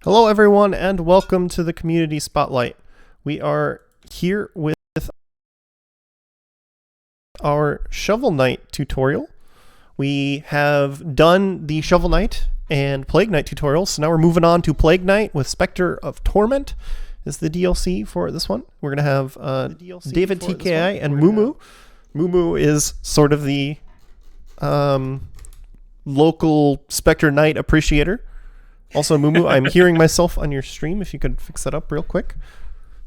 Hello, everyone, and welcome to the Community Spotlight. We are here with our Shovel Knight tutorial. We have done the Shovel Knight and Plague Knight tutorials, so now we're moving on to Plague Knight with Specter of Torment is the DLC for this one. We're going to have David TKI and Mumu. Mumu is sort of the local Specter Knight appreciator. Also, Mumu, I'm hearing myself on your stream. If you could fix that up real quick.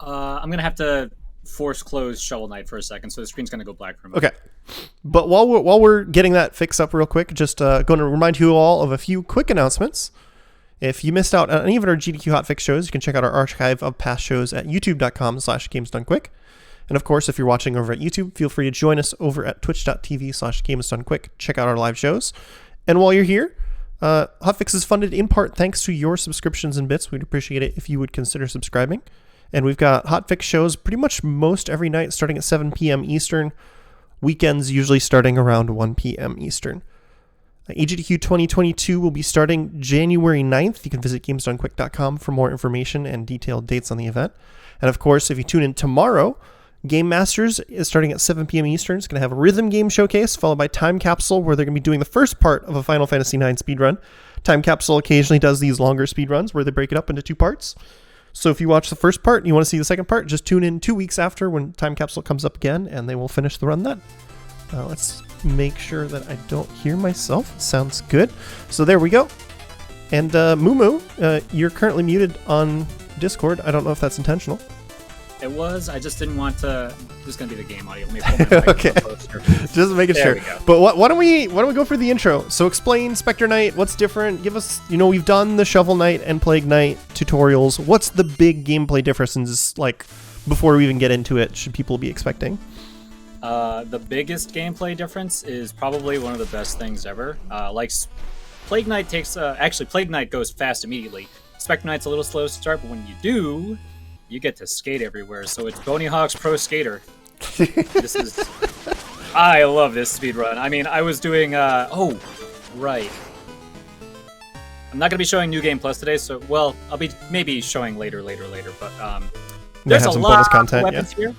I'm going to have to force close Shovel Knight for a second, so the screen's going to go black for a moment. Okay. But while we're getting that fixed up real quick, just going to remind you all of a few quick announcements. If you missed out on any of our GDQ Hotfix shows, you can check out our archive of past shows at youtube.com/gamesdonequick. And of course, if you're watching over at YouTube, feel free to join us over at twitch.tv/gamesdonequick. Check out our live shows. And while you're here, Hotfix is funded in part thanks to your subscriptions and bits. We'd appreciate it if you would consider subscribing. And we've got Hotfix shows pretty much most every night starting at 7 p.m. Eastern. Weekends usually starting around 1 p.m. Eastern. AGDQ 2022 will be starting January 9th. You can visit gamesdonequick.com for more information and detailed dates on the event. And of course, if you tune in tomorrow, Game Masters is starting at 7 p.m. Eastern. It's going to have a rhythm game showcase followed by Time Capsule, where they're going to be doing the first part of a Final Fantasy IX speedrun. Time Capsule occasionally does these longer speedruns where they break it up into two parts. So if you watch the first part and you want to see the second part, just tune in 2 weeks after when Time Capsule comes up again, and they will finish the run then. Let's make sure that I don't hear myself. Sounds good. So there we go. And Mumu, you're currently muted on Discord. I don't know if that's intentional. It was. I just didn't want to. This is gonna be the game audio. Let me pull my mic okay. closer. Just making there sure. But why don't we go for the intro? So explain Specter Knight. What's different? Give us. We've done the Shovel Knight and Plague Knight tutorials. What's the big gameplay differences like before we even get into it? Should people be expecting? The biggest gameplay difference is probably one of the best things ever. Plague Knight takes. Actually, Plague Knight goes fast immediately. Specter Knight's a little slow to start, but when you do, you get to skate everywhere. So it's Boney Hawk's Pro Skater. I love this speedrun. I mean, I was doing, right. I'm not going to be showing New Game Plus today, so, well, I'll be maybe showing later, but, there's a lot of weapons here.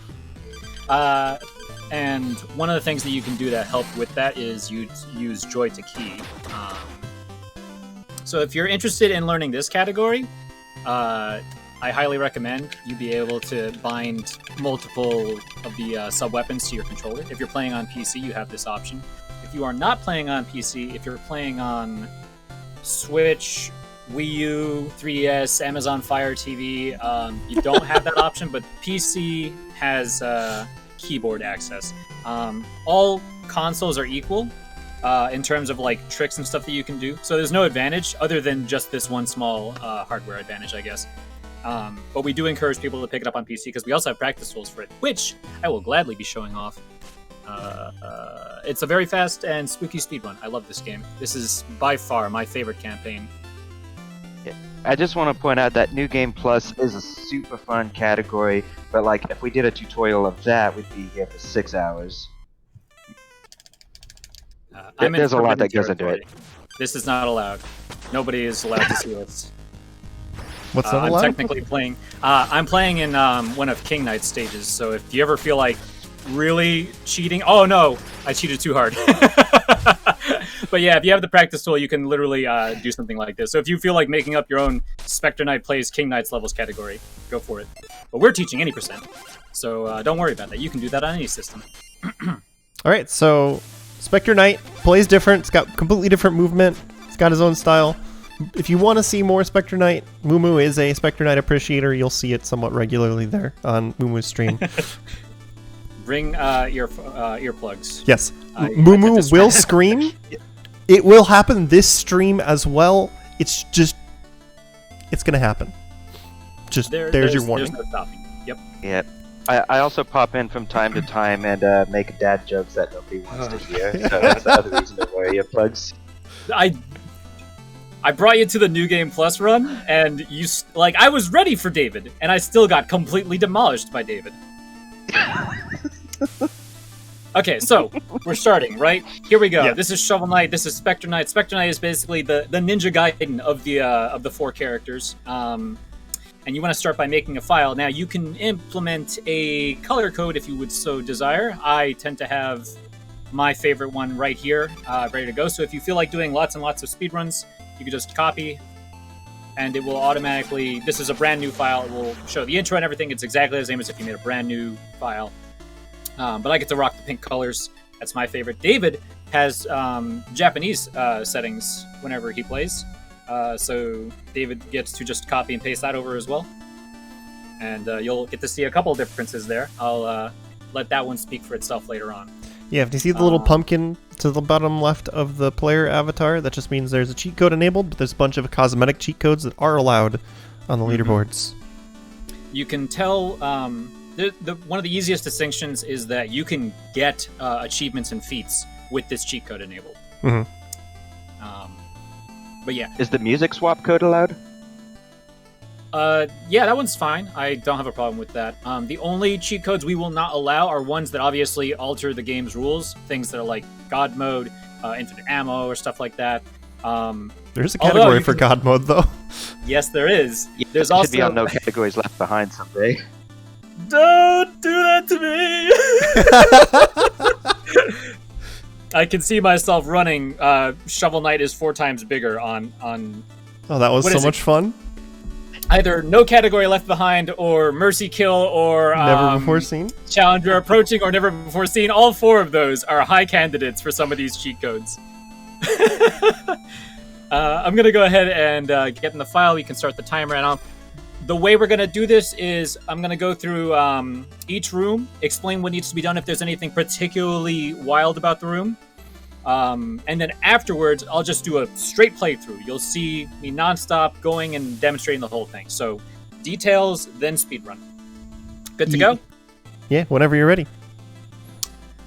And one of the things that you can do to help with that is you use Joy to Key. So if you're interested in learning this category, I highly recommend you be able to bind multiple of the sub-weapons to your controller. If you're playing on PC, you have this option. If you are not playing on PC, if you're playing on Switch, Wii U, 3DS, Amazon Fire TV, you don't have that option, but PC has keyboard access. All consoles are equal in terms of like tricks and stuff that you can do. So there's no advantage other than just this one small hardware advantage, I guess. But we do encourage people to pick it up on PC because we also have practice tools for it, which I will gladly be showing off. It's a very fast and spooky speedrun. I love this game. This is by far my favorite campaign. I just want to point out that New Game Plus is a super fun category, but like if we did a tutorial of that, we'd be here for 6 hours. There's a lot that goes into it. This is not allowed. Nobody is allowed to see this. What's that allowed? I'm technically playing. I'm playing in one of King Knight's stages. So if you ever feel like really cheating, oh no, I cheated too hard. But yeah, if you have the practice tool, you can literally do something like this. So if you feel like making up your own Specter Knight plays King Knight's levels category, go for it. But we're teaching any percent, so don't worry about that. You can do that on any system. All right, so Specter Knight plays different. It's got completely different movement. It's got his own style. If you want to see more Specter Knight, Mumu is a Specter Knight appreciator. You'll see it somewhat regularly there on Mumu's stream. Bring earplugs. Yes. Mumu will scream. It will happen this stream as well. It's going to happen. There's your warning. There's no stopping. Yep. Yep. I also pop in from time to time and make dad jokes that nobody wants to hear. So that's the other reason to wear earplugs. I brought you to the New Game Plus run, and I was ready for David, and I still got completely demolished by David. Okay, so we're starting, right? Here we go. Yeah. This is Shovel Knight. This is Specter Knight. Specter Knight is basically the Ninja Gaiden of the 4 characters. And you want to start by making a file. Now, you can implement a color code if you would so desire. I tend to have my favorite one right here, ready to go. So if you feel like doing lots and lots of speedruns, you can just copy, and it will automatically... This is a brand new file. It will show the intro and everything. It's exactly the same as if you made a brand new file. But I get to rock the pink colors. That's my favorite. David has Japanese settings whenever he plays. So David gets to just copy and paste that over as well. And you'll get to see a couple differences there. I'll let that one speak for itself later on. Yeah, if you see the little pumpkin to the bottom left of the player avatar, that just means there's a cheat code enabled, but there's a bunch of cosmetic cheat codes that are allowed on the leaderboards. You can tell... one of the easiest distinctions is that you can get achievements and feats with this cheat code enabled. Mm-hmm. But yeah. Is the music swap code allowed? Yeah, that one's fine. I don't have a problem with that. The only cheat codes we will not allow are ones that obviously alter the game's rules. Things that are like God mode, infinite ammo, or stuff like that. There's a category for God mode, though. Yes, there is. Yeah, There's it also... should be on No Categories Left Behind someday. Don't do that to me! I can see myself running. Shovel Knight is 4 times bigger on... Oh, that was so much fun. Either No Category Left Behind, or Mercy Kill, or... Never Before Seen? Challenger Approaching, or Never Before Seen. All 4 of those are high candidates for some of these cheat codes. I'm going to go ahead and get in the file. We can start the timer. And the way we're going to do this is I'm going to go through each room, explain what needs to be done if there's anything particularly wild about the room. And then afterwards, I'll just do a straight playthrough. You'll see me nonstop going and demonstrating the whole thing. So details, then speedrun. Good to go? Yeah, whenever you're ready.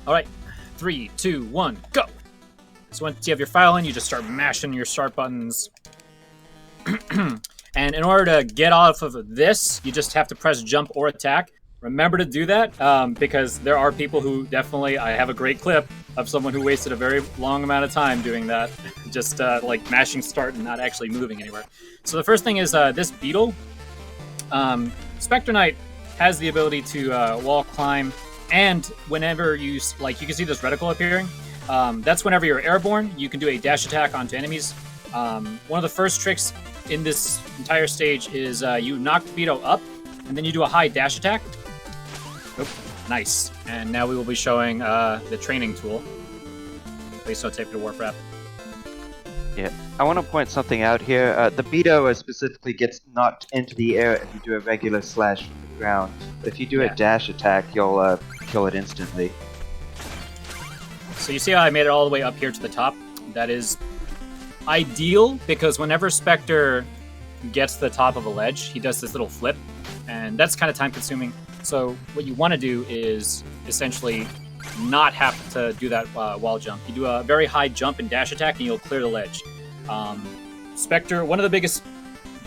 All right. 3, 2, 1, go! So once you have your file in, you just start mashing your start buttons. And in order to get off of this, you just have to press jump or attack. Remember to do that, because there are people who definitely... I have a great clip of someone who wasted a very long amount of time doing that. Just like mashing start and not actually moving anywhere. So the first thing is this beetle. Specter Knight has the ability to wall climb, and whenever you... Like, you can see this reticle appearing. That's whenever you're airborne, you can do a dash attack onto enemies. One of the first tricks in this entire stage is you knock the Beetle up, and then you do a high dash attack. Oop, nice. And now we will be showing the training tool. Please don't take it to Warp Wrap. Yeah, I want to point something out here. The Beto specifically gets knocked into the air if you do a regular slash from the ground. But if you do a dash attack, you'll kill it instantly. So you see how I made it all the way up here to the top? That is ideal, because whenever Specter gets to the top of a ledge, he does this little flip, and that's kind of time consuming. So what you want to do is essentially not have to do that wall jump. You do a very high jump and dash attack, and you'll clear the ledge. Specter, one of the biggest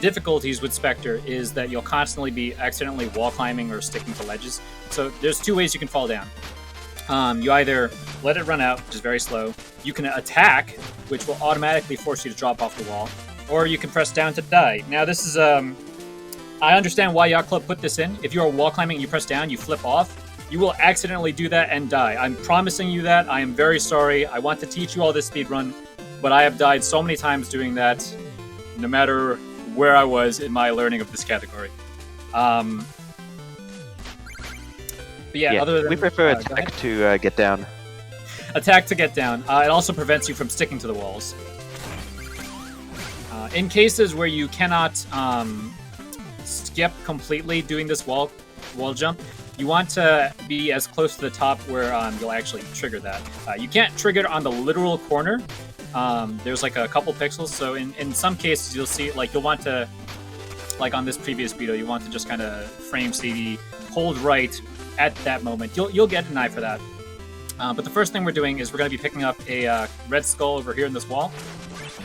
difficulties with Specter is that you'll constantly be accidentally wall climbing or sticking to ledges. So there's 2 ways you can fall down. You either let it run out, which is very slow. You can attack, which will automatically force you to drop off the wall. Or you can press down to die. Now this is... I understand why Yacht Club put this in. If you are wall climbing and you press down, you flip off. You will accidentally do that and die. I'm promising you that. I am very sorry. I want to teach you all this speedrun, but I have died so many times doing that, no matter where I was in my learning of this category. But yeah, other than... We prefer attack to get down. Attack to get down. It also prevents you from sticking to the walls. In cases where you cannot skip completely doing this wall jump, you want to be as close to the top where you'll actually trigger that. You can't trigger it on the literal corner. There's like a couple pixels, so in some cases you'll see, like, you'll want to, like on this previous video, you want to just kind of frame CD, hold right at that moment. You'll get an eye for that. But the first thing we're doing is we're going to be picking up a red skull over here in this wall.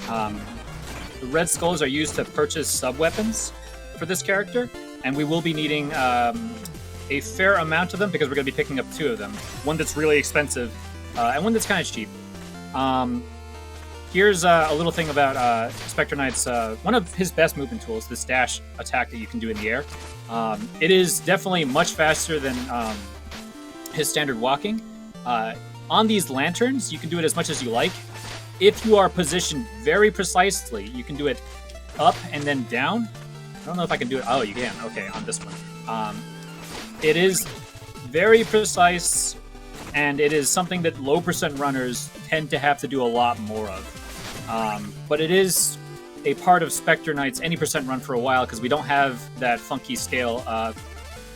The red skulls are used to purchase sub-weapons for this character, and we will be needing a a fair amount of them because we're going to be picking up 2 of them. One that's really expensive, and one that's kind of cheap. Here's a little thing about Specter Knight's, one of his best movement tools, this dash attack that you can do in the air. It is definitely much faster than his standard walking. On these lanterns, you can do it as much as you like. If you are positioned very precisely, you can do it up and then down. I don't know if I can do it. Oh, you can. Okay, on this one. It is very precise, and it is something that low percent runners tend to have to do a lot more of. But it is a part of Specter Knight's any percent run for a while because we don't have that funky scale,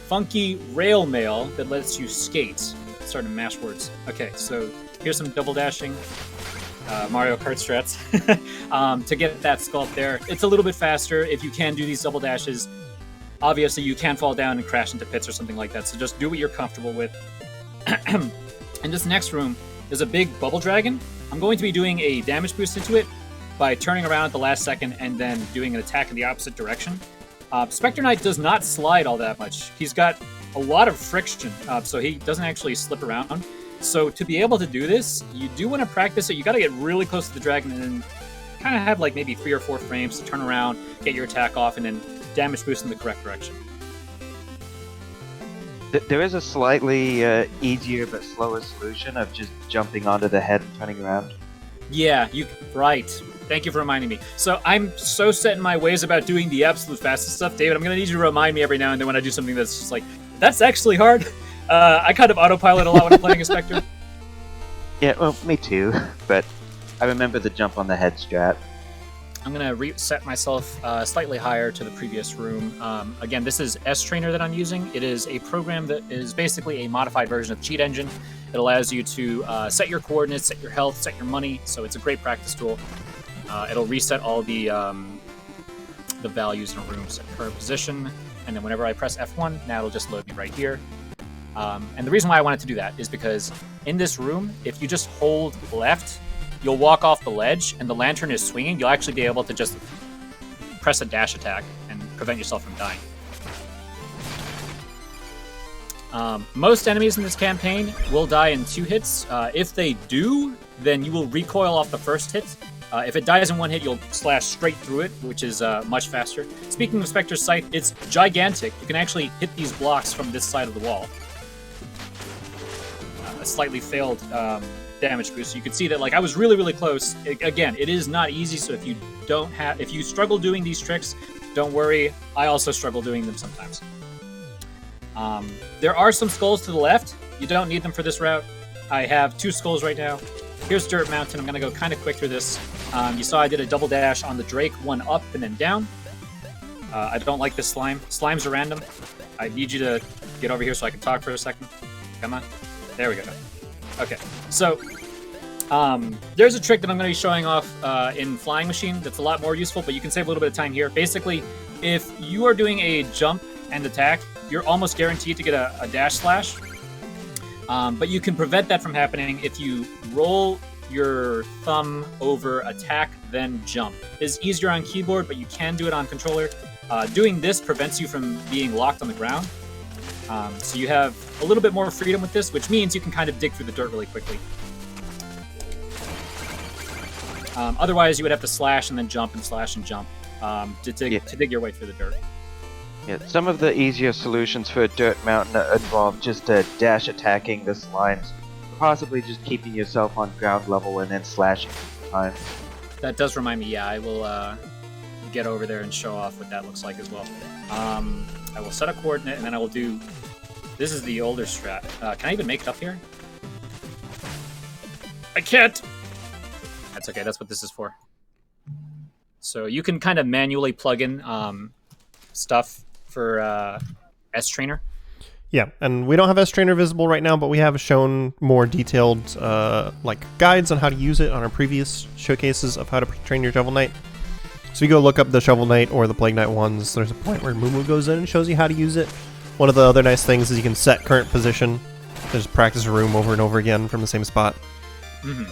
funky rail mail that lets you skate. Starting to mash words. Okay, so here's some double dashing. Mario Kart strats to get that sculpt there. It's a little bit faster if you can do these double dashes. Obviously, you can fall down and crash into pits or something like that, so just do what you're comfortable with. In this next room, there's a big bubble dragon. I'm going to be doing a damage boost into it by turning around at the last second and then doing an attack in the opposite direction. Specter Knight does not slide all that much. He's got a lot of friction, so he doesn't actually slip around. So to be able to do this, you do want to practice it. You got to get really close to the dragon and then kind of have like maybe 3 or 4 frames to turn around, get your attack off, and then damage boost in the correct direction. There is a slightly easier but slower solution of just jumping onto the head and turning around. Yeah, right. Thank you for reminding me. So I'm so set in my ways about doing the absolute fastest stuff, David. I'm going to need you to remind me every now and then when I do something that's just like, that's actually hard. I kind of autopilot a lot when I'm playing a Spectre. Yeah, well, me too. But I remember the jump on the head strat. I'm going to reset myself slightly higher to the previous room. Again, this is S-Trainer that I'm using. It is a program that is basically a modified version of Cheat Engine. It allows you to set your coordinates, set your health, set your money. So it's a great practice tool. It'll reset all the values in a room's current position. And then whenever I press F1, now it'll just load me right here. And the reason why I wanted to do that is because in this room, if you just hold left, you'll walk off the ledge and the lantern is swinging. You'll actually be able to just press a dash attack and prevent yourself from dying. Most enemies in this campaign will die in 2 hits. If they do, then you will recoil off the first hit. If it dies in 1 hit, you'll slash straight through it, which is much faster. Speaking of Spectre's sight, it's gigantic. You can actually hit these blocks from this side of the wall. A slightly failed damage boost. So you can see that, like, I was really, really close. Again, it is not easy. So if you struggle doing these tricks, don't worry. I also struggle doing them sometimes. There are some skulls to the left. You don't need them for this route. I have 2 skulls right now. Here's Dirt Mountain. I'm going to go kind of quick through this. You saw I did a double dash on the Drake, 1 up and then down. I don't like this slime. Slimes are random. I need you to get over here so I can talk for a second. Come on. There we go. Okay. So, there's a trick that I'm going to be showing off in Flying Machine that's a lot more useful, but you can save a little bit of time here. Basically, if you are doing a jump and attack, you're almost guaranteed to get a dash slash. But you can prevent that from happening if you roll your thumb over attack, then jump. It's easier on keyboard, but you can do it on controller. Doing this prevents you from being locked on the ground. So you have a little bit more freedom with this, which means you can kind of dig through the dirt really quickly. Otherwise, you would have to slash and then jump and slash and jump to dig your way through the dirt. Yeah, some of the easier solutions for a Dirt Mountain involve just dash attacking the slimes, possibly just keeping yourself on ground level and then slashing time. That does remind me, yeah, I will get over there and show off what that looks like as well. I will set a coordinate and then I will do... This is the older strat. Can I even make it up here? I can't! That's okay, that's what this is for. So you can kind of manually plug in stuff for S-Trainer. Yeah, and we don't have S-Trainer visible right now, but we have shown more detailed like guides on how to use it on our previous showcases of how to train your Shovel Knight. So you go look up the Shovel Knight or the Plague Knight ones. There's a point where Mumu goes in and shows you how to use it. One of the other nice things is you can set current position. Just practice a room over and over again from the same spot. Mm-hmm.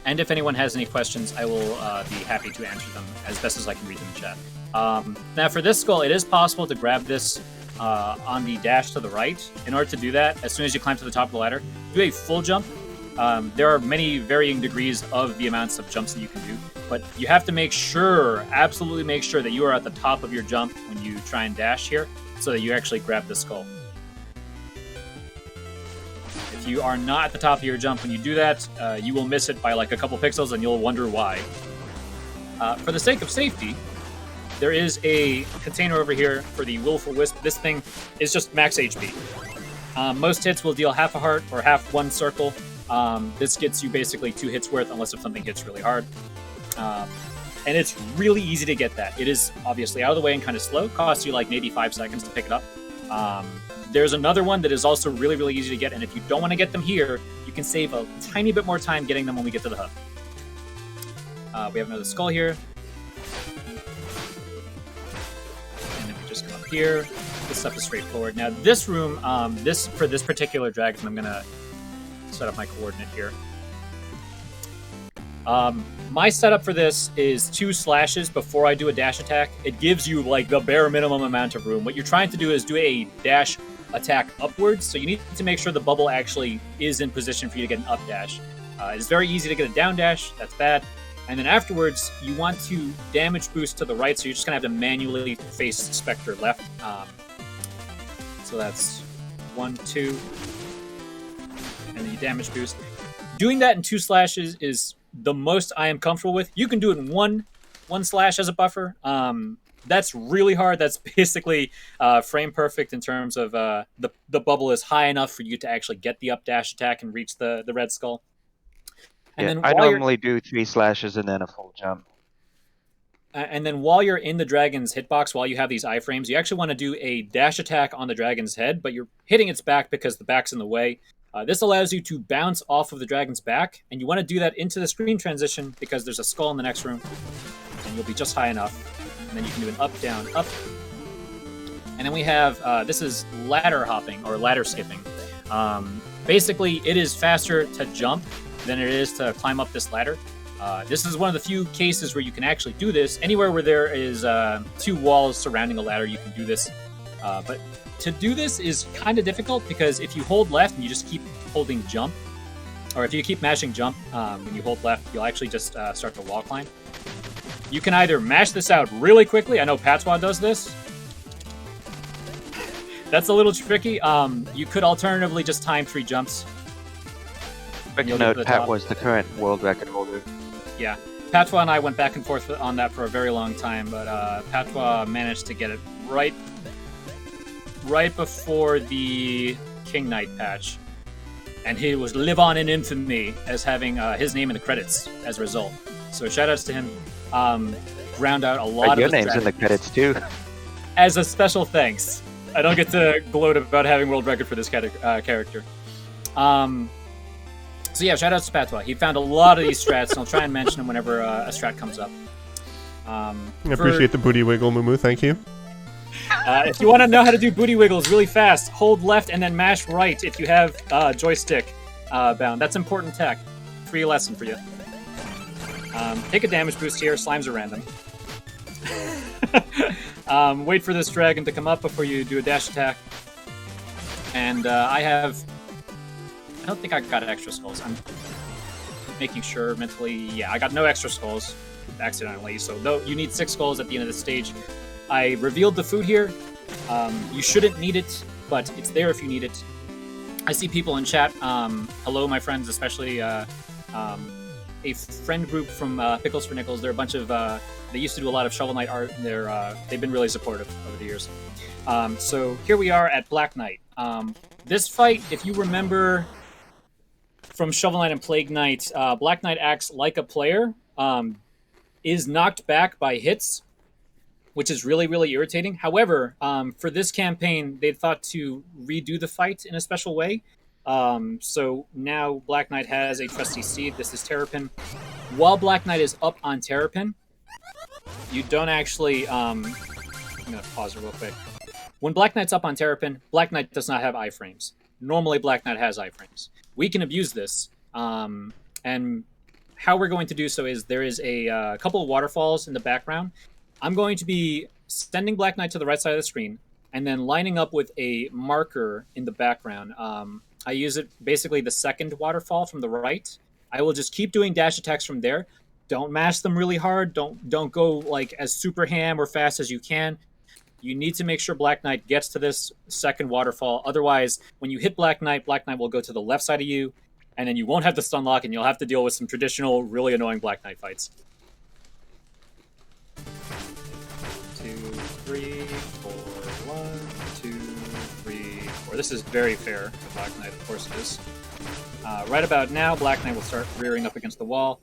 And if anyone has any questions, I will be happy to answer them as best as I can read them in chat. Now for this skull, it is possible to grab this on the dash to the right. In order to do that, as soon as you climb to the top of the ladder, do a full jump. There are many varying degrees of the amounts of jumps that you can do, but you have to make sure, absolutely make sure, that you are at the top of your jump when you try and dash here, so that you actually grab the skull. If you are not at the top of your jump when you do that, you will miss it by like a couple pixels, and you'll wonder why. For the sake of safety, there is a container over here for the Willful Wisp. This thing is just max HP. Most hits will deal half a heart or half one circle. This gets you basically 2 hits worth, unless if something hits really hard. And it's really easy to get that. It is obviously out of the way and kind of slow. Costs you like maybe 5 seconds to pick it up. There's another one that is also really, really easy to get, and if you don't want to get them here, you can save a tiny bit more time getting them when we get to the hub. We have another skull here. And then we just come up here. This stuff is straightforward. Now this room, for this particular dragon, I'm going to set up my coordinate here. My setup for this is 2 slashes before I do a dash attack. It gives you like the bare minimum amount of room. What you're trying to do is do a dash attack upwards, so you need to make sure the bubble actually is in position for you to get an up dash. It's very easy to get a down dash, that's bad. And then afterwards, you want to damage boost to the right, so you're just going to have to manually face Specter left. So that's 1, 2, and then you damage boost. Doing that in 2 slashes is the most I am comfortable with. You can do it in one slash as a buffer. That's really hard. That's basically frame perfect in terms of the bubble is high enough for you to actually get the up dash attack and reach the red skull. And then I normally do 3 slashes and then a full jump. And then while you're in the dragon's hitbox, while you have these iframes, you actually want to do a dash attack on the dragon's head, but you're hitting its back because the back's in the way. This allows you to bounce off of the dragon's back, and you want to do that into the screen transition because there's a skull in the next room, and you'll be just high enough. And then you can do an up, down, up. And then we have, this is ladder hopping, or ladder skipping. Basically, it is faster to jump than it is to climb up this ladder. This is one of the few cases where you can actually do this. Anywhere where there is 2 walls surrounding a ladder, you can do this. But to do this is kind of difficult because if you hold left and you just keep holding jump, or if you keep mashing jump when you hold left, you'll actually just start to wall climb. You can either mash this out really quickly. I know Patois does this. That's a little tricky. You could alternatively just time 3 jumps. Quick note, Pat was the current world record holder. Yeah. Patois and I went back and forth on that for a very long time, but Patois managed to get it right before the King Knight patch. And he was live on in infamy as having his name in the credits as a result. So shoutouts to him. Ground out a lot of your name's in the credits too. As a special thanks. I don't get to gloat about having world record for this character. So yeah, shoutouts to Patois. He found a lot of these strats, and I'll try and mention them whenever a strat comes up. I appreciate the booty wiggle, Mumu. Thank you. If you want to know how to do booty wiggles really fast, hold left and then mash right if you have joystick bound. That's important tech. Free lesson for you. Take a damage boost here. Slimes are random. Wait for this dragon to come up before you do a dash attack. And I don't think I got extra skulls. I'm making sure mentally. Yeah, I got no extra skulls accidentally. So though you need 6 skulls at the end of the stage. I revealed the food here. You shouldn't need it, but it's there if you need it. I see people in chat. Hello, my friends, especially a friend group from Pickles for Nickels. They're a bunch of. They used to do a lot of Shovel Knight art. They've been really supportive over the years. So here we are at Black Knight. This fight, if you remember from Shovel Knight and Plague Knight, Black Knight acts like a player, is knocked back by hits, which is really, really irritating. However, for this campaign, they thought to redo the fight in a special way. So now Black Knight has a trusty steed. This is Terrapin. While Black Knight is up on Terrapin, you don't actually... I'm going to pause it real quick. When Black Knight's up on Terrapin, Black Knight does not have iframes. Normally, Black Knight has iframes. We can abuse this. And how we're going to do so is there is a couple of waterfalls in the background. I'm going to be sending Black Knight to the right side of the screen, and then lining up with a marker in the background. I use it basically the second waterfall from the right. I will just keep doing dash attacks from there. Don't mash them really hard. Don't go like as super ham or fast as you can. You need to make sure Black Knight gets to this second waterfall. Otherwise, when you hit Black Knight will go to the left side of you, and then you won't have the stun lock, and you'll have to deal with some traditional, really annoying Black Knight fights. 2, 3, 4, 1, 2, 3, 4. This is very fair to Black Knight, of course it is. Right about now, Black Knight will start rearing up against the wall.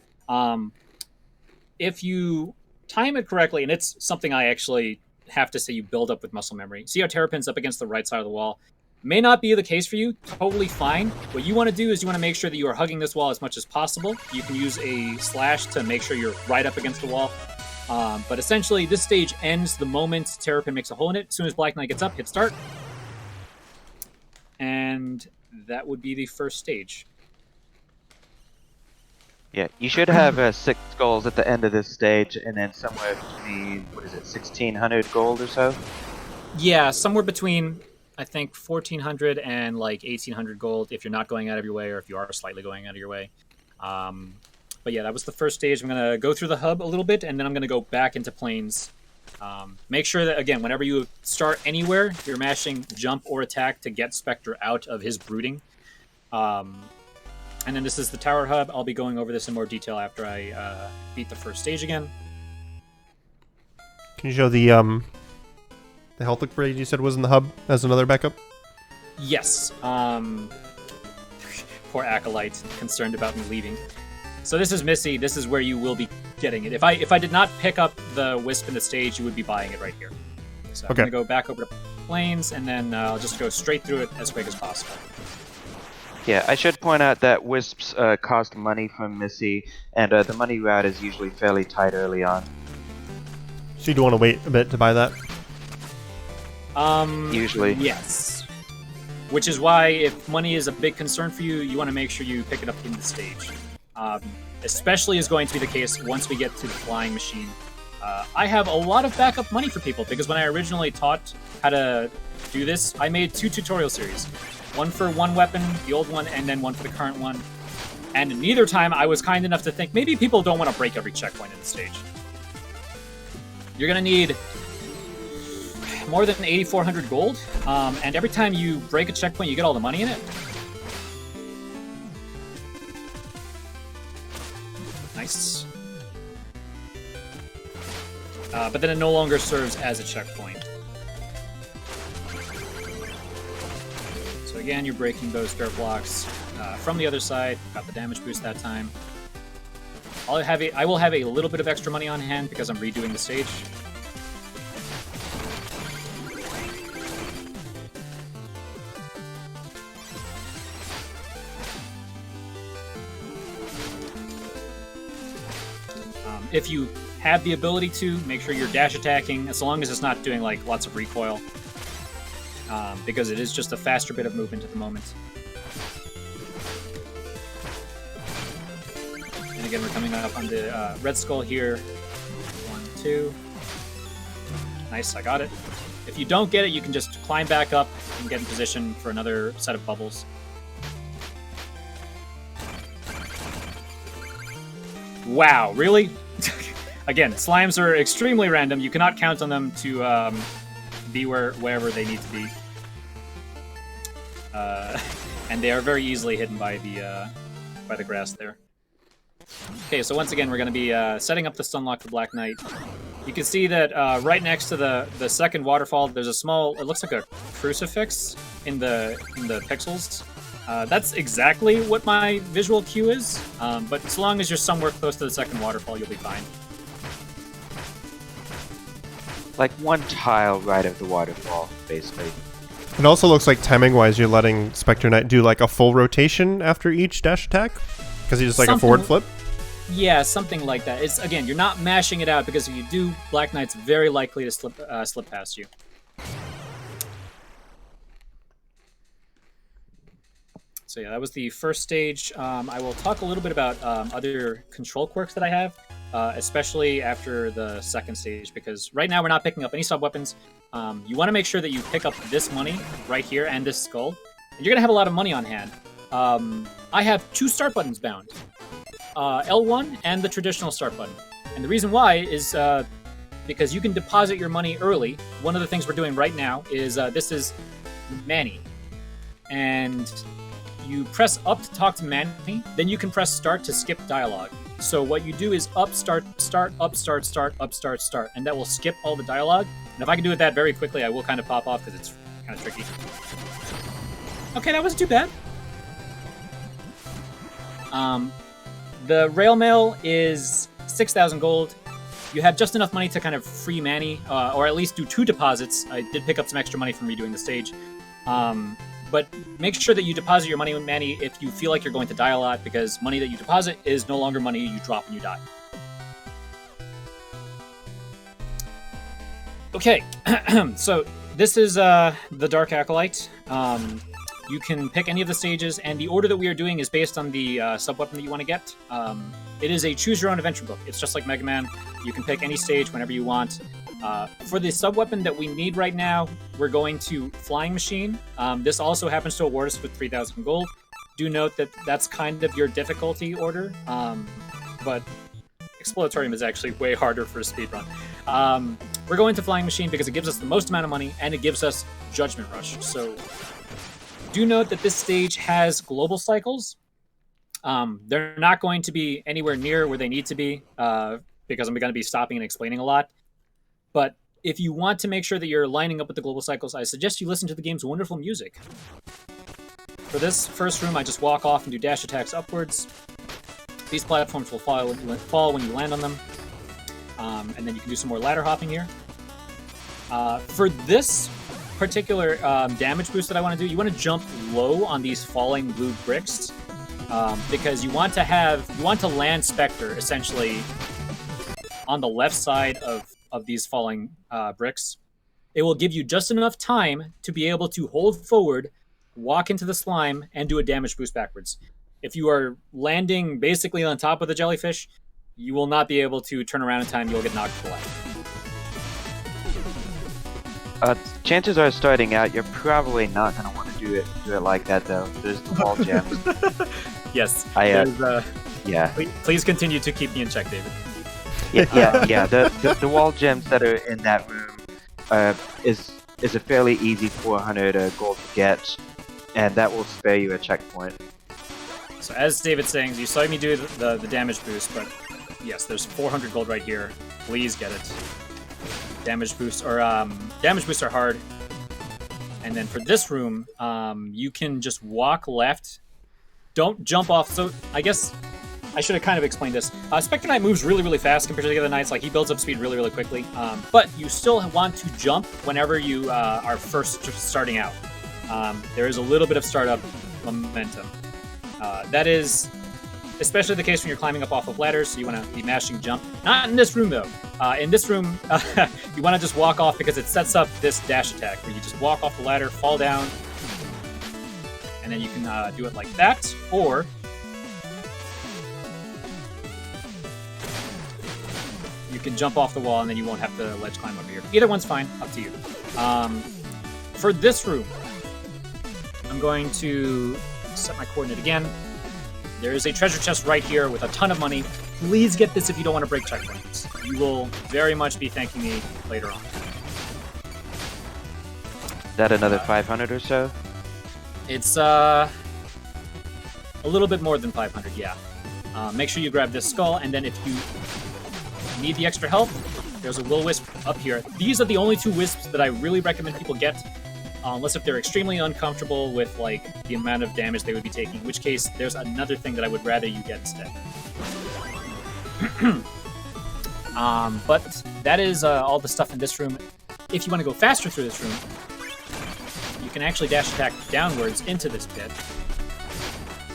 If you time it correctly, and it's something I actually have to say you build up with muscle memory. See how Terrapin's up against the right side of the wall? May not be the case for you, totally fine. What you want to do is you want to make sure that you are hugging this wall as much as possible. You can use a slash to make sure you're right up against the wall. But essentially, this stage ends the moment Terrapin makes a hole in it. As soon as Black Knight gets up, hit start. And that would be the first stage. Yeah, you should have 6 goals at the end of this stage, and then somewhere between, 1,600 gold or so? Yeah, somewhere between, I think, 1,400 and like 1,800 gold if you're not going out of your way, or if you are slightly going out of your way. But yeah, that was the first stage. I'm going to go through the hub a little bit, and then I'm going to go back into planes. Make sure that, again, whenever you start anywhere, you're mashing jump or attack to get Specter out of his brooding. And then this is the tower hub. I'll be going over this in more detail after I beat the first stage again. Can you show the health upgrade you said was in the hub as another backup? Yes. Poor Acolyte, concerned about me leaving. So this is Missy. This is where you will be getting it. If I did not pick up the Wisp in the stage, you would be buying it right here. So I'm going to go back over to planes, and then I'll just go straight through it as quick as possible. Yeah, I should point out that Wisps cost money from Missy, and the money route is usually fairly tight early on. So you do want to wait a bit to buy that? Usually. Yes. Which is why, if money is a big concern for you, you want to make sure you pick it up in the stage. Especially is going to be the case once we get to the flying machine. I have a lot of backup money for people, because when I originally taught how to do this, I made 2 tutorial series. One for one weapon, the old one, and then one for the current one. And neither time I was kind enough to think maybe people don't want to break every checkpoint in the stage. You're going to need more than 8,400 gold, and every time you break a checkpoint, you get all the money in it. Nice. But then it no longer serves as a checkpoint. So again, you're breaking those dirt blocks from the other side. Got the damage boost that time. I will have a little bit of extra money on hand because I'm redoing the stage. If you have the ability to, make sure you're dash attacking, as long as it's not doing like lots of recoil. Because it is just a faster bit of movement at the moment. And again, we're coming up on the Red Skull here. 1, 2. Nice, I got it. If you don't get it, you can just climb back up and get in position for another set of bubbles. Wow, really? Again, slimes are extremely random. You cannot count on them to be wherever they need to be. And they are very easily hidden by the grass there. Okay, so once again, we're going to be setting up the stunlock for Black Knight. You can see that right next to the second waterfall, there's a small, it looks like a crucifix in the pixels. That's exactly what my visual cue is, but as long as you're somewhere close to the second waterfall, you'll be fine. Like one tile right of the waterfall, basically. It also looks like timing-wise, you're letting Specter Knight do like a full rotation after each dash attack, because he just like a forward flip. Yeah, something like that. It's again, you're not mashing it out, because if you do, Black Knight's very likely to slip past you. So yeah, that was the first stage. I will talk a little bit about other control quirks that I have. especially after the second stage, because right now we're not picking up any sub-weapons. You want to make sure that you pick up this money right here and this skull. And you're going to have a lot of money on hand. I have 2 start buttons bound. L1 and the traditional start button. And the reason why is because you can deposit your money early. One of the things we're doing right now is this is Manny. And you press up to talk to Manny, then you can press start to skip dialogue. So what you do is up, start, start, up, start, start, up, start, start. And that will skip all the dialogue. And if I can do it that very quickly, I will kind of pop off because it's kind of tricky. Okay, that wasn't too bad. The rail mail is 6,000 gold. You have just enough money to kind of free Manny, or at least do 2 deposits. I did pick up some extra money from redoing the stage. But make sure that you deposit your money with Manny if you feel like you're going to die a lot, because money that you deposit is no longer money you drop when you die. Okay, so this is the Dark Acolyte. You can pick any of the stages, and the order that we are doing is based on the sub-weapon that you want to get. It is a choose-your-own adventure book. It's just like Mega Man. You can pick any stage whenever you want. For the sub-weapon that we need right now, we're going to Flying Machine. This also happens to award us with 3,000 gold. Do note that that's kind of your difficulty order, but Exploratorium is actually way harder for a speedrun. We're going to Flying Machine because it gives us the most amount of money, and it gives us Judgment Rush. So do note that this stage has global cycles. They're not going to be anywhere near where they need to be, because I'm going to be stopping and explaining a lot. But if you want to make sure that you're lining up with the global cycles, I suggest you listen to the game's wonderful music. For this first room, I just walk off and do dash attacks upwards. These platforms will fall when you land on them. And then you can do some more ladder hopping here. For this particular damage boost that I want to do, you want to jump low on these falling blue bricks, because you want to land Specter essentially on the left side of these falling bricks. It will give you just enough time to be able to hold forward, walk into the slime, and do a damage boost backwards. If you are landing basically on top of the jellyfish, you will not be able to turn around in time. You'll get knocked away. Chances are, starting out, you're probably not going to want to do it like that, though. There's the wall gems. Yes. Yeah. Please continue to keep me in check, David. Yeah. The wall gems that are in that room is a fairly easy 400 gold to get, and that will spare you a checkpoint. So as David's saying, you saw me do the damage boost, but yes, there's 400 gold right here. Please get it. Damage boosts are hard. And then for this room, you can just walk left. Don't jump off. So I guess I should have kind of explained this. Specter Knight moves really, really fast compared to the other knights. Like, he builds up speed really, really quickly. But you still want to jump whenever you are first starting out. There is a little bit of startup momentum. That is especially the case when you're climbing up off of ladders, so you want to be mashing jump. Not in this room, though. In this room, you want to just walk off because it sets up this dash attack, where you just walk off the ladder, fall down, and then you can do it like that, or you can jump off the wall and then you won't have to ledge climb over here. Either one's fine, up to you. For this room, I'm going to set my coordinate again. There is a treasure chest right here with a ton of money. Please get this if you don't want to break checkpoints. You will very much be thanking me later on. Is that another 500 or so? It's a little bit more than 500, yeah. Make sure you grab this skull, and then if you need the extra help, there's a will-wisp up here. These are the only 2 wisps that I really recommend people get, unless if they're extremely uncomfortable with like the amount of damage they would be taking, in which case there's another thing that I would rather you get instead. But that is all the stuff in this room. If you want to go faster through this room, you can actually dash attack downwards into this pit,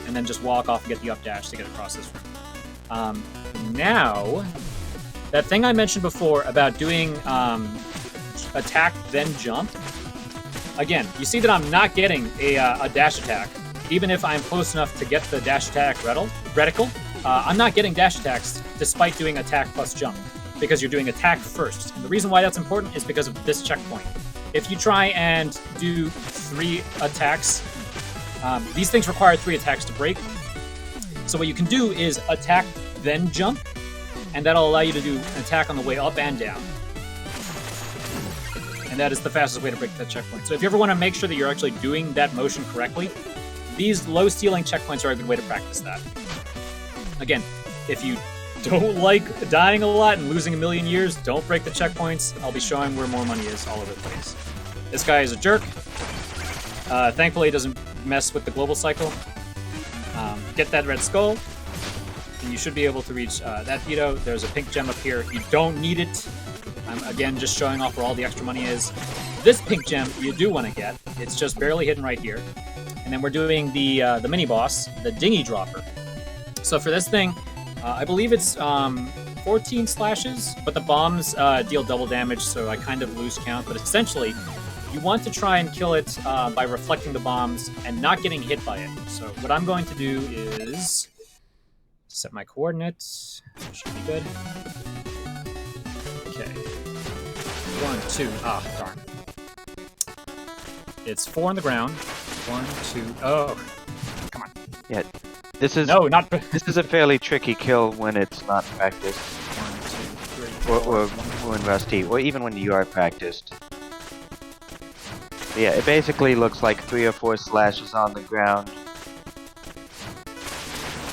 and then just walk off and get the up dash to get across this room. Now, that thing I mentioned before about doing attack then jump, again, you see that I'm not getting a dash attack, even if I'm close enough to get the dash attack reticle. I'm not getting dash attacks despite doing attack plus jump, because you're doing attack first. And the reason why that's important is because of this checkpoint. If you try and do 3 attacks, these things require 3 attacks to break. So what you can do is attack, then jump, and that'll allow you to do an attack on the way up and down. And that is the fastest way to break that checkpoint. So if you ever want to make sure that you're actually doing that motion correctly, these low ceiling checkpoints are a good way to practice that. Again, if you don't like dying a lot and losing a million years, don't break the checkpoints. I'll be showing where more money is all over the place. This guy is a jerk. Thankfully, he doesn't mess with the global cycle. Get that red skull, and you should be able to reach that veto. There's a pink gem up here. You don't need it. I'm, again, just showing off where all the extra money is. This pink gem you do want to get. It's just barely hidden right here. And then we're doing the mini-boss, the Dinghy Dropper. So for this thing, I believe it's 14 slashes, but the bombs deal double damage, so I kind of lose count. But essentially, you want to try and kill it by reflecting the bombs and not getting hit by it. So what I'm going to do is set my coordinates. Should be good. Okay. 1, 2. Ah, darn. It's 4 on the ground. 1, 2. Oh, come on. Yeah, this is this is a fairly tricky kill when it's not practiced. 1, 2, 3. Or when rusty, or even when you are practiced. Yeah, it basically looks like 3 or 4 slashes on the ground.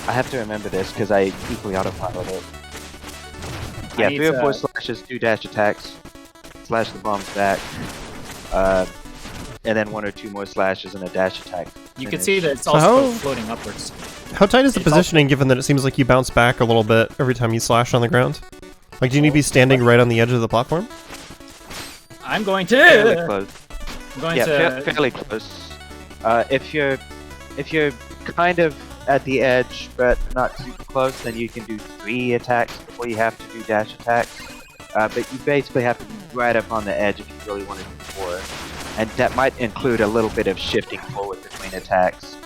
I have to remember this because I equally autopilot it. Yeah, 3 or 4 slashes, 2 dash attacks, slash the bombs back, and then 1 or 2 more slashes and a dash attack. You can see that it's also floating upwards. How tight is the positioning, given that it seems like you bounce back a little bit every time you slash on the ground? Like, do you need to be standing right on the edge of the platform? I'm going to. Fairly close. I'm going Yeah, to. fairly close. If you're kind of at the edge but not super close, then you can do 3 attacks before you have to do dash attacks. But you basically have to be right up on the edge if you really want to do 4. And that might include a little bit of shifting forward between attacks.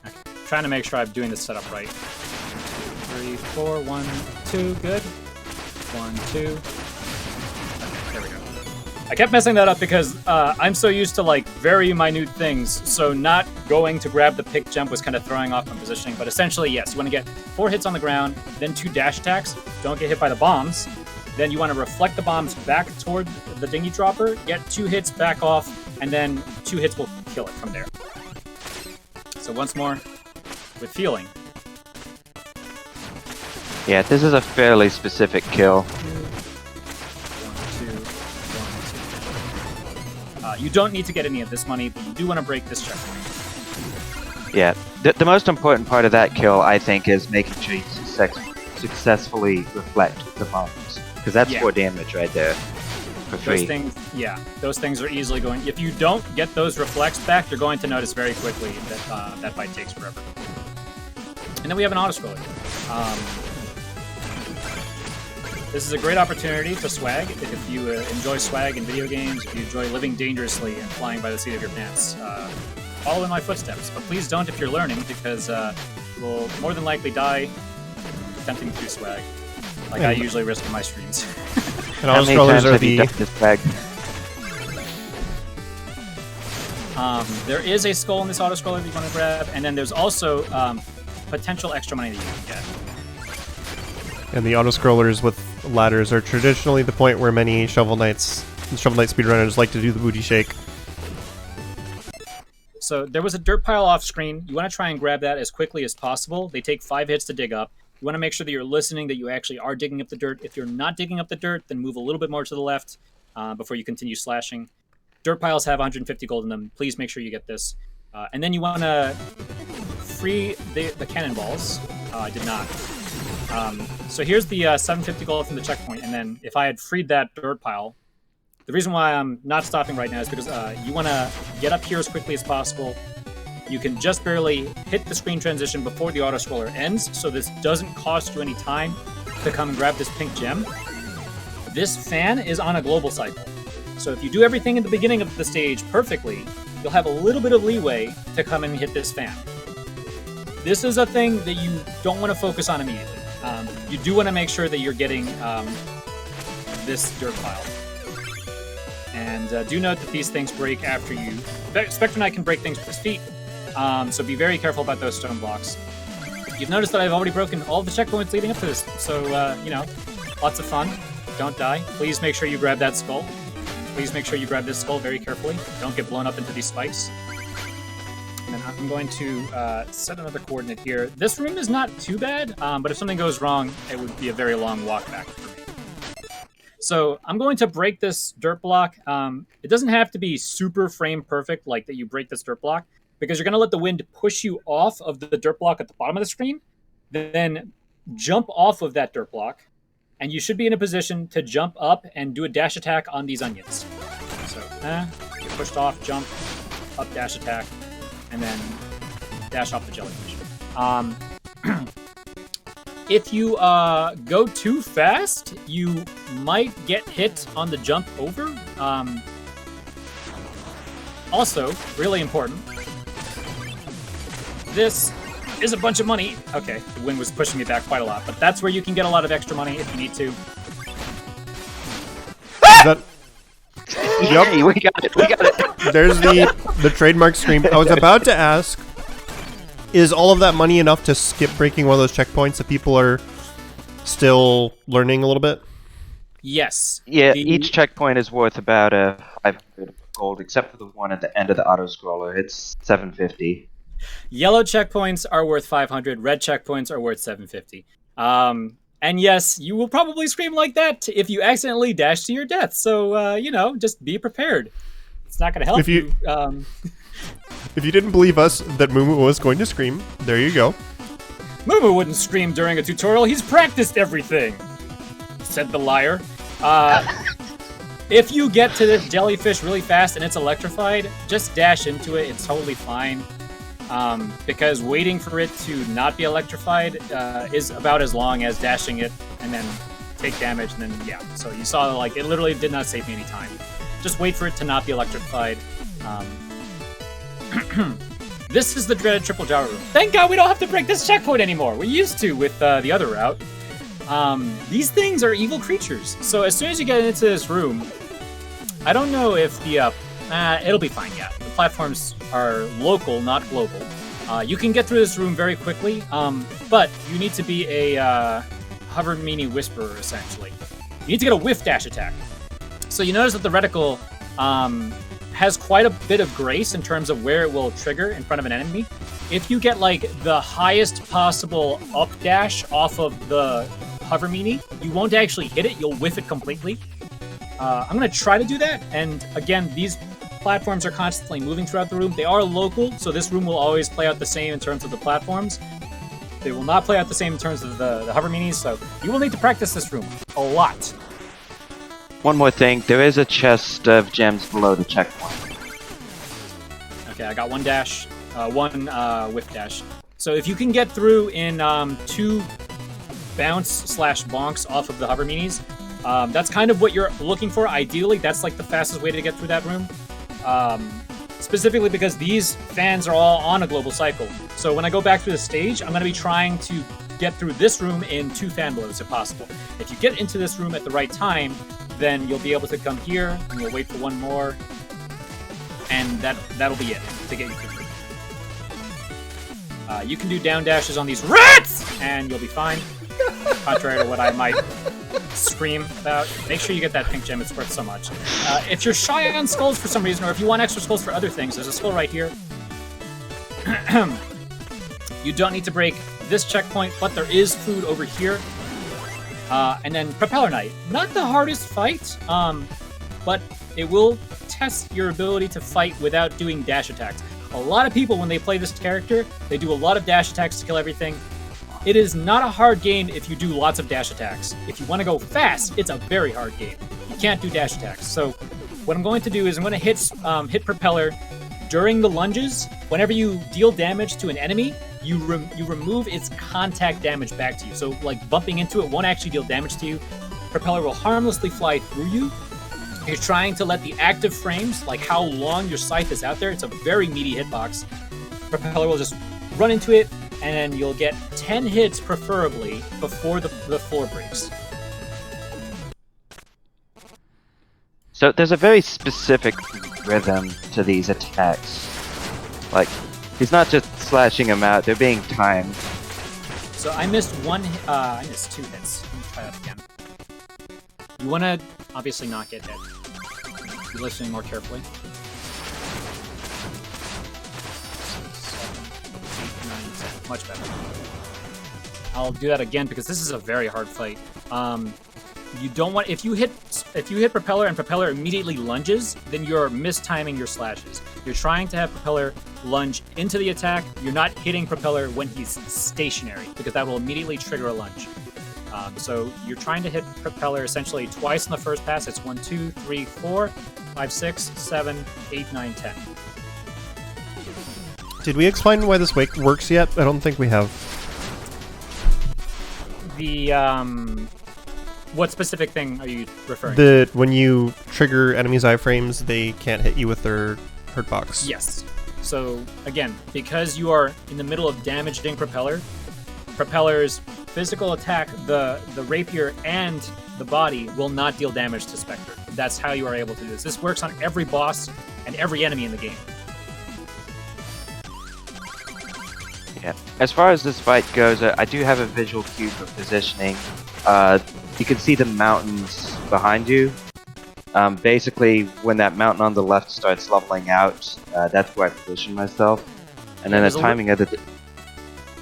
Okay. Trying to make sure I'm doing this setup right. 3, 4, 1, 2, good. 1, 2. Okay, there we go. I kept messing that up because I'm so used to like very minute things, so not going to grab the pick jump was kind of throwing off my positioning. But essentially, yes, you want to get 4 hits on the ground, then 2 dash attacks. Don't get hit by the bombs. Then you want to reflect the bombs back toward the Dinghy Dropper, get 2 hits, back off, and then 2 hits will kill it from there. So once more, with feeling. Yeah, this is a fairly specific kill. 1, 2, 1, 2. You don't need to get any of this money, but you do want to break this checkpoint. Yeah, the most important part of that kill, I think, is making sure you successfully reflect the bombs. Because that's 4 damage right there. For free. Those things are easily going. If you don't get those reflects back, you're going to notice very quickly that that fight takes forever. And then we have an auto-scroller. This is a great opportunity to swag. If you enjoy swag in video games, if you enjoy living dangerously and flying by the seat of your pants, follow in my footsteps. But please don't if you're learning, because you will more than likely die attempting to do swag. Like I usually risk in my streams. And auto-scrollers are the... There is a skull in this auto-scroller that you want to grab, and then there's also potential extra money that you can get. And the auto-scrollers with ladders are traditionally the point where many Shovel Knight speedrunners like to do the booty shake. So there was a dirt pile off screen. You want to try and grab that as quickly as possible. They take 5 hits to dig up. You want to make sure that you're listening, that you actually are digging up the dirt. If you're not digging up the dirt, then move a little bit more to the left before you continue slashing. Dirt piles have 150 gold in them. Please make sure you get this. And then you want to free the cannonballs. I did not. So here's the 750 gold from the checkpoint. And then if I had freed that dirt pile, the reason why I'm not stopping right now is because you want to get up here as quickly as possible. You can just barely hit the screen transition before the auto-scroller ends, so this doesn't cost you any time to come and grab this pink gem. This fan is on a global cycle. So if you do everything in the beginning of the stage perfectly, you'll have a little bit of leeway to come and hit this fan. this is a thing that you don't want to focus on immediately. You do want to make sure that you're getting this dirt pile. And do note that these things break after you... Specter Knight can break things with his feet, so be very careful about those stone blocks. You've noticed that I've already broken all the checkpoints leading up to this, so, lots of fun. Don't die. Please make sure you grab that skull. Please make sure you grab this skull very carefully. Don't get blown up into these spikes. And then I'm going to set another coordinate here. This room is not too bad, but if something goes wrong, it would be a very long walk back for me. So I'm going to break this dirt block. It doesn't have to be super frame perfect, like that you break this dirt block, because you're going to let the wind push you off of the dirt block at the bottom of the screen, then jump off of that dirt block, and you should be in a position to jump up and do a dash attack on these onions. So, get pushed off, jump, up, dash attack, and then dash off the jellyfish. If you go too fast, you might get hit on the jump over. Also, really important, this is a bunch of money. Okay, the wind was pushing me back quite a lot, but that's where you can get a lot of extra money if you need to. Is that... Yep, we got it. There's the trademark scream. I was about to ask, is all of that money enough to skip breaking one of those checkpoints if people are still learning a little bit? Yes. Yeah, each checkpoint is worth about 500 gold, except for the one at the end of the auto-scroller. It's 750. Yellow checkpoints are worth 500. Red checkpoints are worth 750. And yes, you will probably scream like that if you accidentally dash to your death. So, just be prepared. It's not going to help you. If you didn't believe us that Mumu was going to scream, there you go. Mumu wouldn't scream during a tutorial. He's practiced everything, said the liar. If you get to the jellyfish really fast and it's electrified, just dash into it. It's totally fine. Because waiting for it to not be electrified is about as long as dashing it and then take damage and then, yeah. So you saw, it literally did not save me any time. Just wait for it to not be electrified. This is the dreaded triple tower room. Thank God we don't have to break this checkpoint anymore. We used to with the other route. These things are evil creatures. So as soon as you get into this room, I don't know if the... it'll be fine, yeah. The platforms are local, not global. You can get through this room very quickly, but you need to be a hover meanie whisperer, essentially. You need to get a whiff dash attack. So you notice that the reticle has quite a bit of grace in terms of where it will trigger in front of an enemy. If you get, the highest possible up dash off of the hover meanie, you won't actually hit it, you'll whiff it completely. I'm going to try to do that, and again, these platforms are constantly moving throughout the room. They are local, so this room will always play out the same in terms of the platforms. They will not play out the same in terms of the hover minis, so you will need to practice this room a lot. One more thing, there is a chest of gems below the checkpoint. Okay, I got one dash, one whiff dash. So if you can get through in 2 bounce/bonks off of the hover minis, that's kind of what you're looking for. Ideally, that's the fastest way to get through that room. Specifically because these fans are all on a global cycle. So when I go back through the stage, I'm going to be trying to get through this room in 2 fan blows if possible. If you get into this room at the right time, then you'll be able to come here, and you'll wait for one more, and that'll be it to get you through. You can do down dashes on these rats, and you'll be fine. Contrary to what I might scream about. Make sure you get that pink gem, it's worth so much. If you're shy on skulls for some reason, or if you want extra skulls for other things, there's a skull right here. You don't need to break this checkpoint, but there is food over here. And then Propeller Knight. Not the hardest fight, but it will test your ability to fight without doing dash attacks. A lot of people, when they play this character, they do a lot of dash attacks to kill everything. It is not a hard game if you do lots of dash attacks. If you want to go fast, it's a very hard game. You can't do dash attacks. So what I'm going to do is I'm going to hit Propeller during the lunges. Whenever you deal damage to an enemy, you remove its contact damage back to you. So bumping into it won't actually deal damage to you. Propeller will harmlessly fly through you. You're trying to let the active frames, how long your scythe is out there, it's a very meaty hitbox. Propeller will just run into it, and then you'll get 10 hits preferably before the floor breaks. So there's a very specific rhythm to these attacks. Like, he's not just slashing them out, they're being timed. So I missed I missed 2 hits. Let me try that again. You want to obviously not get hit. Be listening more carefully. 6, 7, 8, 9, 10. Much better. I'll do that again because this is a very hard fight. You don't want if you hit Propeller and Propeller immediately lunges, then you're mistiming your slashes. You're trying to have Propeller lunge into the attack. You're not hitting Propeller when he's stationary because that will immediately trigger a lunge. So you're trying to hit Propeller essentially twice in the first pass. It's 1, 2, 3, 4, 5, 6, 7, 8, 9, 10. Did we explain why this wake works yet? I don't think we have. The what specific thing are you referring to? When you trigger enemies' iframes, they can't hit you with their hurt box. Yes. So again, because you are in the middle of damaging Propeller's physical attack, the rapier and the body will not deal damage to Specter. That's how you are able to do this. This works on every boss and every enemy in the game. Yeah. As far as this fight goes, I do have a visual cue for positioning. You can see the mountains behind you. Basically, when that mountain on the left starts leveling out, that's where I position myself. And then the timing of the...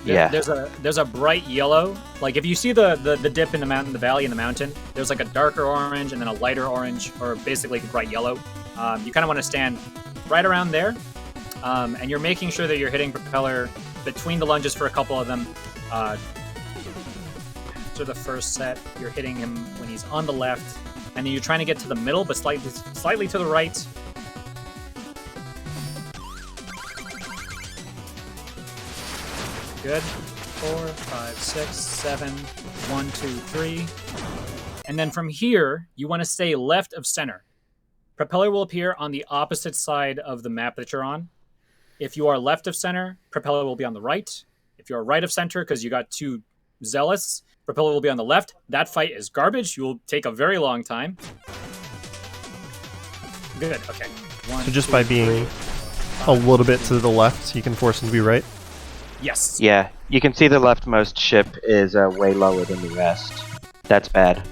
Yeah. There's a bright yellow. Like, if you see the dip in the mountain, the valley in the mountain, there's like a darker orange and then a lighter orange, or basically bright yellow. You kind of want to stand right around there. And you're making sure that you're hitting Propeller between the lunges for a couple of them. After the first set, you're hitting him when he's on the left, and then you're trying to get to the middle, but slightly to the right. Good. 4, 5, 6, 7, 1, 2, 3. And then from here, you want to stay left of center. Propeller will appear on the opposite side of the map that you're on. If you are left of center, Propeller will be on the right. If you're right of center, because you got 2 Zealots, Propeller will be on the left. That fight is garbage. You will take a very long time. Good, okay. 1, So just 2, by being 3, a little bit to the left, you can force him to be right? Yes. Yeah, you can see the leftmost ship is way lower than the rest. That's bad.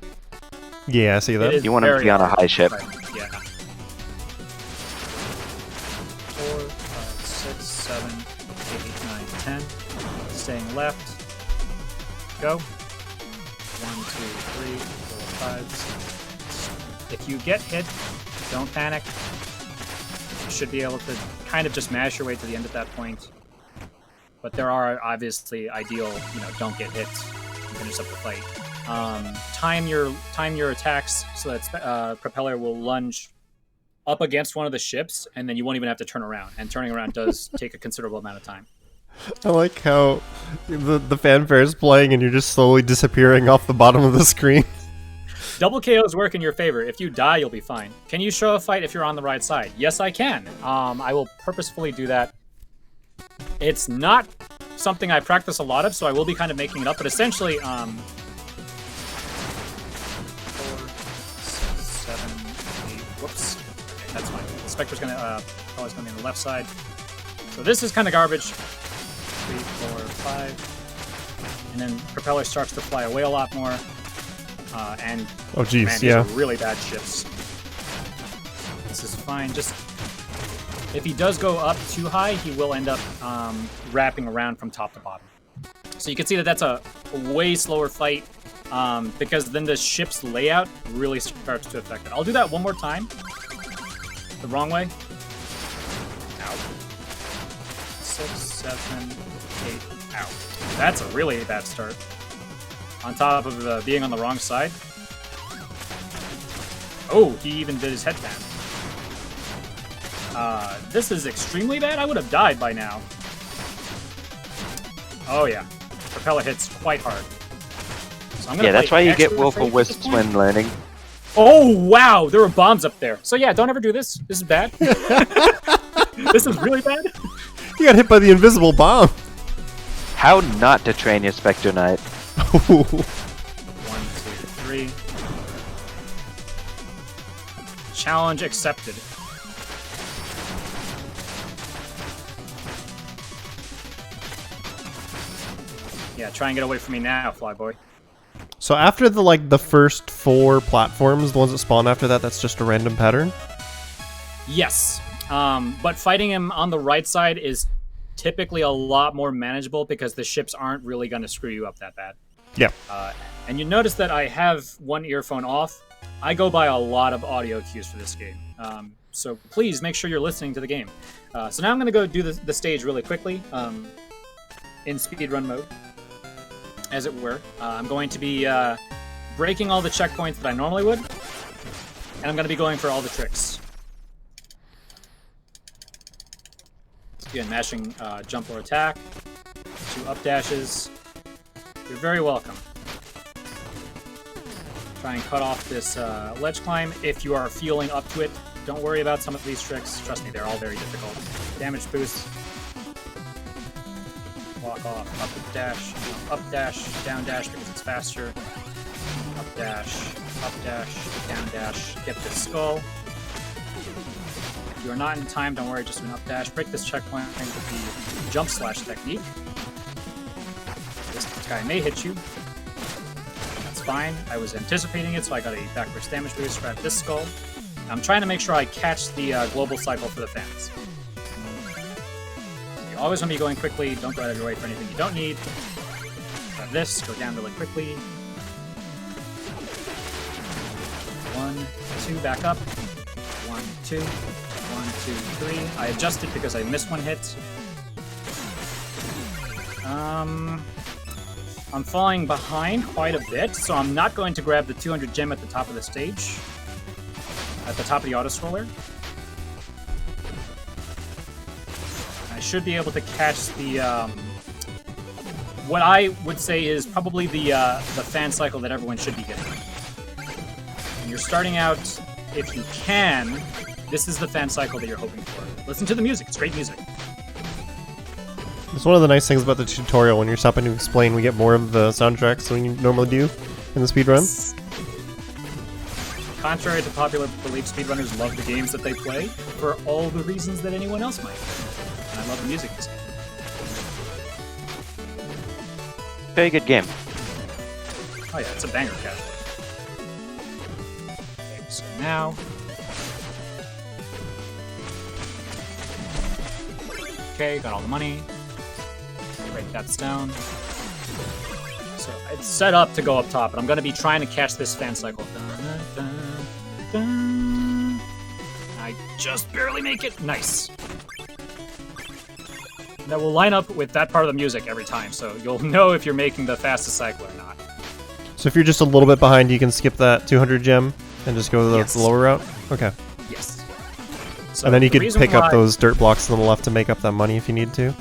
Yeah, I see that. You want him to be on a high ship. Right. Yeah. 4, 5, 6, 7, 8, 9, 10. Staying left. Go. 1, 2, 3, 4, 5, 6. If you get hit, don't panic. You should be able to kind of just mash your way to the end at that point. But there are obviously ideal, don't get hit and finish up the fight. Time your attacks so that Propeller will lunge up against one of the ships, and then you won't even have to turn around. And turning around does take a considerable amount of time. I like how the fanfare is playing and you're just slowly disappearing off the bottom of the screen. Double KOs work in your favor. If you die, you'll be fine. Can you show a fight if you're on the right side? Yes, I can. I will purposefully do that. It's not something I practice a lot of, so I will be kind of making it up. But essentially, 4, 6, 7, 8. Whoops. Okay, that's fine. The Specter's gonna always gonna be on the left side. So this is kind of garbage. 3, 4, 5. And then Propeller starts to fly away a lot more. And oh, geez, man, yeah. these are really bad ships. This is fine. Just if he does go up too high, he will end up wrapping around from top to bottom. So you can see that that's a way slower fight because then the ship's layout really starts to affect it. I'll do that one more time. The wrong way. Ow. 6, 7, 8. Ow. That's a really bad start. On top of being on the wrong side. Oh, he even did his headband. This is extremely bad. I would have died by now. Oh yeah, Propeller hits quite hard. So I'm gonna that's why you get extra Wolf of afraid at this Wisps point. when learning. Oh wow, there were bombs up there. So yeah, don't ever do this. This is bad. This is really bad. You got hit by the invisible bomb. How not to train your Specter Knight. 1, 2, 3. Challenge accepted. Yeah, try and get away from me now, Flyboy. So after the first 4 platforms, the ones that spawn after that, that's just a random pattern? Yes. But fighting him on the right side is typically a lot more manageable because the ships aren't really going to screw you up that bad. Yeah. And you notice that I have one earphone off. I go by a lot of audio cues for this game. So please make sure you're listening to the game. So now I'm going to go do the stage really quickly in speedrun mode, as it were. I'm going to be breaking all the checkpoints that I normally would, and I'm going to be going for all the tricks. Again, mashing jump or attack, 2 up dashes. You're very welcome. Try and cut off this ledge climb if you are feeling up to it. Don't worry about some of these tricks. Trust me, they're all very difficult. Damage boost. Walk off, up dash, down dash because it's faster. Up dash, down dash. Get this skull. If you are not in time, don't worry, just do an up dash. Break this checkpoint with the jump slash technique. This guy may hit you. That's fine. I was anticipating it, so I got a backwards damage boost right at this skull. I'm trying to make sure I catch the global cycle for the fans. You always want to be going quickly. Don't go out of your way for anything you don't need. Grab this, go down really quickly. 1, 2, back up. 1, 2, 1, 2, 3. I adjusted because I missed one hit. I'm falling behind quite a bit, so I'm not going to grab the 200 gem at the top of the stage. At the top of the auto-scroller. I should be able to catch the, what I would say is probably the fan cycle that everyone should be getting. When you're starting out, if you can, this is the fan cycle that you're hoping for. Listen to the music, it's great music. It's one of the nice things about the tutorial. When you're stopping to explain, we get more of the soundtracks than you normally do in the speedrun. Contrary to popular belief, speedrunners love the games that they play for all the reasons that anyone else might. And I love the music in this game. Very good game. Oh yeah, it's a banger casual. Okay, so now... Okay, got all the money. Break that stone. So it's set up to go up top, but I'm going to be trying to catch this fan cycle. I just barely make it. Nice. That will line up with that part of the music every time, so you'll know if you're making the fastest cycle or not. So if you're just a little bit behind, you can skip that 200 gem and just go the lower route? Okay. Yes. So and then you could pick up why... those dirt blocks on the left to make up that money if you need to?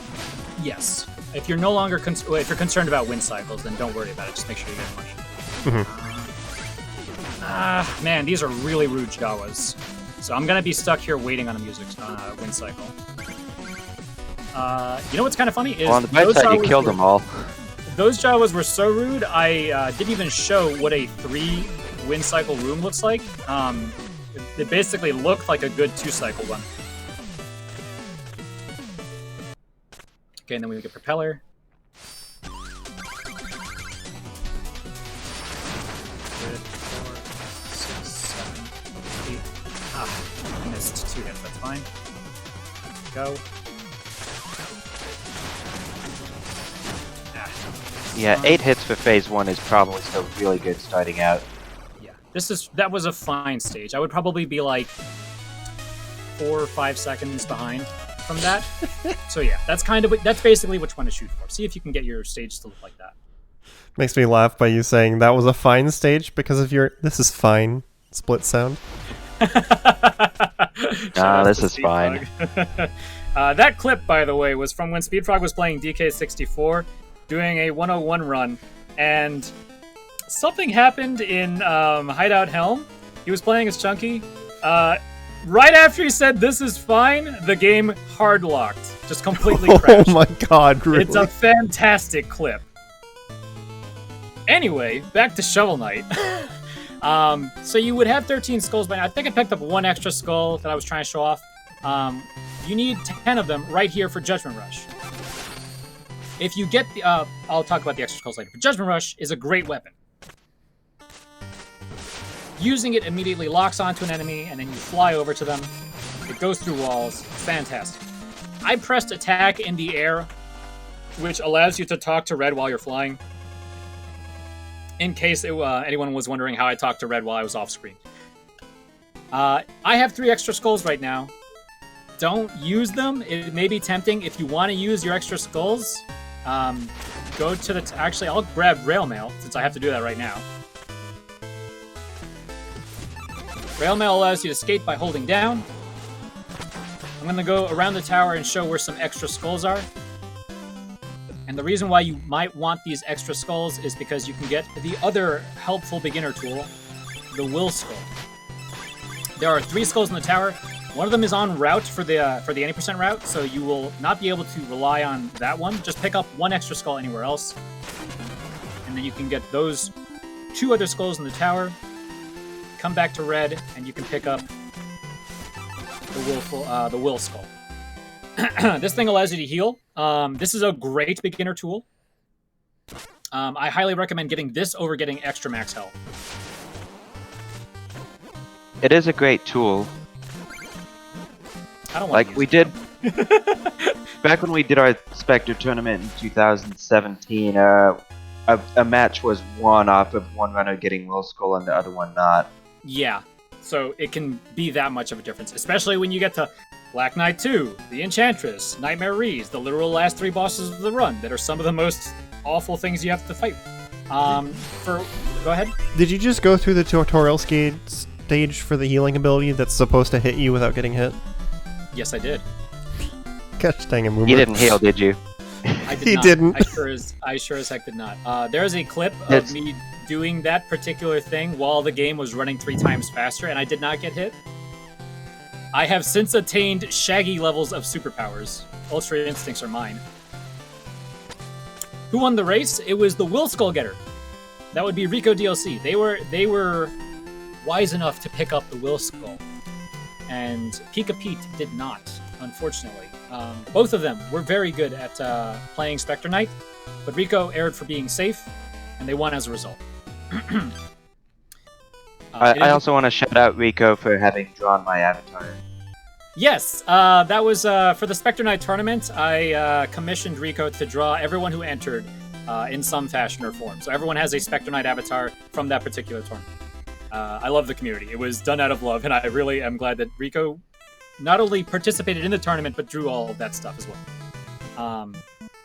Yes. If you're no longer if you're concerned about win cycles, then don't worry about it. Just make sure you get money. Man, these are really rude Jawas. So I'm going to be stuck here waiting on a music win cycle. You know what's kind of funny is... Well, on the bright side, you killed them all. Those Jawas were so rude, I didn't even show what a 3 win cycle room looks like. It basically looked like a good 2-cycle one. Okay, and then we get propeller. Good, 4, 6, 7, 8. I missed 2 hits, that's fine. Go. Yeah, 8 hits for phase 1 is probably still really good starting out. Yeah, that was a fine stage. I would probably be like 4 or 5 seconds behind from that. So yeah, that's basically what you want to shoot for. See if you can get your stage to look like that. Makes me laugh by you saying that was a fine stage because of your "this is fine" split sound. This is fine. That clip, by the way, was from when Speedfrog was playing DK64, doing a 101 run, and something happened in Hideout Helm. He was playing as Chunky. Right after he said "this is fine," the game hard locked. Just completely Oh crashed. my god, really? It's a fantastic clip. Anyway, back to Shovel Knight. So you would have 13 skulls by now. I think I picked up one extra skull that I was trying to show off. You need 10 of them right here for Judgment Rush. If you get the... I'll talk about the extra skulls later. But Judgment Rush is a great weapon. Using it immediately locks onto an enemy, and then you fly over to them. It goes through walls. Fantastic. I pressed attack in the air, which allows you to talk to Red while you're flying. In case anyone was wondering how I talked to Red while I was off screen. I have 3 extra skulls right now. Don't use them. It may be tempting. If you want to use your extra skulls, go to the... Actually, I'll grab Rail Mail, since I have to do that right now. Rail Mail allows you to skate by holding down. I'm going to go around the tower and show where some extra skulls are. And the reason why you might want these extra skulls is because you can get the other helpful beginner tool, the Will Skull. There are 3 skulls in the tower. One of them is on route for the 80% route, so you will not be able to rely on that one. Just pick up 1 extra skull anywhere else. And then you can get those 2 other skulls in the tower. Come back to Red, and you can pick up the Will Skull. This thing allows you to heal. This is a great beginner tool. I highly recommend getting this over getting extra max health. It is a great tool. I don't want Like to we did back when we did our Specter tournament in 2017. A match was won off of one runner getting Will Skull and the other one not. Yeah, so it can be that much of a difference, especially when you get to Black Knight 2, the Enchantress, Nightmare Reese, the literal last 3 bosses of the run that are some of the most awful things you have to fight. Go ahead. Did you just go through the tutorial stage for the healing ability that's supposed to hit you without getting hit? Yes, I did. Gosh dang it, Moomer. You didn't heal, did you? I did He not. didn't. I sure as heck did not. There is a clip of me doing that particular thing while the game was running 3 times faster, and I did not get hit. I have since attained Shaggy levels of superpowers. Ultra Instincts are mine. Who won the race? It was the Will Skull Getter. That would be Rico DLC. They were wise enough to pick up the Will Skull, and Pika Pete did not, unfortunately. Both of them were very good at playing Specter Knight, but Rico erred for being safe, and they won as a result. I also want to shout out Rico for having drawn my avatar. Yes, that was for the Specter Knight tournament. I commissioned Rico to draw everyone who entered in some fashion or form. So everyone has a Specter Knight avatar from that particular tournament. I love the community. It was done out of love, and I really am glad that Rico not only participated in the tournament, but drew all of that stuff as well.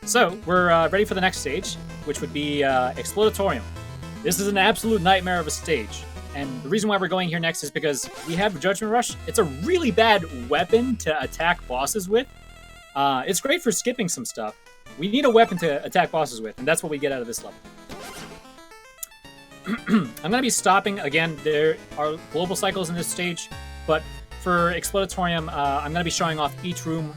So we're ready for the next stage, which would be Explodatorium. This is an absolute nightmare of a stage. And the reason why we're going here next is because we have Judgment Rush. It's a really bad weapon to attack bosses with. It's great for skipping some stuff. We need a weapon to attack bosses with, and that's what we get out of this level. I'm going to be stopping. Again, there are global cycles in this stage, but for Explodatorium, I'm going to be showing off each room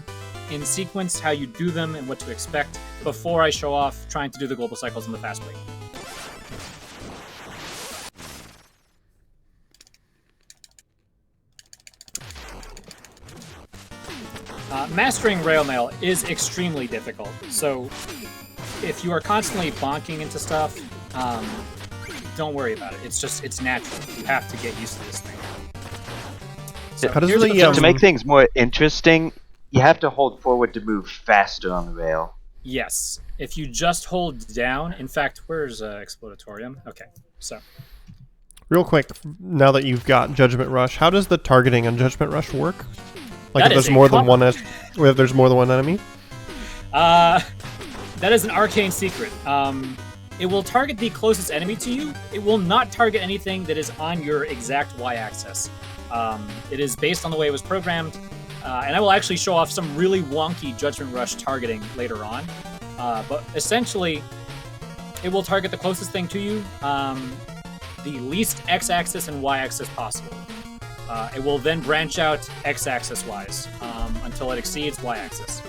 in sequence, how you do them, and what to expect before I show off trying to do the global cycles in the fast way. Mastering Rail Mail is extremely difficult, so if you are constantly bonking into stuff, don't worry about it. It's natural. You have to get used to this thing. So How does here's the, the To make things more interesting, you have to hold forward to move faster on the rail. Yes. If you just hold down... In fact, where's Explodatorium? Okay, so... Real quick, now that you've got Judgment Rush, how does the targeting on Judgment Rush work? Like That if is there's more than common- one, if there's more than one enemy? That is an arcane secret. It will target the closest enemy to you. It will not target anything that is on your exact y-axis. It is based on the way it was programmed, and I will actually show off some really wonky Judgment Rush targeting later on. But essentially, it will target the closest thing to you, the least x-axis and y-axis possible. It will then branch out x-axis wise until it exceeds y-axis.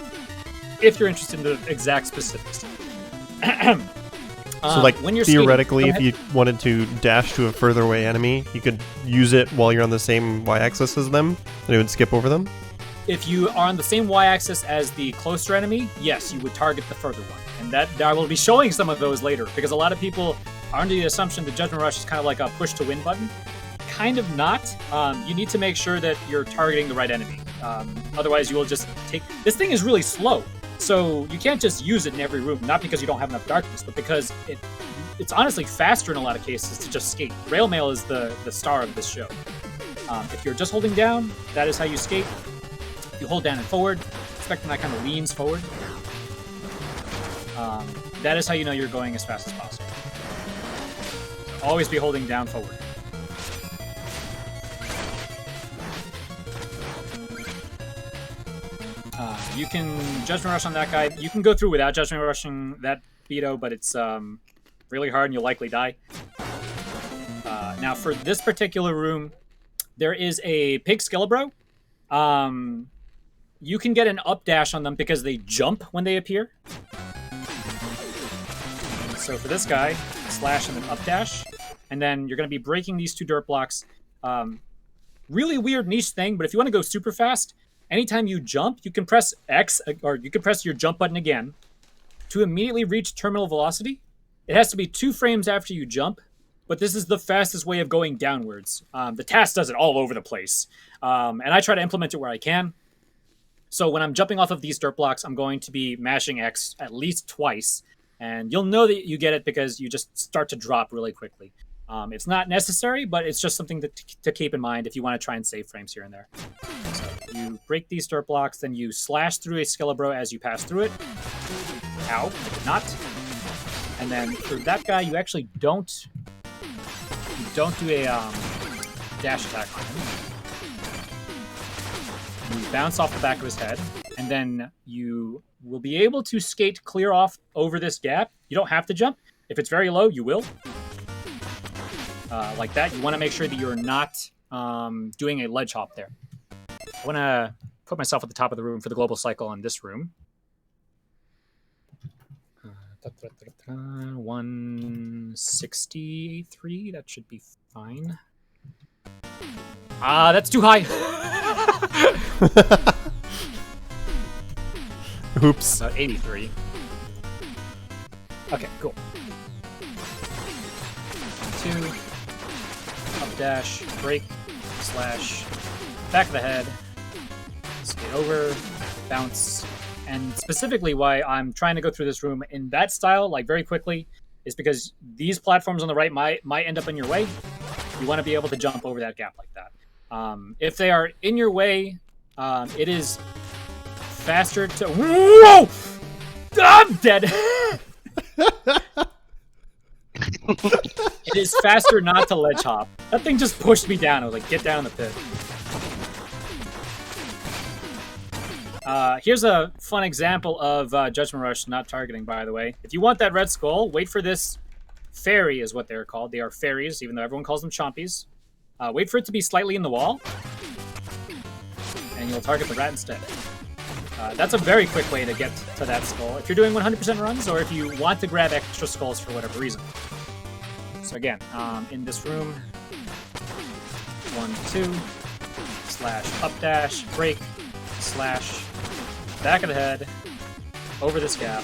if you're interested in the exact specifics. So, like, when you're theoretically, skating, if you wanted to dash to a further away enemy, you could use it while you're on the same y-axis as them, and it would skip over them? if you are on the same y-axis as the closer enemy, yes, you would target the further one. And that I will be showing some of those later, because a lot of people are under the assumption that Judgment Rush is kind of like a push-to-win button. Kind of not. You need to make sure that you're targeting the right enemy. Otherwise, you will just take... This thing is really slow, so you can't just use it in every room, not because you don't have enough darkness, but because it's honestly faster in a lot of cases to just skate. Rail mail is the star of this show. If you're just holding down, that is how you skate. If you hold down and forward, Specter that kind of leans forward. That is how you know you're going as fast as possible. So always be holding down forward. You can Judgment Rush on that guy. You can go through without Judgment Rushing that Beto, but it's really hard and you'll likely die. Now, for this particular room, there is a Pig Skillabro. You can get an up dash on them because they jump when they appear. So for this guy, slash and then up dash. And then you're going to be breaking these two dirt blocks. Really weird niche thing, but if you want to go super fast, anytime you jump, you can press X, or you can press your jump button again to immediately reach terminal velocity. It has to be 2 frames after you jump, but this is the fastest way of going downwards. The task does it all over the place, and I try to implement it where I can. So when I'm jumping off of these dirt blocks, I'm going to be mashing X at least twice, and you'll know that you get it because you just start to drop really quickly. It's not necessary, but it's just something to keep in mind if you want to try and save frames here and there. So you break these dirt blocks, then you slash through a Skillabro as you pass through it. Ow, I did not. And then for that guy, you actually don't do a dash attack on him. You bounce off the back of his head, and then you will be able to skate clear off over this gap. You don't have to jump. If it's very low, you will. Like that. You want to make sure that you're not doing a ledge hop there. I want to put myself at the top of the room for the global cycle on this room. 163. That should be fine. That's too high. Oops. About 83. Okay, cool. 2. Up dash, break, slash, back of the head, skate over, bounce. And specifically why I'm trying to go through this room in that style, like very quickly, is because these platforms on the right might end up in your way. You want to be able to jump over that gap like that. If they are in your way, it is faster to... Whoa! I'm dead! It is faster not to ledge hop. That thing just pushed me down. I was like, get down in the pit. Here's a fun example of Judgment Rush not targeting, by the way. If you want that red skull, wait for this fairy is what they're called. They are fairies, even though everyone calls them chompies. Wait for it to be slightly in the wall, and you'll target the rat instead. That's a very quick way to get to that skull if you're doing 100% runs, or if you want to grab extra skulls for whatever reason. So again, in this room, 1, 2, slash up dash, break, slash, back of the head, over this gap,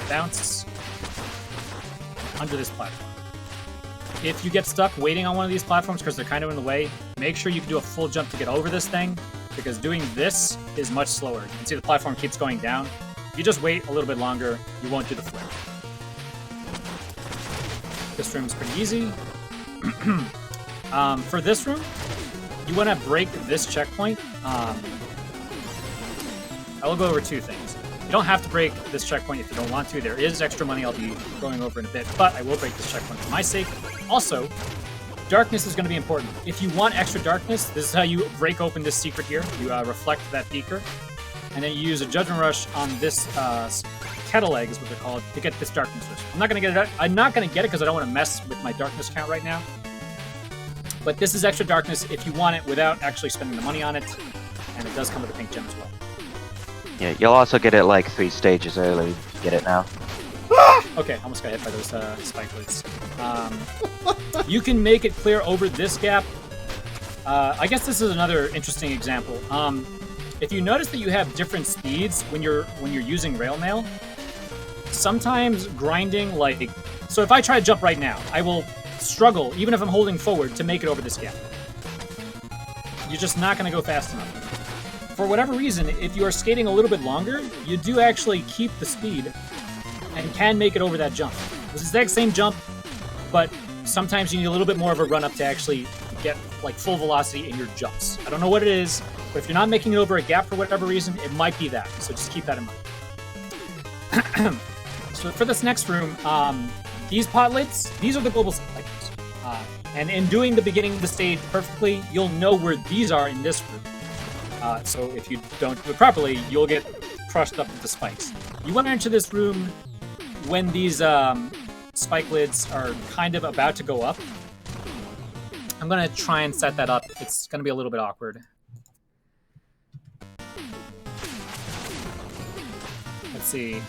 bounce, under this platform. If you get stuck waiting on one of these platforms because they're kind of in the way, make sure you can do a full jump to get over this thing, because doing this is much slower. You can see the platform keeps going down. If you just wait a little bit longer, you won't do the flip. This room is pretty easy. For this room, you want to break this checkpoint. I will go over 2 things. You don't have to break this checkpoint if you don't want to. There is extra money I'll be going over in a bit, but I will break this checkpoint for my sake. Also, darkness is going to be important. If you want extra darkness, this is how you break open this secret here. You reflect that beaker, and then you use a Judgment Rush on this kettle egg, is what they're called, to get this darkness rush. I'm not going to get it. I'm not going to get it because I don't want to mess with my darkness count right now. But this is extra darkness if you want it without actually spending the money on it, and it does come with a pink gem as well. Yeah, you'll also get it like 3 stages early. Get it now. Okay, almost got hit by those spikelets. You can make it clear over this gap. I guess this is another interesting example. If you notice that you have different speeds when you're using rail mail, sometimes grinding like so. If I try to jump right now, I will struggle even if I'm holding forward to make it over this gap. You're just not going to go fast enough. For whatever reason, if you are skating a little bit longer, you do actually keep the speed and can make it over that jump. It's the exact same jump, but sometimes you need a little bit more of a run up to actually get like full velocity in your jumps. I don't know what it is, but if you're not making it over a gap for whatever reason, it might be that. So just keep that in mind. So for this next room, these pot lids, these are the global cycles. And in doing the beginning of the stage perfectly, you'll know where these are in this room. So if you don't do it properly, you'll get crushed up with the spikes. You want to enter this room when these spike lids are kind of about to go up. I'm going to try and set that up. It's going to be a little bit awkward. Let's see.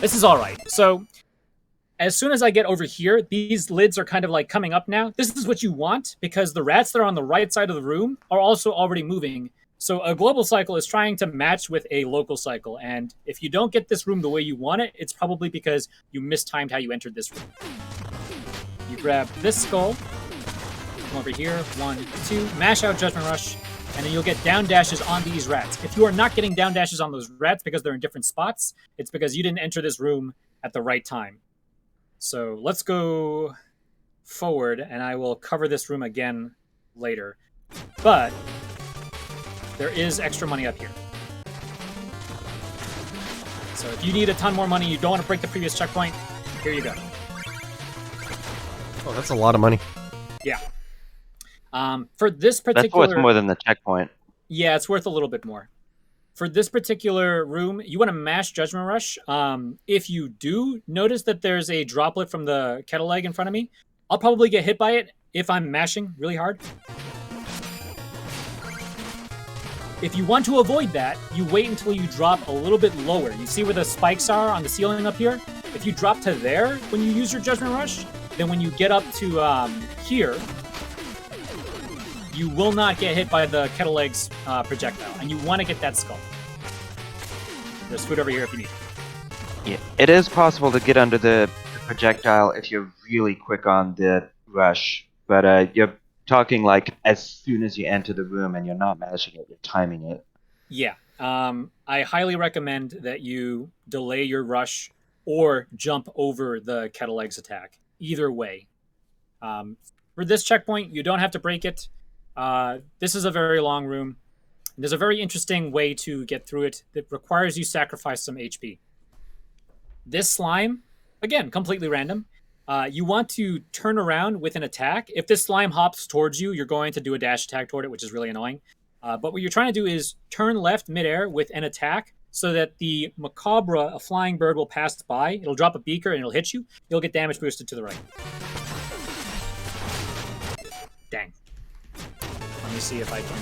This is all right. So as soon as I get over here, these lids are kind of like coming up now. This is what you want because the rats that are on the right side of the room are also already moving. So a global cycle is trying to match with a local cycle. And if you don't get this room the way you want it, it's probably because you mistimed how you entered this room. You grab this skull, come over here, 1, 2, mash out Judgment Rush, and then you'll get down dashes on these rats. If you are not getting down dashes on those rats because they're in different spots, it's because you didn't enter this room at the right time. So let's go forward, and I will cover this room again later. But there is extra money up here. So if you need a ton more money, you don't want to break the previous checkpoint, here you go. Oh, that's a lot of money. Yeah. For this particular... That's worth more than the checkpoint. Yeah, it's worth a little bit more. For this particular room, you want to mash Judgment Rush. If you do notice that there's a droplet from the kettle egg in front of me, I'll probably get hit by it if I'm mashing really hard. If you want to avoid that, you wait until you drop a little bit lower. You see where the spikes are on the ceiling up here? If you drop to there when you use your Judgment Rush, then when you get up to here, you will not get hit by the kettle egg's projectile, and you want to get that skull. There's food over here if you need it. Yeah, it is possible to get under the projectile if you're really quick on the rush, but you're talking like as soon as you enter the room and you're not mashing it, you're timing it. Yeah, I highly recommend that you delay your rush or jump over the kettle egg's attack. Either way. For this checkpoint, you don't have to break it. This is a very long room. There's a very interesting way to get through it that requires you sacrifice some HP. This slime, again, completely random. You want to turn around with an attack. If this slime hops towards you, you're going to do a dash attack toward it, which is really annoying. But what you're trying to do is turn left midair with an attack so that the Macabre, a flying bird, will pass by. It'll drop a beaker and it'll hit you. You'll get damage boosted to the right. Dang. Let me see if I can...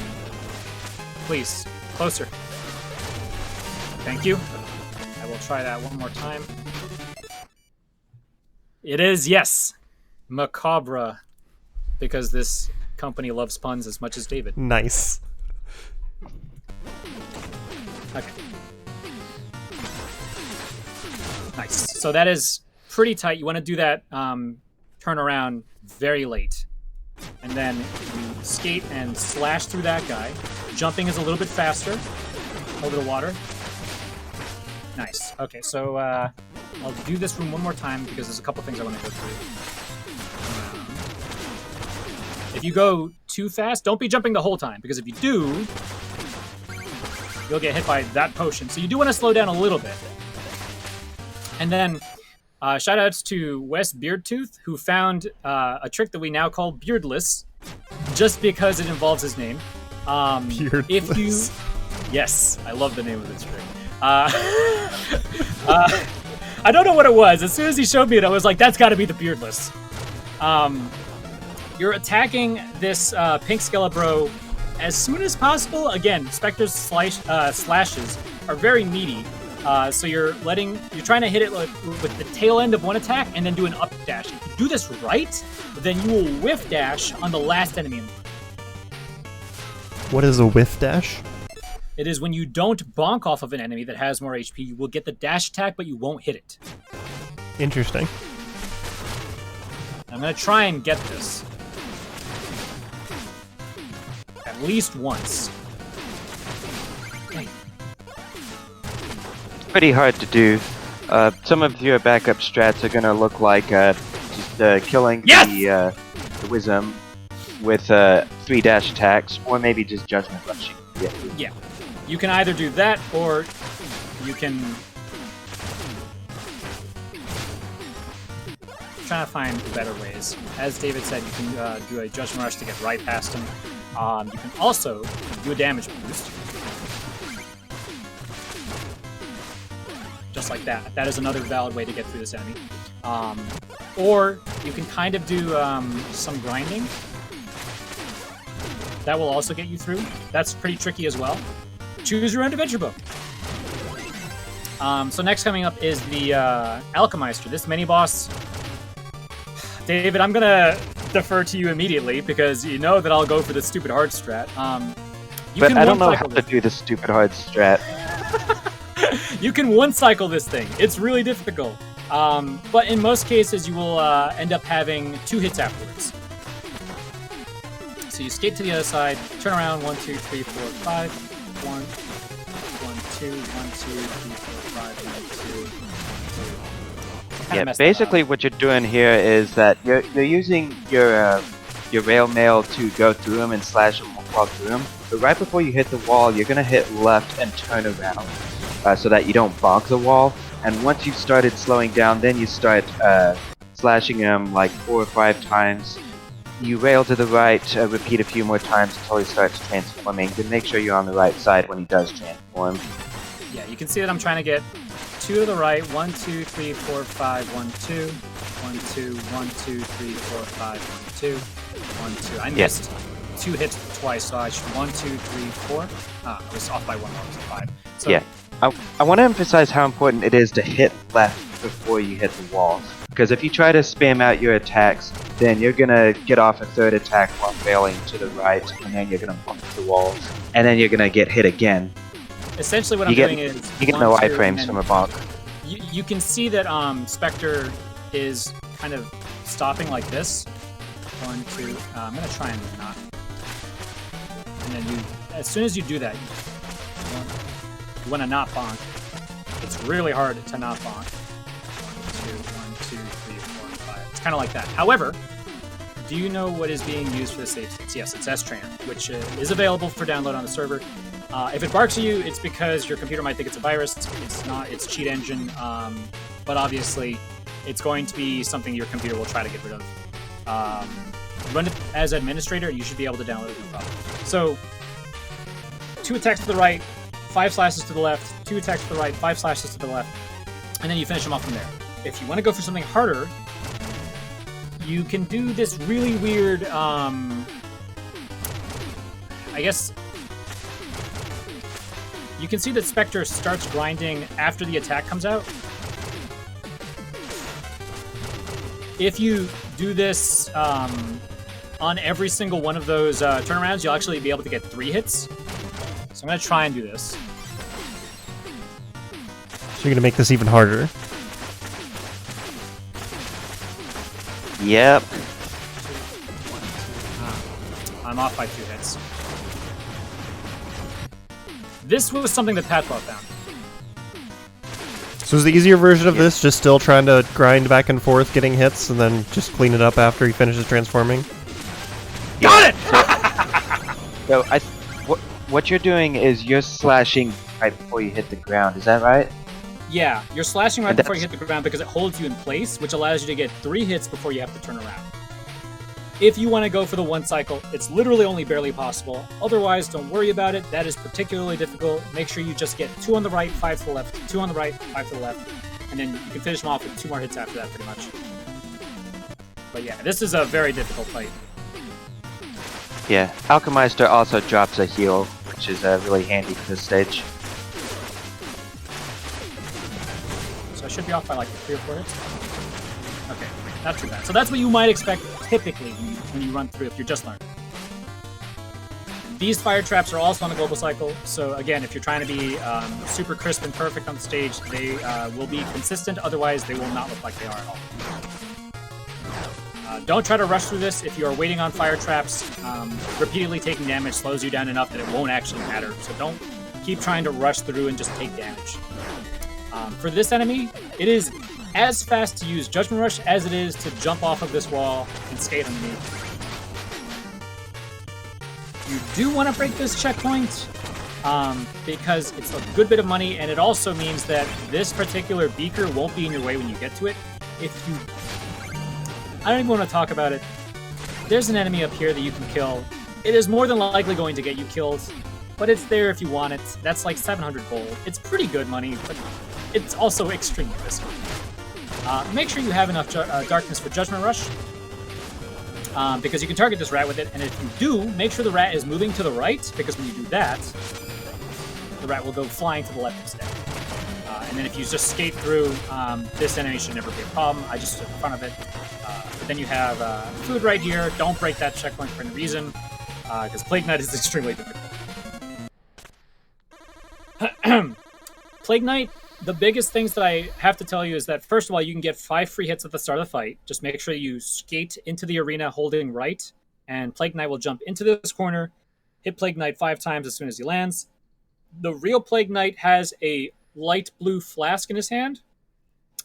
Please, closer. Thank you. I will try that one more time. It is, yes, Macabre, because this company loves puns as much as David. Nice. Okay. Nice. So that is pretty tight. You want to do that turn around very late. And then you skate and slash through that guy. Jumping is a little bit faster over the water. Nice. Okay, so I'll do this room one more time because there's a couple things I want to go through. If you go too fast, don't be jumping the whole time, because if you do, you'll get hit by that potion. So you do want to slow down a little bit. And then shout outs to Wes Beardtooth, who found a trick that we now call Beardless, just because it involves his name. Beardless. If you... Yes, I love the name of this trick. I don't know what it was. As soon as he showed me it, I was like, that's got to be the Beardless. You're attacking this pink Skelebro as soon as possible. Again, Specter's slashes are very meaty. So you're trying to hit it with the tail end of one attack and then do an up dash. If you do this right, then you will whiff dash on the last enemy. What is a whiff dash? It is when you don't bonk off of an enemy that has more HP, you will get the dash attack, but you won't hit it. Interesting. I'm going to try and get this. At least once. Pretty hard to do. Some of your backup strats are gonna look like just killing the Wisdom with 3 dash attacks, or maybe just Judgment Rushing. Yeah. You can either do that, or you can... I'm trying to find better ways. As David said, you can do a Judgment Rush to get right past him. You can also do a damage boost. Just like that. That is another valid way to get through this enemy. Or you can kind of do some grinding. That will also get you through. That's pretty tricky as well. Choose your own adventure book. So next coming up is the Alchemeister. This mini-boss... David, I'm going to defer to you immediately because you know that I'll go for the stupid hard strat. But I don't know how to do the stupid hard strat. You can one-cycle this thing. It's really difficult. But in most cases, you will end up having 2 hits afterwards. So you skate to the other side, turn around, 1, 2, 3, 4, 5. 1, 1, 2, 1, 2, 3, 4, 5, 1, 2, 2. Yeah, basically what you're doing here is that you're using your rail mail to go through them and slash them while through them. But right before you hit the wall, you're gonna hit left and turn around. So that you don't bonk the wall, and once you've started slowing down, then you start slashing him like 4 or 5 times. You rail to the right, repeat a few more times until he starts transforming. Then make sure you're on the right side when he does transform. Yeah, you can see that I'm trying to get 2 to the right, 1, 2, 3, 4, 5, 1, 2, 1, 2, 1, 2, 3, 4, 5, 1, 2, 1, 2. I missed 2 hits twice, so I should 1, 2, 3, 4. I was off by 1, I was 5. So, yeah. I want to emphasize how important it is to hit left before you hit the walls. Because if you try to spam out your attacks, then you're going to get off a 3rd attack while failing to the right, and then you're going to bump the walls. And then you're going to get hit again. Essentially what I'm doing is... You get no iframes from a bonk. You can see that Specter is kind of stopping like this. 1, 2... I'm going to try and not... And then as soon as you do that, you want to not bonk. It's really hard to not bonk. 1, 2, 3, 4, 5. It's kind of like that. However, do you know what is being used for the save states? Yes, it's S-Tran, which is available for download on the server. If it barks at you, it's because your computer might think it's a virus. It's not. It's cheat engine. But obviously, it's going to be something your computer will try to get rid of. Run it as administrator, you should be able to download it, no problem. So, 2 attacks to the right, 5 slashes to the left, 2 attacks to the right, 5 slashes to the left, and then you finish them off from there. If you want to go for something harder, you can do this really weird, I guess... You can see that Specter starts grinding after the attack comes out. If you do this on every single one of those turnarounds, you'll actually be able to get 3 hits. So I'm going to try and do this. So you're going to make this even harder. Yep. I'm off by 2 hits. This was something that Patbot found. So is the easier version of this just still trying to grind back and forth, getting hits, and then just clean it up after he finishes transforming? Got it! So what you're doing is you're slashing right before you hit the ground. Is that right? Yeah, you're slashing right before you hit the ground because it holds you in place, which allows you to get 3 hits before you have to turn around. If you want to go for the 1 cycle, it's literally only barely possible. Otherwise, don't worry about it. That is particularly difficult. Make sure you just get 2 on the right, 5 to the left, 2 on the right, 5 to the left, and then you can finish them off with 2 more hits after that, pretty much. But yeah, this is a very difficult fight. Yeah, Alchemister also drops a heal, which is really handy for this stage. So I should be off by like 3 or 4 hits. Okay, not too bad. So that's what you might expect typically when you run through if you're just learning. These fire traps are also on the global cycle, so again, if you're trying to be super crisp and perfect on the stage, they will be consistent, otherwise they will not look like they are at all. Don't try to rush through this. If you are waiting on fire traps, repeatedly taking damage slows you down enough that it won't actually matter, so don't keep trying to rush through and just take damage. For this enemy, it is as fast to use Judgment Rush as it is to jump off of this wall and skate underneath. You do want to break this checkpoint because it's a good bit of money, and it also means that this particular beaker won't be in your way when you get to it. If you... I don't even want to talk about it. There's an enemy up here that you can kill. It is more than likely going to get you killed, but it's there if you want it. That's like 700 gold. It's pretty good money, but it's also extremely risky. Make sure you have enough darkness for Judgment Rush, because you can target this rat with it, and if you do, make sure the rat is moving to the right, because when you do that, the rat will go flying to the left instead. And then if you just skate through, this enemy should never be a problem. I just stood in front of it. But then you have food right here. Don't break that checkpoint for any reason, because Plague Knight is extremely difficult. Plague Knight, the biggest things that I have to tell you is that, first of all, you can get 5 free hits at the start of the fight. Just make sure you skate into the arena holding right, and Plague Knight will jump into this corner, hit Plague Knight 5 times as soon as he lands. The real Plague Knight has a light blue flask in his hand.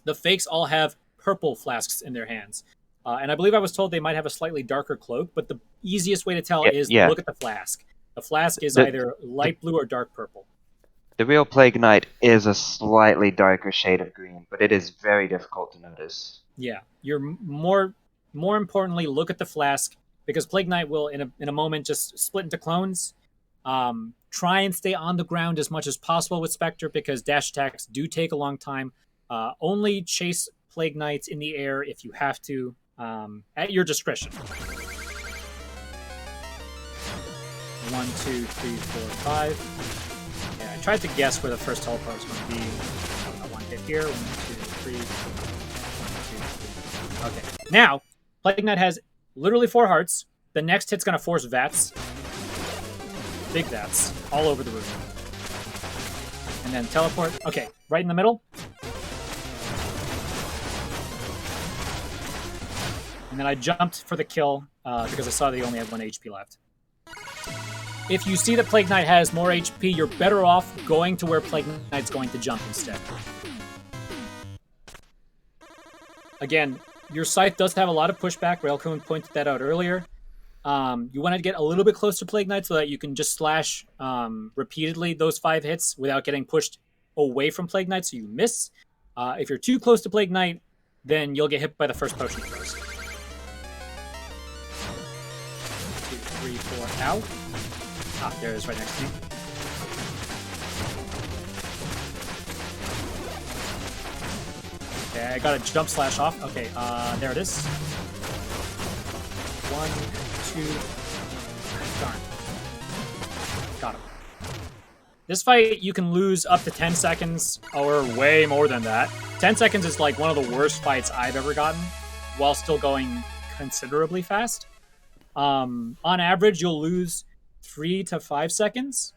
The fakes all have purple flasks in their hands. And I believe I was told they might have a slightly darker cloak, but the easiest way to tell is look at the flask. The flask is either light blue or dark purple. The real Plague Knight is a slightly darker shade of green, but it is very difficult to notice. Yeah, you're more importantly, look at the flask, because Plague Knight will in a moment just split into clones. Try and stay on the ground as much as possible with Specter, because dash attacks do take a long time. Only chase Plague Knights in the air if you have to, at your discretion. 1, 2, 3, 4, 5. Yeah, I tried to guess where the first teleport was going to be. One hit here. 1, 2, 3. 1, 2, 3. Okay. Now, Plague Knight has literally 4 hearts. The next hit's going to force VATS. Big VATS. All over the room. And then teleport. Okay, right in the middle. And then I jumped for the kill because I saw they only had 1 HP left. If you see that Plague Knight has more HP, you're better off going to where Plague Knight's going to jump instead. Again, your scythe does have a lot of pushback. Railcoon pointed that out earlier. You want to get a little bit close to Plague Knight so that you can just slash repeatedly those 5 hits without getting pushed away from Plague Knight so you miss. If you're too close to Plague Knight, then you'll get hit by the first potion first. 2, 3, 4, ow. Ah, there it is right next to me. Okay, I got a jump slash off. Okay, there it is. 1, 2, darn. Got him. This fight, you can lose up to 10 seconds, or way more than that. 10 seconds is like one of the worst fights I've ever gotten, while still going considerably fast. On average, you'll lose 3 to 5 seconds.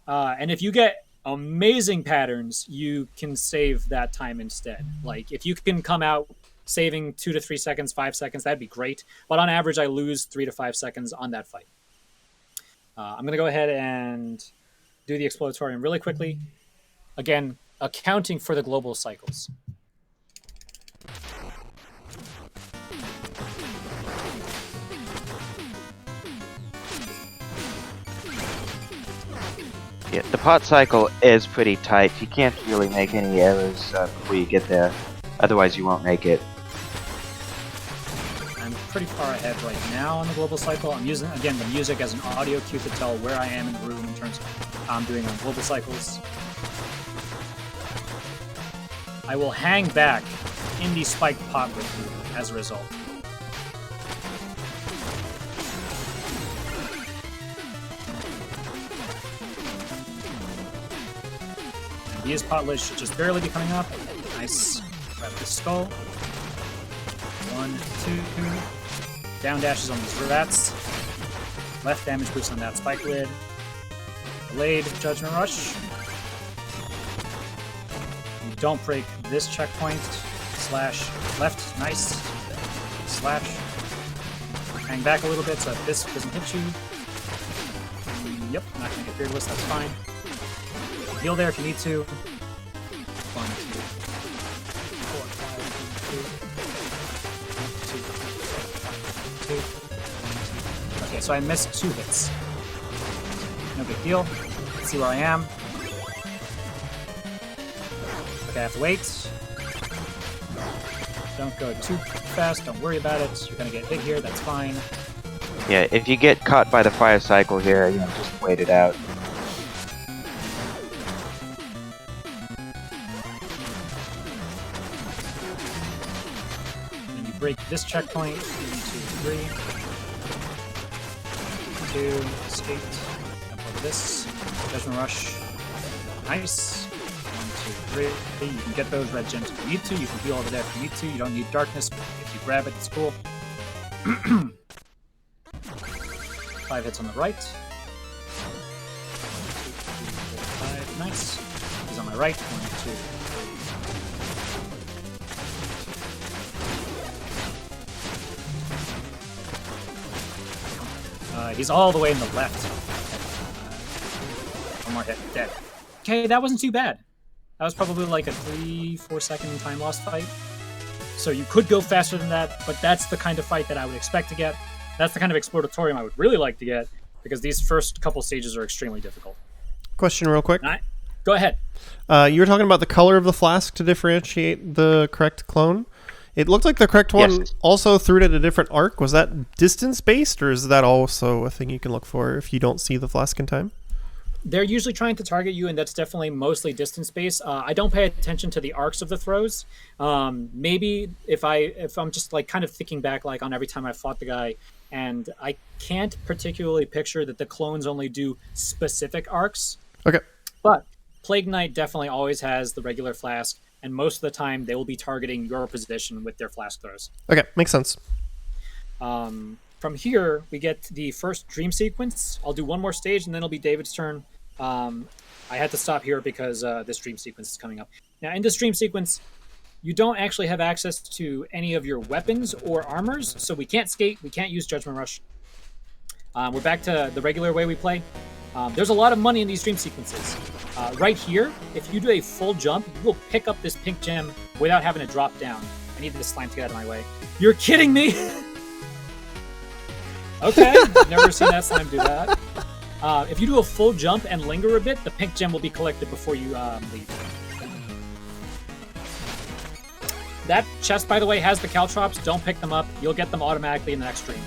And if you get amazing patterns, you can save that time instead. Like, if you can come out saving 2 to 3 seconds, 5 seconds, that'd be great. But on average, I lose 3 to 5 seconds on that fight. I'm going to go ahead and do the Exploratorium really quickly. Again, accounting for the global cycles. Yeah, the pot cycle is pretty tight. You can't really make any errors before you get there. Otherwise, you won't make it. I'm pretty far ahead right now on the global cycle. I'm using, again, the music as an audio cue to tell where I am in the room in terms of how I'm doing on global cycles. I will hang back in the spiked pot with you as a result. He is potless, should just barely be coming up. Nice. Grab the skull. 1, 2. Down dashes on these rats. Left damage boost on that spike lid. Delayed Judgment Rush. You don't break this checkpoint. Slash left, nice. Slash. Hang back a little bit so that this doesn't hit you. Yep, not gonna get fearless, that's fine. Heal there if you need to. 1, 2, 4, 5, 2. Okay, so I missed 2 hits. No big deal. Let's see where I am. Okay, I have to wait. Don't go too fast, don't worry about it. You're gonna get hit here, that's fine. Yeah, if you get caught by the fire cycle here, you know, just wait it out. And you break this checkpoint. 1, 2, 3. 2, escape. Jump over this. Judgment Rush. Nice. 1, 2, 3. You can get those red gems if you need to. You can heal over there if you need to. You don't need darkness, but if you grab it, it's cool. 5 hits on the right. 1, 2, 3, 4, 5. Nice. He's on my right. 1, 2. He's all the way in the left. One more hit. Dead. Okay, that wasn't too bad. That was probably like a 3-4 second time lost fight. So you could go faster than that, but that's the kind of fight that I would expect to get. That's the kind of exploratorium I would really like to get, because these first couple stages are extremely difficult. Question real quick. Go ahead. You were talking about the color of the flask to differentiate the correct clone. It looked like the correct one also threw it at a different arc. Was that distance-based, or is that also a thing you can look for if you don't see the flask in time? They're usually trying to target you, and that's definitely mostly distance-based. I don't pay attention to the arcs of the throws. Maybe if I'm just like kind of thinking back like on every time I fought the guy, and I can't particularly picture that the clones only do specific arcs. Okay. But Plague Knight definitely always has the regular flask, and most of the time they will be targeting your position with their flask throws. Okay, makes sense. From here, we get the first dream sequence. I'll do one more stage, and then it'll be David's turn. I had to stop here because this dream sequence is coming up. Now, in this dream sequence, you don't actually have access to any of your weapons or armors, so we can't skate, we can't use Judgment Rush. We're back to the regular way we play. There's a lot of money in these dream sequences. Right here, if you do a full jump, you will pick up this pink gem without having to drop down. I need this slime to get out of my way. You're kidding me? Okay, never seen that slime do that. If you do a full jump and linger a bit, the pink gem will be collected before you leave. That chest, by the way, has the caltrops. Don't pick them up. You'll get them automatically in the next stream.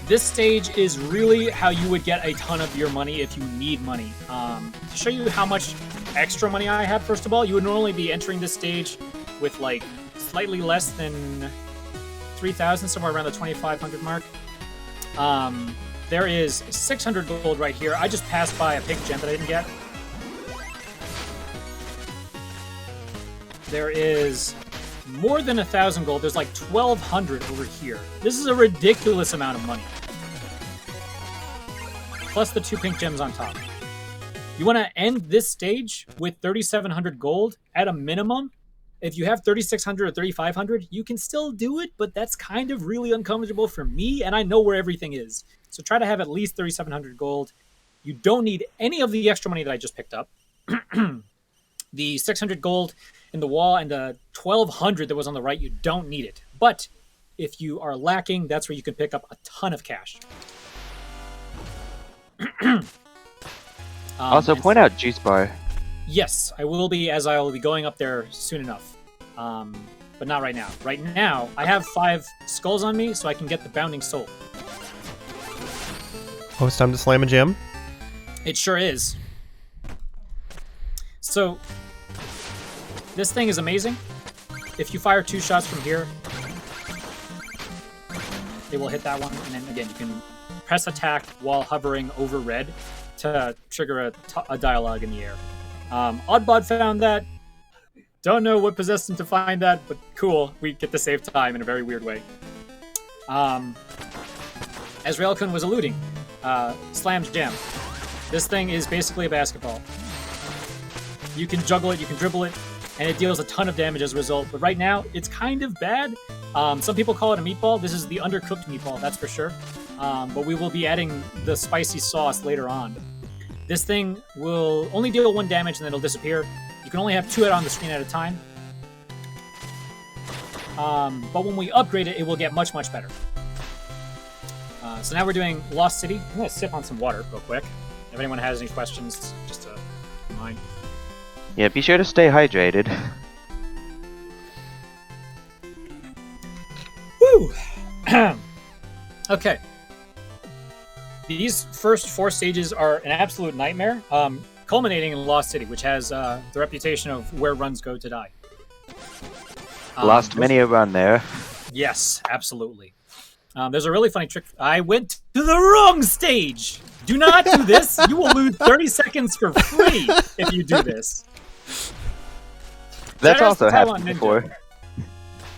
This stage is really how you would get a ton of your money if you need money. To show you how much extra money I have, first of all, you would normally be entering this stage with like slightly less than 3,000, somewhere around the 2,500 mark. There is 600 gold right here. I just passed by a pink gem that I didn't get. There is more than 1,000 gold. There's like 1,200 over here. This is a ridiculous amount of money. Plus the 2 pink gems on top. You want to end this stage with 3,700 gold at a minimum. If you have 3,600 or 3,500, you can still do it, but that's kind of really uncomfortable for me, and I know where everything is. So try to have at least 3,700 gold. You don't need any of the extra money that I just picked up. The 600 gold in the wall and the 1,200 that was on the right, you don't need it. But if you are lacking, that's where you can pick up a ton of cash. Also, point out Juice Bar. Yes, I will be, as I will be going up there soon enough. But not right now. Right now, I have 5 skulls on me, so I can get the Bounding Soul. Oh, it's time to slam a gem? It sure is. So, this thing is amazing. If you fire 2 shots from here, it will hit that one, and then again, you can press attack while hovering over red. to trigger a dialogue in the air. Oddbot found that. Don't know what possessed him to find that, but cool. We get to save time in a very weird way. As Railkun was alluding, Slam Jam. This thing is basically a basketball. You can juggle it, you can dribble it, and it deals a ton of damage as a result. But right now, it's kind of bad. Some people call it a meatball. This is the undercooked meatball, that's for sure. But we will be adding the spicy sauce later on. This thing will only deal 1 damage and then it'll disappear. You can only have 2 on the screen at a time. But when we upgrade it, it will get much, much better. So now we're doing Lost City. I'm going to sip on some water real quick. If anyone has any questions, just to remind. Yeah, be sure to stay hydrated. Woo! Okay. These first 4 stages are an absolute nightmare, culminating in Lost City, which has the reputation of where runs go to die. Lost many a run there. Yes, absolutely. There's a really funny trick. I went to the wrong stage! Do not do this! You will lose 30 seconds for free if you do this. That's Shoutouts also to happened Taiwan Ninja. before.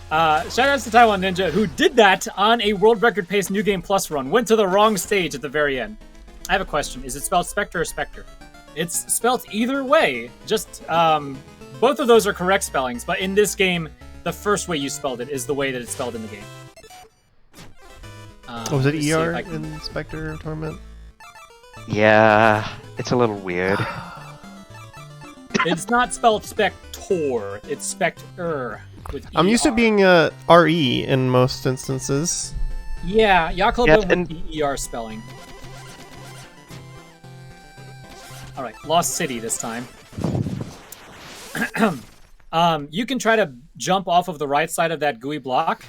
Shoutouts to Taiwan Ninja, who did that on a world record pace New Game Plus run. Went to the wrong stage at the very end. I have a question. Is it spelled Specter or Specter? It's spelled either way. Just, both of those are correct spellings, but in this game, the first way you spelled it is the way that it's spelled in the game. Was it let's see ER if I can- in Specter Torment? Yeah, it's a little weird. It's not spelled Spector. It's Specter. With I'm used to ER. being RE in most instances. Yeah, Yakuba Yeah, with and- the ER spelling. Alright, Lost City this time. You can try to jump off of the right side of that gooey block,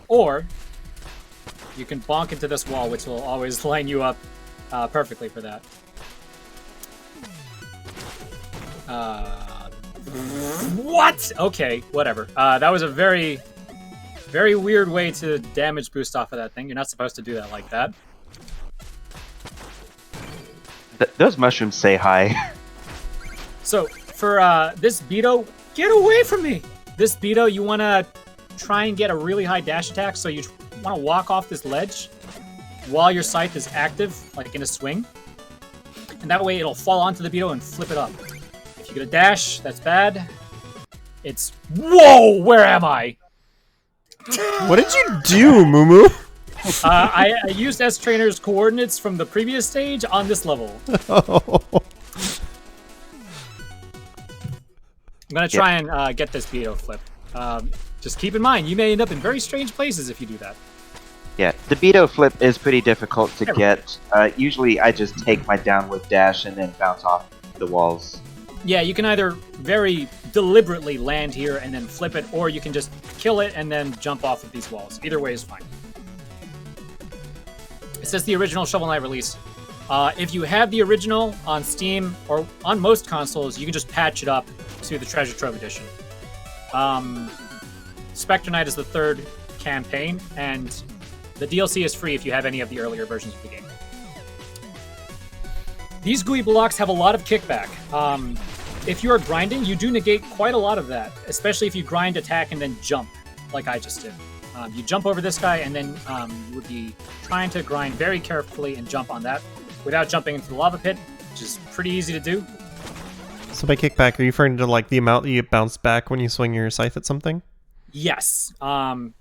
or you can bonk into this wall, which will always line you up perfectly for that. What? Okay, whatever. That was a very, very weird way to damage boost off of that thing. You're not supposed to do that like that. Those mushrooms say hi. So, for this Beto, get away from me! This Beto, you want to try and get a really high dash attack, so you want to walk off this ledge while your scythe is active, like in a swing. And that way it'll fall onto the Beto and flip it up. If you get a dash, that's bad. It's... Whoa! Where am I? What did you do, Mumu? I used S-Trainer's coordinates from the previous stage on this level. I'm going to try and get this Beto flip. Just keep in mind, you may end up in very strange places if you do that. Yeah, the Beto flip is pretty difficult to get. Usually I just take my downward dash and then bounce off the walls. Yeah, you can either very deliberately land here and then flip it, or you can just kill it and then jump off of these walls. Either way is fine. It says the original Shovel Knight release. If you have the original on Steam or on most consoles, you can just patch it up to the Treasure Trove edition. Specter Knight is the 3rd campaign, and the DLC is free if you have any of the earlier versions of the game. These GUI blocks have a lot of kickback. If you are grinding, you do negate quite a lot of that, especially if you grind, attack, and then jump, like I just did. You jump over this guy, and then you would be trying to grind very carefully and jump on that without jumping into the lava pit, which is pretty easy to do. So by kickback, are you referring to like the amount that you bounce back when you swing your scythe at something? Yes.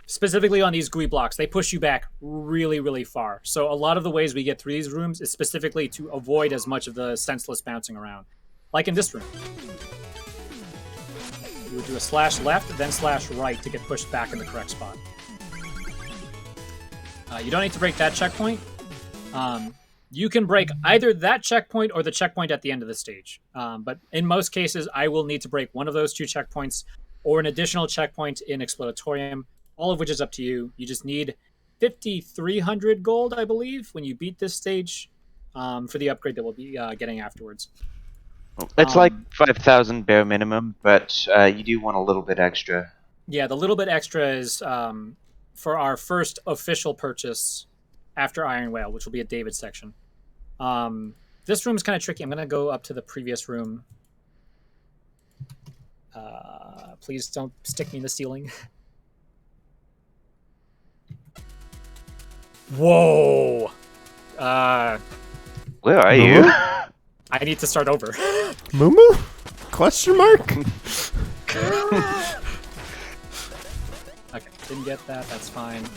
Specifically on these GUI blocks, they push you back really, really far. So a lot of the ways we get through these rooms is specifically to avoid as much of the senseless bouncing around. Like in this room. You would do a slash left, then slash right to get pushed back in the correct spot. You don't need to break that checkpoint. You can break either that checkpoint or the checkpoint at the end of the stage. But in most cases, I will need to break one of those 2 checkpoints or an additional checkpoint in Exploratorium, all of which is up to you. You just need 5,300 gold, I believe, when you beat this stage for the upgrade that we'll be getting afterwards. It's like 5,000 bare minimum, but you do want a little bit extra. Yeah, the little bit extra is for our first official purchase after Iron Whale, which will be a David section. This room is kind of tricky. I'm gonna go up to the previous room. Please don't stick me in the ceiling. Whoa! Where are you? I need to start over. Moo? Question mark? Okay, didn't get that. That's fine.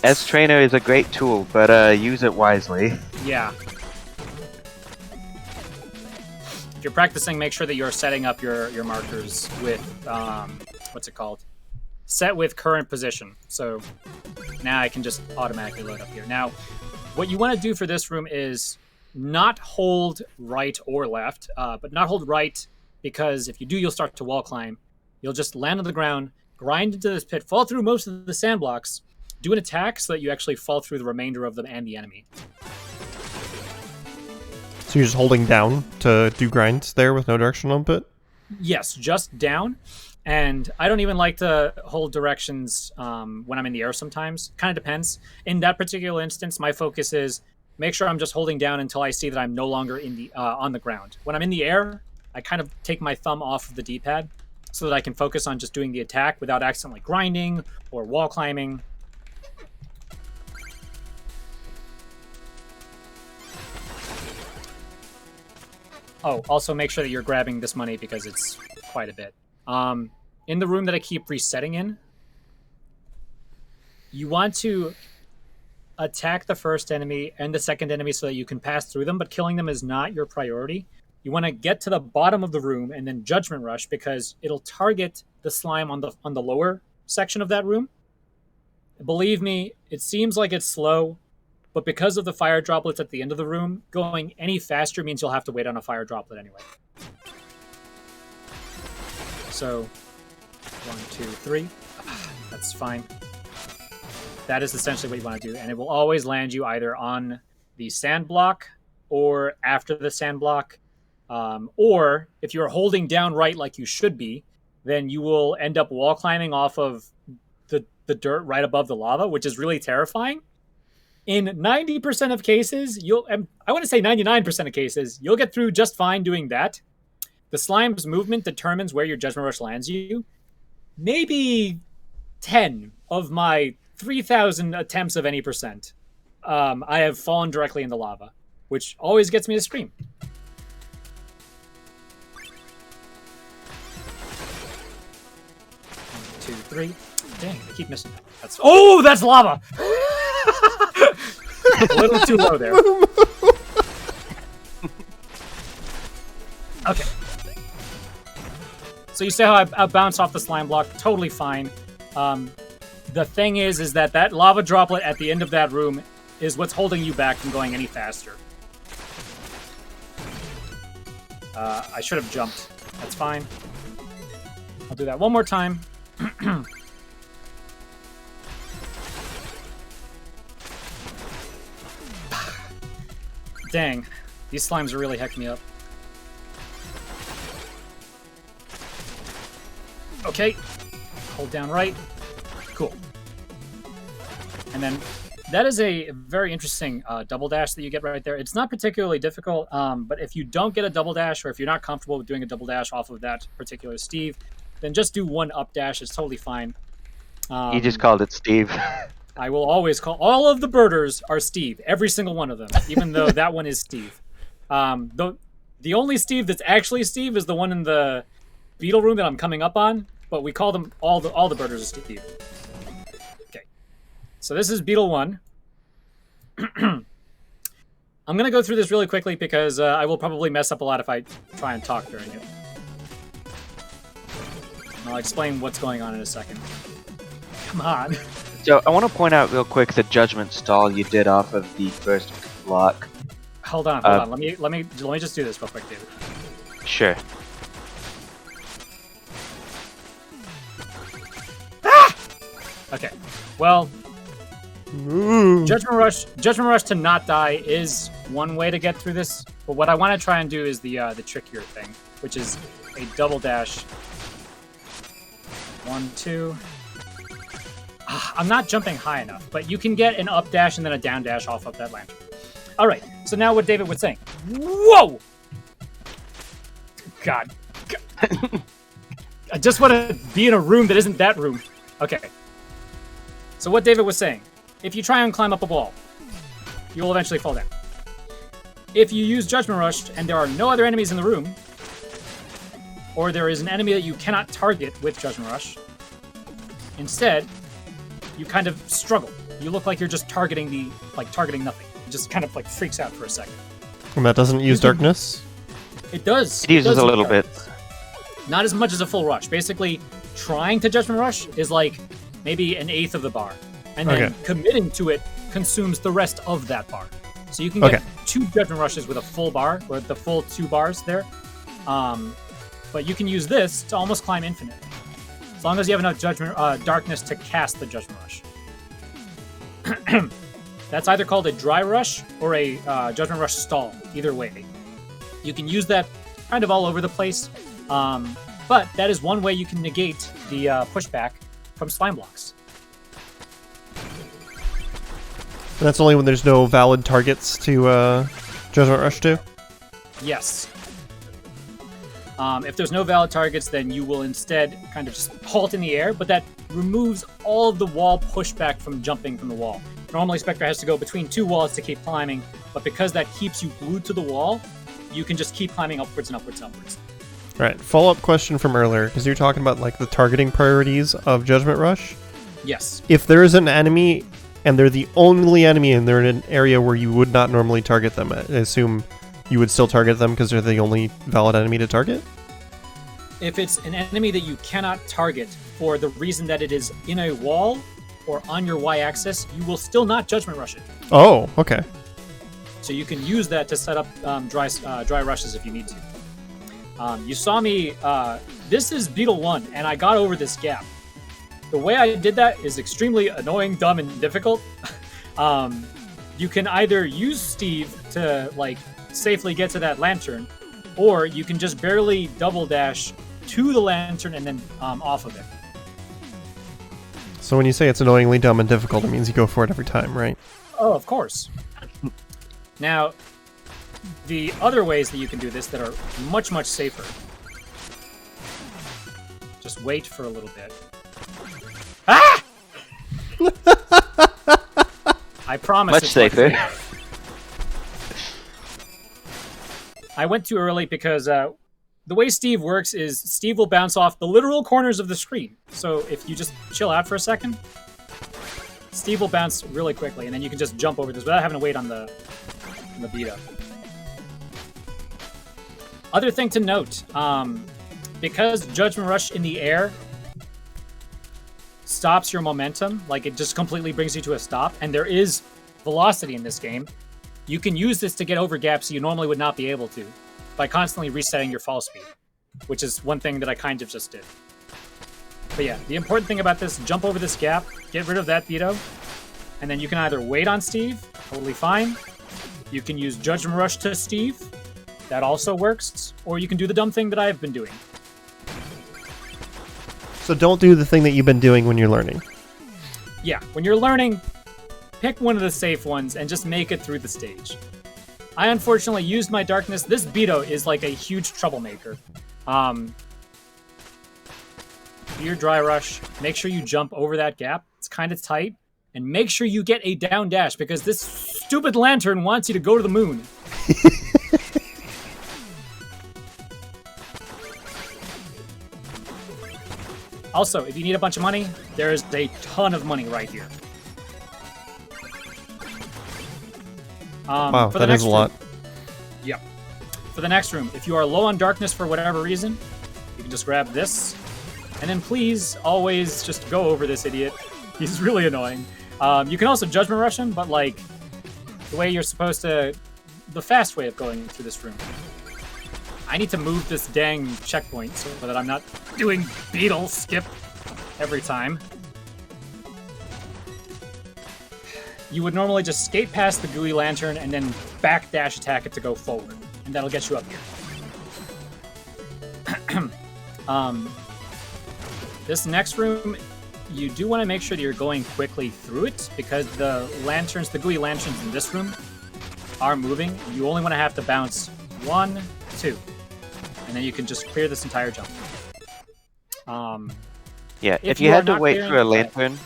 S-Trainer is a great tool, but use it wisely. Yeah. If you're practicing, make sure that you're setting up your markers with, what's it called? Set with current position. So now I can just automatically load up here. Now, what you want to do for this room is not hold right or left, but not hold right because if you do, you'll start to wall climb. You'll just land on the ground, grind into this pit, fall through most of the sand blocks, do an attack so that you actually fall through the remainder of them and the enemy. So you're just holding down to do grinds there with no directional input? Yes, just down. And I don't even like to hold directions when I'm in the air sometimes. Kind of depends. In that particular instance, my focus is make sure I'm just holding down until I see that I'm no longer in the on the ground. When I'm in the air, I kind of take my thumb off of the D-pad so that I can focus on just doing the attack without accidentally grinding or wall climbing. Oh, also make sure that you're grabbing this money because it's quite a bit. In the room that I keep resetting in, you want to attack the first enemy and the second enemy so that you can pass through them, but killing them is not your priority. You want to get to the bottom of the room and then Judgment Rush because it'll target the slime on the lower section of that room. Believe me, it seems like it's slow, but because of the fire droplets at the end of the room, going any faster means you'll have to wait on a fire droplet anyway. So, 1, 2, 3. That's fine. That is essentially what you want to do, and it will always land you either on the sand block or after the sand block, or if you're holding down right like you should be, then you will end up wall climbing off of the dirt right above the lava, which is really terrifying. In 90% of cases, I want to say 99% of cases, you'll get through just fine doing that. The slime's movement determines where your Judgment Rush lands you. Maybe 10 of my 3,000 attempts of any percent, I have fallen directly in the lava, which always gets me to scream. One, 2, 3. Dang, I keep missing that. That's lava! A little too low there. Okay. So you see how I bounced off the slime block? Totally fine. The thing is that lava droplet at the end of that room is what's holding you back from going any faster. I should have jumped. That's fine. I'll do that one more time. Dang. These slimes are really hecking me up. Okay. Hold down right. Cool. And then that is a very interesting double dash that you get right there. It's not particularly difficult, but if you don't get a double dash or if you're not comfortable with doing a double dash off of that particular Steve, then just do one up dash. It's totally fine. You just called it Steve. I will always call all of the birders are Steve, every single one of them, even though that one is Steve. The only Steve that's actually Steve is the one in the beetle room that I'm coming up on, but we call them all the birders are Steve. Okay, so this is Beetle 1. I'm gonna go through this really quickly because I will probably mess up a lot if I try and talk during it. I'll explain what's going on in a second. Come on. So I want to point out real quick the judgment stall you did off of the first block. Hold on. Let me just do this real quick, David. Sure. Ah! Okay. Well, Judgment Rush to not die is one way to get through this. But what I want to try and do is the trickier thing, which is a double dash. 1, 2. I'm not jumping high enough, but you can get an up dash and then a down dash off of that lantern. All right. So now what David was saying. Whoa! God. I just want to be in a room that isn't that room. Okay. So what David was saying. If you try and climb up a wall, you will eventually fall down. If you use Judgment Rush and there are no other enemies in the room, or there is an enemy that you cannot target with Judgment Rush, instead, you kind of struggle. You look like you're just targeting nothing. It just kind of like freaks out for a second. And that doesn't use darkness? It does. It uses a little bit. Not as much as a full rush. Basically, trying to Judgment Rush is like maybe an eighth of the bar. And then committing to it consumes the rest of that bar. So you can get 2 Judgment Rushes with a full bar, or the full 2 bars there. But you can use this to almost climb infinite. As long as you have enough darkness to cast the Judgment Rush. That's either called a dry rush or a Judgment Rush stall. Either way. You can use that kind of all over the place. But that is one way you can negate the pushback from slime blocks. And that's only when there's no valid targets to Judgment Rush to? Yes. If there's no valid targets, then you will instead kind of just halt in the air, but that removes all of the wall pushback from jumping from the wall. Normally, Specter has to go between 2 walls to keep climbing, but because that keeps you glued to the wall, you can just keep climbing upwards and upwards and upwards. Right. Follow-up question from earlier, because you're talking about like the targeting priorities of Judgment Rush. Yes. If there is an enemy, and they're the only enemy, and they're in an area where you would not normally target them, I assume you would still target them because they're the only valid enemy to target? If it's an enemy that you cannot target for the reason that it is in a wall or on your y-axis, you will still not Judgment Rush it. Oh, okay. So you can use that to set up dry rushes if you need to. You saw me, this is Beetle 1, and I got over this gap. The way I did that is extremely annoying, dumb, and difficult. You can either use Steve to like safely get to that lantern, or you can just barely double dash to the lantern and then off of it. So when you say it's annoyingly dumb and difficult, it means you go for it every time, right? Oh, of course. Now, the other ways that you can do this that are much, much safer. Just wait for a little bit. Ah! I promise. Much safer. I went too early because the way Steve works is Steve will bounce off the literal corners of the screen. So if you just chill out for a second, Steve will bounce really quickly, and then you can just jump over this without having to wait on the beat up. Other thing to note, because Judgment Rush in the air stops your momentum, like it just completely brings you to a stop, and there is velocity in this game, you can use this to get over gaps you normally would not be able to by constantly resetting your fall speed, which is one thing that I kind of just did. But yeah, the important thing about this, jump over this gap, get rid of that veto, and then you can either wait on Steve, totally fine. You can use Judgment Rush to Steve, that also works, or you can do the dumb thing that I've been doing. So don't do the thing that you've been doing when you're learning. Yeah, when you're learning, pick one of the safe ones and just make it through the stage. I unfortunately used my darkness. This Beto is like a huge troublemaker. Do your dry rush. Make sure you jump over that gap. It's kind of tight. And make sure you get a down dash because this stupid lantern wants you to go to the moon. Also, if you need a bunch of money, there is a ton of money right here. Wow, that is a lot. Yep. For the next room, if you are low on darkness for whatever reason, you can just grab this. And then please always just go over this idiot. He's really annoying. You can also Judgment Rush him, but like the way you're supposed to, the fast way of going through this room. I need to move this dang checkpoint so that I'm not doing beetle skip every time. You would normally just skate past the gooey lantern and then back dash attack it to go forward. And that'll get you up here. This next room, you do want to make sure that you're going quickly through it because the lanterns, the gooey lanterns in this room are moving, you only want to have to bounce 1, 2. And then you can just clear this entire jump. Yeah, if you you are had to not wait clearing- for a lantern...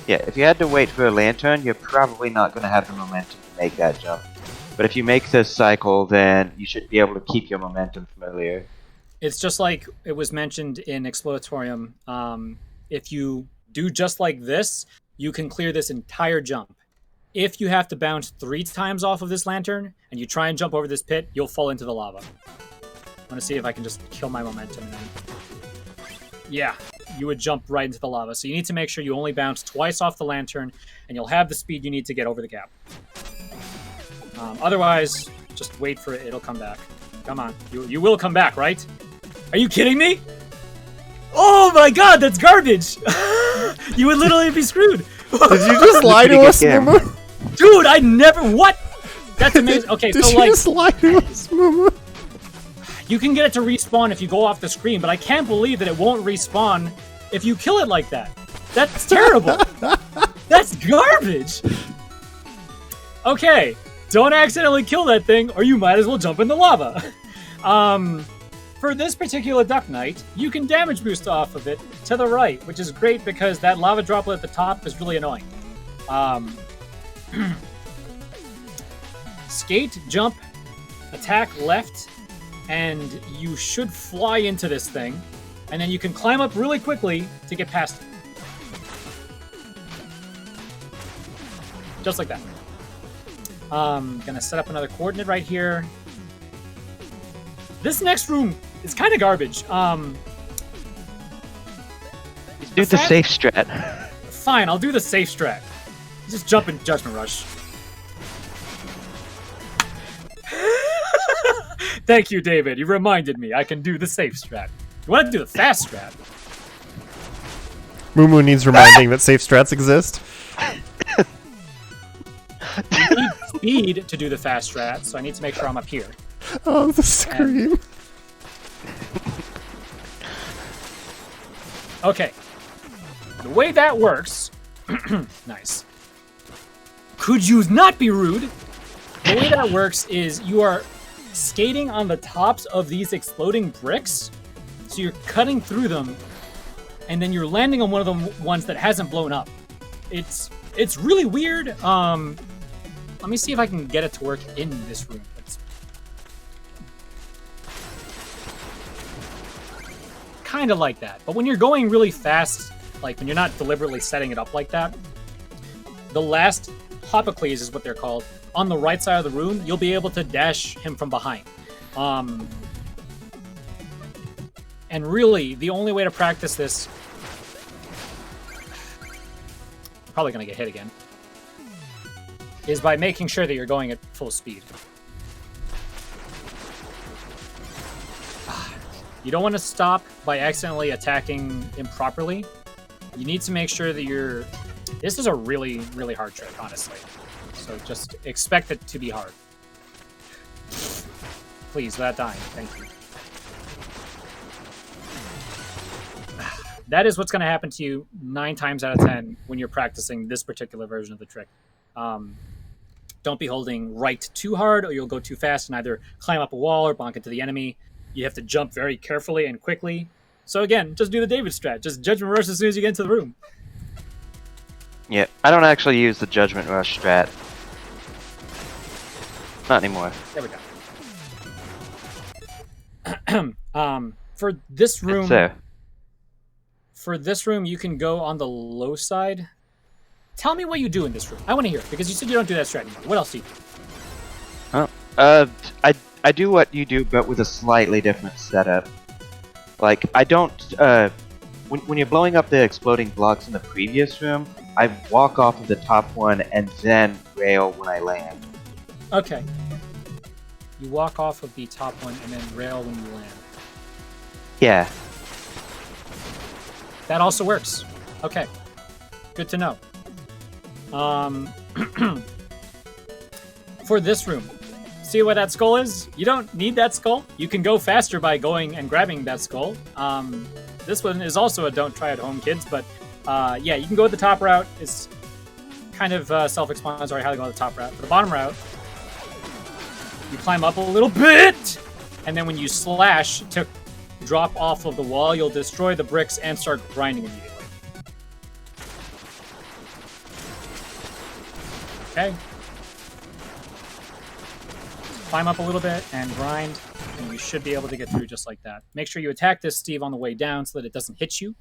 Yeah, if you had to wait for a lantern, you're probably not going to have the momentum to make that jump. But if you make this cycle, then you should be able to keep your momentum from earlier. It's just like it was mentioned in Exploratorium. If you do just like this, you can clear this entire jump. If you have to bounce 3 times off of this lantern, and you try and jump over this pit, you'll fall into the lava. I want to see if I can just kill my momentum. And then... Yeah, you would jump right into the lava. So you need to make sure you only bounce twice off the lantern, and you'll have the speed you need to get over the gap. Otherwise, just wait for it. It'll come back. Come on. You will come back, right? Are you kidding me? Oh my god, that's garbage! You would literally be screwed. Did you just lie to us, Mumu? Dude, I never... What? That's amazing. Okay, Did so you like... just lie to us, Mumu? You can get it to respawn if you go off the screen, but I can't believe that it won't respawn if you kill it like that. That's terrible. That's garbage. Okay, don't accidentally kill that thing, or you might as well jump in the lava. For this particular Duck Knight, you can damage boost off of it to the right, which is great because that lava droplet at the top is really annoying. Skate, jump, attack left, and you should fly into this thing, and then you can climb up really quickly to get past it. Just like that. Gonna set up another coordinate right here. This next room is kind of garbage. Do the safe strat. Fine, I'll do the safe strat. Just jump in Judgment Rush. Thank you, David. You reminded me. I can do the safe strat. You want to do the fast strat? Mumu needs reminding that safe strats exist. You need speed to do the fast strat, so I need to make sure I'm up here. Oh, the scream. Okay. The way that works... Nice. Could you not be rude? The way that works is you are skating on the tops of these exploding bricks. So you're cutting through them, and then you're landing on one of the ones that hasn't blown up. It's really weird. Let me see if I can get it to work in this room. It's kind of like that. But when you're going really fast, like when you're not deliberately setting it up like that, the last Hopocles is what they're called. On the right side of the room, you'll be able to dash him from behind. And really, the only way to practice this... Probably going to get hit again. Is by making sure that you're going at full speed. You don't want to stop by accidentally attacking improperly. You need to make sure that you're... This is a really, really hard trick, honestly. So just expect it to be hard. Please, without dying. Thank you. That is what's going to happen to you 9 times out of 10 when you're practicing this particular version of the trick. Don't be holding right too hard, or you'll go too fast and either climb up a wall or bonk into the enemy. You have to jump very carefully and quickly. So again, just do the David strat. Just Judgment Rush as soon as you get into the room. Yeah, I don't actually use the Judgment Rush strat. Not anymore. There we go. For this room... It's there. For this room, you can go on the low side. Tell me what you do in this room. I want to hear it, because you said you don't do that strat anymore. What else do you do? I do what you do, but with a slightly different setup. Like, I don't, when you're blowing up the exploding blocks in the previous room, I walk off of the top one and then rail when I land. Okay. You walk off of the top one and then rail when you land. Yeah. That also works. Okay. Good to know. For this room, see what that skull is? You don't need that skull. You can go faster by going and grabbing that skull. This one is also a don't try at home, kids, but yeah, you can go the top route. It's kind of self-explanatory how to go the top route. For the bottom route, You climb up a little bit, and then when you slash to drop off of the wall, you'll destroy the bricks and start grinding immediately. Okay. Climb up a little bit and grind, and you should be able to get through just like that. Make sure you attack this Steve on the way down so that it doesn't hit you.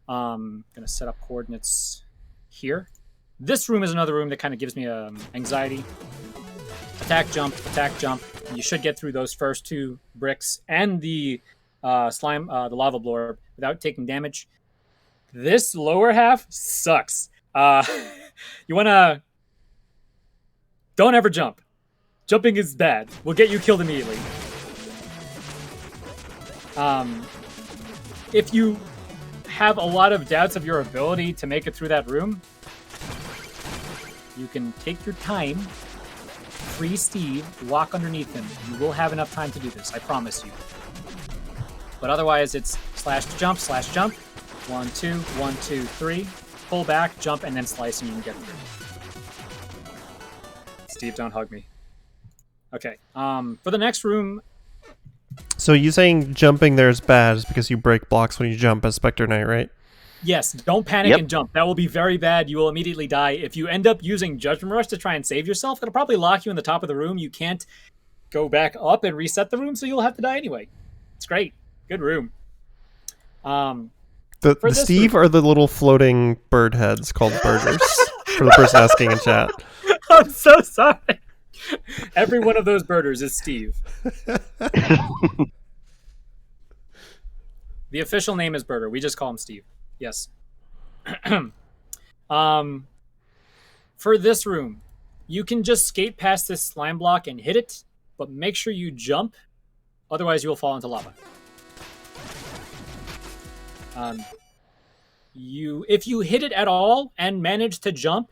Gonna set up coordinates here. This room is another room that kind of gives me anxiety. Attack, jump, and you should get through those first 2 bricks and the slime, the lava blorb without taking damage. This lower half sucks. You wanna... Don't ever jump. Jumping is bad. Will get you killed immediately. If you have a lot of doubts of your ability to make it through that room, you can take your time, free Steve, walk underneath him. You will have enough time to do this, I promise you. But otherwise, it's slash jump, 1, 2, 1, 2, 3, pull back, jump, and then slice, and you can get through. Steve, don't hug me. Okay, for the next room... So you saying jumping there is bad is because you break blocks when you jump as Specter Knight, right? Yes, don't panic and jump. That will be very bad. You will immediately die. If you end up using Judgment Rush to try and save yourself, it'll probably lock you in the top of the room. You can't go back up and reset the room, so you'll have to die anyway. It's great. Good room. The Steve room, are the little floating bird heads called birders for the person asking in chat. I'm so sorry. Every one of those birders is Steve. The official name is Birder. We just call him Steve. Yes. For this room, you can just skate past this slime block and hit it, but make sure you jump, otherwise you will fall into lava. If you hit it at all and manage to jump,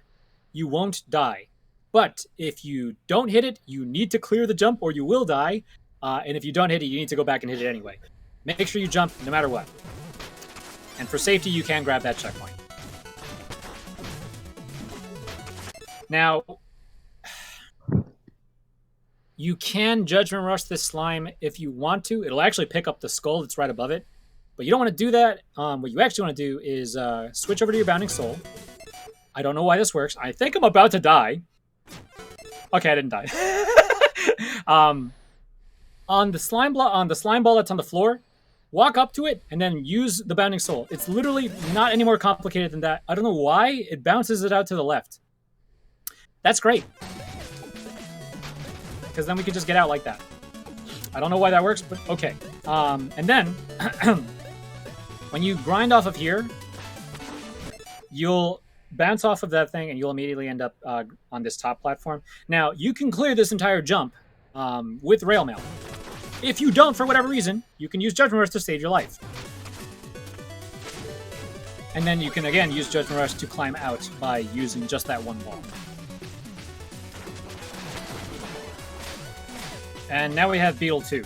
you won't die. But if you don't hit it, you need to clear the jump or you will die. And if you don't hit it, you need to go back and hit it anyway. Make sure you jump no matter what. And for safety, you can grab that checkpoint. Now, you can Judgment Rush this slime if you want to. It'll actually pick up the skull that's right above it. But you don't want to do that. What you actually want to do is switch over to your Bounding Soul. I don't know why this works. I think I'm about to die. Okay, I didn't die. On the slime ball that's on the floor, walk up to it and then use the Bounding Soul. It's literally not any more complicated than that. I don't know why it bounces it out to the left. That's great, because then we can just get out like that. I don't know why that works, but okay. And then when you grind off of here, you'll bounce off of that thing and you'll immediately end up on this top platform. Now, you can clear this entire jump with Rail Mail. If you don't, for whatever reason, you can use Judgment Rush to save your life. And then you can, again, use Judgment Rush to climb out by using just that one wall. And now we have Beetle 2.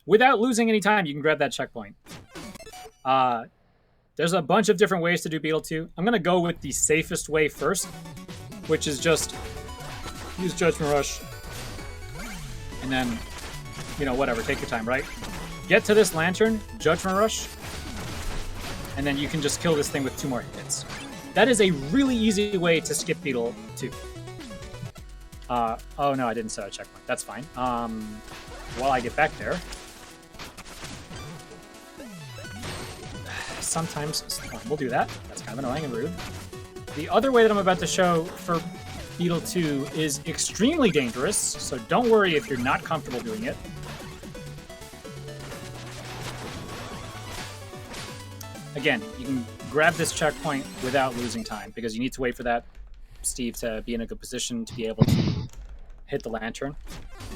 Without losing any time, you can grab that checkpoint. There's a bunch of different ways to do Beetle 2. I'm going to go with the safest way first, which is just use Judgment Rush. And then, whatever, take your time, right? Get to this lantern, Judgment Rush, and then you can just kill this thing with 2 more hits. That is a really easy way to skip Beetle 2. Oh no, I didn't set a checkpoint. That's fine. While I get back there, sometimes we'll do that. That's kind of annoying and rude. The other way that I'm about to show for Beetle 2 is extremely dangerous, so don't worry if you're not comfortable doing it. Again, you can grab this checkpoint without losing time, because you need to wait for that Steve to be in a good position to be able to hit the lantern.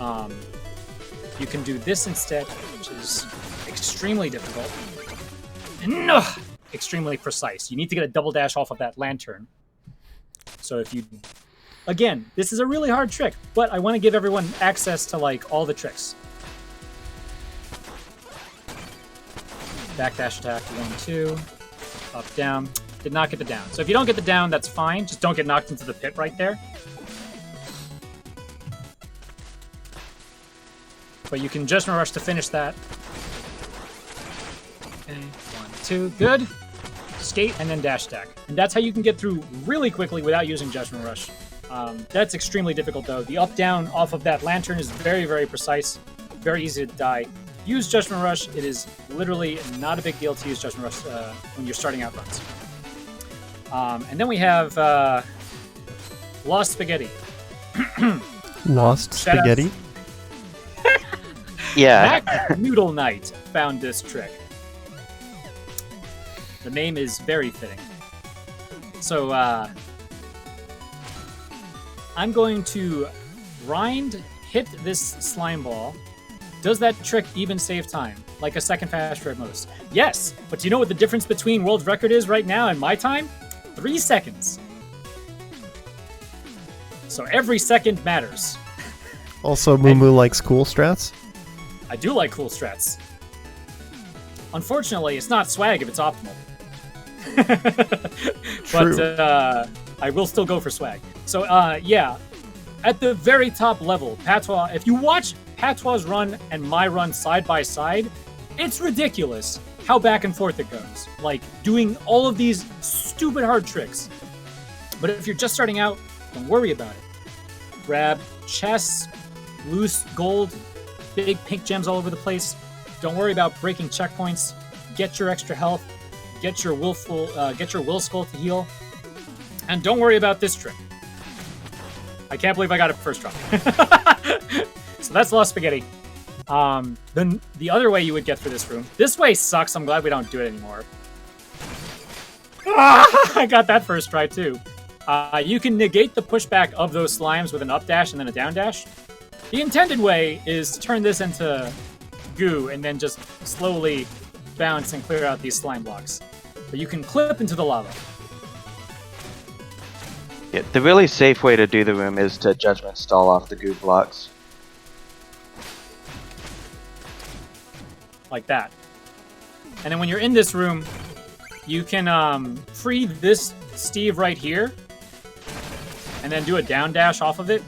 You can do this instead, which is extremely difficult and extremely precise. You need to get a double dash off of that lantern. So if you... Again, this is a really hard trick, but I want to give everyone access to, all the tricks. Backdash attack, 1, 2, up, down. Did not get the down. So if you don't get the down, that's fine. Just don't get knocked into the pit right there. But you can Judgment Rush to finish that. Okay, 1, 2, good. Skate and then dash attack. And that's how you can get through really quickly without using Judgment Rush. That's extremely difficult though. The up-down off of that lantern is very, very precise. Very easy to die. Use Judgment Rush. It is literally not a big deal to use Judgment Rush when you're starting out runs. And then we have Lost Spaghetti. Lost Spaghetti? Yeah. Mac Noodle Knight found this trick. The name is very fitting. So, I'm going to hit this slime ball. Does that trick even save time? Like a second faster at most? Yes, but do you know what the difference between world record is right now and my time? 3 seconds. So every second matters. Also, Moo likes cool strats. I do like cool strats. Unfortunately, it's not swag if it's optimal. True. But I will still go for swag. So, yeah. At the very top level, Patois, if you watch Patois' run and my run side by side, it's ridiculous how back and forth it goes. Like, doing all of these stupid hard tricks. But if you're just starting out, don't worry about it. Grab chests, loose gold, big pink gems all over the place. Don't worry about breaking checkpoints. Get your extra health. Get your will skull to heal. And don't worry about this trick. I can't believe I got it first try. So that's Lost Spaghetti. Then the other way you would get through this room. This way sucks. I'm glad we don't do it anymore. I got that first try too. You can negate the pushback of those slimes with an up dash and then a down dash. The intended way is to turn this into goo and then just slowly bounce and clear out these slime blocks. But you can clip into the lava. Yeah, the really safe way to do the room is to judgment stall off the goo blocks. Like that. And then when you're in this room, you can free this Steve right here and then do a down dash off of it.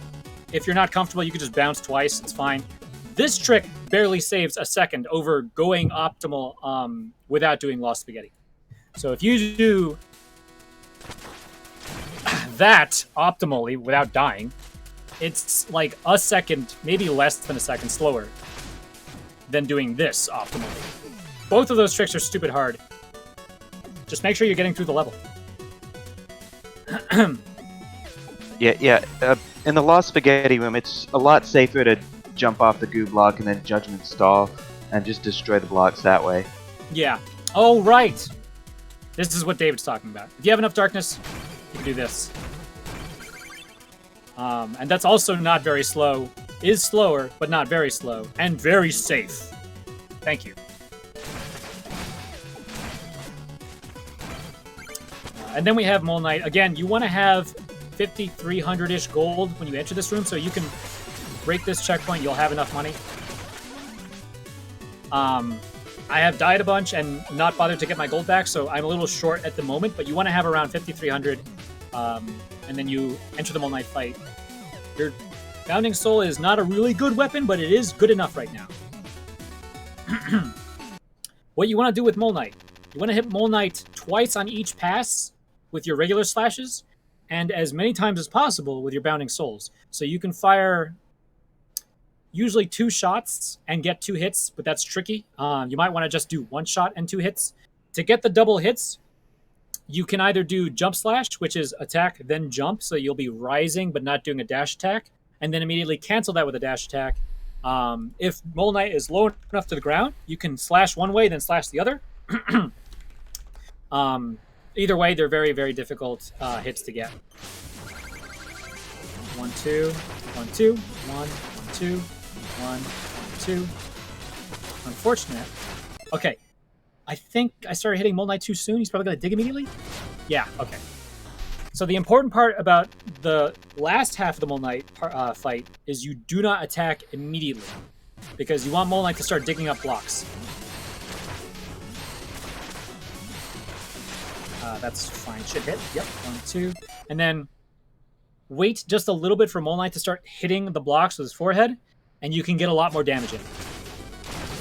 If you're not comfortable, you can just bounce twice. It's fine. This trick barely saves a second over going optimal without doing Lost Spaghetti. So if you do that optimally without dying, it's like a second, maybe less than a second slower than doing this optimally. Both of those tricks are stupid hard. Just make sure you're getting through the level. Yeah. In the Lost Spaghetti room, it's a lot safer to jump off the goo block and then judgment stall and just destroy the blocks that way. Yeah. Oh, right. This is what David's talking about. If you have enough darkness, you can do this. And that's also not very slow. Is slower, but not very slow. And very safe. Thank you. And then we have Mole Knight. Again, you want to have 5,300-ish gold when you enter this room, so you can break this checkpoint. You'll have enough money. I have died a bunch and not bothered to get my gold back, so I'm a little short at the moment, but you want to have around 5,300, and then you enter the Mole Knight fight. Your Bounding Soul is not a really good weapon, but it is good enough right now. What you want to do with Mole Knight, you want to hit Mole Knight twice on each pass with your regular slashes, and as many times as possible with your Bounding Souls. So you can fire usually 2 shots and get 2 hits, but that's tricky. You might want to just do 1 shot and 2 hits. To get the double hits, you can either do Jump Slash, which is attack, then jump, so you'll be rising but not doing a dash attack, and then immediately cancel that with a dash attack. If Mole Knight is low enough to the ground, you can slash one way, then slash the other. Either way, they're very, very difficult hits to get. 1, 2, 1, 2, 1, 2, 1, 2. Unfortunate. Okay. I think I started hitting Mole Knight too soon. He's probably going to dig immediately? Yeah, okay. So the important part about the last half of the Mole Knight fight is you do not attack immediately, because you want Mole Knight to start digging up blocks. That's fine. Should hit. Yep. 1, 2. And then wait just a little bit for Mole Knight to start hitting the blocks with his forehead. and you can get a lot more damage in.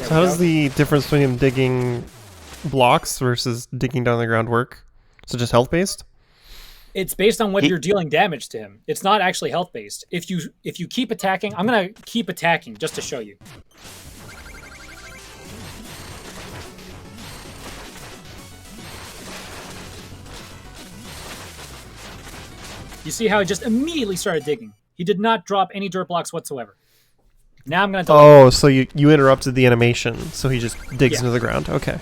So how does the difference between him digging blocks versus digging down the ground work? So just health based? It's based on what you're dealing damage to him. It's not actually health based. If you keep attacking, I'm gonna keep attacking just to show you. You see how he just immediately started digging. He did not drop any dirt blocks whatsoever. Now I'm gonna delay. Oh, so you interrupted the animation, so he just digs into the ground. Okay.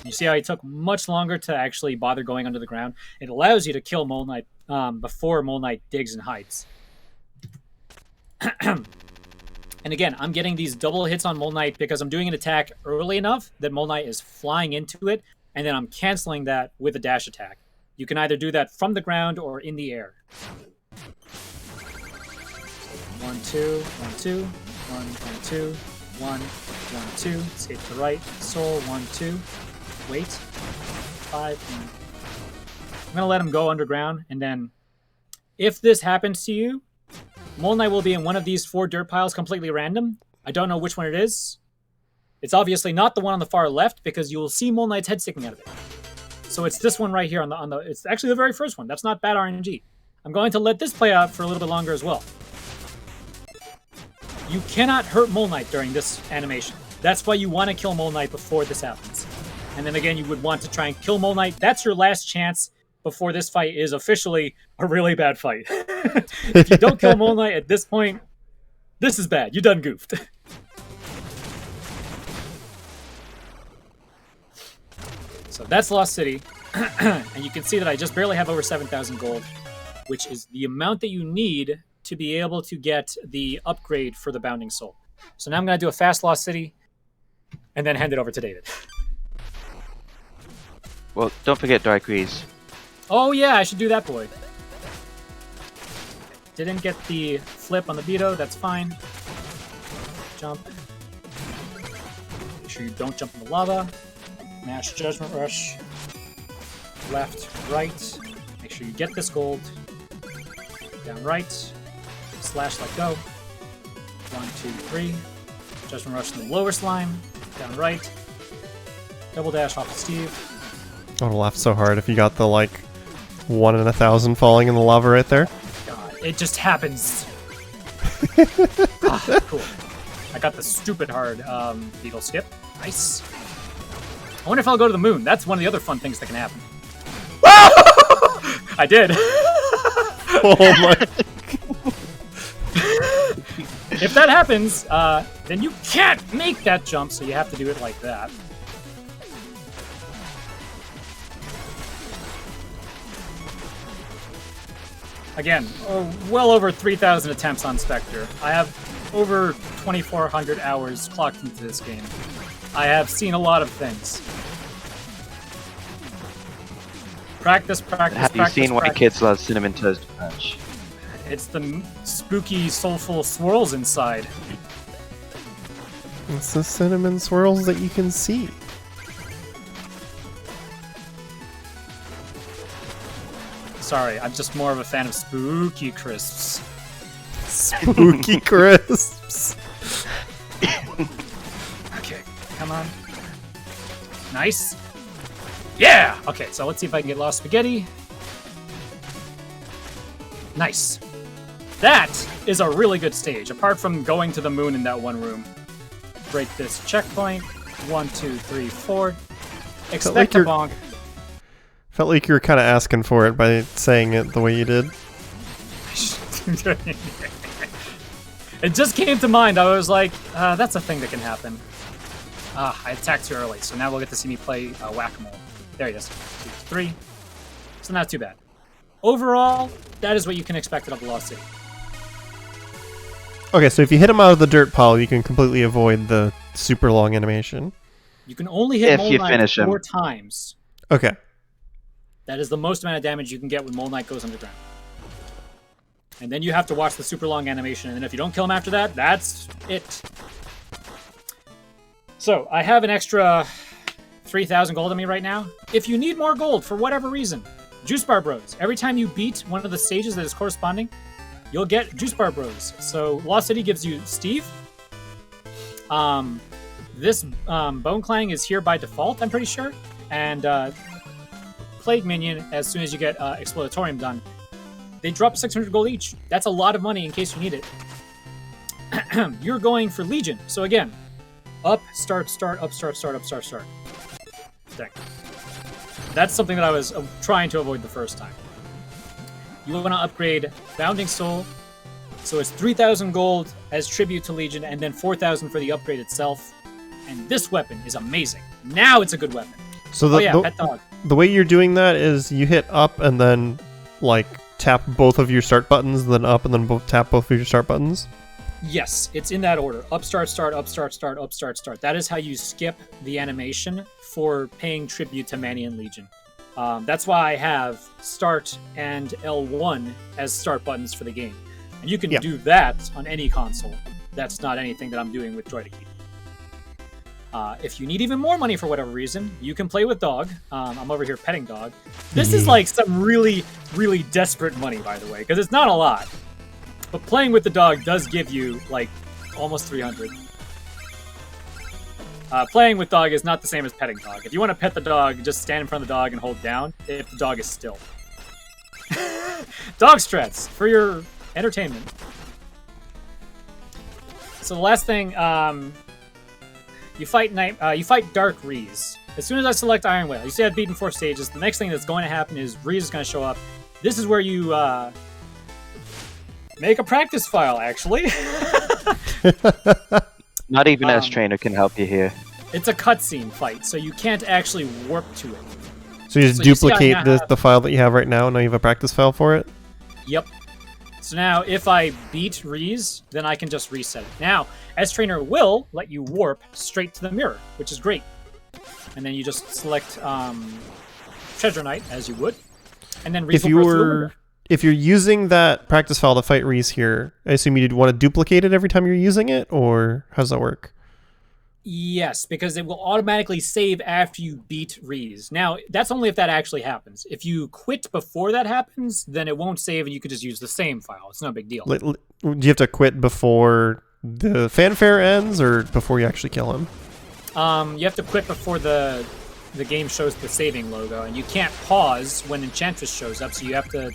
You see how he took much longer to actually bother going under the ground? It allows you to kill Mole Knight before Mole Knight digs and hides. And again, I'm getting these double hits on Mole Knight because I'm doing an attack early enough that Mole Knight is flying into it, and then I'm canceling that with a dash attack. You can either do that from the ground or in the air. 1, 2, 1, 2, 1, 1, 2, 1, 1, 2. Escape to the right. Soul, 1, 2. Wait. 5. I'm going to let him go underground, and then if this happens to you, Mole Knight will be in one of these 4 dirt piles completely random. I don't know which one it is. It's obviously not the one on the far left because you will see Mole Knight's head sticking out of it. So it's this one right here on the it's actually the very first one. That's not bad RNG. I'm going to let this play out for a little bit longer as well. You cannot hurt Mole Knight during this animation. That's why you want to kill Mole Knight before this happens. And then again, you would want to try and kill Mole Knight. That's your last chance before this fight is officially a really bad fight. If you don't kill Mole Knight at this point, this is bad. You done goofed. So that's Lost City. And you can see that I just barely have over 7,000 gold, which is the amount that you need to be able to get the upgrade for the Bounding Soul. So now I'm going to do a fast Lost City and then hand it over to David. Well, don't forget Dark Grease. Oh yeah, I should do that, boy. Didn't get the flip on the Beto, that's fine. Jump. Make sure you don't jump in the lava. Mash Judgment Rush. Left, right. Make sure you get this gold. Down right. Slash, let go. 1, 2, 3. Judgment Rush in the lower slime. Down right. Double dash off of Steve. I would have laughed so hard if you got the, 1 in 1,000 falling in the lava right there. God, it just happens. Cool. I got the stupid hard beetle skip. Nice. I wonder if I'll go to the moon. That's one of the other fun things that can happen. I did. Oh my. If that happens, then you can't make that jump, so you have to do it like that. Again, well over 3,000 attempts on Specter. I have over 2,400 hours clocked into this game. I have seen a lot of things. Practice, practice, Have you practice, seen why practice. kids love Cinnamon Toast Crunch? It's the spooky, soulful swirls inside. It's the cinnamon swirls that you can see. Sorry, I'm just more of a fan of spooky crisps. Spooky crisps. Okay, come on. Nice. Yeah! Okay, so let's see if I can get Lost Spaghetti. Nice. That is a really good stage, apart from going to the moon in that one room. Break this checkpoint. 1, 2, 3, 4. Expect a bonk. Felt like you were kind of asking for it by saying it the way you did. It just came to mind. I was like, that's a thing that can happen. I attacked too early, so now we'll get to see me play Whack-A-Mole. There he is. 2, 3. So not too bad. Overall, that is what you can expect out of the Lost City. Okay, so if you hit him out of the dirt pile, you can completely avoid the super long animation. You can only hit If Mole you Knight finish him. 4 times. Okay. That is the most amount of damage you can get when Mole Knight goes underground. And then you have to watch the super long animation, and then if you don't kill him after that, that's it. So, I have an extra 3,000 gold on me right now. If you need more gold for whatever reason, Juice Bar Bros. Every time you beat one of the stages that is corresponding, you'll get Juice Bar Bros. So Lost City gives you Steve. This Bone Clang is here by default, I'm pretty sure. And Plague Minion, as soon as you get Exploratorium done, they drop 600 gold each. That's a lot of money in case you need it. You're going for Legion. So again, up, start, up, start. Dang. That's something that I was trying to avoid the first time. You want to upgrade Bounding Soul. So it's 3,000 gold as tribute to Legion, and then 4,000 for the upgrade itself. And this weapon is amazing. Now it's a good weapon. So Pet Dog. The way you're doing that is you hit up and then like tap both of your start buttons, then up and then tap both of your start buttons. Yes, it's in that order. Up, start, up, start, up, start. That is how you skip the animation for paying tribute to Manian Legion. That's why I have start and L1 as start buttons for the game. And you can do that on any console. That's not anything that I'm doing with Joy to Keep. If you need even more money for whatever reason, you can play with Dog. I'm over here petting Dog. This is like some really, really desperate money, by the way, because it's not a lot. But playing with the dog does give you, like, almost 300. Playing with dog is not the same as petting dog. If you want to pet the dog, just stand in front of the dog and hold down if the dog is still. Dog strats for your entertainment. So the last thing, you fight Dark Reese. As soon as I select Iron Whale, you see I've beaten 4 stages. The next thing that's going to happen is Reese is going to show up. This is where you make a practice file, actually. Not even as trainer can help you here. It's a cutscene fight, so you can't actually warp to it. So you just duplicate the file that you have right now, and now you have a practice file for it? Yep. So now, if I beat Reese, then I can just reset it. Now, as trainer will let you warp straight to the mirror, which is great. And then you just select Treasure Knight, as you would, and then Reese will go through the window. If you're using that practice file to fight Reese here, I assume you'd want to duplicate it every time you're using it, or how does that work? Yes, because it will automatically save after you beat Reese. Now, that's only if that actually happens. If you quit before that happens, then it won't save and you could just use the same file. It's no big deal. Do you have to quit before the fanfare ends, or before you actually kill him? You have to quit before the game shows the saving logo, and you can't pause when Enchantress shows up, so you have to...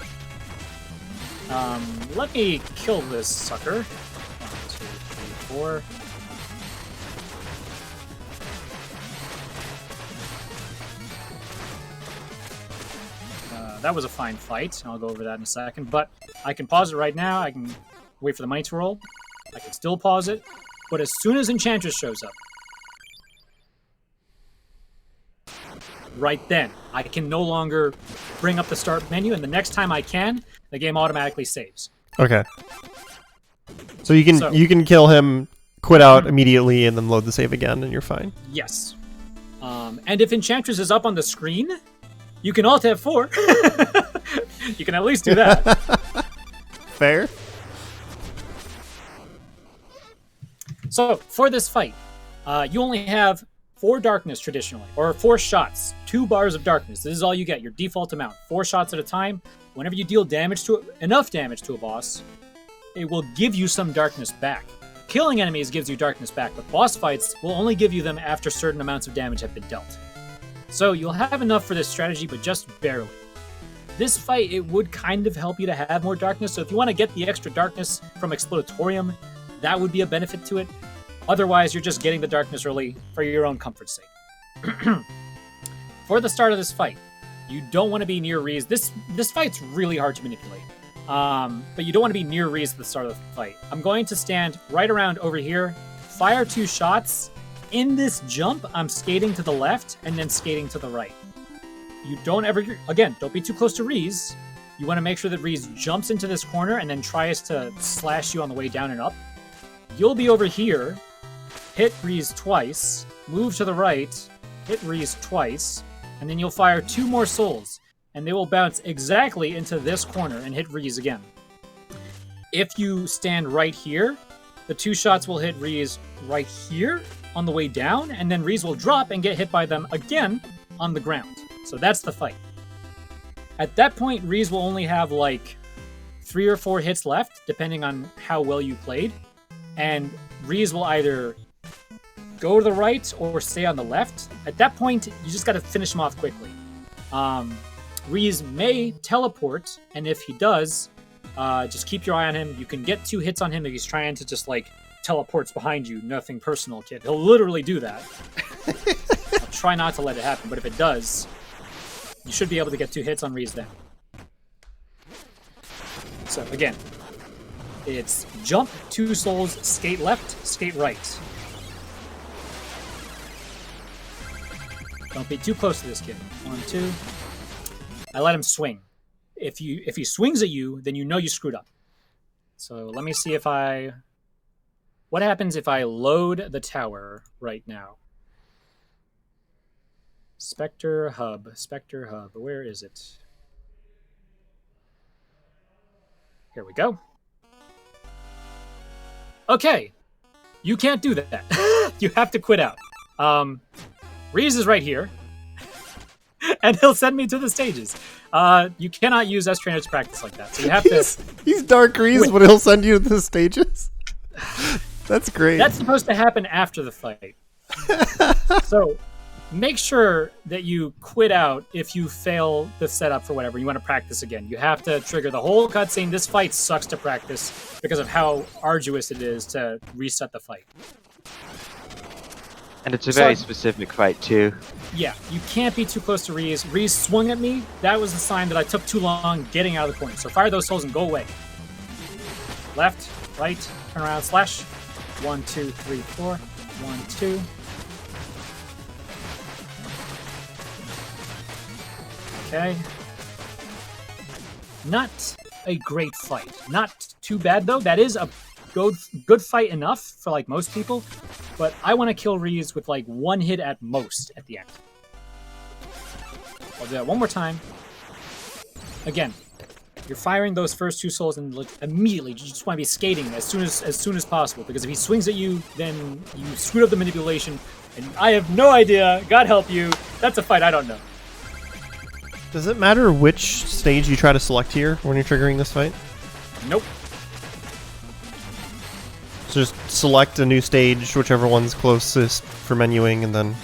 let me kill this sucker. 1, 2, 3, 4. That was a fine fight. I'll go over that in a second. But I can pause it right now. I can wait for the money to roll. I can still pause it. But as soon as Enchantress shows up, right then, I can no longer bring up the start menu, and the next time I can, the game automatically saves. Okay. So you can kill him, quit out immediately, and then load the save again, and you're fine. Yes. And if Enchantress is up on the screen, you can Alt F4. You can at least do that. Fair. So, for this fight, you only have 4 darkness traditionally, or 4 shots, 2 bars of darkness. This is all you get, your default amount. 4 shots at a time. Whenever you deal enough damage to a boss, it will give you some darkness back. Killing enemies gives you darkness back, but boss fights will only give you them after certain amounts of damage have been dealt. So you'll have enough for this strategy, but just barely. This fight, it would kind of help you to have more darkness, so if you want to get the extra darkness from Exploratorium, that would be a benefit to it. Otherwise, you're just getting the darkness early for your own comfort's sake. For the start of this fight, you don't want to be near Reese. This fight's really hard to manipulate. But you don't want to be near Reese at the start of the fight. I'm going to stand right around over here, fire 2 shots. In this jump, I'm skating to the left and then skating to the right. You don't be too close to Reese. You want to make sure that Reese jumps into this corner and then tries to slash you on the way down and up. You'll be over here, hit Reese twice, move to the right, hit Reese twice, and then you'll fire 2 more souls, and they will bounce exactly into this corner and hit Reese again. If you stand right here, the 2 shots will hit Reese right here, on the way down, and then Reese will drop and get hit by them again on the ground. So that's the fight. At that point, Reese will only have like 3 or 4 hits left, depending on how well you played. And Reese will either go to the right or stay on the left. At that point, you just got to finish him off quickly. Reese may teleport, and if he does, just keep your eye on him. You can get 2 hits on him if he's trying to just like teleports behind you. Nothing personal, kid. He'll literally do that. I'll try not to let it happen, but if it does, you should be able to get 2 hits on Reese then. So again, it's jump, 2 souls, skate left, skate right. Don't be too close to this kid. 1, 2. I let him swing. If he swings at you, then you know you screwed up. So let me see if what happens if I load the tower right now? Specter hub. Where is it? Here we go. Okay. You can't do that. You have to quit out. Reese is right here. And he'll send me to the stages. You cannot use S-Trainer to practice like that. So you have to... He's Dark Reese, but he'll send you to the stages? That's great. That's supposed to happen after the fight. So make sure that you quit out if you fail the setup for whatever. You want to practice again. You have to trigger the whole cutscene. This fight sucks to practice because of how arduous it is to reset the fight. And it's a very specific fight, too. Yeah, you can't be too close to Reese. Reese swung at me. That was a sign that I took too long getting out of the corner. So fire those souls and go away. Left, right, turn around, slash. 1, 2, 3, 4. 1, 2. Okay. Not a great fight. Not too bad, though. That is a good fight enough for like most people. But I want to kill Reese with like 1 hit at most at the end. I'll do that one more time. Again, you're firing those first 2 souls and like, immediately you just want to be skating as soon as possible, because if he swings at you, then you screwed up the manipulation, and I have no idea. God help you. That's a fight I don't know. Does it matter which stage you try to select here when you're triggering this fight? Nope. So just select a new stage, whichever one's closest for menuing, and then...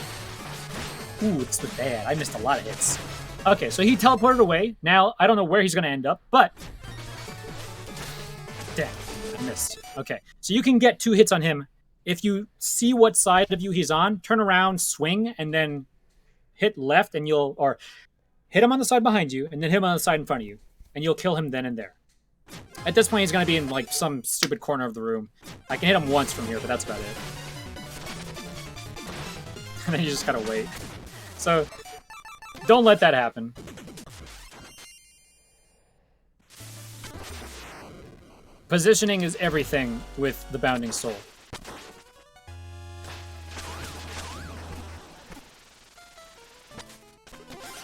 Ooh, it's the bad. I missed a lot of hits. Okay, so he teleported away. Now, I don't know where he's going to end up, but... Damn, I missed. Okay, so you can get 2 hits on him. If you see what side of you he's on, turn around, swing, and then hit left, and you'll... Or hit him on the side behind you, and then hit him on the side in front of you. And you'll kill him then and there. At this point, he's going to be in like some stupid corner of the room. I can hit him once from here, but that's about it. And then you just gotta wait. So, don't let that happen. Positioning is everything with the Bounding Soul.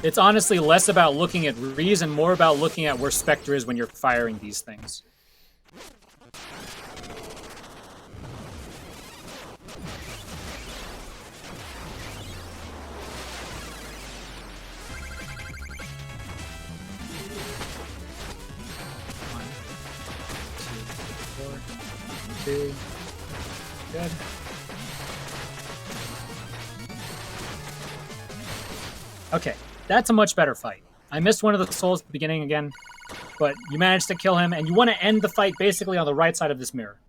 It's honestly less about looking at Reese and more about looking at where Specter is when you're firing these things. One, 2, 4, 2. Good. Okay. That's a much better fight. I missed one of the souls at the beginning again, but you managed to kill him, and you want to end the fight basically on the right side of this mirror.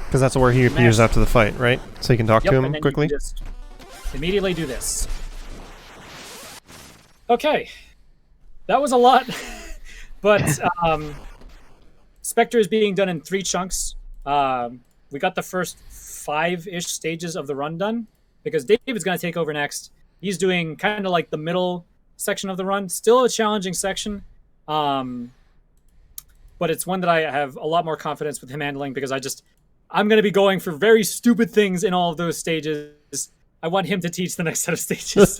Because that's where he appears after the fight, right? So you can talk to him and then quickly? You can just immediately do this. Okay. That was a lot, but Specter is being done in 3 chunks. We got the first 5-ish stages of the run done, because David's going to take over next. He's doing kind of like the middle section of the run. Still a challenging section. But it's one that I have a lot more confidence with him handling, because I'm going to be going for very stupid things in all of those stages. I want him to teach the next set of stages.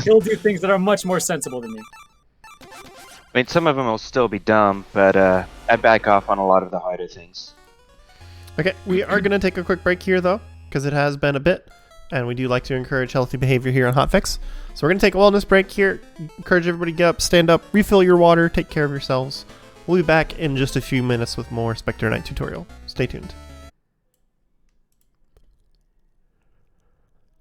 He'll do things that are much more sensible than me. I mean, some of them will still be dumb, but I back off on a lot of the harder things. Okay, we are going to take a quick break here, though, because it has been a bit, and we do like to encourage healthy behavior here on Hotfix. So we're going to take a wellness break here, encourage everybody to get up, stand up, refill your water, take care of yourselves. We'll be back in just a few minutes with more Specter Knight tutorial. Stay tuned.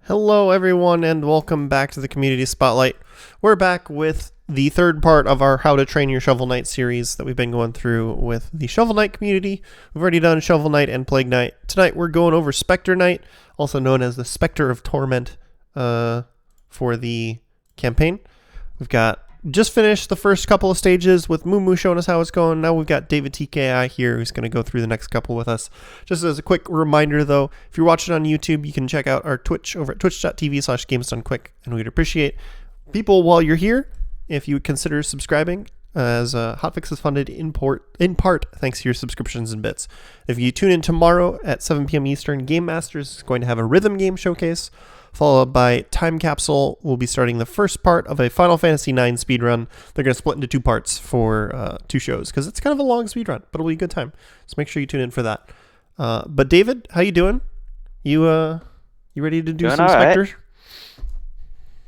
Hello, everyone, and welcome back to the Community Spotlight. We're back with the third part of our How to Train Your Shovel Knight series that we've been going through with the Shovel Knight community. We've already done Shovel Knight and Plague Knight. Tonight we're going over Specter Knight, also known as the Specter of Torment for the campaign. We've got just finished the first couple of stages with Moo showing us how it's going. Now we've got David TKI here who's going to go through the next couple with us. Just as a quick reminder, though, if you're watching on YouTube, you can check out our Twitch over at twitch.tv/GamesDoneQuick, and we'd appreciate people while you're here if you would consider subscribing, as Hotfix is funded in part thanks to your subscriptions and bits. If you tune in tomorrow at 7 p.m. Eastern, Game Masters is going to have a rhythm game showcase, followed by Time Capsule. We'll be starting the first part of a Final Fantasy IX speedrun. They're going to split into two parts for two shows, because it's kind of a long speedrun, but it'll be a good time. So make sure you tune in for that. But David, how you doing? You ready to do some Spectre? Right.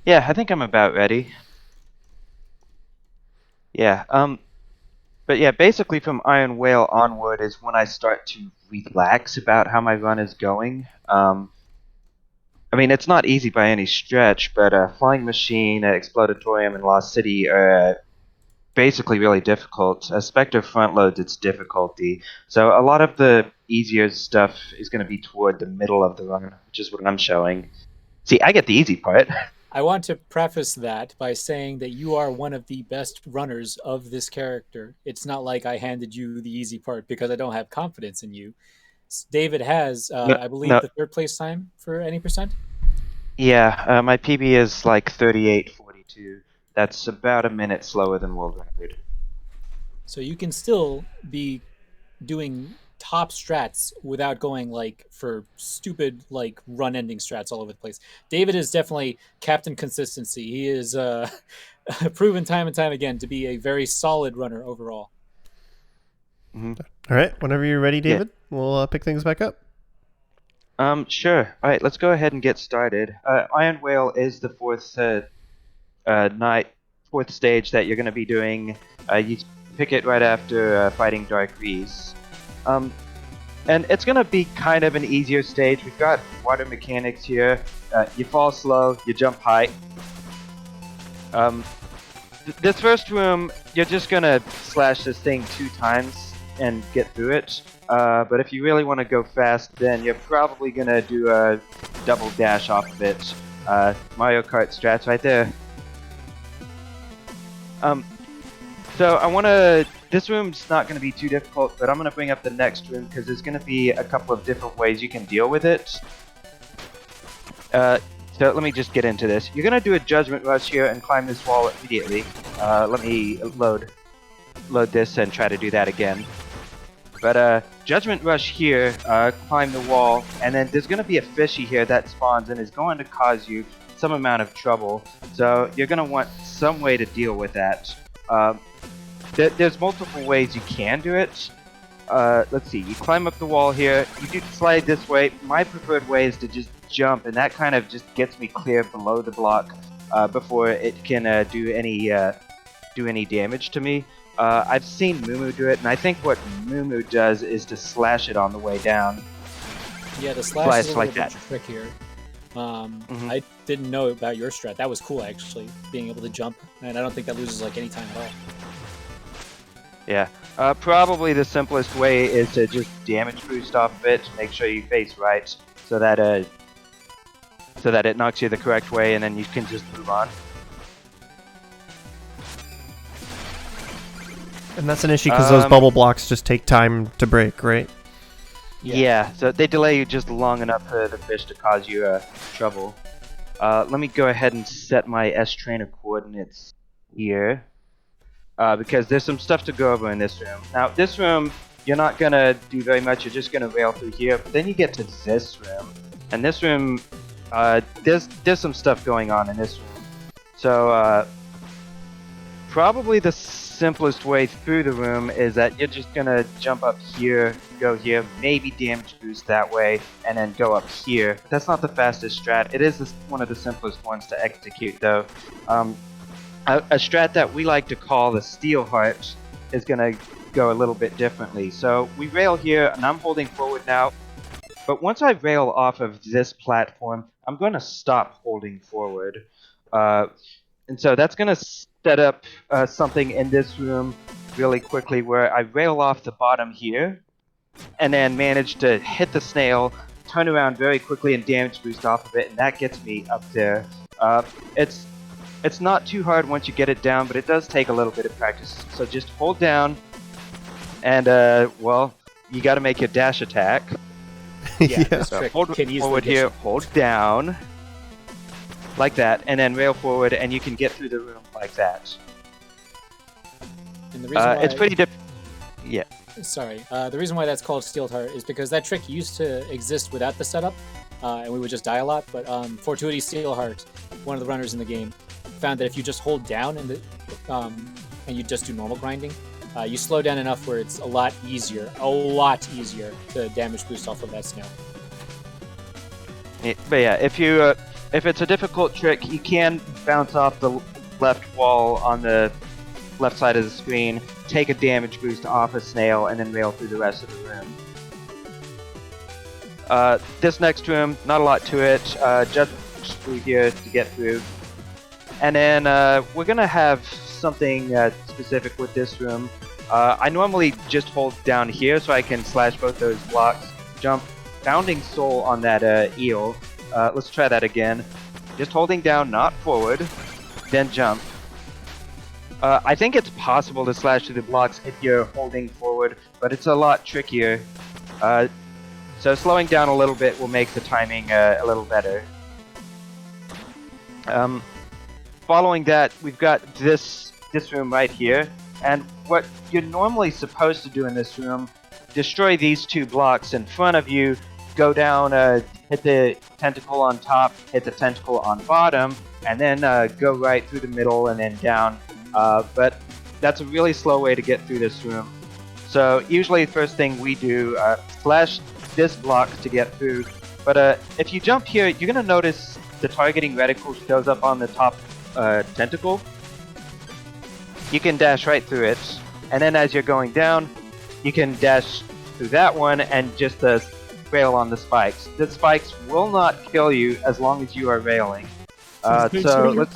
Yeah, I think I'm about ready. Yeah, but yeah, basically from Iron Whale onward is when I start to relax about how my run is going. I mean, it's not easy by any stretch, but Flying Machine, Explodatorium, and Lost City are basically really difficult. Spectre front loads its difficulty, so a lot of the easier stuff is going to be toward the middle of the run, which is what I'm showing. See, I get the easy part. I want to preface that by saying that you are one of the best runners of this character. It's not like I handed you the easy part because I don't have confidence in you. David has, I believe, the third place time for any percent? Yeah, my PB is like 38:42. That's about a minute slower than world record. So you can still be doing top strats without going like for stupid like run ending strats all over the place. David is definitely Captain Consistency. He is proven time and time again to be a very solid runner overall. Mm-hmm. All right, whenever you're ready, David, we'll pick things back up. Sure. All right, let's go ahead and get started. Iron Whale is the fourth stage that you're going to be doing. You pick it right after fighting Dark Reese. And it's going to be kind of an easier stage. We've got water mechanics here. You fall slow, you jump high. This first room, you're just going to slash this thing 2 times and get through it. But if you really want to go fast, then you're probably going to do a double dash off of it. Mario Kart strats right there. So I want to... This room's not going to be too difficult, but I'm going to bring up the next room because there's going to be a couple of different ways you can deal with it. So let me just get into this. You're going to do a Judgment Rush here and climb this wall immediately. Let me load this and try to do that again. But Judgment Rush here, climb the wall, and then there's going to be a fishy here that spawns and is going to cause you some amount of trouble. So you're going to want some way to deal with that. There's multiple ways you can do it. Let's see, you climb up the wall here, you do slide this way. My preferred way is to just jump, and that kind of just gets me clear below the block before it can do any damage to me. I've seen Moo do it, and I think what Moo does is to slash it on the way down. Yeah, the slash is a like little bit trickier. I didn't know about your strat. That was cool, actually, being able to jump, and I don't think that loses like any time at all. Yeah, probably the simplest way is to just damage boost off of it. Make sure you face right, so that it knocks you the correct way, and then you can just move on. And that's an issue because those bubble blocks just take time to break, right? Yeah, so they delay you just long enough for the fish to cause you trouble. Let me go ahead and set my S-Trainer coordinates here. Because there's some stuff to go over in this room. Now, this room, you're not going to do very much. You're just going to rail through here. But then you get to this room. And this room, there's some stuff going on in this room. So, probably the simplest way through the room is that you're just gonna jump up here, go here, maybe damage boost that way, and then go up here. But that's not the fastest strat. It is one of the simplest ones to execute, though. A strat that we like to call the Steel Heart is gonna go a little bit differently. So we rail here, and I'm holding forward now. But once I rail off of this platform, I'm going to stop holding forward. And so that's going to set up something in this room really quickly where I rail off the bottom here and then manage to hit the snail, turn around very quickly and damage boost off of it, and that gets me up there. It's not too hard once you get it down, but it does take a little bit of practice. So just hold down and, well, you got to make your dash attack. Yeah, Yeah. this So trick hold can easily forward get here, you- hold down, like that, and then rail forward, and you can get through the room like that. And the reason why It's pretty Yeah. Sorry. The reason why that's called Steel Heart is because that trick used to exist without the setup, and we would just die a lot. But Fortuity Steel Heart, one of the runners in the game, found that if you just hold down and you just do normal grinding, you slow down enough where it's a lot easier to damage boost off of that snail. But yeah, if it's a difficult trick, you can bounce off the left wall on the left side of the screen, take a damage boost off a snail, and then rail through the rest of the room. This next room, not a lot to it, just through here to get through. And then we're gonna have something specific with this room. I normally just hold down here so I can slash both those blocks, jump, Bounding Soul on that eel. Let's try that again. Just holding down, not forward, then jump. I think it's possible to slash through the blocks if you're holding forward, but it's a lot trickier. So slowing down a little bit will make the timing a little better. Following that, we've got this room right here, and what you're normally supposed to do in this room, destroy these two blocks in front of you, go down, hit the tentacle on top, hit the tentacle on bottom, and then go right through the middle and then down. But that's a really slow way to get through this room. So usually the first thing we do, slash this block to get through. But if you jump here, you're going to notice the targeting reticle shows up on the top tentacle. You can dash right through it, and then as you're going down, you can dash through that one and just rail on the spikes. The spikes will not kill you as long as you are railing. So let's...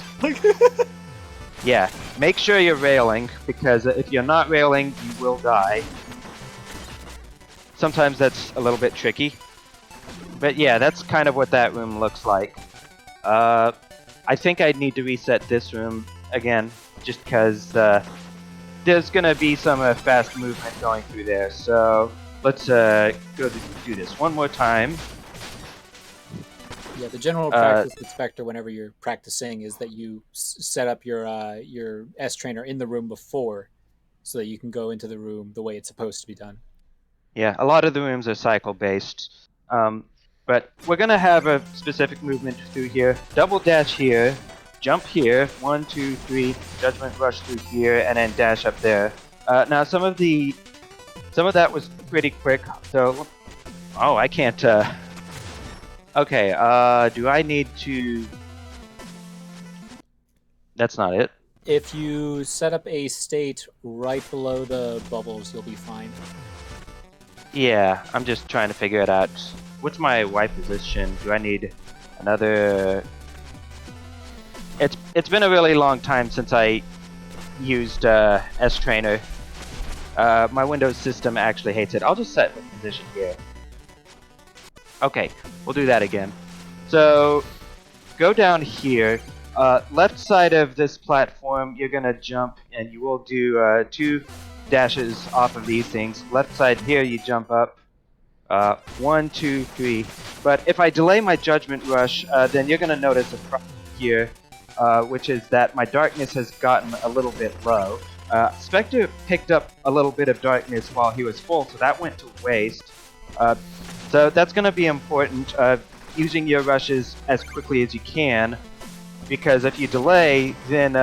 Yeah, make sure you're railing, because if you're not railing, you will die. Sometimes that's a little bit tricky. But yeah, that's kind of what that room looks like. I think I'd need to reset this room again, just because there's going to be some fast movement going through there. So let's go do this one more time. Yeah, the general practice with Specter whenever you're practicing is that you set up your S trainer in the room before, so that you can go into the room the way it's supposed to be done. Yeah, a lot of the rooms are cycle based, but we're gonna have a specific movement through here. Double dash here, jump here, 1, 2, 3, judgment rush through here, and then dash up there. Now some of that was pretty quick, so I can't. Okay, do I need to... That's not it. If you set up a state right below the bubbles, you'll be fine. Yeah, I'm just trying to figure it out. What's my Y position? Do I need another... It's been a really long time since I used S-Trainer. My Windows system actually hates it. I'll just set the position here. Okay, we'll do that again. So, go down here. Left side of this platform, you're gonna jump, and you will do 2 dashes off of these things. Left side here, you jump up. 1, 2, 3. But if I delay my Judgment Rush, then you're gonna notice a problem here, which is that my darkness has gotten a little bit low. Specter picked up a little bit of darkness while he was full, so that went to waste. So that's going to be important, using your rushes as quickly as you can, because if you delay, then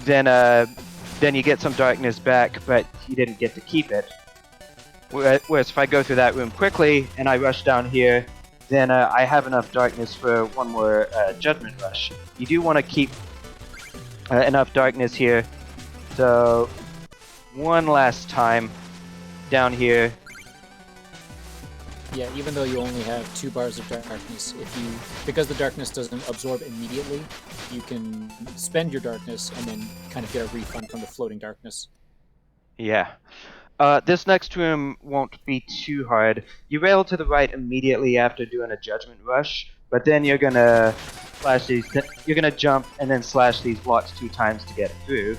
then you get some darkness back, but you didn't get to keep it. Whereas if I go through that room quickly and I rush down here, then I have enough darkness for one more Judgment Rush. You do want to keep enough darkness here, so one last time down here. Yeah, even though you only have 2 bars of darkness, because the darkness doesn't absorb immediately, you can spend your darkness and then kind of get a refund from the floating darkness. Yeah. This next room won't be too hard. You rail to the right immediately after doing a Judgment Rush, but then you're gonna slash these. You're gonna jump and then slash these blocks 2 times to get through.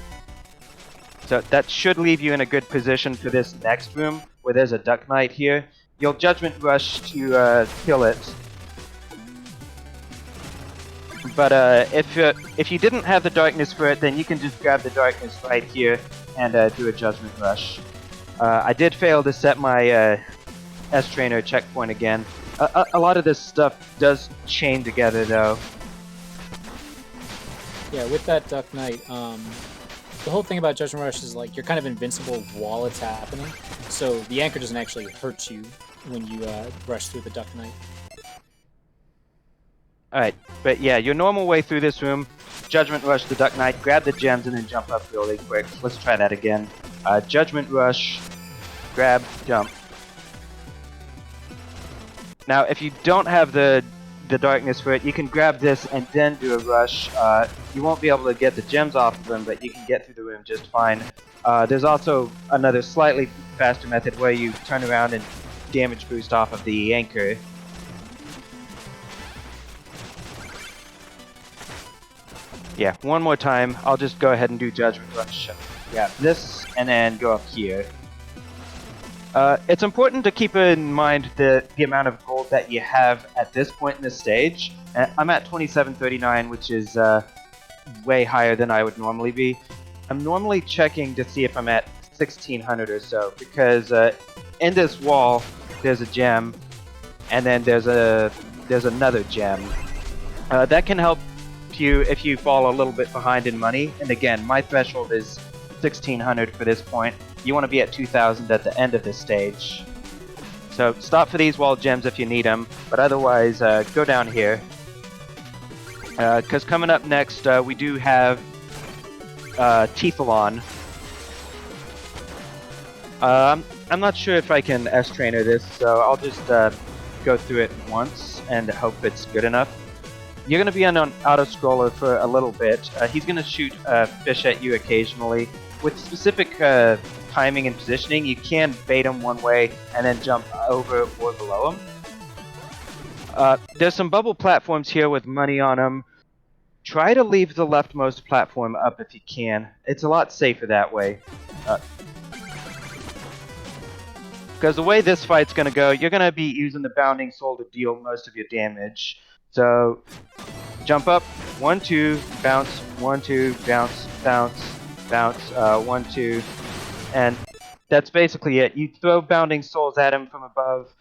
So that should leave you in a good position for this next room, where there's a Duck Knight here. You'll Judgment Rush to kill it. But if you didn't have the darkness for it, then you can just grab the darkness right here and do a Judgment Rush. I did fail to set my S-Trainer checkpoint again. A lot of this stuff does chain together, though. Yeah, with that Duck Knight, the whole thing about Judgment Rush is like you're kind of invincible while it's happening, so the anchor doesn't actually hurt you when you rush through the Duck Knight. Alright, but yeah, your normal way through this room, Judgment Rush the Duck Knight, grab the gems and then jump up really quick. Let's try that again. Judgment Rush, grab, jump. Now, if you don't have the darkness for it, you can grab this and then do a rush. You won't be able to get the gems off of them, but you can get through the room just fine. There's also another slightly faster method where you turn around and damage boost off of the anchor. Yeah, one more time. I'll just go ahead and do Judgment Rush. Grab this, and then go up here. It's important to keep in mind the amount of gold that you have at this point in the stage. I'm at 2739, which is way higher than I would normally be. I'm normally checking to see if I'm at 1600 or so, because in this wall there's a gem, and then there's another gem. That can help you if you fall a little bit behind in money. And again, my threshold is 1600 for this point. You want to be at 2000 at the end of this stage. So stop for these wall gems if you need them, but otherwise go down here. Because coming up next, we do have Teethalon. I'm not sure if I can S-Trainer this, so I'll just go through it once and hope it's good enough. You're going to be on an auto-scroller for a little bit. He's going to shoot fish at you occasionally. With specific timing and positioning, you can bait him one way and then jump over or below him. There's some bubble platforms here with money on them. Try to leave the leftmost platform up if you can. It's a lot safer that way. Because the way this fight's going to go, you're going to be using the Bounding Soul to deal most of your damage. So, jump up, 1, 2, bounce, 1, 2, bounce, bounce, bounce, 1, 2, and that's basically it. You throw Bounding Souls at him from above.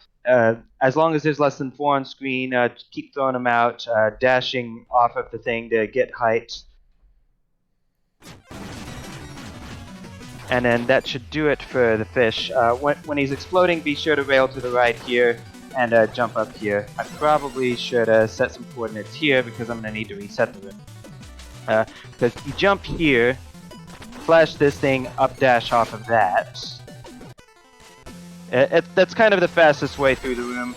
As long as there's less than 4 on screen, keep throwing them out, dashing off of the thing to get height. And then that should do it for the fish. When he's exploding, be sure to rail to the right here and jump up here. I probably should set some coordinates here because I'm going to need to reset the room. Because you jump here, flash this thing, up dash off of that. That's kind of the fastest way through the room.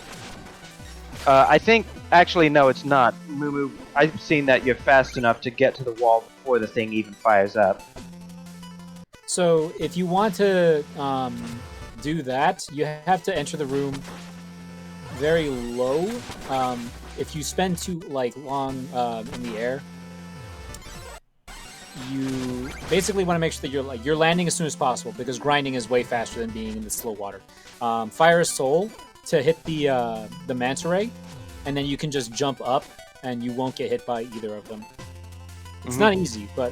I think, actually no it's not. Moo, I've seen that you're fast enough to get to the wall before the thing even fires up. So if you want to do that, you have to enter the room very low. If you spend too long in the air, you basically want to make sure that you're landing as soon as possible, because grinding is way faster than being in the slow water. Fire a soul to hit the manta ray, and then you can just jump up and you won't get hit by either of them. It's not easy, but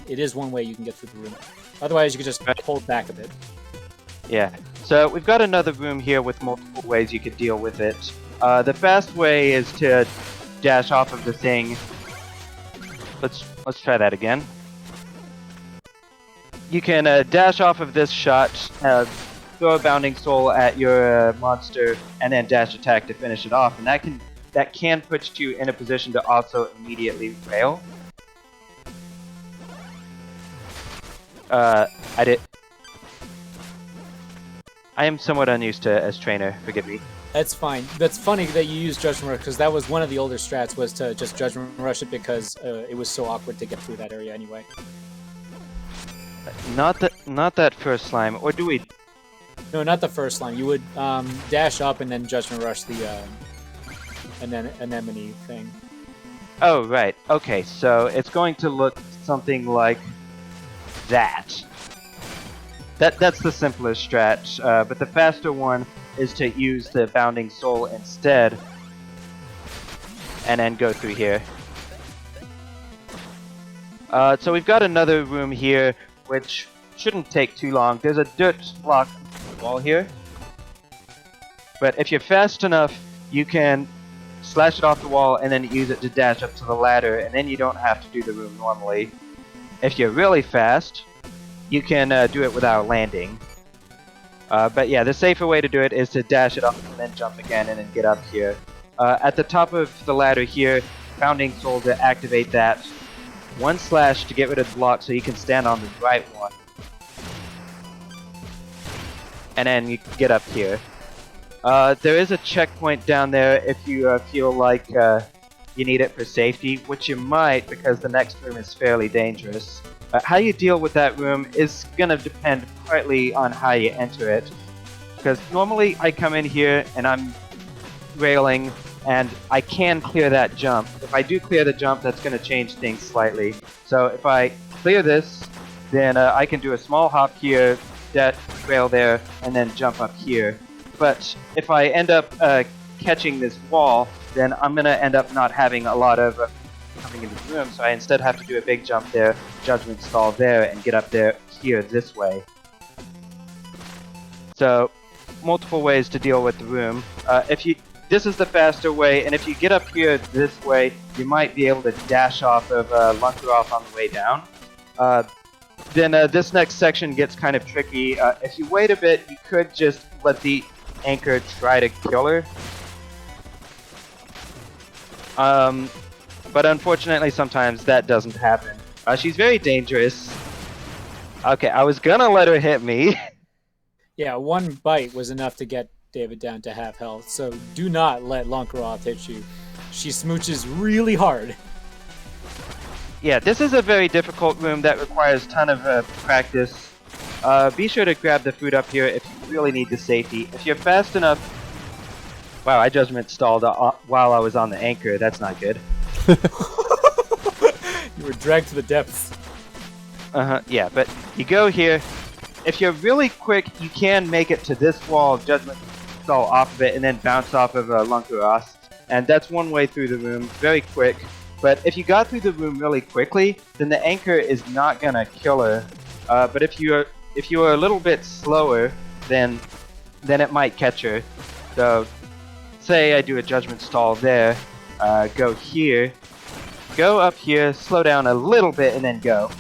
it is one way you can get through the room. Otherwise, you can just hold back a bit. Yeah, so we've got another room here with multiple ways you could deal with it. The fast way is to dash off of the thing. Let's try that again. you can dash off of this shot, throw a Bounding Soul at your monster, and then dash attack to finish it off, and that can put you in a position to also immediately rail. I am somewhat unused to as trainer, forgive me. That's fine. That's funny that you use Judgment Rush, because that was one of the older strats, was to just Judgment Rush it because it was so awkward to get through that area anyway. Not that first slime, or do we? No, not the first slime. You would dash up and then Judgment Rush the anemone thing. Oh, right. Okay, so it's going to look something like that. That's the simplest strat, but the faster one is to use the Bounding Soul instead, and then go through here. So we've got another room here, which shouldn't take too long. There's a dirt block on the wall here, but if you're fast enough, you can slash it off the wall and then use it to dash up to the ladder, and then you don't have to do the room normally. If you're really fast, you can do it without landing. But yeah, the safer way to do it is to dash it up and then jump again and then get up here. At the top of the ladder here, Bounding Soul to activate that. One slash to get rid of the block so you can stand on the right one. And then you can get up here. There is a checkpoint down there if you feel like you need it for safety, which you might because the next room is fairly dangerous. How you deal with that room is going to depend partly on how you enter it. Because normally I come in here and I'm railing and I can clear that jump. If I do clear the jump, that's going to change things slightly. So if I clear this, then I can do a small hop here, rail there, and then jump up here. But if I end up catching this wall, then I'm going to end up not having a lot of coming into the room, so I instead have to do a big jump there, Judgment Stall there, and get up there here this way. So, multiple ways to deal with the room. This is the faster way, and if you get up here this way, you might be able to dash off of Lunker off on the way down. Then this next section gets kind of tricky. If you wait a bit, you could just let the anchor try to kill her. But unfortunately, sometimes that doesn't happen. She's very dangerous. Okay, I was gonna let her hit me. Yeah, one bite was enough to get David down to half health, so do not let Lunkeroth hit you. She smooches really hard. Yeah, this is a very difficult room that requires a ton of practice. Be sure to grab the food up here if you really need the safety. If you're fast enough... Wow, I Judgment Stalled while I was on the anchor. That's not good. You were dragged to the depths. Yeah, but you go here. If you're really quick, you can make it to this wall, Judgment Stall off of it, and then bounce off of Lunkeroth. And that's one way through the room, very quick. But if you got through the room really quickly, then the anchor is not gonna kill her. But if you are a little bit slower, then it might catch her. So, say I do a Judgment Stall there, go here, go up here, slow down a little bit, and then go.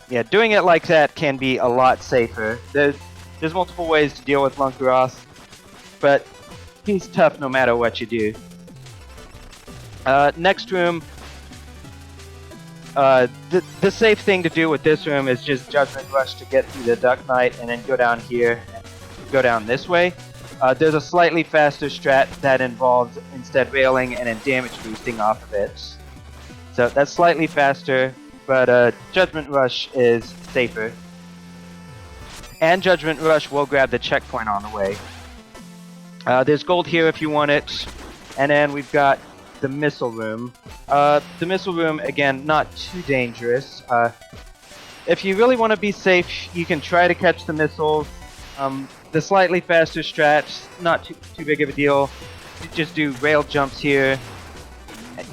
Yeah, doing it like that can be a lot safer. There's multiple ways to deal with Lunkeroth, but he's tough no matter what you do. Next room, the safe thing to do with this room is just Judgment Rush to get through the Duck Knight and then go down here, go down this way. There's a slightly faster strat that involves instead railing and then damage boosting off of it. So that's slightly faster, but Judgment Rush is safer. And Judgment Rush will grab the checkpoint on the way. There's gold here if you want it. And then we've got the Missile Room. The Missile Room, again, not too dangerous. If you really want to be safe, you can try to catch the missiles. The slightly faster strats, not too big of a deal. You just do rail jumps here.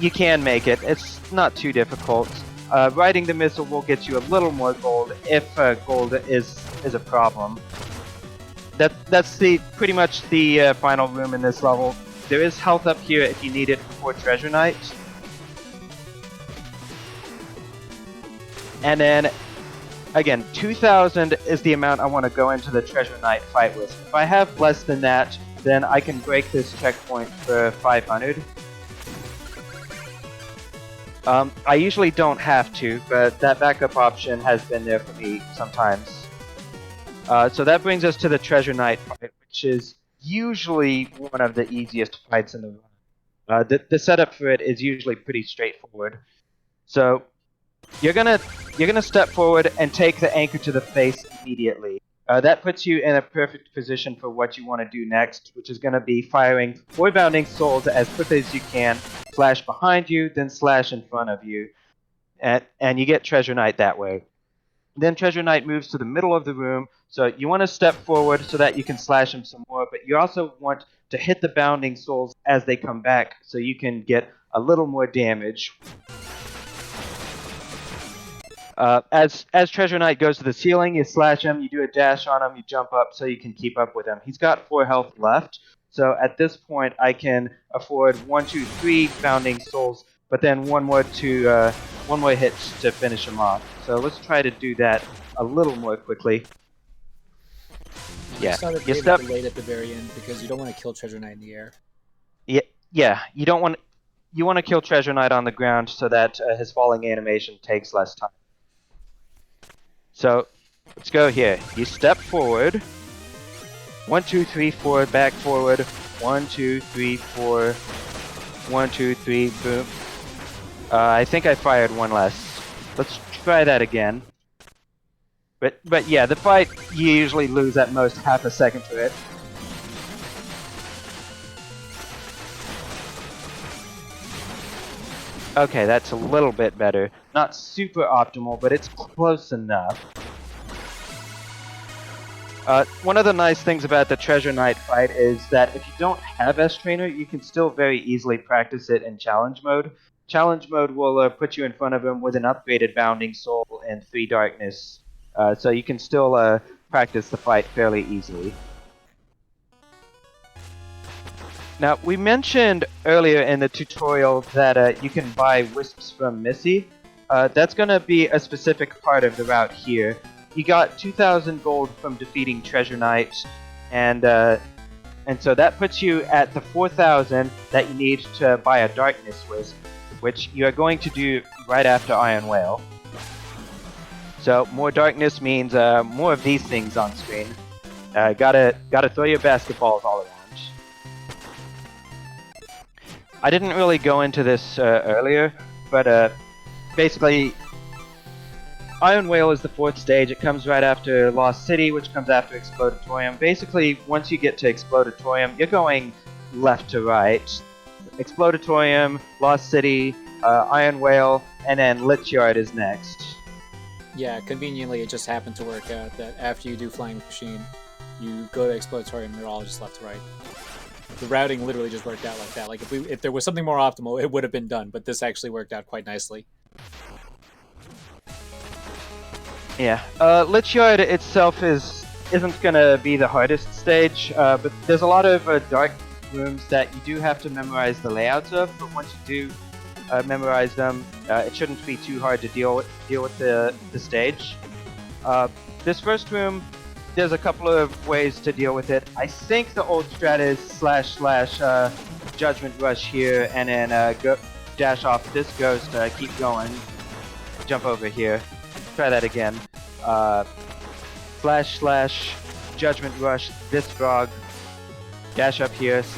You can make it. It's not too difficult. Riding the missile will get you a little more gold if gold is a problem. That's pretty much the final room in this level. There is health up here if you need it before Treasure Night. And then again, 2,000 is the amount I want to go into the Treasure Knight fight with. If I have less than that, then I can break this checkpoint for 500. I usually don't have to, but that backup option has been there for me sometimes. So that brings us to the Treasure Knight fight, which is usually one of the easiest fights in the run. The setup for it is usually pretty straightforward. So you're gonna step forward and take the anchor to the face immediately. That puts you in a perfect position for what you want to do next, which is going to be firing 4 bounding souls as quickly as you can, slash behind you, then slash in front of you, and you get Treasure Knight that way. Then Treasure Knight moves to the middle of the room, so you want to step forward so that you can slash him some more, but you also want to hit the bounding souls as they come back so you can get a little more damage. As Treasure Knight goes to the ceiling, you slash him, you do a dash on him, you jump up so you can keep up with him. He's got 4 health left, so at this point I can afford 1, 2, 3 bounding souls, but then one more hit to finish him off. So let's try to do that a little more quickly. Yeah, you step late at the very end because you don't want to kill Treasure Knight in the air. Yeah, you don't want. You want to kill Treasure Knight on the ground so that his falling animation takes less time. So, let's go here. You step forward. 1, 2, 3, 4, back forward. 1, 2, 3, 4. 1, 2, 3, boom. I think I fired one less. Let's try that again. But yeah, the fight, you usually lose at most half a second to it. Okay, that's a little bit better. Not super optimal, but it's close enough. One of the nice things about the Treasure Knight fight is that if you don't have S-Trainer, you can still very easily practice it in Challenge Mode. Challenge Mode will put you in front of him with an upgraded Bounding Soul and 3 Darkness, so you can still practice the fight fairly easily. Now, we mentioned earlier in the tutorial that you can buy Wisps from Missy. That's going to be a specific part of the route here. You got 2,000 gold from defeating Treasure Knight, and so that puts you at the 4,000 that you need to buy a Darkness Wisp, which you are going to do right after Iron Whale. So more darkness means more of these things on screen. Gotta throw your basketballs all around. I didn't really go into this earlier, but basically, Iron Whale is the 4th stage. It comes right after Lost City, which comes after Explodatorium. Basically, once you get to Explodatorium, you're going left to right. Explodatorium, Lost City, Iron Whale, and then Lich Yard is next. Yeah, conveniently, it just happened to work out that after you do Flying Machine, you go to Explodatorium, they're all just left to right. The routing literally just worked out like that. Like, if there was something more optimal, it would have been done, but this actually worked out quite nicely. Yeah, Lich Yard itself isn't gonna be the hardest stage, but there's a lot of dark rooms that you do have to memorize the layouts of, but once you do memorize them, it shouldn't be too hard to deal with the stage. This first room, there's a couple of ways to deal with it. I think the old strat is / Judgment Rush here, and then dash off this ghost, keep going, jump over here. Try that again. / Judgment Rush this frog, dash up here, /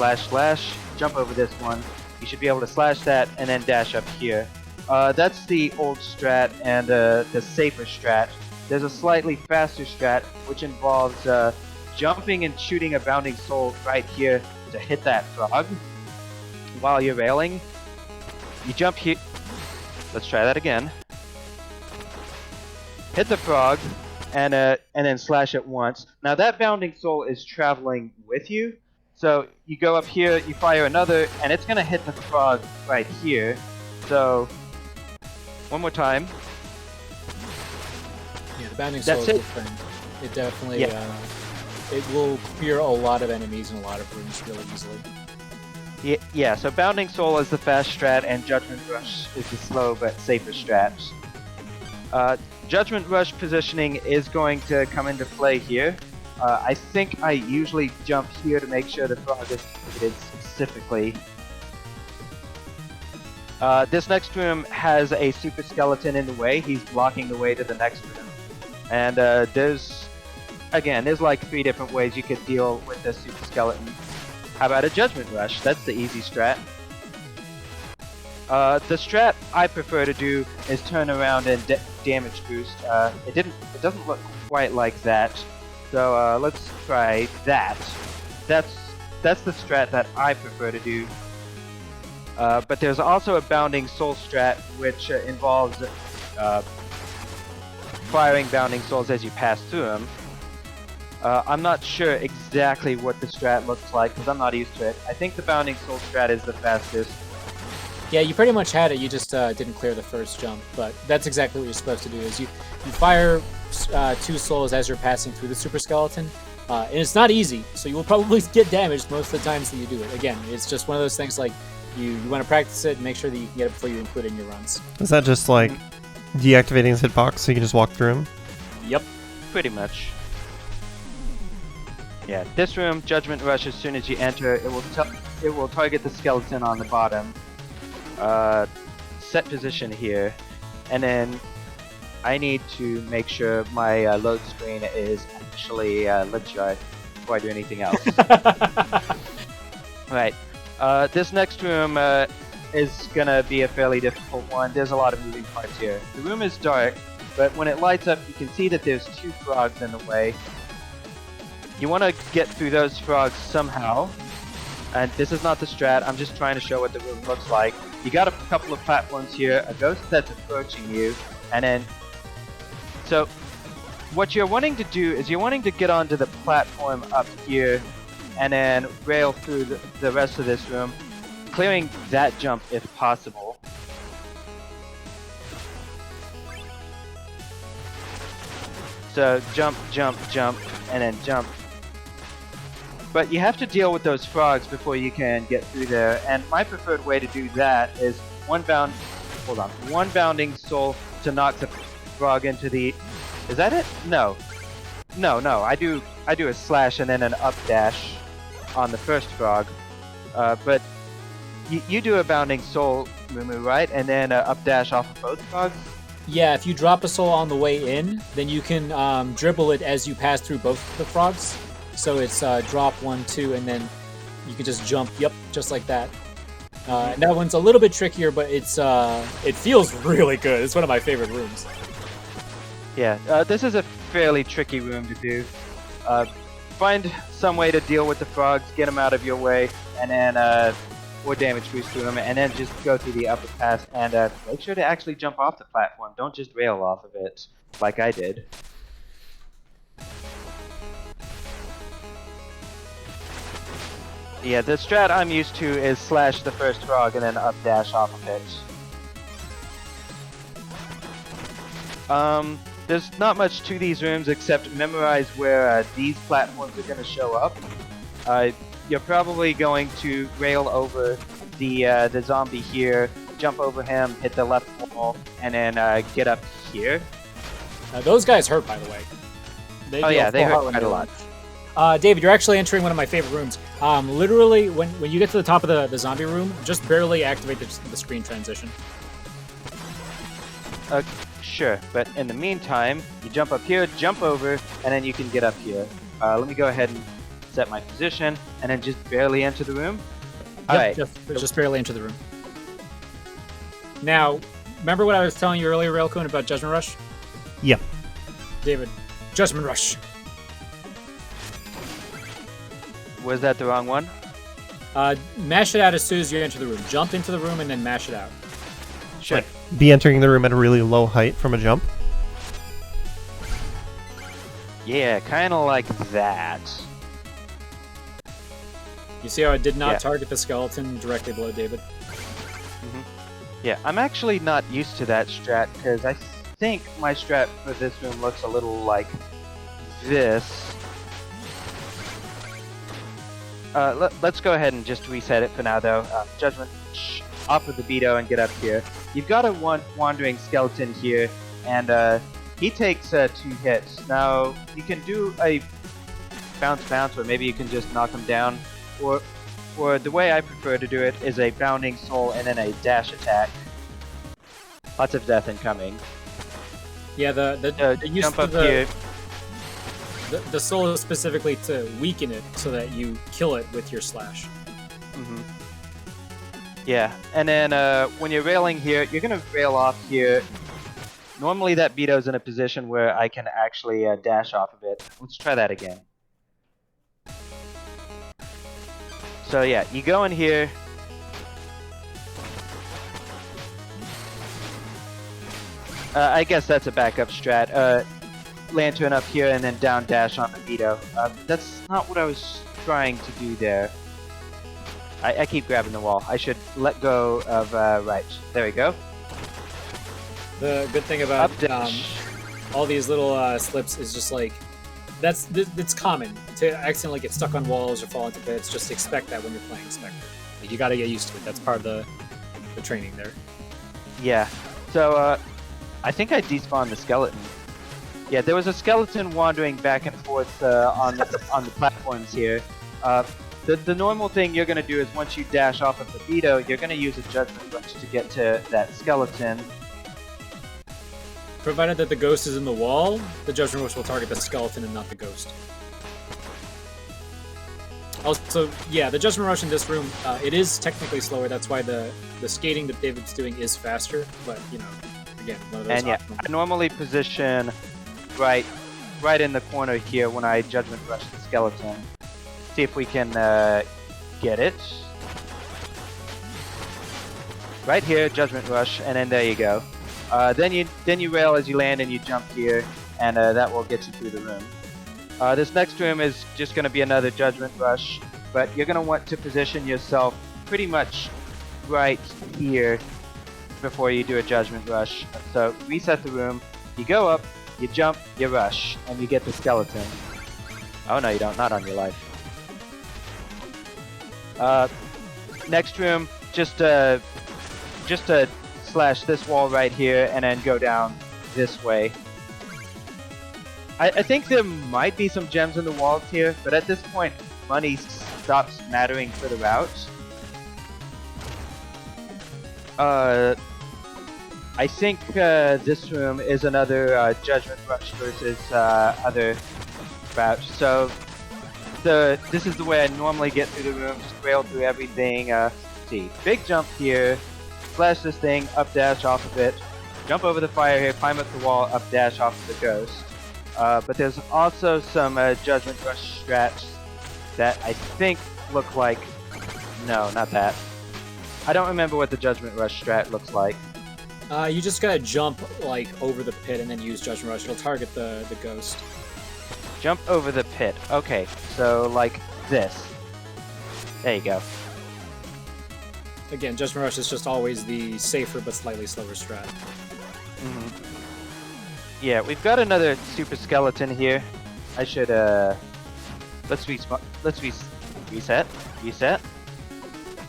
jump over this one. You should be able to slash that, and then dash up here. That's the old strat and the safer strat. There's a slightly faster strat, which involves jumping and shooting a Bounding Soul right here to hit that frog while you're railing. You jump here. Let's try that again. Hit the frog, and then slash it once. Now that Bounding Soul is traveling with you, so you go up here, you fire another, and it's gonna hit the frog right here. So one more time. Yeah, the Bounding Soul is different. It definitely, it will clear a lot of enemies in a lot of rooms really easily. Yeah, so Bounding Soul is the fast strat, and Judgment Rush is the slow but safer strat. Judgment Rush positioning is going to come into play here. I think I usually jump here to make sure the frog is targeted specifically. This next room has a super skeleton in the way. He's blocking the way to the next room. And there's like 3 different ways you could deal with this super skeleton. How about a Judgment Rush? That's the easy strat. The strat I prefer to do is turn around and damage boost. It doesn't look quite like that. So let's try that. That's the strat that I prefer to do. But there's also a Bounding Soul strat, which involves firing Bounding Souls as you pass through them. I'm not sure exactly what the strat looks like because I'm not used to it. I think the Bounding Soul strat is the fastest. Yeah, you pretty much had it. You just didn't clear the first jump, but that's exactly what you're supposed to do. Is you fire 2 souls as you're passing through the super skeleton, and it's not easy. So you will probably get damaged most of the times that you do it. Again, it's just one of those things like you want to practice it and make sure that you can get it before you include it in your runs. Is that just like deactivating his hitbox so you can just walk through him? Yep, pretty much. Yeah, this room, Judgment Rush. As soon as you enter, it will target the skeleton on the bottom. Set position here, and then I need to make sure my load screen is actually legit before I do anything else. Right. This next room is gonna be a fairly difficult one. There's a lot of moving parts here. The room is dark, but when it lights up, you can see that there's 2 frogs in the way. You want to get through those frogs somehow. And this is not the strat, I'm just trying to show what the room looks like. You got a couple of platforms here, a ghost that's approaching you, and then... So, what you're wanting to do is you're wanting to get onto the platform up here, and then rail through the rest of this room, clearing that jump if possible. So, jump, jump, jump, and then jump. But you have to deal with those frogs before you can get through there, and my preferred way to do that is one Bounding Soul to knock the frog into the... Is that it? No. I do a slash and then an up dash on the first frog. But you do a Bounding Soul, Mumu, right? And then up dash off of both frogs? Yeah, if you drop a soul on the way in, then you can dribble it as you pass through both the frogs. So it's drop 1, 2, and then you can just jump, yep, just like that. And that one's a little bit trickier, but it feels really good. It's one of my favorite rooms. Yeah, this is a fairly tricky room to do. Find some way to deal with the frogs, get them out of your way, and then more damage boost to them, and then just go through the upper pass, and make sure to actually jump off the platform. Don't just rail off of it, like I did. Yeah, the strat I'm used to is slash the first frog and then up dash off of it. There's not much to these rooms except memorize where these platforms are going to show up. You're probably going to rail over the zombie here, jump over him, hit the left wall, and then get up here. Those guys hurt, by the way. They hurt quite a lot. David, you're actually entering one of my favorite rooms. Literally, when you get to the top of the zombie room, just barely activate the screen transition. Sure, but in the meantime, you jump up here, jump over, and then you can get up here. Let me go ahead and set my position, and then just barely enter the room. Yep, just barely enter the room. Now, remember what I was telling you earlier, Railcoon, about Judgment Rush? Yep. David, Judgment Rush. Was that the wrong one? Mash it out as soon as you enter the room. Jump into the room and then mash it out. Sure. Like, be entering the room at a really low height from a jump? Yeah, kind of like that. You see how I did not target the skeleton directly below David? Mm-hmm. Yeah, I'm actually not used to that strat, because I think my strat for this room looks a little like this. Let's go ahead and just reset it for now, though. Judgment, off of the Beto and get up here. You've got a wandering skeleton here, and he takes 2 hits. Now, you can do a bounce, or maybe you can just knock him down. Or the way I prefer to do it is a bounding soul and then a dash attack. Lots of death incoming. Yeah, the use jump of up here. The soul is specifically to weaken it so that you kill it with your slash. Mm-hmm. Yeah, and then when you're railing here, you're gonna rail off here. Normally that Beto's in a position where I can actually dash off of it. Let's try that again. So yeah, you go in here. I guess that's a backup strat. Lantern up here and then down dash on the Beto. That's not what I was trying to do there. I keep grabbing the wall. I should let go of right. There we go. The good thing about Up dash. all these little slips is just like it's common to accidentally get stuck on walls or fall into pits. Just expect that when you're playing Specter. Like, you got to get used to it. That's part of the training there. Yeah. So I think I despawned the skeleton. Yeah, there was a skeleton wandering back and forth on the platforms here. The normal thing you're gonna do is once you dash off of the Beto, you're gonna use a Judgment Rush to get to that skeleton. Provided that the ghost is in the wall, the Judgment Rush will target the skeleton and not the ghost. Also, yeah, the Judgment Rush in this room, it is technically slower. That's why the skating that David's doing is faster. But, you know, again, one of those. And yeah, optional. I normally position right in the corner here when I Judgment Rush the skeleton. See if we can get it. Right here, Judgment Rush, and then there you go. Then you rail as you land and you jump here, and that will get you through the room. This next room is just going to be another Judgment Rush, but you're going to want to position yourself pretty much right here before you do a Judgment Rush. So reset the room, you go up, you jump, you rush, and you get the skeleton. Oh no, you don't, not on your life. Next room, just slash this wall right here and then go down this way. I think there might be some gems in the walls here, but at this point, money stops mattering for the route. I think this room is another Judgment Rush versus other route. So this is the way I normally get through the room, just rail through everything. See, big jump here, slash this thing, up dash off of it, jump over the fire here, climb up the wall, up dash off of the ghost. But there's also some Judgment Rush strats that I think look like... No, not that. I don't remember what the Judgment Rush strat looks like. You just gotta jump like over the pit and then use Judgment Rush. It'll target the ghost. Jump over the pit. Okay, so like this. There you go. Again, Judgment Rush is just always the safer but slightly slower strat. Mm-hmm. Yeah, we've got another super skeleton here. I should let's reset. Reset.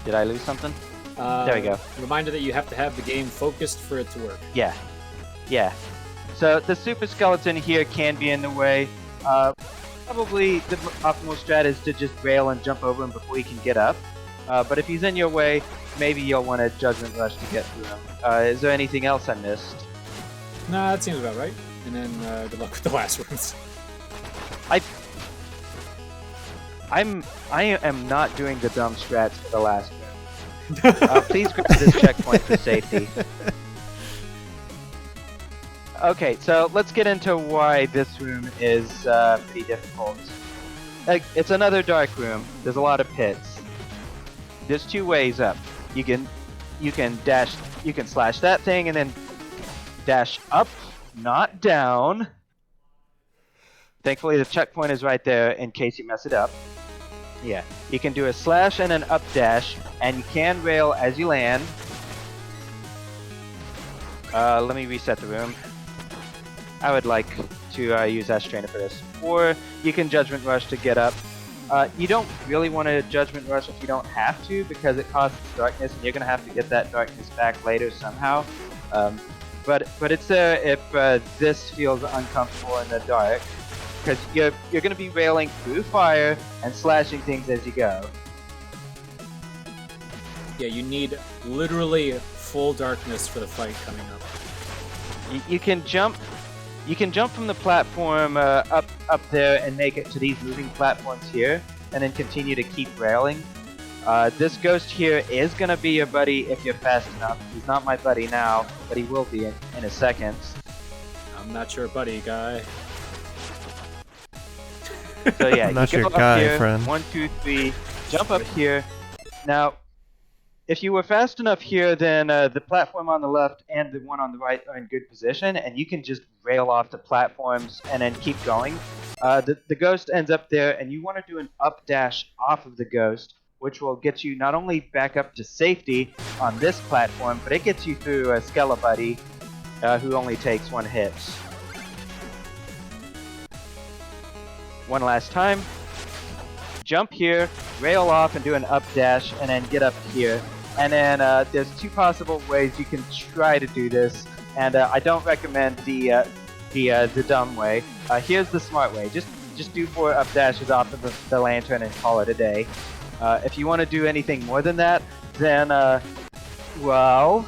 Did I lose something? There we go. Reminder that you have to have the game focused for it to work. Yeah. Yeah. So the super skeleton here can be in the way. Probably the optimal strat is to just rail and jump over him before he can get up. But if he's in your way, maybe you'll want a Judgment Rush to get through him. Is there anything else I missed? Nah, that seems about right. And then good luck with the last rooms. I am not doing the dumb strats for the last room. Please grab this checkpoint for safety. Okay, so let's get into why this room is pretty difficult. It's another dark room. There's a lot of pits. There's 2 ways up. You can dash. You can slash that thing and then dash up, not down. Thankfully, the checkpoint is right there in case you mess it up. Yeah, you can do a slash and an up dash, and you can rail as you land. Let me reset the room. I would like to use Ash Trainer for this. Or you can Judgment Rush to get up. You don't really want to Judgment Rush if you don't have to, because it costs darkness, and you're going to have to get that darkness back later somehow. but it's there if this feels uncomfortable in the dark, because you're going to be railing through fire and slashing things as you go. Yeah, you need literally full darkness for the fight coming up. You can jump. You can jump from the platform up there and make it to these moving platforms here, and then continue to keep railing. This ghost here is gonna be your buddy if you're fast enough. He's not my buddy now, but he will be in a second. I'm not your buddy, guy. So yeah, I'm not you your go up guy, here, friend. 1, 2, 3, jump up here. Now, if you were fast enough here, then the platform on the left and the one on the right are in good position, and you can just rail off the platforms and then keep going. The ghost ends up there, and you want to do an up dash off of the ghost, which will get you not only back up to safety on this platform, but it gets you through a Skelebuddy, who only takes 1 hit. One last time. Jump here, rail off, and do an up dash, and then get up here. And then there's 2 possible ways you can try to do this, and I don't recommend the dumb way. Here's the smart way. Just do 4 up dashes off of the lantern and call it a day. If you want to do anything more than that, then well,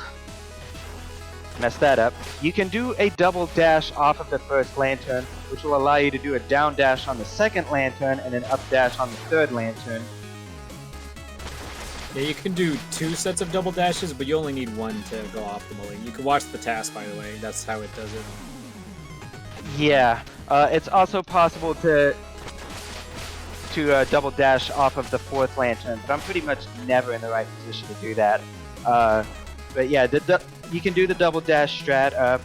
mess that up. You can do a double dash off of the first lantern, which will allow you to do a down dash on the second lantern and an up dash on the third lantern. Yeah, you can do 2 sets of double dashes, but you only need 1 to go optimally. You can watch the task, by the way. That's how it does it. Yeah, it's also possible to double dash off of the 4th lantern, but I'm pretty much never in the right position to do that. But yeah, you can do the double dash strat.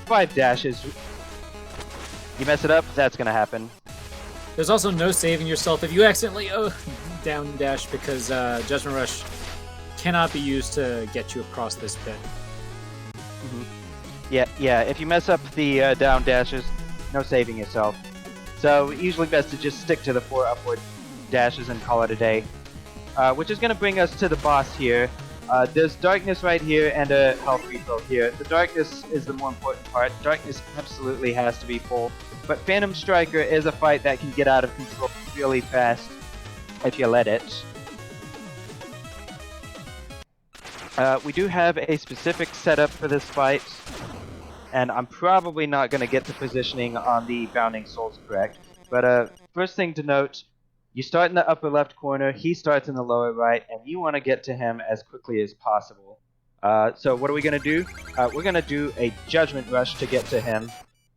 5 dashes. You mess it up, that's gonna happen. There's also no saving yourself if you accidentally down dash, because Judgment Rush cannot be used to get you across this pit. Yeah, if you mess up the down dashes, no saving yourself. So usually best to just stick to the 4 upward dashes and call it a day. Which is going to bring us to the boss here. There's darkness right here and a health refill here. The darkness is the more important part. Darkness absolutely has to be full. But Phantom Striker is a fight that can get out of control really fast if you let it. We do have a specific setup for this fight, and I'm probably not going to get the positioning on the Bounding Souls correct. But first thing to note, you start in the upper left corner, he starts in the lower right, and you want to get to him as quickly as possible. So what are we going to do? We're going to do a Judgment Rush to get to him,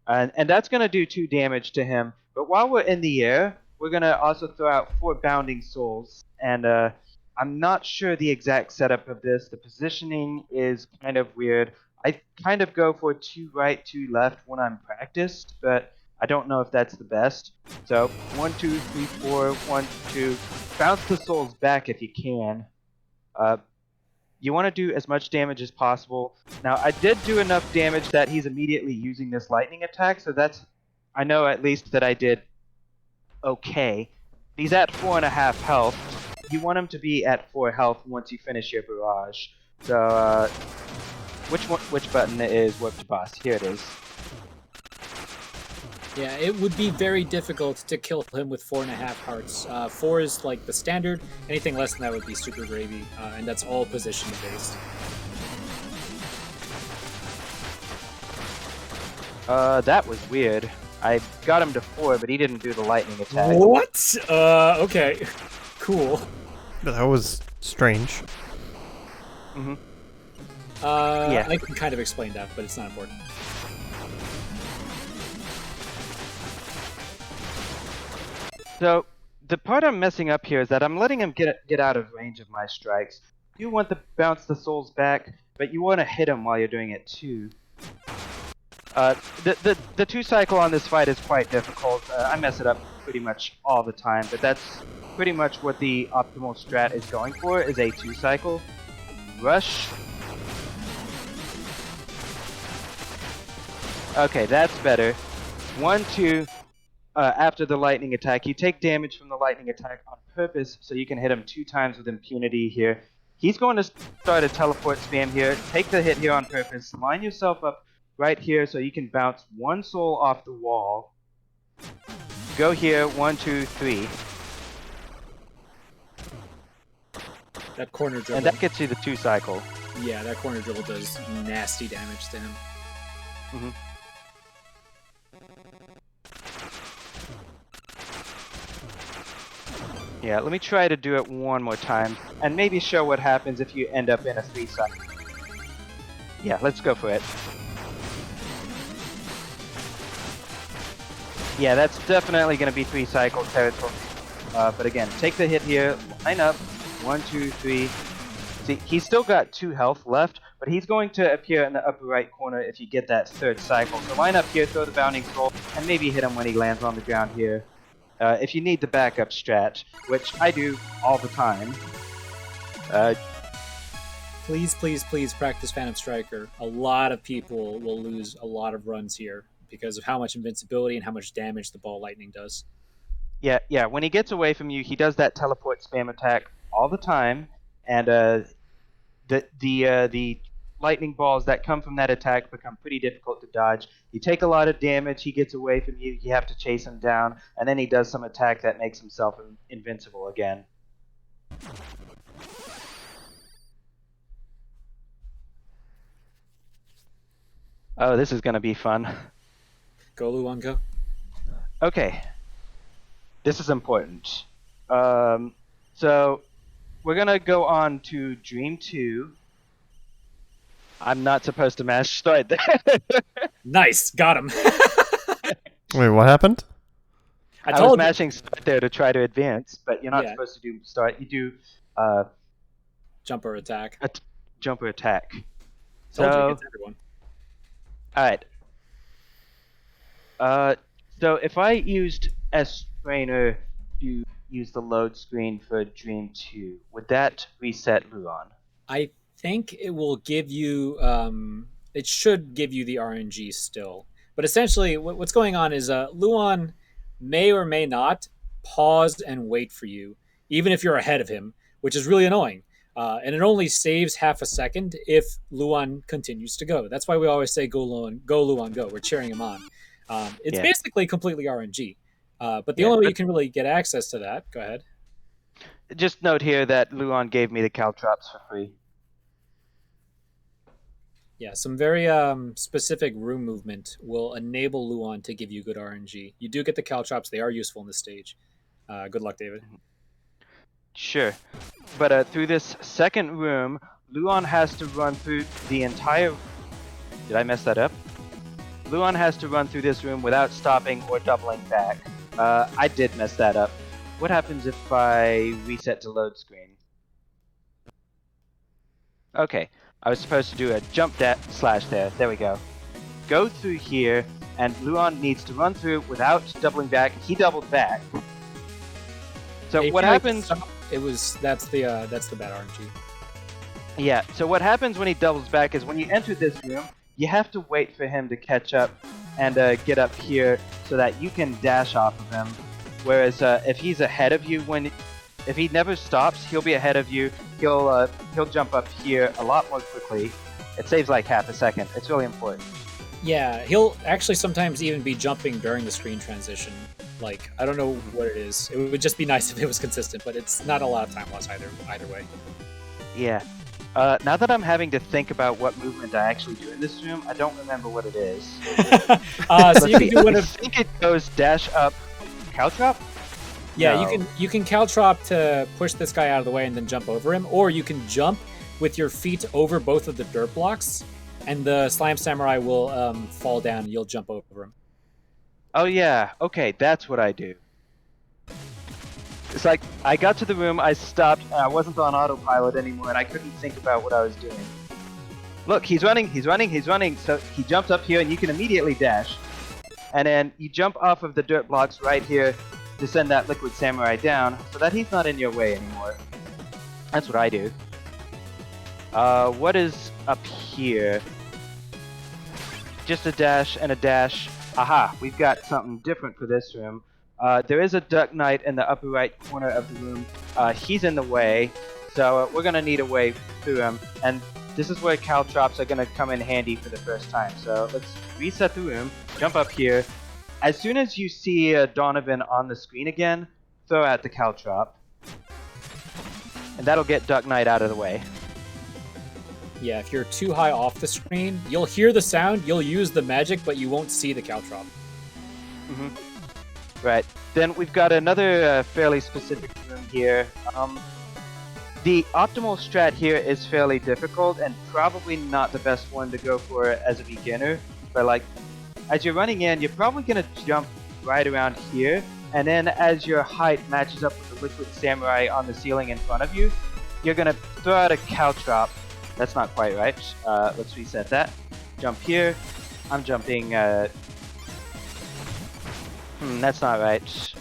and that's going to do 2 damage to him. But while we're in the air, we're going to also throw out 4 Bounding Souls, and I'm not sure the exact setup of this. The positioning is kind of weird. I kind of go for 2 right, 2 left when I'm practiced, but I don't know if that's the best. So 1, 2, 3, 4, 1, 2. Bounce the souls back if you can. You want to do as much damage as possible. Now I did do enough damage that he's immediately using this lightning attack, so I know at least that I did okay. He's at 4.5 health. You want him to be at 4 health once you finish your barrage. So which button is Whip to Boss? Here it is. Yeah, it would be very difficult to kill him with 4.5 hearts. 4 is like the standard. Anything less than that would be super gravy, and that's all position based. That was weird. I got him to 4, but he didn't do the lightning attack. What? Okay. Cool. That was strange. Yeah. I can kind of explain that, but it's not important. So, the part I'm messing up here is that I'm letting him get out of range of my strikes. You want to bounce the souls back, but you want to hit him while you're doing it too. The 2 cycle on this fight is quite difficult. I mess it up pretty much all the time, but that's pretty much what the optimal strat is going for, is a 2 cycle. Rush. Okay, that's better. 1, 2. After the lightning attack, you take damage from the lightning attack on purpose, so you can hit him 2 times with impunity here. He's going to start a teleport spam here. Take the hit here on purpose. Line yourself up right here so you can bounce 1 soul off the wall. Go here, 1, 2, 3. That corner dribble. And that gets you the 2 cycle. Yeah, that corner dribble does nasty damage to him. Mm-hmm. Yeah, let me try to do it one more time, and maybe show what happens if you end up in a 3 cycle. Yeah, let's go for it. Yeah, that's definitely going to be 3 cycle territory. But again, take the hit here, line up, 1, 2, 3. See, he's still got 2 health left, but he's going to appear in the upper right corner if you get that 3rd cycle. So line up here, throw the bounding soul, and maybe hit him when he lands on the ground here. If you need the backup strat, which I do all the time. Please, please, please practice Phantom Striker. A lot of people will lose a lot of runs here because of how much invincibility and how much damage the ball lightning does. Yeah. When he gets away from you, he does that teleport spam attack all the time, and the lightning balls that come from that attack become pretty difficult to dodge. You take a lot of damage, he gets away from you, you have to chase him down, and then he does some attack that makes himself invincible again. Oh, this is going to be fun. Go, Luan, go. Okay. This is important. So, we're going to go on to Dream 2. I'm not supposed to mash start there. Nice, got him. Wait, what happened? I was mashing start there to try to advance, but you're not supposed to do start. You do jumper attack. Jumper attack. Told you, it gets everyone. Alright. So if I used S-Trainer to use the load screen for Dream 2, would that reset Luan? I think it will give you, it should give you the RNG still. But essentially, what's going on is Luan may or may not pause and wait for you, even if you're ahead of him, which is really annoying. And it only saves half a second if Luan continues to go. That's why we always say go Luan, go. We're cheering him on. It's basically completely RNG. But the only way you can really get access to that, go ahead. Just note here that Luan gave me the caltrops for free. Yeah, some very specific room movement will enable Luan to give you good RNG. You do get the caltrops. They are useful in this stage. Good luck, David. Sure. But through this second room, Luan has to run through the entire... Did I mess that up? Luan has to run through this room without stopping or doubling back. I did mess that up. What happens if I reset to load screen? Okay, I was supposed to do a jump slash there. There we go. Go through here, and Luan needs to run through without doubling back. He doubled back. So what happens? That's the bad RNG. Yeah. So what happens when he doubles back is when you enter this room, you have to wait for him to catch up and get up here so that you can dash off of him. Whereas if he's ahead of you, if he never stops, he'll be ahead of you. He'll jump up here a lot more quickly. It saves like half a second. It's really important. Yeah, he'll actually sometimes even be jumping during the screen transition. Like, I don't know what it is. It would just be nice if it was consistent, but it's not a lot of time loss either way. Yeah. Now that I'm having to think about what movement I actually do in this room, I don't remember what it is. So you can do one of... I think it goes dash up, caltrop? Yeah, No. you can caltrop to push this guy out of the way and then jump over him, or you can jump with your feet over both of the dirt blocks, and the Slime Samurai will fall down and you'll jump over him. Oh yeah, okay, that's what I do. It's like, I got to the room, I stopped, and I wasn't on autopilot anymore, and I couldn't think about what I was doing. Look, he's running, so he jumps up here, and you can immediately dash. And then you jump off of the dirt blocks right here to send that Liquid Samurai down, so that he's not in your way anymore. That's what I do. What is up here? Just a dash and a dash. Aha, we've got something different for this room. There is a Duck Knight in the upper right corner of the room. He's in the way, so we're going to need a way through him. And this is where caltrops are going to come in handy for the first time. So let's reset the room, jump up here. As soon as you see Donovan on the screen again, throw out the caltrop. And that'll get Duck Knight out of the way. Yeah, if you're too high off the screen, you'll hear the sound, you'll use the magic, but you won't see the caltrop. Right. Then we've got another fairly specific room here. The optimal strat here is fairly difficult and probably not the best one to go for as a beginner. But like, as you're running in, you're probably going to jump right around here. And then as your height matches up with the Liquid Samurai on the ceiling in front of you, you're going to throw out a caltrop. That's not quite right. Let's reset that. Jump here. I'm jumping... that's not right.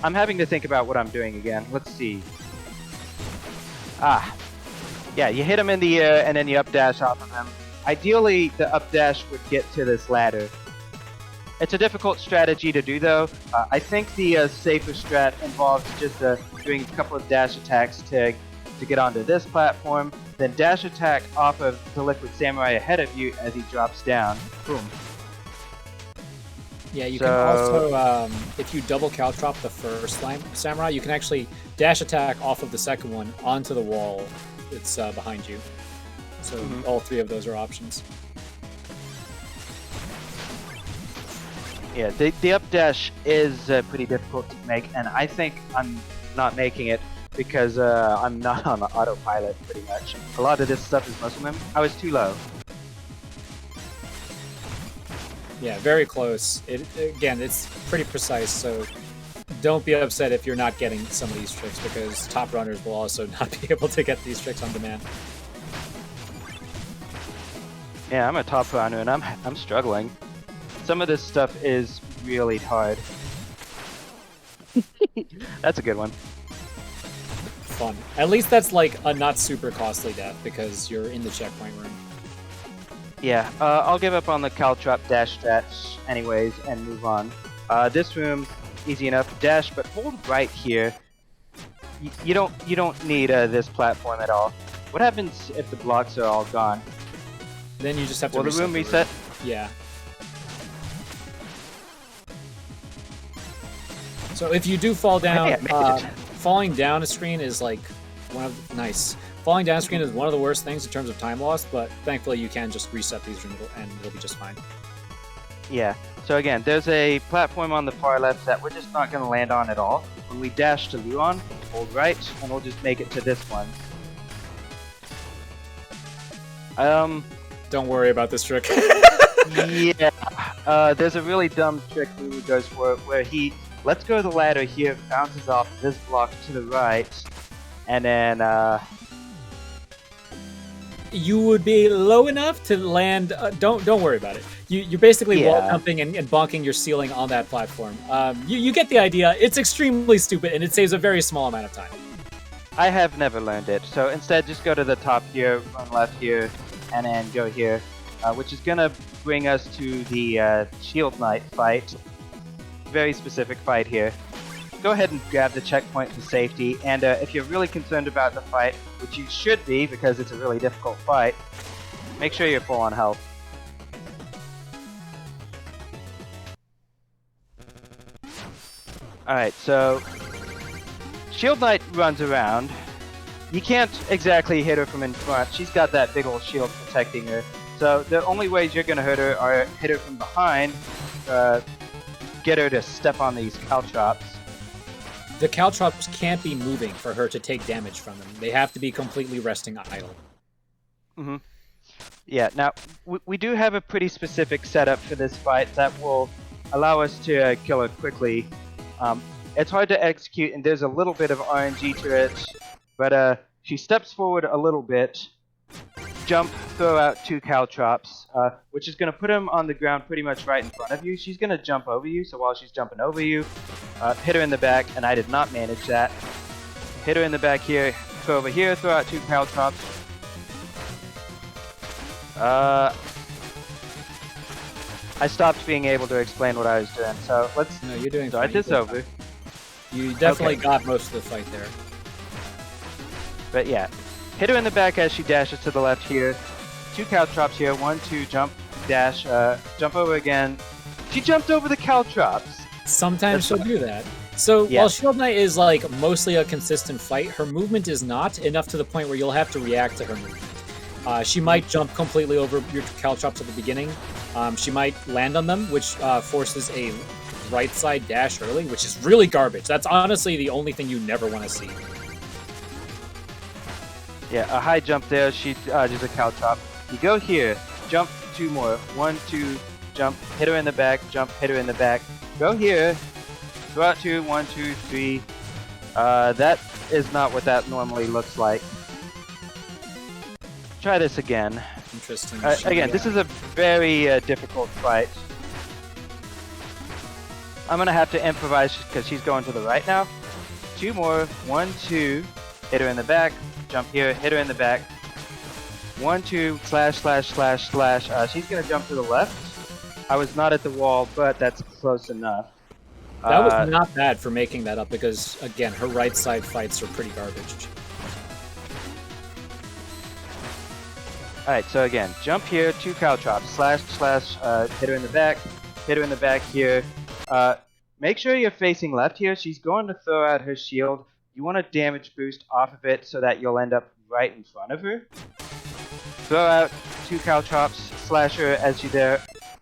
I'm having to think about what I'm doing again. Let's see. Yeah, you hit him in the air and then you updash off of him. Ideally, the updash would get to this ladder. It's a difficult strategy to do though. I think the safer strat involves just doing a couple of dash attacks to get onto this platform, then dash attack off of the Liquid Samurai ahead of you as he drops down. Boom. Yeah, you can also, if you double caltrop the first samurai, you can actually dash attack off of the second one onto the wall that's behind you. So all three of those are options. Yeah, the updash is pretty difficult to make, and I think I'm not making it because I'm not on the autopilot pretty much. A lot of this stuff is muscle memory. I was too low. Yeah, very close. Again, it's pretty precise, so don't be upset if you're not getting some of these tricks, because top runners will also not be able to get these tricks on demand. Yeah, I'm a top runner and I'm struggling. Some of this stuff is really hard. That's a good one. Fun. At least that's like a not super costly death because you're in the checkpoint room. Yeah, I'll give up on the caltrop dash strats anyways and move on. This room, easy enough. Dash, but hold right here. You don't need this platform at all. What happens if the blocks are all gone? Then you just have to reset the room reset? Yeah. So if you do fall down, falling down a screen is like falling down a screen is one of the worst things in terms of time loss, but thankfully you can just reset these rooms and it'll be just fine. Yeah. So again, there's a platform on the far left that we're just not going to land on at all. When we dash to Luon, hold right, and we'll just make it to this one. Don't worry about this trick. Yeah. There's a really dumb trick Lulu goes for where he lets go of the ladder here, bounces off this block to the right, and then you would be low enough to land. Don't worry about it. You're basically wall jumping and bonking your ceiling on that platform. You get the idea. It's extremely stupid and it saves a very small amount of time. I have never learned it, so instead just go to the top here, run left here, and then go here, which is gonna bring us to the Shield Knight fight. Very specific fight here. Go ahead and grab the checkpoint for safety, and if you're really concerned about the fight, which you should be because it's a really difficult fight, make sure you're full on health. Alright, so Shield Knight runs around. You can't exactly hit her from in front. She's got that big old shield protecting her. So the only ways you're going to hurt her are hit her from behind, get her to step on these caltrops. The caltrops can't be moving for her to take damage from them. They have to be completely resting idle. Mm-hmm. Yeah, now, we do have a pretty specific setup for this fight that will allow us to kill her quickly. It's hard to execute, and there's a little bit of RNG to it, but she steps forward a little bit, jump, throw out two caltrops, which is going to put him on the ground pretty much right in front of you. She's going to jump over you, so while she's jumping over you, hit her in the back, and I did not manage that. Hit her in the back here, go over here, throw out two caltrops. I stopped being able to explain what I was doing, so let's start this over. You definitely got most of the fight there. But yeah, Hit her in the back as she dashes to the left here. 2 caltrops here. 1, 2, jump, dash, jump over again. She jumped over the caltrops. Sometimes she'll do that. So while Shield Knight is like mostly a consistent fight, her movement is not enough to the point where you'll have to react to her movement. She might jump completely over your caltrops at the beginning. She might land on them, which forces a right side dash early, which is really garbage. That's honestly the only thing you never want to see. Yeah, a high jump there. She dodges a caltrop. You go here, jump 2 more. 1, 2, jump, hit her in the back, jump, hit her in the back. Go here, throw out 2, 1, 2, 3. That is not what that normally looks like. Try this again. Interesting. Again, this is a very difficult fight. I'm gonna have to improvise because she's going to the right now. 2 more. 1, 2. Hit her in the back. Jump here. Hit her in the back. 1, 2. Slash, slash, slash, slash. She's gonna jump to the left. I was not at the wall, but that's close enough. That was not bad for making that up because, again, her right side fights are pretty garbage. Alright, so again, jump here, 2 caltrops, slash, slash, hit her in the back here. Make sure you're facing left here. She's going to throw out her shield. You want a damage boost off of it so that you'll end up right in front of her. Throw out 2 caltrops, slash her as she's there.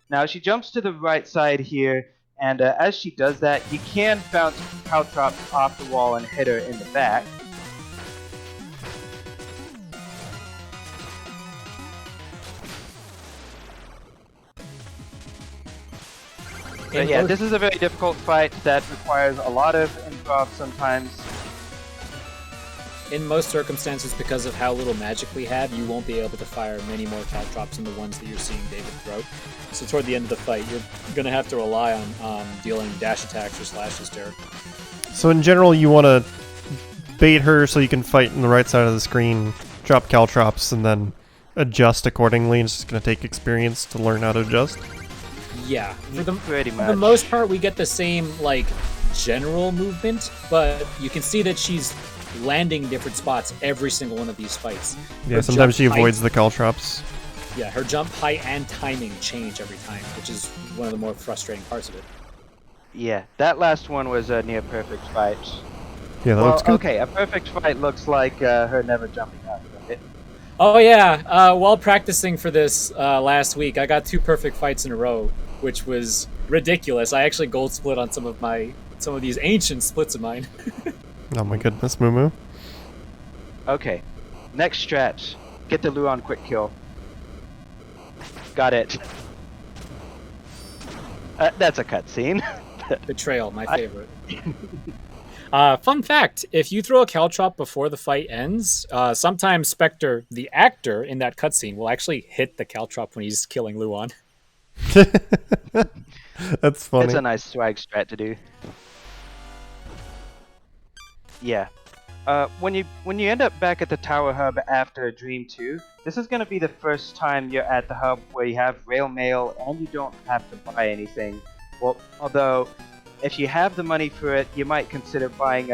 Now she jumps to the right side here, and as she does that, you can bounce caltrops off the wall and hit her in the back. But yeah, this is a very difficult fight that requires a lot of improv sometimes. In most circumstances, because of how little magic we have, you won't be able to fire many more caltrops than the ones that you're seeing David throw. So toward the end of the fight, you're going to have to rely on dealing dash attacks or slashes to her. So in general, you want to bait her so you can fight on the right side of the screen, drop caltrops, and then adjust accordingly. It's just going to take experience to learn how to adjust. Yeah, Pretty much. For the most part, we get the same like general movement, but you can see that she's landing different spots every single one of these fights. Yeah, sometimes she avoids the caltrops. Yeah, her jump height and timing change every time, which is one of the more frustrating parts of it. Yeah, that last one was a near perfect fight. Yeah, that looks good. Okay, a perfect fight looks like her never jumping out of it. Oh yeah, while practicing for this last week, I got 2 perfect fights in a row, which was ridiculous. I actually gold split on some of these ancient splits of mine. Oh my goodness, Moo. Okay, next strat. Get the Luon quick kill. Got it. That's a cutscene. Betrayal, my favorite. Fun fact, if you throw a caltrop before the fight ends, sometimes Specter, the actor in that cutscene, will actually hit the caltrop when he's killing Luon. That's funny. It's a nice swag strat to do. Yeah. When you end up back at the Tower Hub after Dream 2, this is going to be the first time you're at the hub where you have rail mail and you don't have to buy anything. Well, although, if you have the money for it, you might consider buying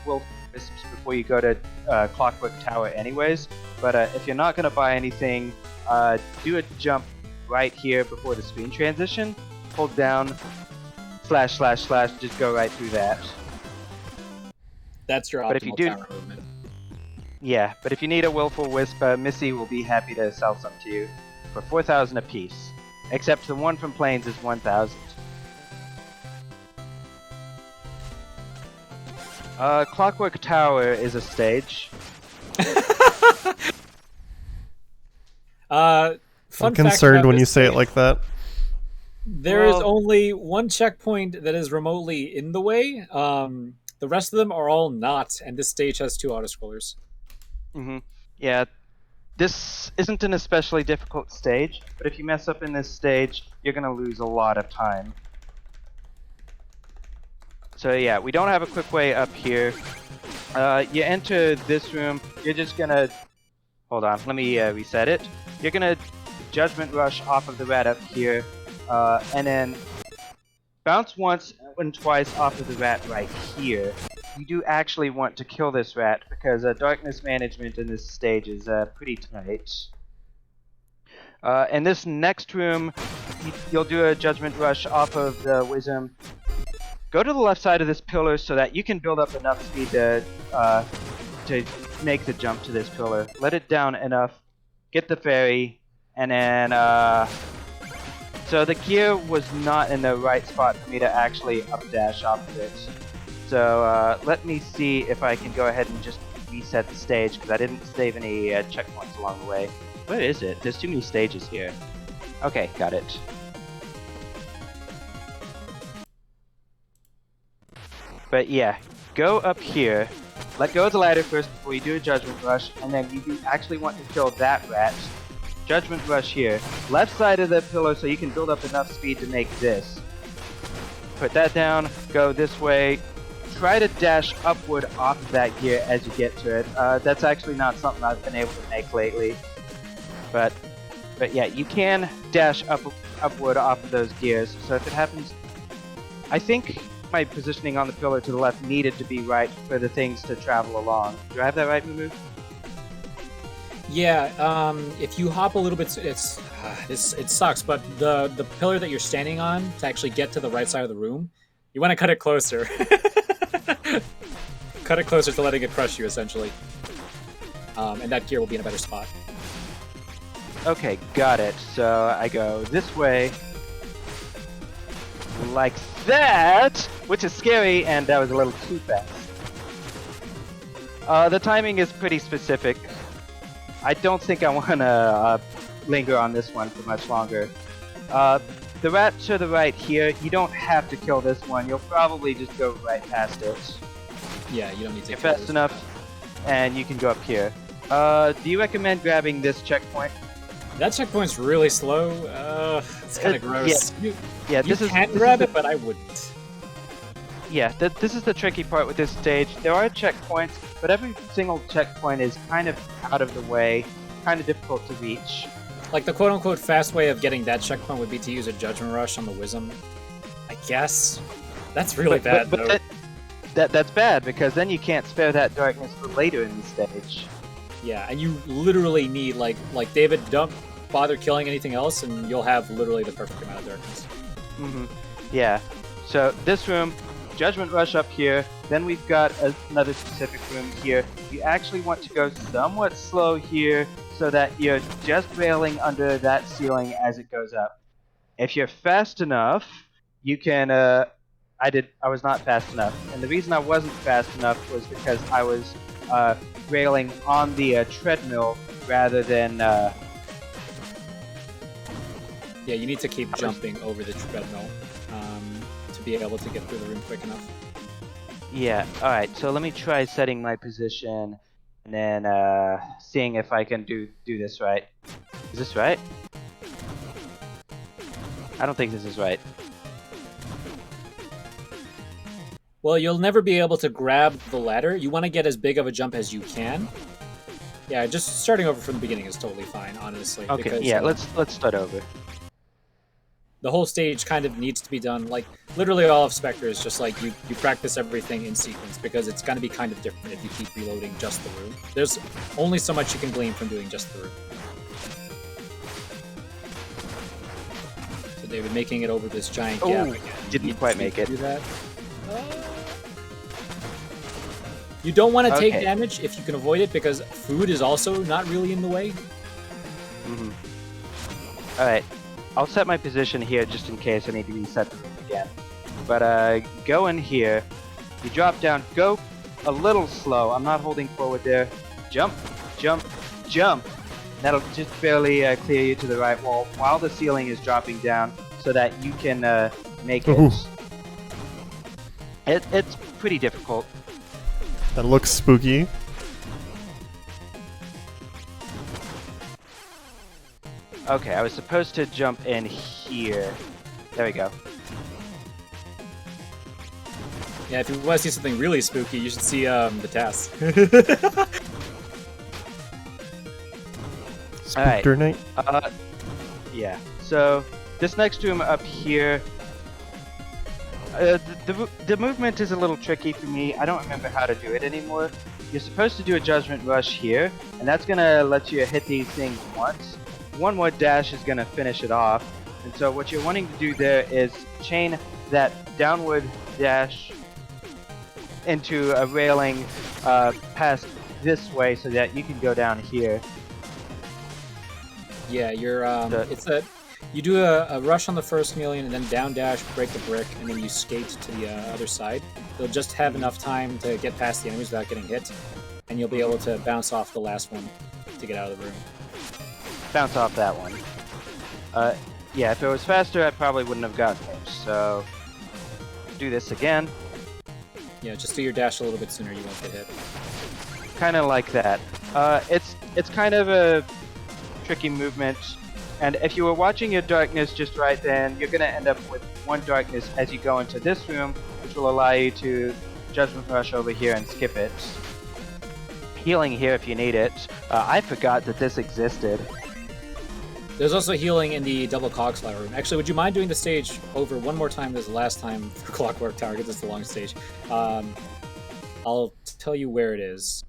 Wolf Wisps before you go to Clockwork Tower anyways. But if you're not going to buy anything, do a jump right here before the screen transition. Hold down, slash, slash, slash, just go right through that. That's your optimal tower movement. Yeah, but if you need a Willful Wisp, Missy will be happy to sell some to you for 4,000 apiece. Except the one from Plains is 1,000. Clockwork Tower is a stage. I'm concerned when you say it like that. There is only one checkpoint that is remotely in the way. The rest of them are all not, and this stage has 2 autoscrollers. Mm-hmm. Yeah, this isn't an especially difficult stage, but if you mess up in this stage, you're gonna lose a lot of time. So yeah, we don't have a quick way up here. You enter this room, you're just gonna... Hold on, let me reset it. You're gonna Judgment Rush off of the rat up here, and then bounce once and twice off of the rat right here. you do actually want to kill this rat because darkness management in this stage is pretty tight. In this next room, you'll do a judgment rush off of the wisdom. Go to the left side of this pillar so that you can build up enough speed to make the jump to this pillar. Let it down enough, get the fairy, and then so the gear was not in the right spot for me to actually up dash off of it. So let me see if I can go ahead and just reset the stage because I didn't save any checkpoints along the way. Where is it? There's too many stages here. Okay, got it. But yeah, go up here, let go of the ladder first before you do a judgment rush, and then you do actually want to kill that rat. Judgment rush here. Left side of the pillar so you can build up enough speed to make this. Put that down, go this way. Try to dash upward off of that gear as you get to it. That's actually not something I've been able to make lately. But yeah, you can dash upward off of those gears. So if it happens, I think my positioning on the pillar to the left needed to be right for the things to travel along. Do I have that right, Mumu? Yeah, if you hop a little bit, it sucks, but the pillar that you're standing on, to actually get to the right side of the room, you want to cut it closer. Cut it closer to letting it crush you, essentially. And that gear will be in a better spot. Okay, got it. So I go this way, like that, which is scary, and that was a little too fast. The timing is pretty specific. I don't think I want to linger on this one for much longer. The rat to the right here, you don't have to kill this one. You'll probably just go right past it. Yeah, you don't need to You're kill fast enough, and you can go up here. Do you recommend grabbing this checkpoint? That checkpoint's really slow. It's kind of gross. Yeah, You can grab it, but I wouldn't. Yeah, this is the tricky part with this stage. There are checkpoints, but every single checkpoint is kind of out of the way, kind of difficult to reach. Like, the quote-unquote fast way of getting that checkpoint would be to use a Judgment Rush on the Wisdom. I guess. That's really bad, though. That's bad, because then you can't spare that darkness for later in the stage. Yeah, and you literally need, like David, don't bother killing anything else, and you'll have literally the perfect amount of darkness. Mm-hmm. Yeah. So, this room, Judgment Rush up here, then we've got another specific room here. You actually want to go somewhat slow here, so that you're just railing under that ceiling as it goes up. If you're fast enough, you can, I was not fast enough. And the reason I wasn't fast enough was because I was, railing on the, treadmill rather than, Yeah, you need to keep jumping over the treadmill, to be able to get through the room quick enough. Yeah, alright, so let me try setting my position, and then, seeing if I can do this right. Is this right? I don't think this is right. Well, you'll never be able to grab the ladder. You want to get as big of a jump as you can. Yeah, just starting over from the beginning is totally fine, honestly. Okay, because, yeah, let's start over. The whole stage kind of needs to be done, like, literally all of Specter is just like, you practice everything in sequence, because it's going to be kind of different if you keep reloading just the room. There's only so much you can glean from doing just the room. So David, making it over this giant gap again. Didn't quite make it. Do that. You don't want to take damage if you can avoid it, because food is also not really in the way. Mm-hmm. Alright, I'll set my position here just in case I need to reset the room again. But go in here, you drop down, go a little slow, I'm not holding forward there, jump, jump, jump. That'll just barely clear you to the right wall while the ceiling is dropping down so that you can make it. It's pretty difficult. That looks spooky. Okay, I was supposed to jump in here. There we go. Yeah, if you want to see something really spooky, you should see the task. Specter night? Yeah. So, this next room up here, The movement is a little tricky for me. I don't remember how to do it anymore. You're supposed to do a Judgment Rush here, and that's gonna let you hit these things once. One more dash is gonna finish it off, and so what you're wanting to do there is chain that downward dash into a railing past this way so that you can go down here. Yeah, you're you do a rush on the first million and then down dash, break the brick, and then you skate to the other side. You'll just have enough time to get past the enemies without getting hit, and you'll be able to bounce off the last one to get out of the room. Bounce off that one. Yeah, if it was faster, I probably wouldn't have gotten there. So, do this again. Yeah, just do your dash a little bit sooner, you won't get hit. Kind of like that. It's kind of a tricky movement, and if you were watching your darkness just right, then you're gonna end up with one darkness as you go into this room, which will allow you to Judgment Rush over here and skip it. Healing here if you need it. I forgot that this existed. There's also healing in the double cog slot room. Actually, would you mind doing the stage over one more time as the last time for Clockwork Tower, because it's the long stage? I'll tell you where it is.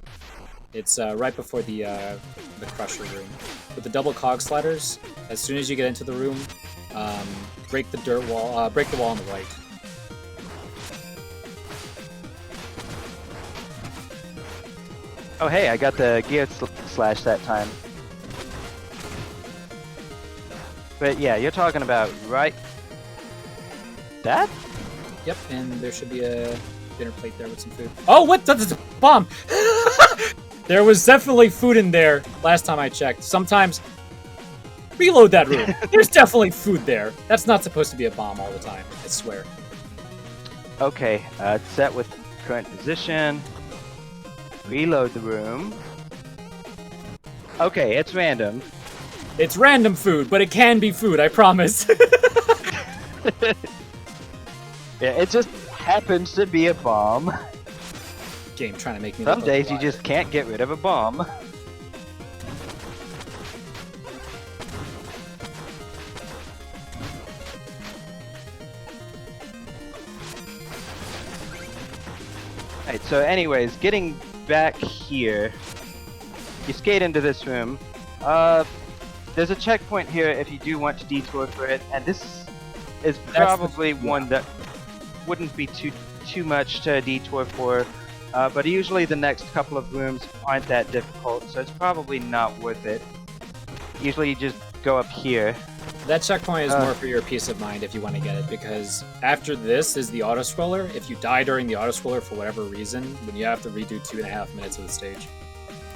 It's right before the Crusher room. With the double cog slatters, as soon as you get into the room, break the dirt wall, break the wall on the right. Oh hey, I got the gear slash that time. But yeah, you're talking about right... that? Yep, and there should be a dinner plate there with some food. Oh, what? That's a bomb! There was definitely food in there last time I checked. Sometimes... reload that room. There's definitely food there. That's not supposed to be a bomb all the time, I swear. Okay, set with current position. Reload the room. Okay, it's random. It's random food, but it can be food, I promise. Yeah, it just happens to be a bomb. Game trying to make me Some look like days a you liar. just can't get rid of a bomb. Alright, so anyways, getting back here, you skate into this room. There's a checkpoint here if you do want to detour for it, and this is probably one that wouldn't be too much to detour for, but usually the next couple of rooms aren't that difficult, so it's probably not worth it. Usually you just go up here. That checkpoint is more for your peace of mind if you want to get it, because after this is the auto-scroller. If you die during the auto-scroller for whatever reason, then you have to redo 2.5 minutes of the stage.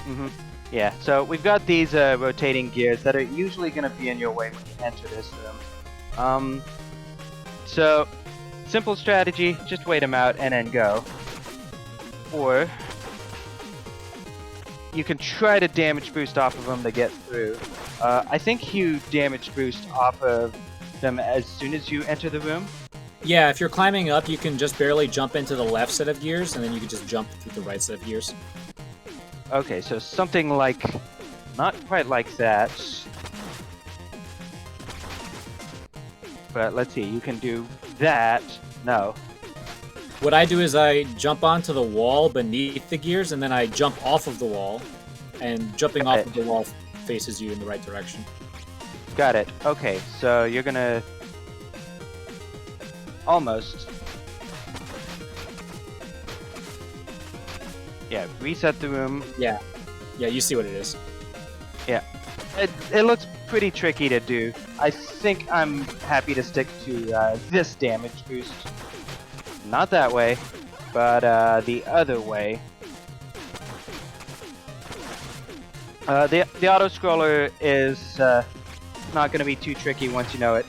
Mm-hmm. Yeah, so we've got these rotating gears that are usually going to be in your way when you enter this room. So, simple strategy, just wait them out and then go. Or, you can try to damage boost off of them to get through. I think you damage boost off of them as soon as you enter the room. Yeah, if you're climbing up, you can just barely jump into the left set of gears, and then you can just jump through the right set of gears. Okay, so something like... not quite like that. But let's see, you can do that. No. What I do is I jump onto the wall beneath the gears, and then I jump off of the wall, and jumping off of the wall faces you in the right direction. Got it. Okay, so you're gonna... almost. Yeah, reset the room. Yeah. Yeah, you see what it is. Yeah. It looks pretty tricky to do. I think I'm happy to stick to this damage boost. Not that way, but the other way. The auto-scroller is not going to be too tricky once you know it.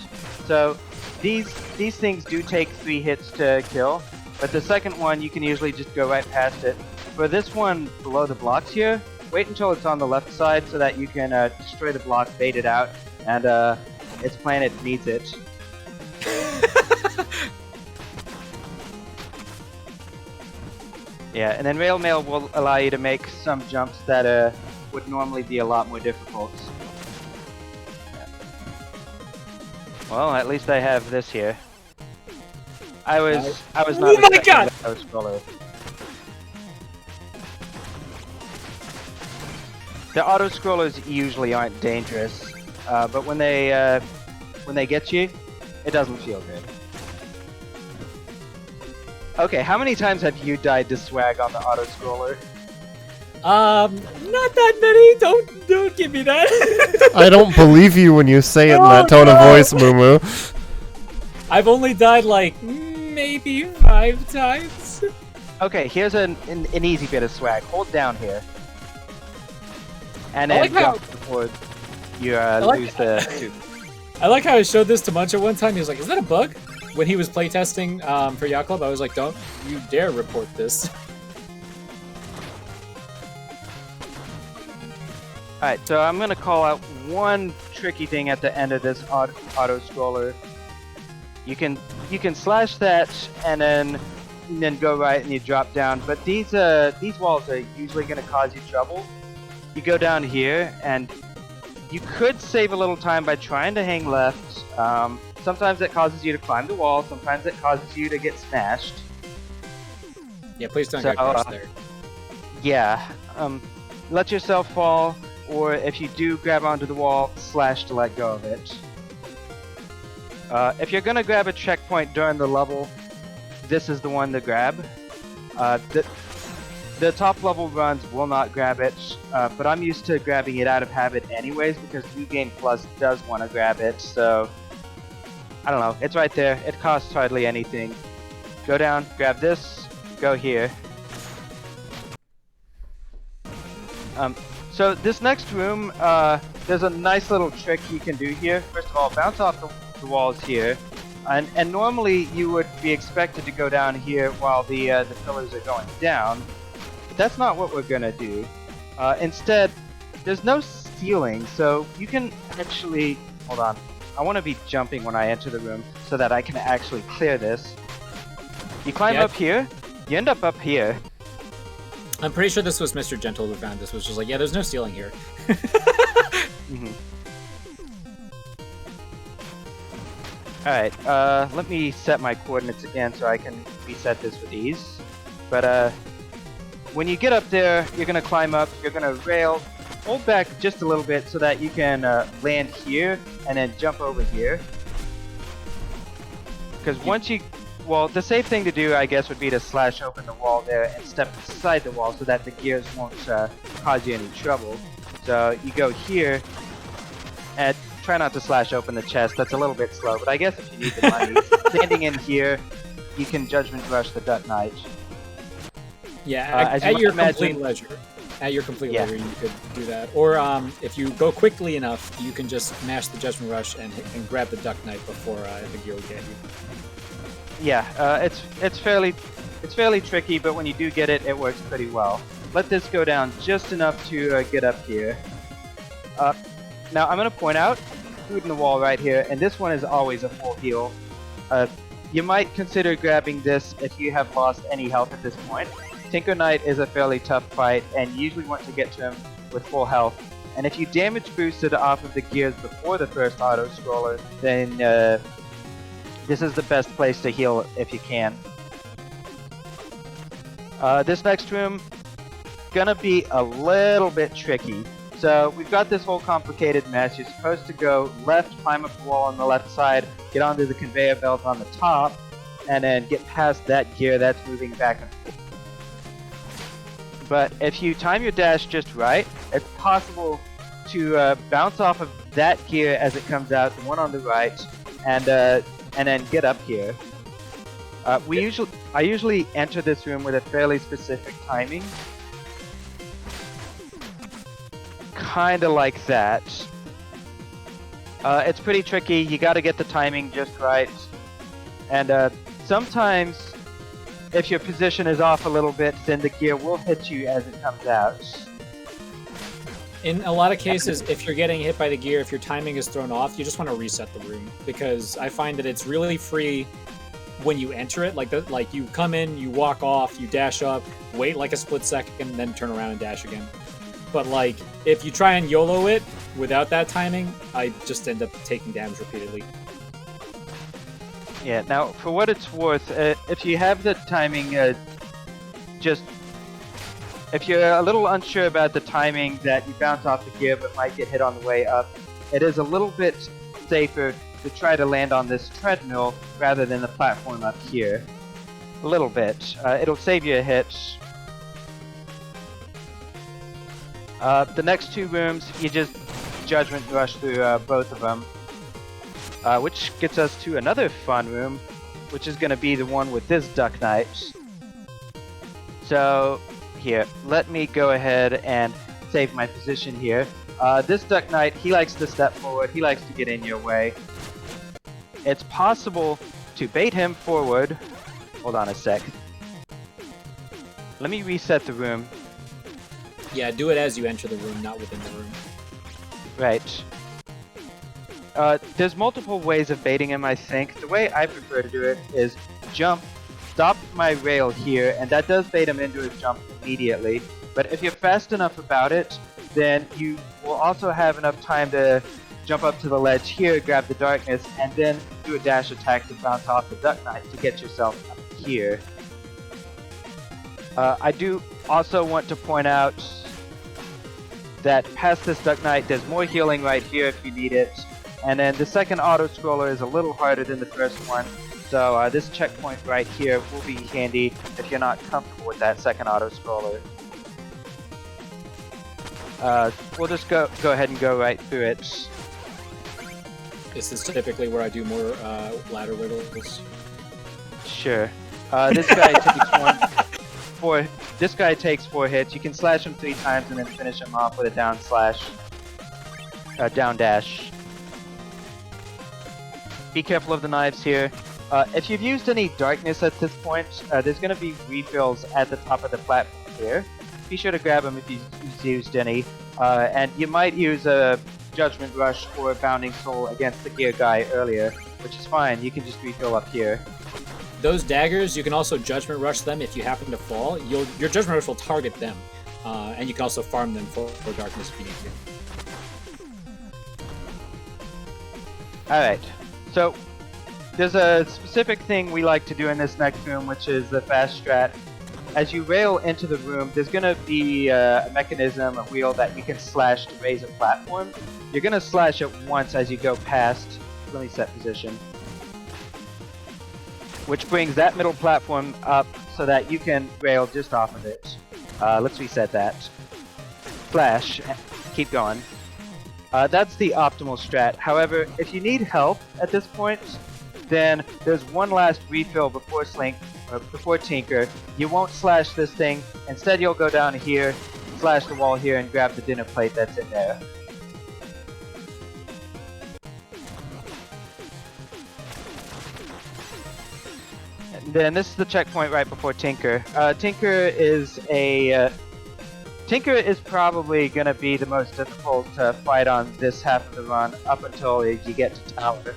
So these things do take 3 hits to kill, but the second one you can usually just go right past it. For this one below the blocks here, wait until it's on the left side so that you can destroy the block, bait it out, and its planet needs it. Yeah, and then Rail Mail will allow you to make some jumps that would normally be a lot more difficult. Well, at least I have this here. I was not. Oh my expecting God! the auto scroller. The auto scrollers usually aren't dangerous, but when they get you, it doesn't feel good. Okay, how many times have you died to swag on the auto scroller? Not that many. Don't give me that. I don't believe you when you say it in that tone of voice, Moo. I've only died like maybe 5 times. Okay, here's an easy bit of swag. Hold down here. And I then like how- jump before you like- lose the tube. I like how I showed this to Munch at one time. He was like, "Is that a bug?" When he was playtesting for Yacht Club, I was like, "Don't you dare report this." Alright, so I'm gonna call out one tricky thing at the end of this auto scroller. You can slash that and then go right and you drop down, but these walls are usually gonna cause you trouble. You go down here and you could save a little time by trying to hang left. Sometimes it causes you to climb the wall, sometimes it causes you to get smashed. Yeah, please don't So, get crushed there. Yeah, let yourself fall, or if you do grab onto the wall, slash to let go of it. If you're gonna grab a checkpoint during the level, this is the one to grab. The top level runs will not grab it, but I'm used to grabbing it out of habit anyways because New Game Plus does want to grab it, so I don't know, it's right there, it costs hardly anything. Go down, grab this, go here. So this next room, there's a nice little trick you can do here. First of all, bounce off the walls here. And normally you would be expected to go down here while the pillars are going down. But that's not what we're gonna do. Instead, there's no ceiling, so you can actually... Hold on. I want to be jumping when I enter the room so that I can actually clear this. You climb up here, you end up here. I'm pretty sure this was Mr. Gentle who found this. Was just like, yeah, there's no ceiling here. Alright, let me set my coordinates again so I can reset this with ease. But when you get up there, you're gonna climb up, you're gonna rail, hold back just a little bit so that you can land here and then jump over here. Because once you... Well, the safe thing to do, I guess, would be to slash open the wall there and step inside the wall so that the gears won't cause you any trouble. So you go here and try not to slash open the chest. That's a little bit slow, but I guess if you need the money, standing in here, you can Judgment Rush the Dut Knight. Yeah, at your complete leisure. At your complete leisure, you could do that. Or if you go quickly enough, you can just mash the Judgment Rush and grab the Duck Knight before the gear will get you. Yeah, it's fairly tricky, but when you do get it, it works pretty well. Let this go down just enough to get up here. Now I'm gonna point out food in the wall right here, and this one is always a full heal. You might consider grabbing this if you have lost any health at this point. Tinker Knight is a fairly tough fight, and you usually want to get to him with full health. And if you damage boosted off of the gears before the first auto scroller, then this is the best place to heal if you can. This next room, gonna be a little bit tricky. So we've got this whole complicated mess. You're supposed to go left, climb up the wall on the left side, get onto the conveyor belt on the top, and then get past that gear that's moving back and forth. But if you time your dash just right, it's possible to bounce off of that gear as it comes out, the one on the right, and then get up here. I usually enter this room with a fairly specific timing. Kinda like that. It's pretty tricky, you gotta get the timing just right. And sometimes, if your position is off a little bit, then the gear will hit you as it comes out. In a lot of cases, if you're getting hit by the gear, if your timing is thrown off, you just want to reset the room, because I find that it's really free when you enter it. Like you come in, you walk off, you dash up, wait like a split second, then turn around and dash again. But like, if you try and YOLO it without that timing, I just end up taking damage repeatedly. Yeah, now, for what it's worth, if you have the timing, just... If you're a little unsure about the timing that you bounce off the gear but might get hit on the way up, it is a little bit safer to try to land on this treadmill rather than the platform up here. A little bit. It'll save you a hit. The next two rooms, you just Judgment Rush through both of them. Which gets us to another fun room, which is going to be the one with this Duck Knight. So, here, let me go ahead and save my position here. This Duck Knight, he likes to step forward, he likes to get in your way. It's possible to bait him forward. Hold on a sec. Let me reset the room. Yeah, do it as you enter the room, not within the room. Right. There's multiple ways of baiting him, I think. The way I prefer to do it is jump, stop my rail here, and that does bait him into a jump immediately. But if you're fast enough about it, then you will also have enough time to jump up to the ledge here, grab the darkness, and then do a dash attack to bounce off the Duck Knight to get yourself up here. I do also want to point out that past this Duck Knight, there's more healing right here if you need it. And then the second auto-scroller is a little harder than the first one, so this checkpoint right here will be handy if you're not comfortable with that second auto-scroller. We'll just go ahead and go right through it. This is typically where I do more ladder riddles. Sure. This guy takes This guy takes 4 hits. You can slash him 3 times and then finish him off with a down slash. Down dash. Be careful of the knives here. If you've used any darkness at this point, there's going to be refills at the top of the platform here. Be sure to grab them if you've used any. And you might use a Judgment Rush or a Bounding Soul against the gear guy earlier, which is fine. You can just refill up here. Those daggers, you can also Judgment Rush them if you happen to fall. Your Judgment Rush will target them. And you can also farm them for darkness if you need to. Alright, so there's a specific thing we like to do in this next room, which is the fast strat. As you rail into the room, there's going to be a mechanism, a wheel that you can slash to raise a platform. You're going to slash it once as you go past. Let me set position. Which brings that middle platform up so that you can rail just off of it. Let's reset that. Slash. Keep going. That's the optimal strat. However, if you need help at this point, then there's one last refill before Tinker. You won't slash this thing. Instead, you'll go down here, slash the wall here, and grab the dinner plate that's in there. And then this is the checkpoint right before Tinker. Tinker is probably going to be the most difficult to fight on this half of the run up until you get to Tower.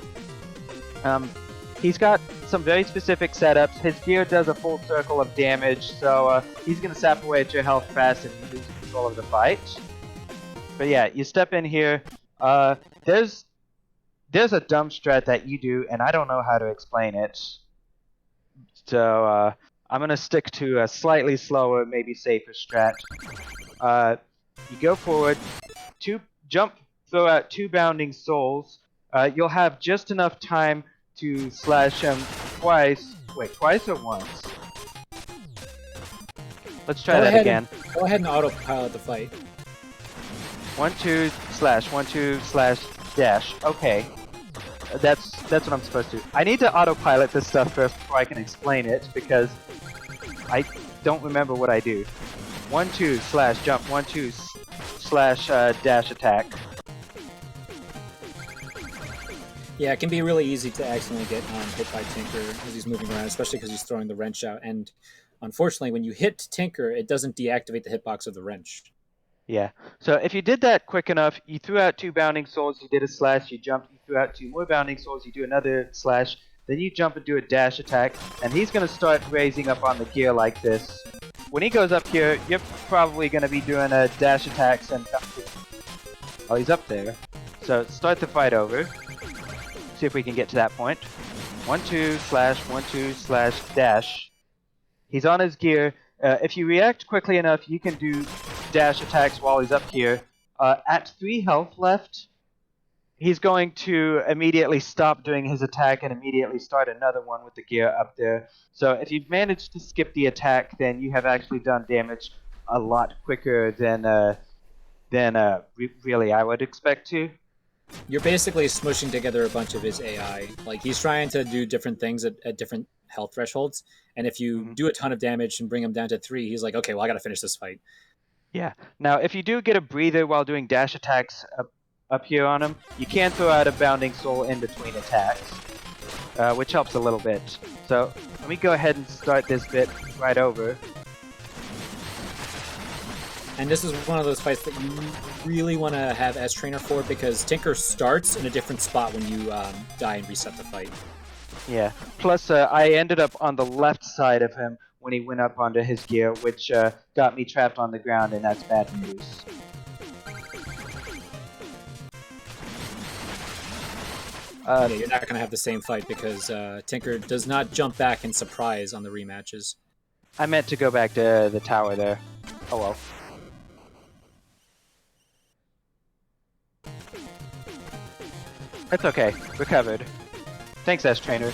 He's got some very specific setups. His gear does a full circle of damage, so he's going to sap away at your health fast and you lose control of the fight. But yeah, you step in here. There's a dumb strat that you do, and I don't know how to explain it. So I'm going to stick to a slightly slower, maybe safer strat. You go forward, throw out 2 Bounding Souls. You'll have just enough time to slash him twice. Wait, twice or once? Let's try that again. Go ahead and autopilot the fight. 1, 2, slash, 1, 2, slash, dash. Okay. That's what I'm supposed to do. I need to autopilot this stuff first before I can explain it, because I don't remember what I do. 1, 2, slash, jump, 1, 2, slash, dash attack. Yeah, it can be really easy to accidentally get hit by Tinker as he's moving around, especially because he's throwing the wrench out. And unfortunately, when you hit Tinker, it doesn't deactivate the hitbox of the wrench. Yeah. So if you did that quick enough, you threw out 2 Bounding Souls, you did a slash, you jumped, you threw out 2 more Bounding Souls, you do another slash, then you jump and do a dash attack, and he's going to start raising up on the gear like this. When he goes up here, you're probably going to be doing a dash attacks and... Oh, he's up there. So start the fight over. See if we can get to that point. 1-2 slash 1-2 slash dash. He's on his gear. If you react quickly enough, you can do dash attacks while he's up here. At 3 health left, he's going to immediately stop doing his attack and immediately start another one with the gear up there. So if you've managed to skip the attack, then you have actually done damage a lot quicker than really I would expect to. You're basically smushing together a bunch of his AI. Like, he's trying to do different things at different health thresholds, and if you do a ton of damage and bring him down to 3, he's like, okay, well, I gotta finish this fight. Yeah. Now, if you do get a breather while doing dash attacks up here on him, you can throw out a Bounding Soul in between attacks, which helps a little bit. So let me go ahead and start this bit right over. And this is one of those fights that you really want to have S Trainer for, because Tinker starts in a different spot when you die and reset the fight. Yeah. Plus, I ended up on the left side of him when he went up onto his gear, which got me trapped on the ground, and that's bad news. Yeah, you're not going to have the same fight because Tinker does not jump back in surprise on the rematches. I meant to go back to the tower there. Oh well. That's okay. Recovered. Thanks, S Trainer.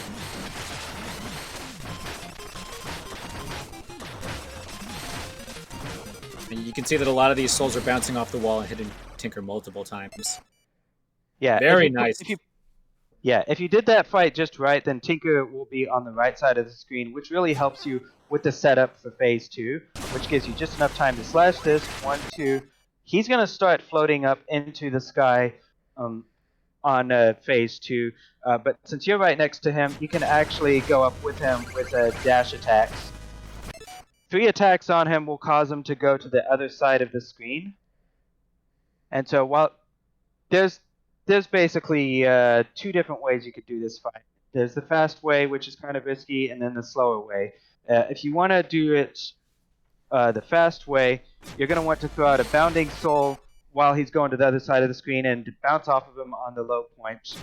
And you can see that a lot of these souls are bouncing off the wall and hitting Tinker multiple times. Yeah. Very nice. If you did that fight just right, then Tinker will be on the right side of the screen, which really helps you with the setup for phase 2, which gives you just enough time to slash this. 1, 2. He's going to start floating up into the sky on phase 2, but since you're right next to him, you can actually go up with him with dash attacks. 3 attacks on him will cause him to go to the other side of the screen. And so while there's basically 2 different ways you could do this fight. There's the fast way, which is kind of risky, and then the slower way. If you want to do it the fast way, you're going to want to throw out a Bounding Soul while he's going to the other side of the screen and bounce off of him on the low point.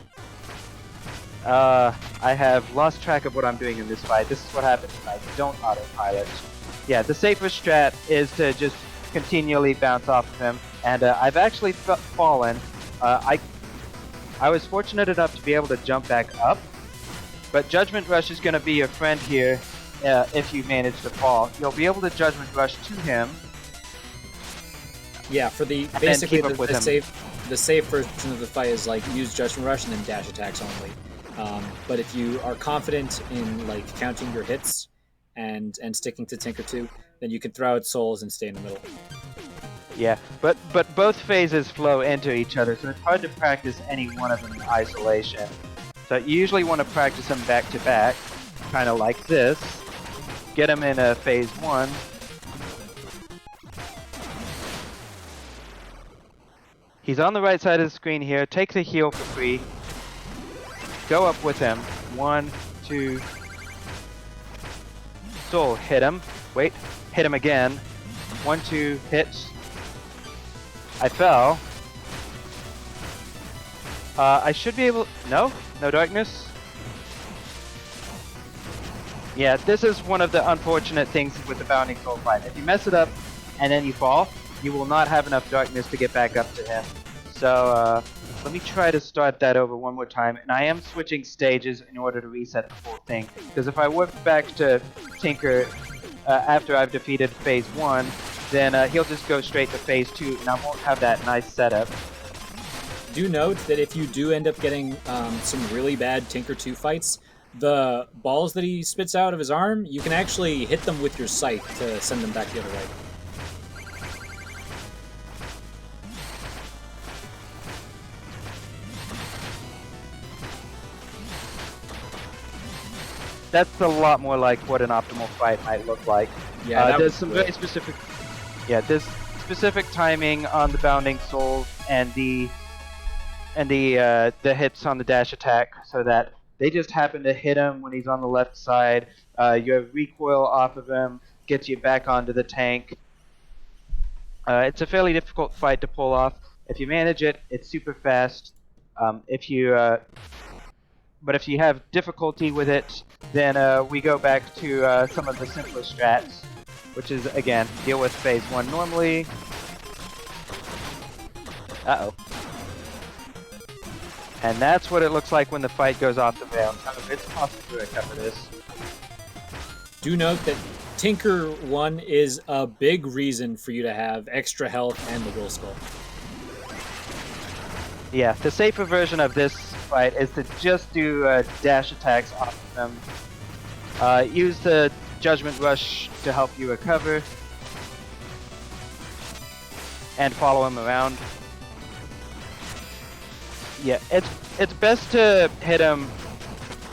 I have lost track of what I'm doing in this fight. This is what happens when I don't autopilot. Yeah, the safer strat is to just continually bounce off of him, and I've actually fallen. I was fortunate enough to be able to jump back up, but Judgment Rush is going to be your friend here if you manage to fall. You'll be able to Judgment Rush to him. Yeah, for the basically the safe version of the fight is like use Judgment Rush and then dash attacks only. But if you are confident in like counting your hits and sticking to Tinker 2, then you can throw out souls and stay in the middle. Yeah, but both phases flow into each other, so it's hard to practice any one of them in isolation. So you usually want to practice them back to back, kind of like this. Get them in phase 1. He's on the right side of the screen here. Take the heal for free. Go up with him. 1, 2. Soul, hit him. Wait, hit him again. 1, 2, hits. I fell. I should be able... No darkness. Yeah, this is one of the unfortunate things with the Bounding Soul fight. If you mess it up and then you fall, you will not have enough darkness to get back up to him. So, let me try to start that over one more time. And I am switching stages in order to reset the full thing. Because if I work back to Tinker after I've defeated phase 1, then he'll just go straight to phase 2, and I won't have that nice setup. Do note that if you do end up getting some really bad Tinker 2 fights, the balls that he spits out of his arm, you can actually hit them with your sight to send them back the other way. That's a lot more like what an optimal fight might look like. Yeah, there's some very specific... Yeah, there's specific timing on the Bounding Souls and the hits on the dash attack, so that they just happen to hit him when he's on the left side. You have recoil off of him, gets you back onto the tank. It's a fairly difficult fight to pull off. If you manage it, it's super fast. If you But if you have difficulty with it, then we go back to some of the simpler strats, which is, again, deal with phase 1 normally. Uh-oh. And that's what it looks like when the fight goes off the rail. However, it's possible to recover this. Do note that Tinker 1 is a big reason for you to have extra health and the Will Skull. Yeah, the safer version of this fight is to just do dash attacks off of them. Use the Judgment Rush to help you recover. And follow him around. Yeah, it's best to hit him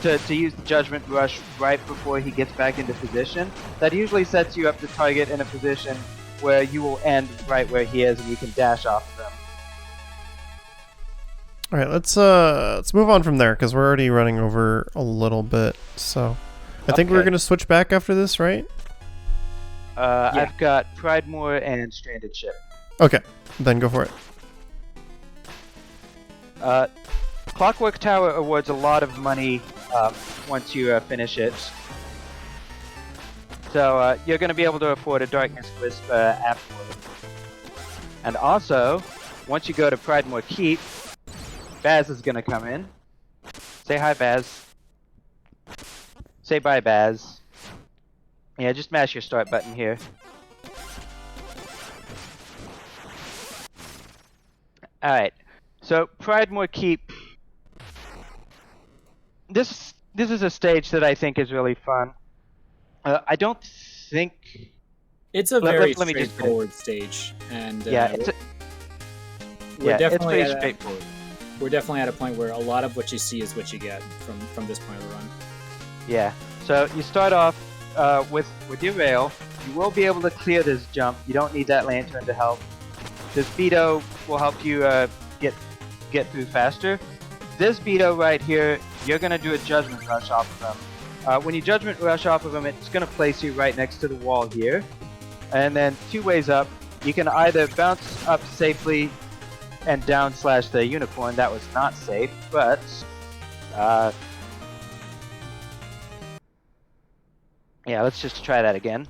to use the Judgment Rush right before he gets back into position. That usually sets you up to target in a position where you will end right where he is and you can dash off of him. All right, let's move on from there because we're already running over a little bit. So, I think we're gonna switch back after this, right? Yeah. I've got Pridemore and Stranded Ship. Okay, then go for it. Clockwork Tower awards a lot of money once you finish it. So you're going to be able to afford a Darkness Wisp afterward. And also, once you go to Pridemore Keep, Baz is going to come in. Say hi, Baz. Say bye, Baz. Yeah, just mash your start button here. Alright, so Pridemore Keep. This is a stage that I think is really fun. I don't think... It's a very let me just straightforward stage, and yeah, we're definitely it's pretty straightforward. We're definitely at a point where a lot of what you see is what you get from this point of the run. Yeah, so you start off with your rail. You will be able to clear this jump. You don't need that lantern to help. This Beto will help you get through faster. This Beto right here, you're going to do a Judgment Rush off of them. When you Judgment Rush off of them, it's going to place you right next to the wall here. And then 2 ways up. You can either bounce up safely and down slash the unicorn. That was not safe, but... yeah, let's just try that again.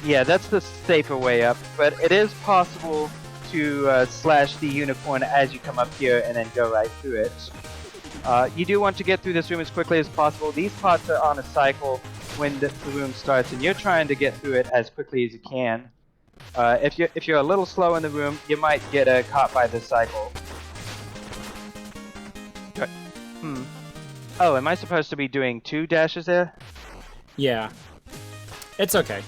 Yeah, that's the safer way up, but it is possible to slash the unicorn as you come up here and then go right through it. You do want to get through this room as quickly as possible. These pots are on a cycle when the room starts, and you're trying to get through it as quickly as you can. If you're a little slow in the room, you might get caught by this cycle. Oh, am I supposed to be doing 2 dashes there? Yeah. It's okay.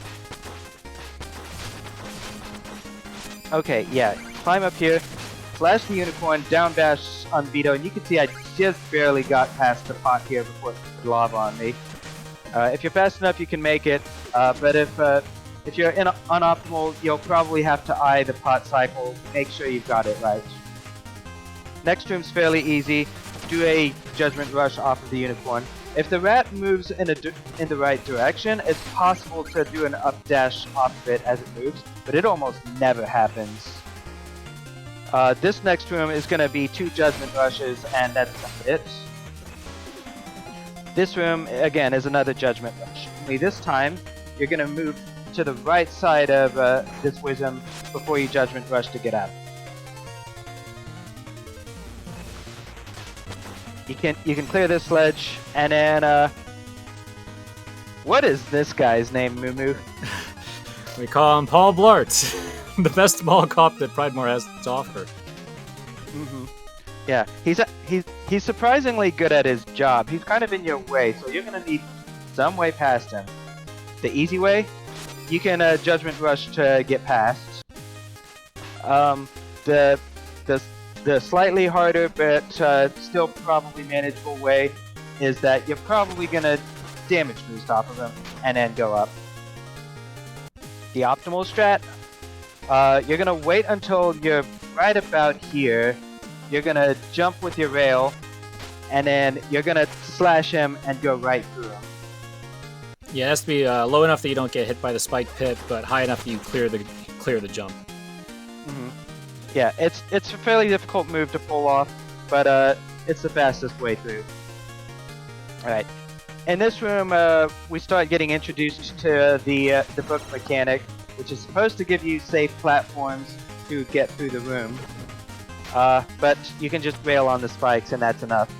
Okay, yeah. Climb up here, slash the unicorn, down dash on Beto, and you can see I just barely got past the pot here before it put lava on me. If you're fast enough, you can make it, but if you're unoptimal, you'll probably have to eye the pot cycle. Make sure you've got it right. Next room's fairly easy. Do a Judgment Rush off of the unicorn. If the rat moves in the right direction, it's possible to do an up dash off of it as it moves, but it almost never happens. This next room is going to be 2 Judgment Rushes, and that's about it. This room, again, is another Judgment Rush. Only this time, you're going to move to the right side of this Wisdom before you Judgment Rush to get out. You can clear this ledge, and then what is this guy's name, Moo Moo? We call him Paul Blart, the best mall cop that Pridemore has to offer. Mm-hmm. Yeah, he's surprisingly good at his job. He's kind of in your way, so you're gonna need some way past him. The easy way, you can Judgment Rush to get past. The slightly harder but still probably manageable way is that you're probably gonna damage boost off of him and then go up. The optimal strat, you're gonna wait until you're right about here. You're gonna jump with your rail, and then you're gonna slash him and go right through him. Yeah, it has to be low enough that you don't get hit by the spike pit, but high enough that you clear the jump. Hmm. Yeah, it's a fairly difficult move to pull off, but it's the fastest way through. All right. In this room, we start getting introduced to the book mechanic, which is supposed to give you safe platforms to get through the room. But you can just rail on the spikes, and that's enough.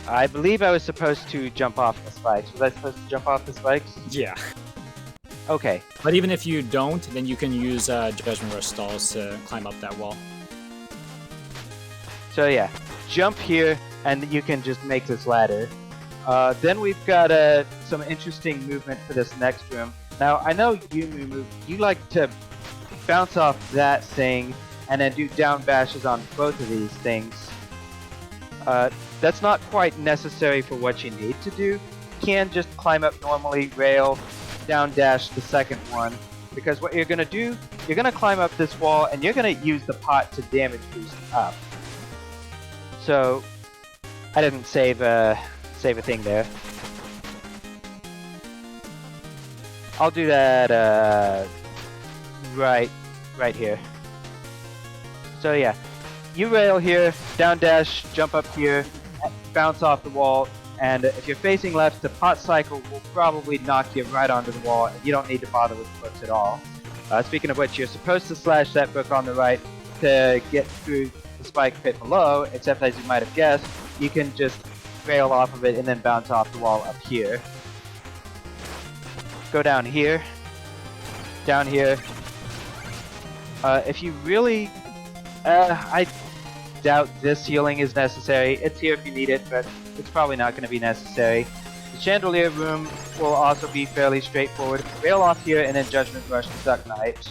I believe I was supposed to jump off the spikes. Was I supposed to jump off the spikes? Yeah. Okay. But even if you don't, then you can use Judgment Rush stalls to climb up that wall. So yeah, jump here, and you can just make this ladder. Then we've got some interesting movement for this next room. Now, I know you like to bounce off that thing and then do down bashes on both of these things. That's not quite necessary for what you need to do. You can just climb up normally, rail, down dash the second one, because what you're going to do, you're going to climb up this wall and you're going to use the pot to damage boost up. So, I didn't save a thing there. I'll do that right here. So yeah, you rail here, down dash, jump up here, bounce off the wall, and if you're facing left, the pot cycle will probably knock you right onto the wall, and you don't need to bother with the books at all. Speaking of which, you're supposed to slash that book on the right to get through the spike pit below, except as you might have guessed, you can just rail off of it and then bounce off the wall up here. Go down here. Down here. If you really... I doubt this healing is necessary. It's here if you need it, but it's probably not going to be necessary. The chandelier room will also be fairly straightforward. Rail off here and then Judgment Rush the Duck Knight.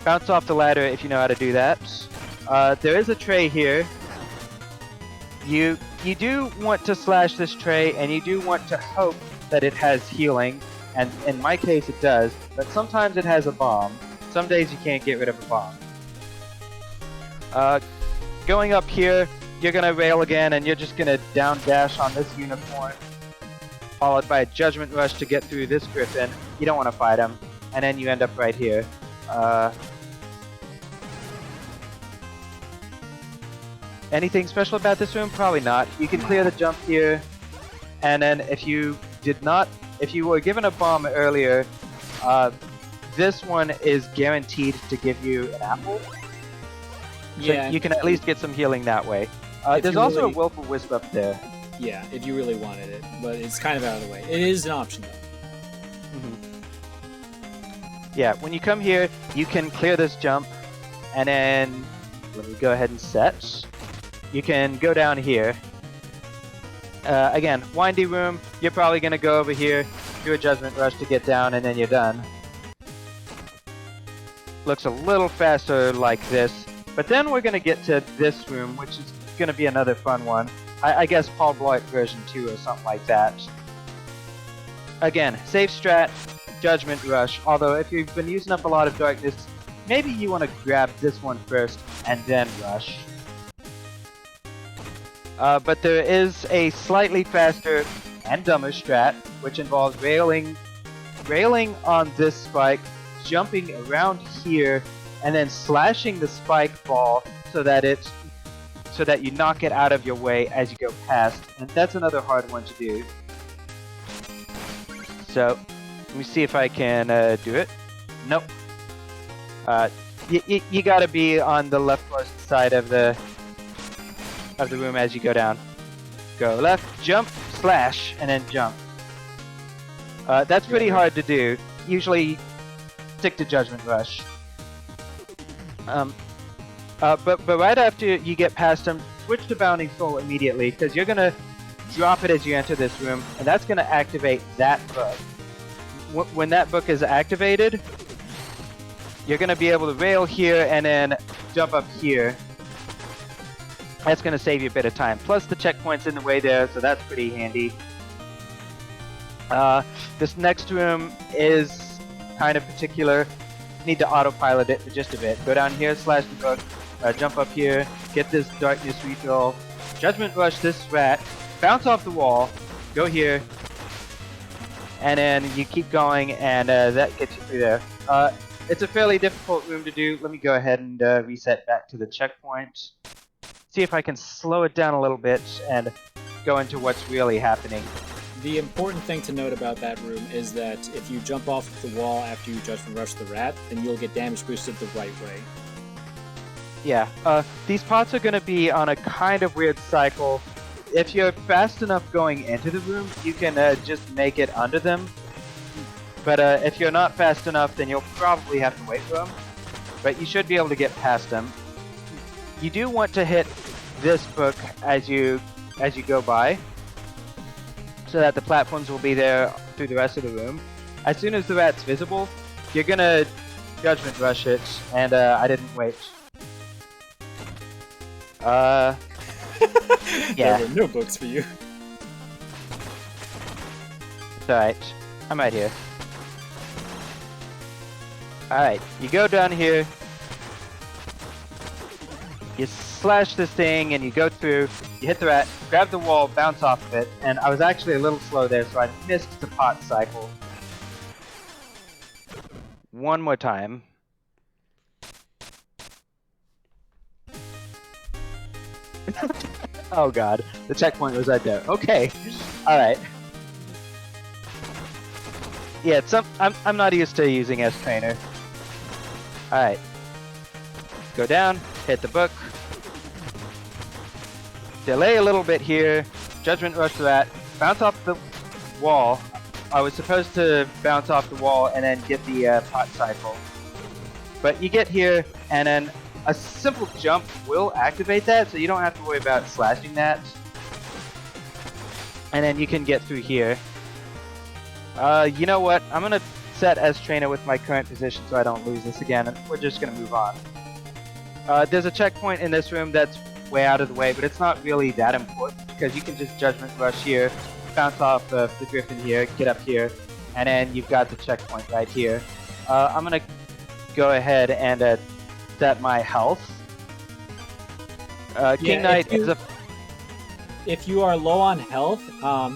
Bounce off the ladder if you know how to do that. There is a tray here. You do want to slash this tray, and you do want to hope that it has healing, and in my case it does, but sometimes it has a bomb. Some days you can't get rid of a bomb. Going up here, you're going to rail again, and you're just going to down dash on this unicorn, followed by a Judgment Rush to get through this griffin. You don't want to fight him, and then you end up right here. Anything special about this room? Probably not. You can clear the jump here, and then if you were given a bomb earlier, this one is guaranteed to give you an apple. So Yeah. you can at least get some healing that way. There's also a Willful Wisp up there. Yeah, if you really wanted it, but it's kind of out of the way. It is an option though. Yeah, when you come here, you can clear this jump, and then let me go ahead and set. You can go down here. Again, windy room. You're probably going to go over here, do a Judgment Rush to get down, and then you're done. Looks a little faster like this. But then we're going to get to this room, which is going to be another fun one. I guess Paul Blart version 2 or something like that. Again, safe strat, Judgment Rush. Although if you've been using up a lot of darkness, maybe you want to grab this one first and then rush. But there is a slightly faster and dumber strat, which involves railing on this spike, jumping around here, and then slashing the spike ball so that you knock it out of your way as you go past. And that's another hard one to do. So let me see if I can do it. Nope. You gotta be on the leftmost side of the room as you go down. Go left, jump, slash, and then jump. That's pretty hard to do. Usually stick to Judgment Rush. But right after you get past him, switch to Bounding Soul immediately, because you're gonna drop it as you enter this room, and that's gonna activate that book. When that book is activated, you're gonna be able to rail here and then jump up here. That's going to save you a bit of time. Plus the checkpoint's in the way there, so that's pretty handy. This next room is kind of particular. Need to autopilot it for just a bit. Go down here, slash the book, jump up here, get this darkness refill, Judgment Rush this rat, bounce off the wall, go here, and then you keep going, and that gets you through there. It's a fairly difficult room to do. Let me go ahead and reset back to the checkpoint. See if I can slow it down a little bit and go into what's really happening. The important thing to note about that room is that if you jump off the wall after you Judgment Rush the rat, then you'll get damage boosted the right way. Yeah, these pots are going to be on a kind of weird cycle. If you're fast enough going into the room, you can just make it under them. But if you're not fast enough, then you'll probably have to wait for them. But you should be able to get past them. You do want to hit this book as you go by, so that the platforms will be there through the rest of the room. As soon as the rat's visible, you're gonna Judgment Rush it, and I didn't wait. Yeah. There were no books for you. It's alright. I'm right here. Alright, you go down here, you slash this thing, and you go through, you hit the rat, grab the wall, bounce off of it, and I was actually a little slow there, so I missed the pot cycle. One more time. Oh god, the checkpoint was right there. Okay, alright. Yeah, I'm not used to using S-Trainer. Alright. Go down, hit the book. Delay a little bit here. Judgment Rush to that. Bounce off the wall. I was supposed to bounce off the wall and then get the pot cycle. But you get here, and then a simple jump will activate that, so you don't have to worry about slashing that. And then you can get through here. You know what? I'm gonna set as trainer with my current position so I don't lose this again, and we're just gonna move on. There's a checkpoint in this room that's way out of the way, but it's not really that important because you can just Judgment Rush here, bounce off the griffin here, get up here, and then you've got the checkpoint right here. I'm gonna go ahead and set my health. King Knight is a... If you are low on health,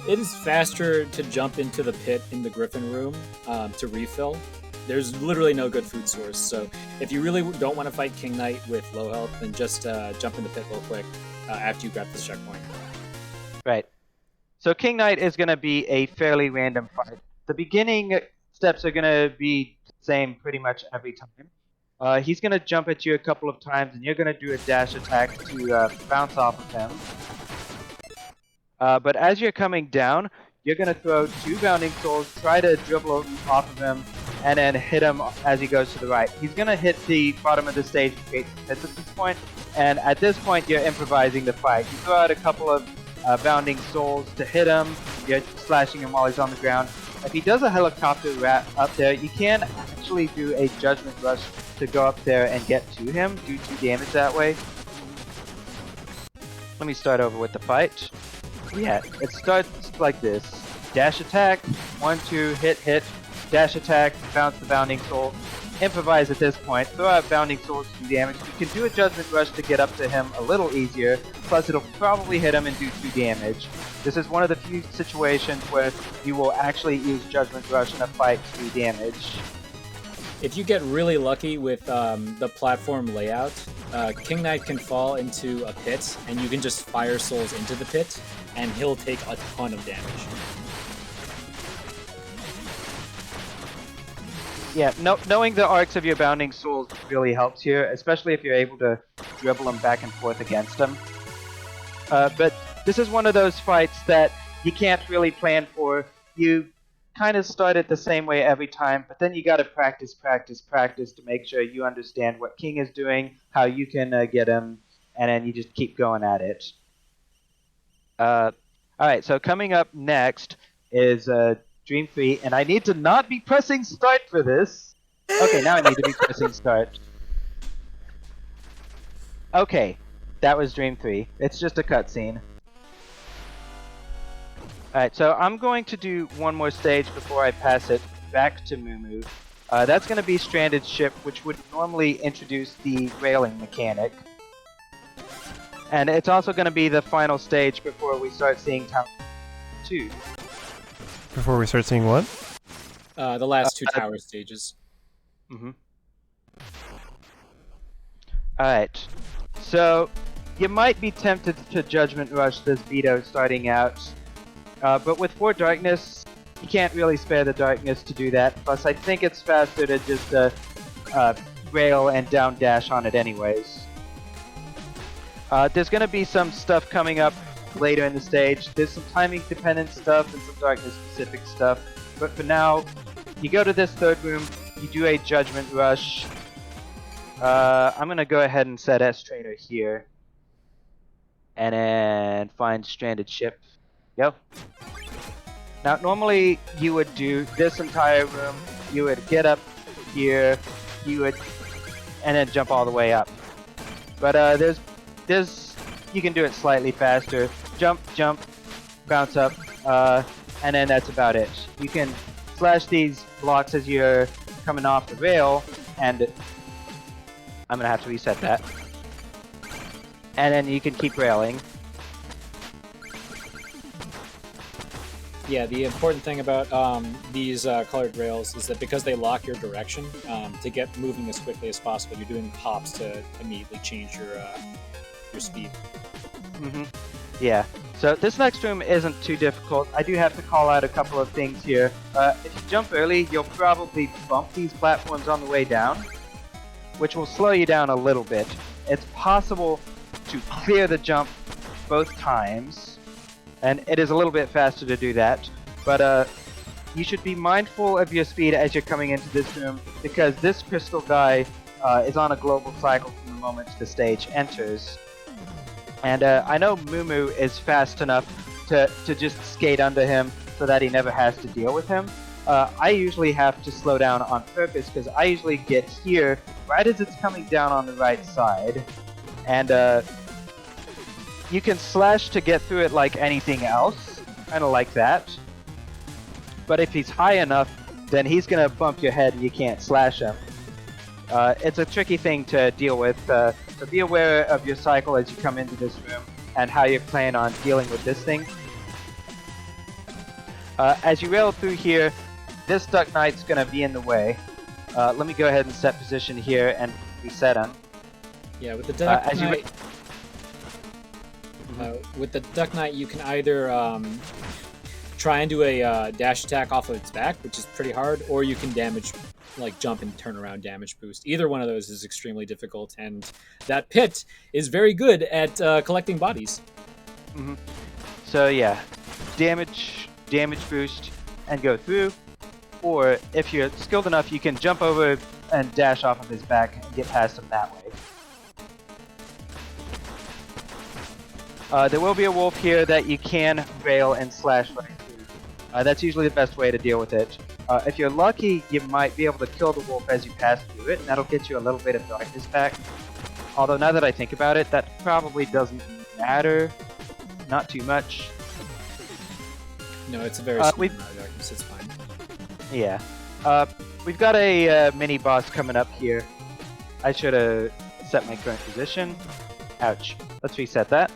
it is faster to jump into the pit in the Griffin room to refill. There's literally no good food source, so if you really don't want to fight King Knight with low health, then just jump in the pit real quick after you grab this checkpoint. Right. So King Knight is going to be a fairly random fight. The beginning steps are going to be the same pretty much every time. He's going to jump at you a couple of times, and you're going to do a dash attack to bounce off of him. But as you're coming down, you're going to throw 2 Bounding Souls, try to dribble off of him, and then hit him as he goes to the right. He's going to hit the bottom of the stage to create hits at this point, and at this point you're improvising the fight. You throw out a couple of Bounding Souls to hit him, you're slashing him while he's on the ground. If he does a helicopter rat up there, you can actually do a Judgment Rush to go up there and get to him, do 2 damage that way. Let me start over with the fight. Yeah, it starts like this. Dash attack, 1, 2, hit, dash attack, bounce the Bounding Soul. Improvise at this point, throw out Bounding Souls to do damage. You can do a Judgment Rush to get up to him a little easier, plus it'll probably hit him and do 2 damage. This is one of the few situations where you will actually use Judgment Rush in a fight to do damage. If you get really lucky with the platform layout, King Knight can fall into a pit, and you can just fire souls into the pit, and he'll take a ton of damage. Yeah, knowing the arcs of your Bounding Souls really helps here, especially if you're able to dribble them back and forth against them. But this is one of those fights that you can't really plan for. You kind of start it the same way every time, but then you gotta practice to make sure you understand what King is doing, how you can get him, and then you just keep going at it. Alright, so coming up next is Dream 3, and I need to not be pressing start for this. Okay, now I need to be pressing start. Okay, that was Dream 3. It's just a cutscene. Alright, so I'm going to do one more stage before I pass it back to Moo. That's going to be Stranded Ship, which would normally introduce the railing mechanic. And it's also going to be the final stage before we start seeing Tower 2. Before we start seeing what? The last two tower stages. Mm-hmm. Alright. So, you might be tempted to Judgment Rush this Vito starting out. But with 4 Darkness, you can't really spare the Darkness to do that. Plus, I think it's faster to just rail and down dash on it anyways. There's going to be some stuff coming up later in the stage. There's some timing dependent stuff and some Darkness specific stuff. But for now, you go to this 3rd room, you do a Judgment Rush. I'm going to go ahead and set S-Trainer here. And then find Stranded Ship. Go. Now, normally you would do this entire room. You would get up here, and then jump all the way up. But you can do it slightly faster. Jump, bounce up, and then that's about it. You can slash these blocks as you're coming off the rail, and I'm gonna have to reset that. And then you can keep railing. Yeah, the important thing about these colored rails is that because they lock your direction, to get moving as quickly as possible, you're doing hops to immediately change your speed. Mm-hmm. Yeah. So this next room isn't too difficult. I do have to call out a couple of things here. If you jump early, you'll probably bump these platforms on the way down, which will slow you down a little bit. It's possible to clear the jump both times, and it is a little bit faster to do that, but you should be mindful of your speed as you're coming into this room, because this crystal guy is on a global cycle from the moment the stage enters. And I know Moo is fast enough to just skate under him so that he never has to deal with him. I usually have to slow down on purpose because I usually get here right as it's coming down on the right side. And you can slash to get through it like anything else, kind of like that. But if he's high enough, then he's going to bump your head and you can't slash him. It's a tricky thing to deal with, so be aware of your cycle as you come into this room and how you plan on dealing with this thing. As you rail through here, this Duck Knight's going to be in the way. Let me go ahead and set position here and reset him. Yeah, with the Duck Knight, with the Duck Knight, you can either try and do a dash attack off of its back, which is pretty hard, or you can damage, like jump and turn around damage boost. Either one of those is extremely difficult, and that pit is very good at collecting bodies. Mm-hmm. So yeah, damage boost, and go through. Or if you're skilled enough, you can jump over and dash off of his back and get past him that way. There will be a wolf here that you can rail and slash right through. That's usually the best way to deal with it. If you're lucky, you might be able to kill the wolf as you pass through it, and that'll get you a little bit of darkness back. Although now that I think about it, that probably doesn't matter. Not too much. No, it's a very small amount of darkness, it's fine. Yeah. We've got a mini boss coming up here. I should have set my current position. Ouch. Let's reset that.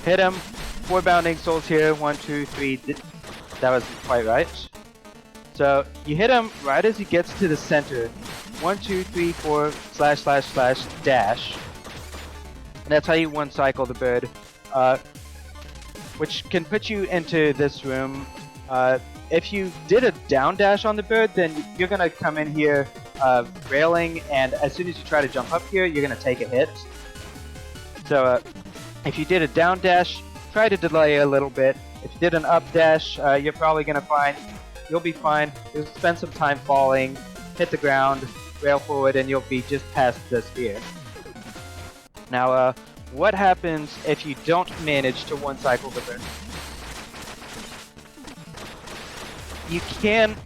Hit him. 4 bounding souls here. 1, 2, 3. That was quite right. So you hit him right as he gets to the center. 1, 2, 3, 4 slash slash slash dash. And that's how you one cycle the bird. Which can put you into this room. If you did a down dash on the bird, then you're gonna come in here railing, and as soon as you try to jump up here, you're gonna take a hit. So if you did a down dash, try to delay a little bit. If you did an up dash, you're probably gonna find you'll be fine. You'll spend some time falling, hit the ground, rail forward, and you'll be just past the spear. Now, what happens if you don't manage to one cycle the bird? You can...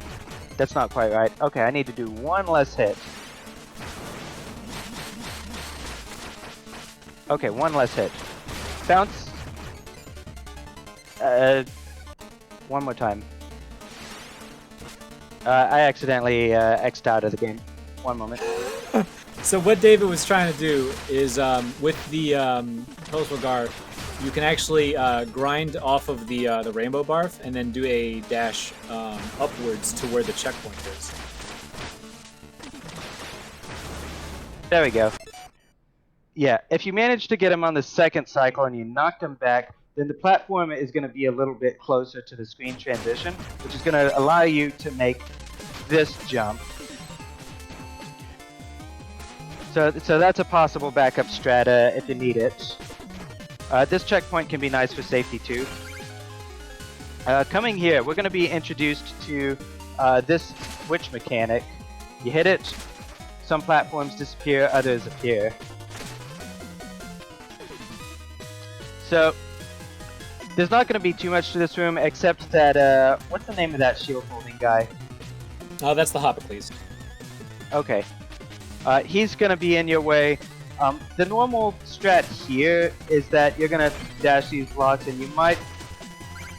That's not quite right. Okay, I need to do one less hit. Okay, one less hit. Bounce. One more time. I accidentally X'd out of the game. One moment. So what David was trying to do is, with the Toast Gar, you can actually grind off of the rainbow barf and then do a dash upwards to where the checkpoint is. There we go. Yeah, if you manage to get him on the second cycle and you knocked him back, then the platform is going to be a little bit closer to the screen transition, which is going to allow you to make this jump. So that's a possible backup strata if you need it. This checkpoint can be nice for safety too. Coming here, we're going to be introduced to this switch mechanic. You hit it, some platforms disappear, others appear. So, there's not going to be too much to this room except that, what's the name of that shield holding guy? Oh, that's the Hopicles. Okay. He's going to be in your way. The normal strat here is that you're going to dash these blocks and you might...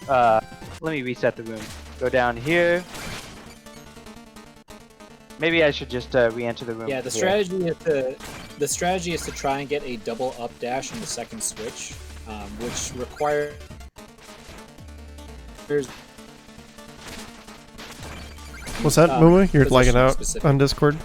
let me reset the room. Go down here. Maybe I should just re-enter the room. Yeah, the strategy is to try and get a double up dash on the second switch, which requires... What's that, Mumu? You're lagging out specific. on Discord?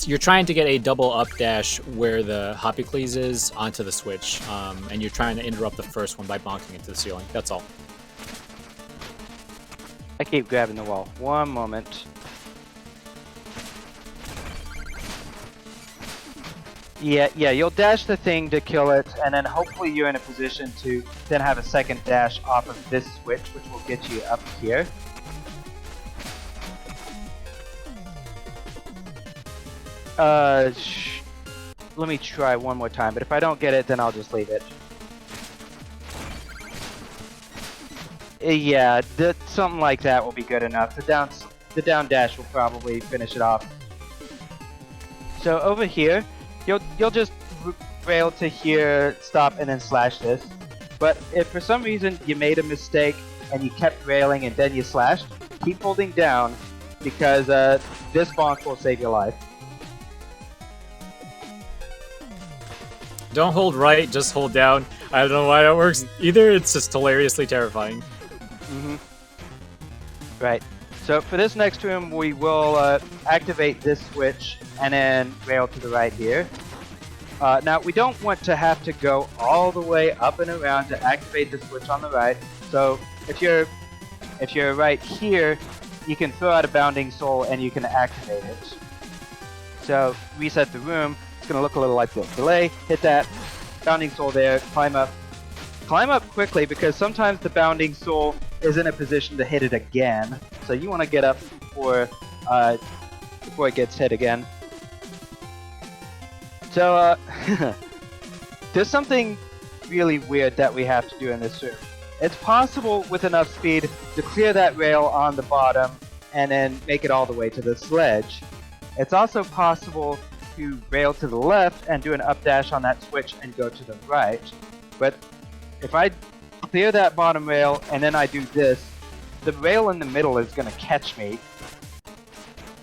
You're trying to get a double up dash where the Hopicles is onto the switch, and you're trying to interrupt the first one by bonking into the ceiling. That's all. I keep grabbing the wall. One moment. Yeah, you'll dash the thing to kill it, and then hopefully you're in a position to then have a second dash off of this switch, which will get you up here. Let me try one more time, but if I don't get it, then I'll just leave it. Yeah, something like that will be good enough. The down dash will probably finish it off. So over here, you'll just rail to here, stop, and then slash this. But if for some reason you made a mistake and you kept railing and then you slashed, keep holding down because this bonk will save your life. Don't hold right, just hold down. I don't know why that works either. It's just hilariously terrifying. Mm-hmm. Right. So for this next room, we will activate this switch and then rail to the right here. Now we don't want to have to go all the way up and around to activate the switch on the right. So if you're right here, you can throw out a bounding soul and you can activate it. So reset the room. It's going to look a little like this. Delay, hit that, bounding soul there, climb up. Climb up quickly because sometimes the bounding soul is in a position to hit it again. So you want to get up before it gets hit again. So there's something really weird that we have to do in this room. It's possible with enough speed to clear that rail on the bottom and then make it all the way to the sledge. It's also possible to rail to the left and do an up dash on that switch and go to the right. But if I clear that bottom rail and then I do this, the rail in the middle is going to catch me.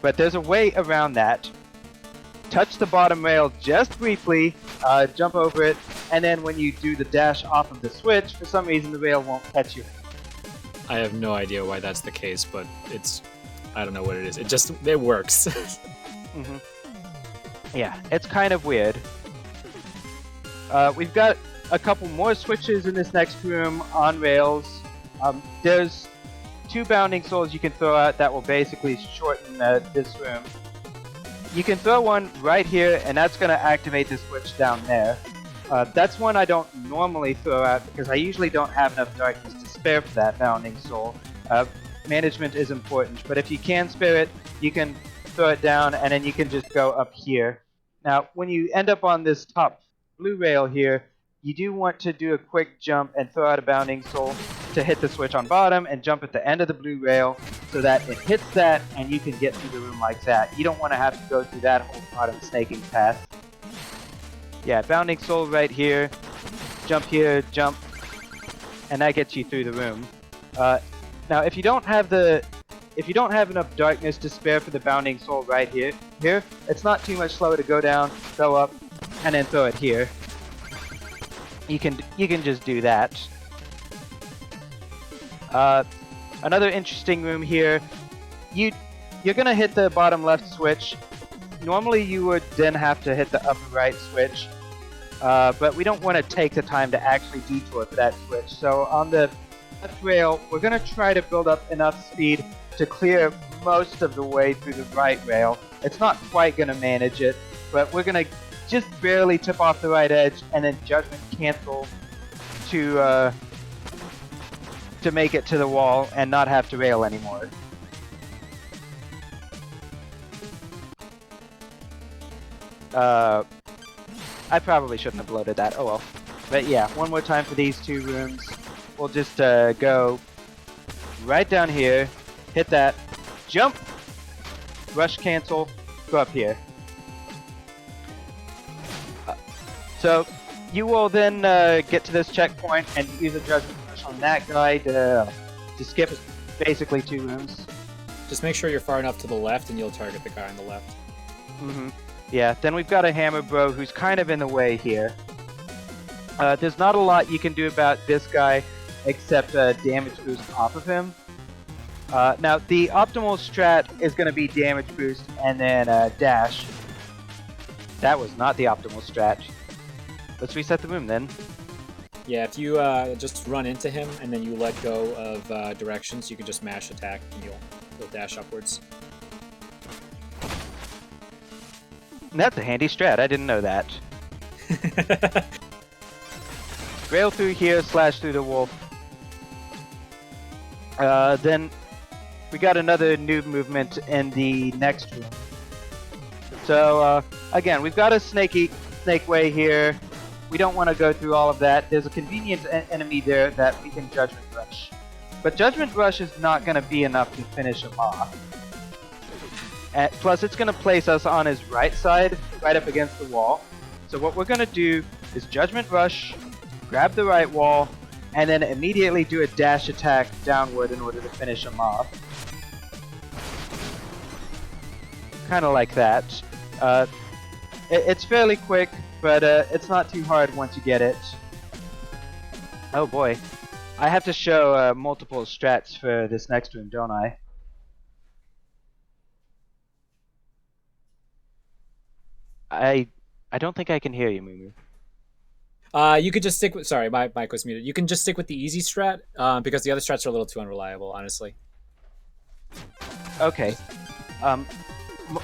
But there's a way around that. Touch the bottom rail just briefly, jump over it, and then when you do the dash off of the switch, for some reason the rail won't catch you. I have no idea why that's the case, but I don't know what it is. It works. Mm-hmm. Yeah, it's kind of weird. We've got a couple more switches in this next room on rails. There's 2 bounding souls you can throw out that will basically shorten this room. You can throw one right here, and that's going to activate the switch down there. That's one I don't normally throw out because I usually don't have enough darkness to spare for that bounding soul. Management is important, but if you can spare it, you can throw it down, and then you can just go up here. Now, when you end up on this top blue rail here, you do want to do a quick jump and throw out a bounding soul to hit the switch on bottom and jump at the end of the blue rail so that it hits that and you can get through the room like that. You don't want to have to go through that whole bottom snaking path. Yeah, bounding soul right here, jump, and that gets you through the room. Now, if if you don't have enough darkness to spare for the bounding soul right here, it's not too much slower to go down, throw up, and then throw it here. You can just do that. Another interesting room here. You're gonna hit the bottom left switch. Normally you would then have to hit the upper right switch, but we don't want to take the time to actually detour for that switch. So on the left rail, we're gonna try to build up enough speed to clear most of the way through the right rail. It's not quite gonna manage it, but we're gonna just barely tip off the right edge and then judgment cancel to make it to the wall and not have to rail anymore. I probably shouldn't have loaded that. Oh well. But yeah, one more time for these two rooms. We'll just go right down here, hit that, jump, rush cancel, go up here. So you will then get to this checkpoint and use a judgment rush on that guy to skip basically 2 rooms. Just make sure you're far enough to the left and you'll target the guy on the left. Yeah, then we've got a hammer bro who's kind of in the way here. There's not a lot you can do about this guy except damage boost off of him. Now, the optimal strat is going to be damage boost and then dash. That was not the optimal strat. Let's reset the room then. Yeah, if you just run into him and then you let go of directions, you can just mash attack and you'll dash upwards. That's a handy strat, I didn't know that. Rail through here, slash through the wolf. Then we got another noob movement in the next room. So again, we've got a snake way here. We don't want to go through all of that. There's a convenient enemy there that we can Judgment Rush. But Judgment Rush is not going to be enough to finish him off. Plus, it's going to place us on his right side, right up against the wall. So what we're going to do is Judgment Rush, grab the right wall, and then immediately do a dash attack downward in order to finish him off. Kind of like that. It's fairly quick, but it's not too hard once you get it. Oh boy. I have to show multiple strats for this next room, don't I? I don't think I can hear you, Mumu. You could just stick with... Sorry, my mic was muted. You can just stick with the easy strat, because the other strats are a little too unreliable, honestly. Okay.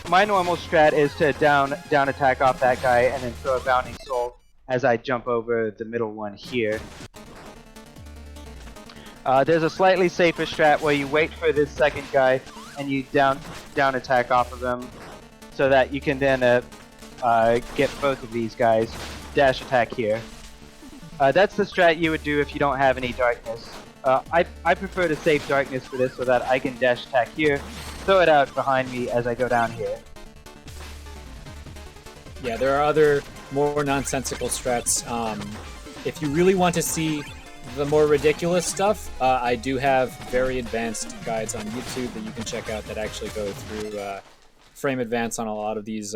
My normal strat is to down attack off that guy and then throw a Bounding Soul as I jump over the middle one here. There's a slightly safer strat where you wait for this second guy and you down attack off of him so that you can then get both of these guys. Dash attack here. That's the strat you would do if you don't have any darkness. I prefer to save darkness for this so that I can dash attack here, throw it out behind me as I go down here. Yeah, there are other more nonsensical strats. If you really want to see the more ridiculous stuff, I do have very advanced guides on YouTube that you can check out that actually go through frame advance on a lot of these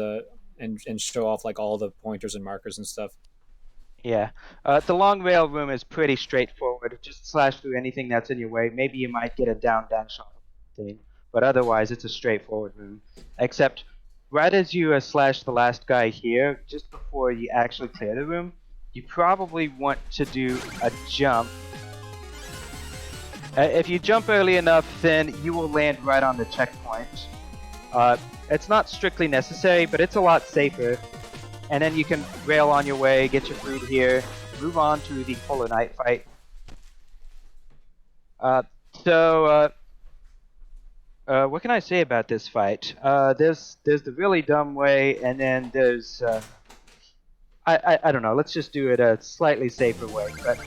and show off like all the pointers and markers and stuff. Yeah, the long rail room is pretty straightforward. Just slash through anything that's in your way. Maybe you might get a down shot thing, but otherwise it's a straightforward room. Except right as you slash the last guy here, just before you actually clear the room, you probably want to do a jump. If you jump early enough, then you will land right on the checkpoint. It's not strictly necessary, but it's a lot safer. And then you can rail on your way, get your food here, move on to the Polar Knight fight. What can I say about this fight? There's the really dumb way, and then there's I don't know. Let's just do it a slightly safer way. But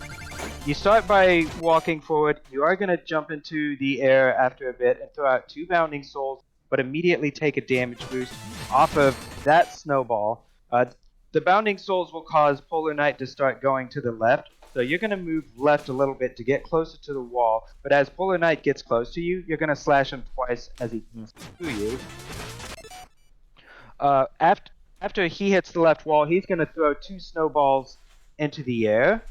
you start by walking forward. You are gonna jump into the air after a bit and throw out 2 Bounding Souls, but immediately take a damage boost off of that snowball. The Bounding Souls will cause Polar Knight to start going to the left, So you're going to move left a little bit to get closer to the wall, but as Polar Knight gets close to you, you're going to slash him twice as he comes to you. After he hits the left wall, he's going to throw 2 snowballs into the air.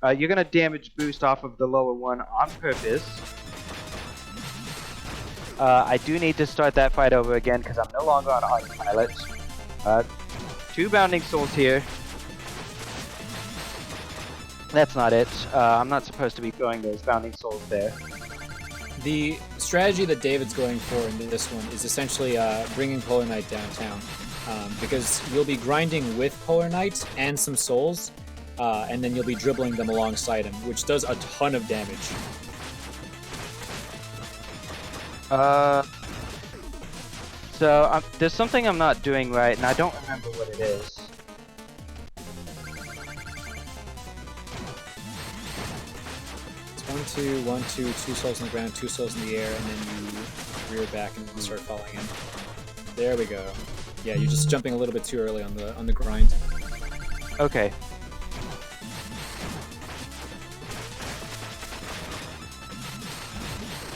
You're going to damage boost off of the lower one on purpose. I do need to start that fight over again because I'm no longer on autopilot. 2 Bounding Souls here. That's not it. I'm not supposed to be throwing those Bounding Souls there. The strategy that David's going for in this one is essentially bringing Polar Knight downtown. Because you'll be grinding with Polar Knight and some souls, and then you'll be dribbling them alongside him, which does a ton of damage. So there's something I'm not doing right, and I don't remember what it is. It's 1, 2, 1, 2, 2 souls on the ground, 2 souls in the air, and then you rear back and start falling in. There we go. Yeah, you're just jumping a little bit too early on the grind. Okay.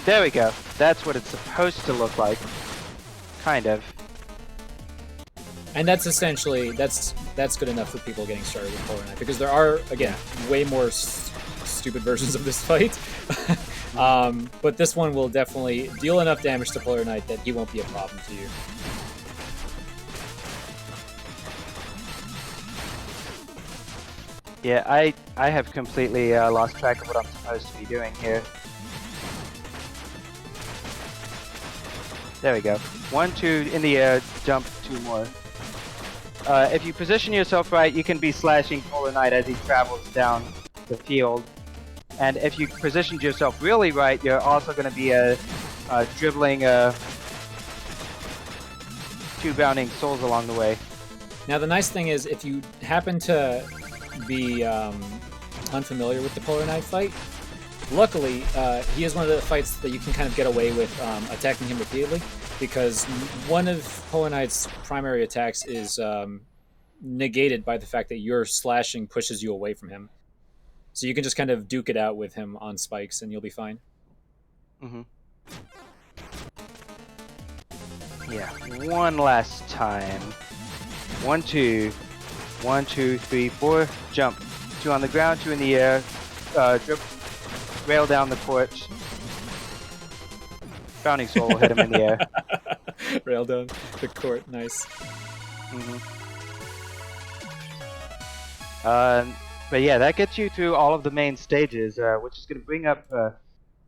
There we go. That's what it's supposed to look like. Kind of. And that's essentially that's good enough for people getting started with Polar Knight, because there are, again, way more stupid versions of this fight. But this one will definitely deal enough damage to Polar Knight that he won't be a problem to you. Yeah, I have completely lost track of what I'm supposed to be doing here. There we go. 1, 2 in the air, jump 2 more. If you position yourself right, you can be slashing Polar Knight as he travels down the field. And if you positioned yourself really right, you're also going to be dribbling 2 Bounding Souls along the way. Now the nice thing is, if you happen to be unfamiliar with the Polar Knight fight, luckily he is one of the fights that you can kind of get away with attacking him repeatedly, because one of Polar Knight's primary attacks is negated by the fact that your slashing pushes you away from him. So you can just kind of duke it out with him on spikes and you'll be fine. Mm-hmm. Yeah, one last time. 1, 2. 1, 2, 3, 4. Jump. 2 on the ground, 2 in the air. Rail down the court. Bounding Soul will hit him in the air. Rail down the court, nice. Mm-hmm. But yeah, that gets you through all of the main stages, which is going to bring up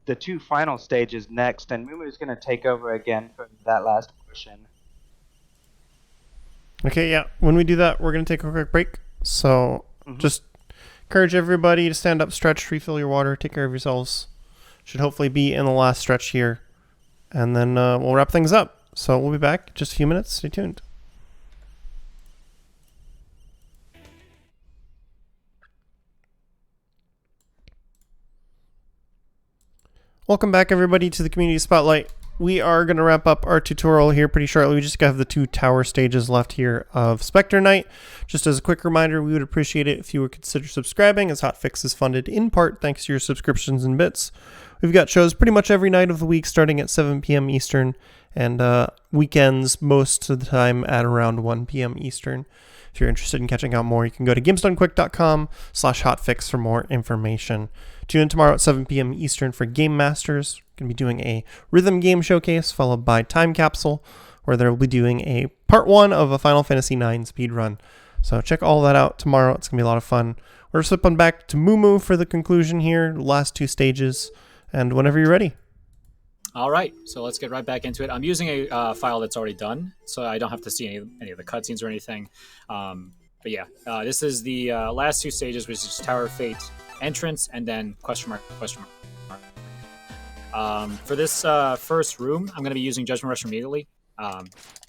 the 2 final stages next, and Mumu is going to take over again for that last portion. Okay, yeah. When we do that, we're going to take a quick break. So just encourage everybody to stand up, stretch, refill your water, take care of yourselves. Should hopefully be in the last stretch here. And then we'll wrap things up. So we'll be back in just a few minutes. Stay tuned. Welcome back, everybody, to the Community Spotlight. We are going to wrap up our tutorial here pretty shortly. We just have the 2 tower stages left here of Specter Knight. Just as a quick reminder, we would appreciate it if you would consider subscribing, as Hotfix is funded in part thanks to your subscriptions and bits. We've got shows pretty much every night of the week starting at 7 p.m. Eastern, and weekends most of the time at around 1 p.m. Eastern. If you're interested in catching out more, you can go to gamesdonequick.com/hotfix for more information. Tune in tomorrow at 7 p.m. Eastern for Game Masters. We're going to be doing a rhythm game showcase followed by Time Capsule, where they'll be doing a part 1 of a Final Fantasy IX speedrun. So check all that out tomorrow. It's going to be a lot of fun. We're slipping back to Mumu for the conclusion here, the last 2 stages, and whenever you're ready. All right, so let's get right back into it. I'm using a file that's already done, so I don't have to see any of the cutscenes or anything. But yeah, this is the last 2 stages, which is Tower of Fate entrance and then question mark. For this first room, I'm going to be using Judgment Rush immediately.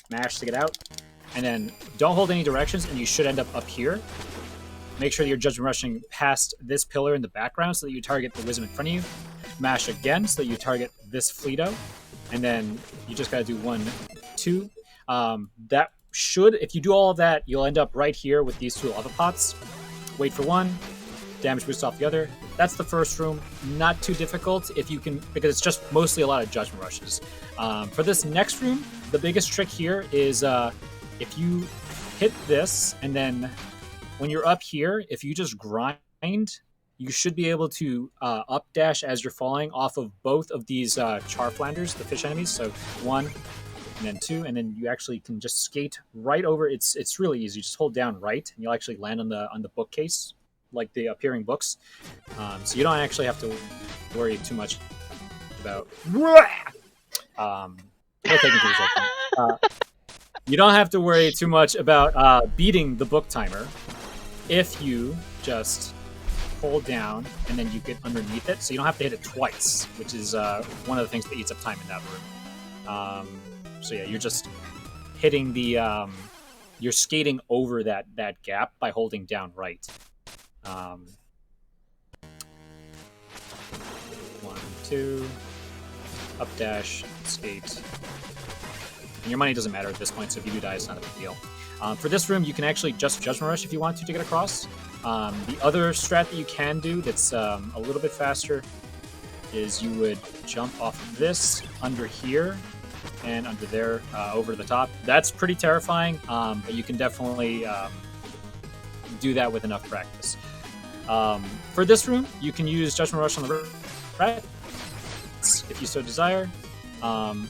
Mash to get out, and then don't hold any directions, and you should end up here. Make sure that you're Judgment Rushing past this pillar in the background so that you target the Wisdom in front of you. Mash again so that you target this Fleeto, and then you just got to do 1, 2. That should, if you do all of that, you'll end up right here with these 2 lava pots. Wait for 1, damage boost off the other. That's the first room. Not too difficult if you can, because it's just mostly a lot of judgment rushes. For this next room, the biggest trick here is if you hit this, and then when you're up here, if you just grind, you should be able to up dash as you're falling off of both of these charflanders, the fish enemies. So 1 and then 2, and then you actually can just skate right over. It's really easy. Just hold down right, and you'll actually land on the bookcase, like the appearing books. So you don't actually have to worry too much about. You don't have to worry too much about beating the book timer if you just hold down and then you get underneath it, so you don't have to hit it twice, which is one of the things that eats up time in that room. So yeah, you're just hitting the you're skating over that gap by holding down right. 1, 2, up dash, skate. And your money doesn't matter at this point, so if you do die, it's not a big deal. For this room, you can actually just Judgment Rush if you want to get across. The other strat that you can do that's a little bit faster is you would jump off of this under here and under there over the top. That's pretty terrifying, but you can definitely do that with enough practice. For this room, you can use Judgment Rush on the right if you so desire.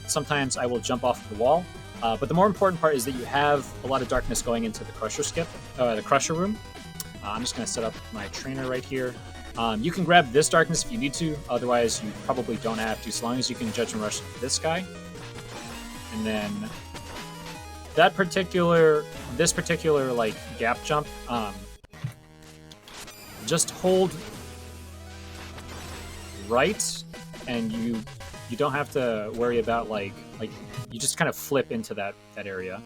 Sometimes I will jump off the wall. But the more important part is that you have a lot of darkness going into the the Crusher room. I'm just going to set up my trainer right here. You can grab this darkness if you need to. Otherwise, you probably don't have to, so long as you can Judgment Rush this guy. And then this particular like gap jump, just hold right, and you don't have to worry about like you just kind of flip into that area.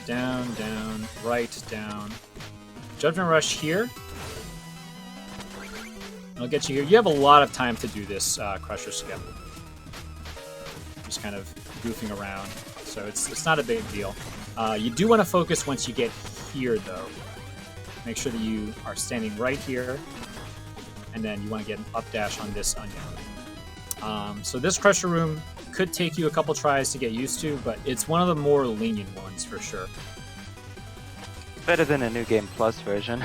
Down, down, right, down. Judgment Rush here. I'll get you here. You have a lot of time to do this Crusher skip. Just kind of goofing around, so it's not a big deal. You do want to focus once you get here, though. Make sure that you are standing right here, and then you want to get an up dash on this onion. So this Crusher room could take you a couple tries to get used to, but it's one of the more lenient ones for sure. Better than a New Game Plus version.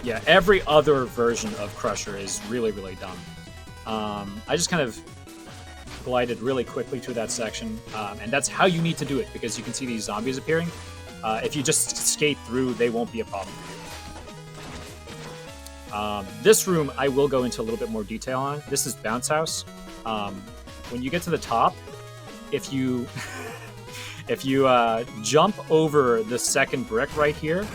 Yeah, every other version of Crusher is really, really dumb. I just kind of glided really quickly through that section, and that's how you need to do it, because you can see these zombies appearing. If you just skate through, they won't be a problem for you. This room I will go into a little bit more detail on. This is Bounce House. When you get to the top, if you jump over the second brick right here,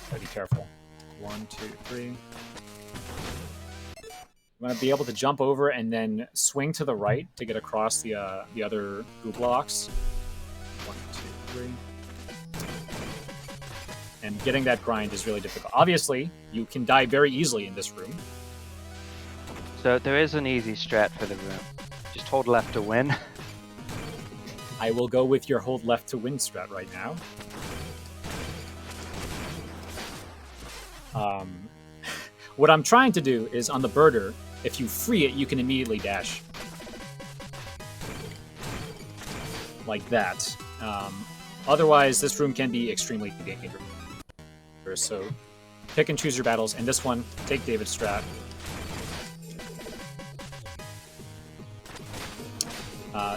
gotta be careful. 1, 2, 3. You want to be able to jump over and then swing to the right to get across the other goo blocks. 1, 2, 3. And getting that grind is really difficult. Obviously, you can die very easily in this room. So there is an easy strat for the room. Just hold left to win. I will go with your hold left to win strat right now. What I'm trying to do is on the birder, if you free it, you can immediately dash. Like that. Otherwise, this room can be extremely dangerous. So pick and choose your battles. And this one, take David's strat.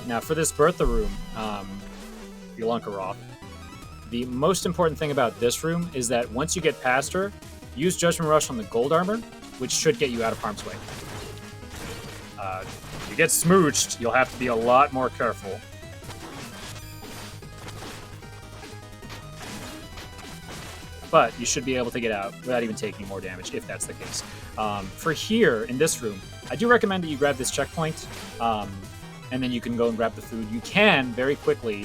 Now for this Bertha room, you lunk her off. The most important thing about this room is that once you get past her, use Judgment Rush on the gold armor, which should get you out of harm's way. If you get smooched, you'll have to be a lot more careful. But you should be able to get out without even taking more damage, if that's the case. For here, in this room, I do recommend that you grab this checkpoint, and then you can go and grab the food. You can, very quickly...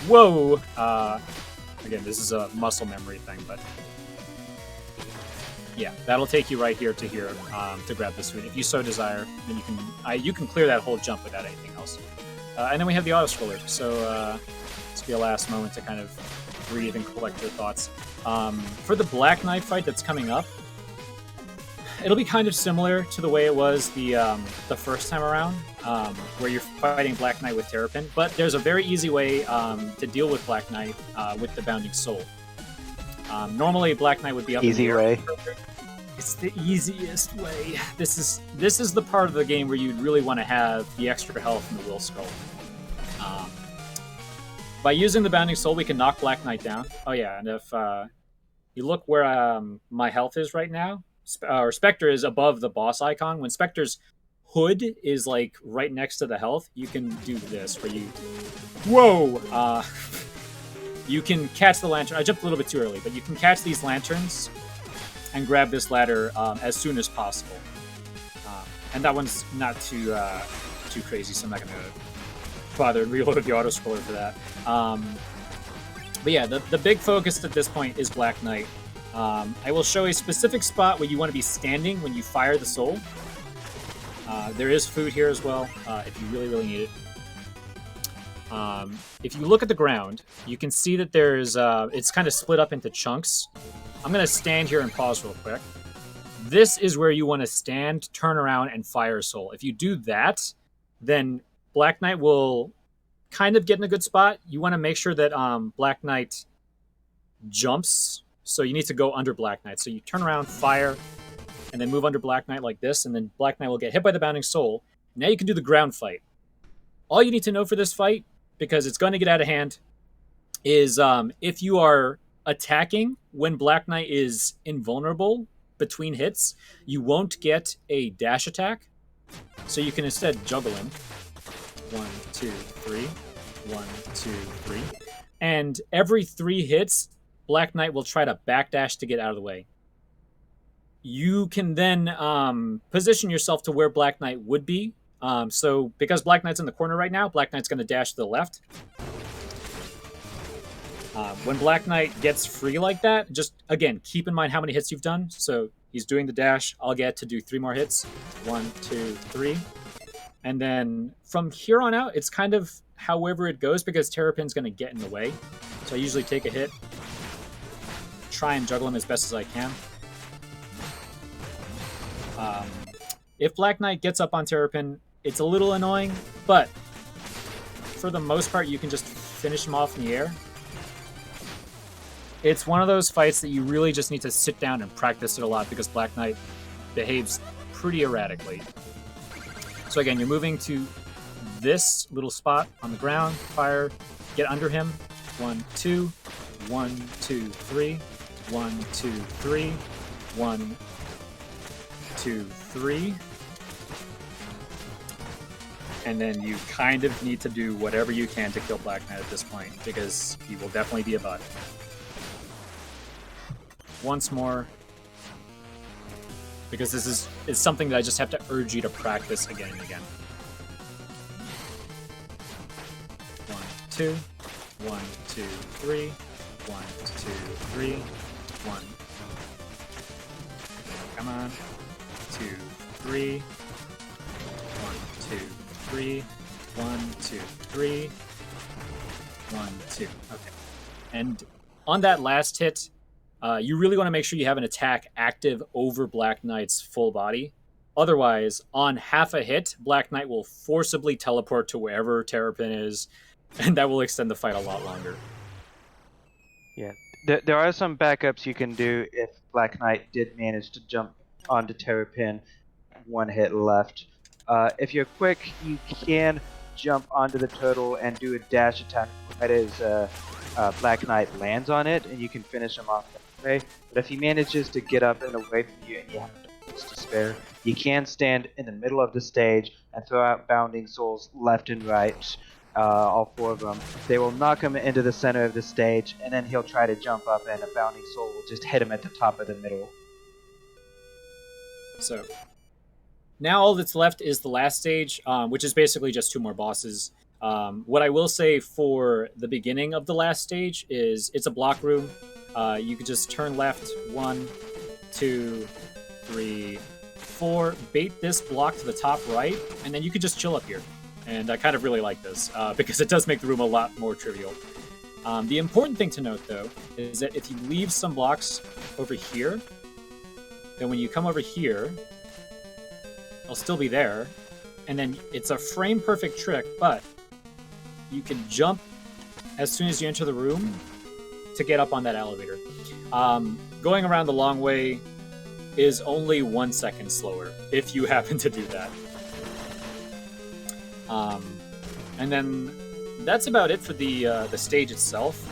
Whoa! Again, this is a muscle memory thing, but... Yeah, that'll take you right here to grab this food. If you so desire, then you can clear that whole jump without anything else. And then we have the auto-scroller. So This will be a last moment to kind of breathe and collect your thoughts. For the Black Knight fight that's coming up, it'll be kind of similar to the way it was the first time around, where you're fighting Black Knight with Terrapin, but there's a very easy way to deal with Black Knight with the Bounding Soul. Normally, Black Knight would be up Easy in the way. air. It's the easiest way. This is the part of the game where you'd really want to have the extra health in the Will Skull. By using the Bounding Soul, we can knock Black Knight down. Oh yeah, and if you look where my health is right now, or Specter is above the boss icon. When Specter's hood is like right next to the health, you can do this where you, whoa, you can catch the lantern. I jumped a little bit too early, but you can catch these lanterns and grab this ladder as soon as possible. And that one's not too crazy, so I'm not gonna bother and reload the auto scroller for that. But yeah, the big focus at this point is Black Knight. I will show a specific spot where you want to be standing when you fire the soul. There is food here as well, if you really, really need it. If you look at the ground, you can see that there's it's kind of split up into chunks. I'm going to stand here and pause real quick. This is where you want to stand, turn around, and fire a soul. If you do that, then Black Knight will kind of get in a good spot. You want to make sure that Black Knight jumps, so you need to go under Black Knight. So you turn around, fire, and then move under Black Knight like this, and then Black Knight will get hit by the Bounding Soul. Now you can do the ground fight. All you need to know for this fight, because it's going to get out of hand, is if you are attacking when Black Knight is invulnerable between hits, you won't get a dash attack, so you can instead juggle him. 1, 2, 3. 1, 2, 3. And every 3 hits, Black Knight will try to backdash to get out of the way. You can then position yourself to where Black Knight would be. So because Black Knight's in the corner right now, Black Knight's going to dash to the left. When Black Knight gets free like that, just, again, keep in mind how many hits you've done. So he's doing the dash. I'll get to do 3 more hits. 1, 2, 3. And then from here on out, it's kind of however it goes, because Terrapin's going to get in the way. So I usually take a hit, try and juggle him as best as I can. If Black Knight gets up on Terrapin, it's a little annoying, but for the most part, you can just finish him off in the air. It's one of those fights that you really just need to sit down and practice it a lot, because Black Knight behaves pretty erratically. So again, you're moving to this little spot on the ground, fire, get under him. 1, 2, 1, 2, 3, 1, 2, 3, 1, 2, 3. And then you kind of need to do whatever you can to kill Black Knight at this point, because he will definitely be a bot. Once more, because this is something that I just have to urge you to practice again and again. 1, 2, 1, 2, 3, 1, 2, 3, 1. Come on. 2, 3. 1, 2, 3. 1, 2, 3. 1, 2. Okay. And on that last hit, you really want to make sure you have an attack active over Black Knight's full body. Otherwise, on half a hit, Black Knight will forcibly teleport to wherever Terrapin is, and that will extend the fight a lot longer. Yeah, there are some backups you can do if Black Knight did manage to jump onto Terrapin. 1 hit left. If you're quick, you can jump onto the turtle and do a dash attack right as Black Knight lands on it, and you can finish him off that way. But if he manages to get up and away from you and you have to spare, you can stand in the middle of the stage and throw out Bounding Souls left and right, all 4 of them. They will knock him into the center of the stage, and then he'll try to jump up, and a Bounding Soul will just hit him at the top of the middle. So now all that's left is the last stage, which is basically just 2 more bosses. What I will say for the beginning of the last stage is it's a block room. You can just turn left, 1, 2, 3, 4, bait this block to the top right, and then you can just chill up here. And I kind of really like this, because it does make the room a lot more trivial. The important thing to note, though, is that if you leave some blocks over here, then when you come over here, they'll still be there. And then it's a frame-perfect trick, but you can jump as soon as you enter the room to get up on that elevator. Going around the long way is only 1 second slower, if you happen to do that. And then that's about it for the stage itself.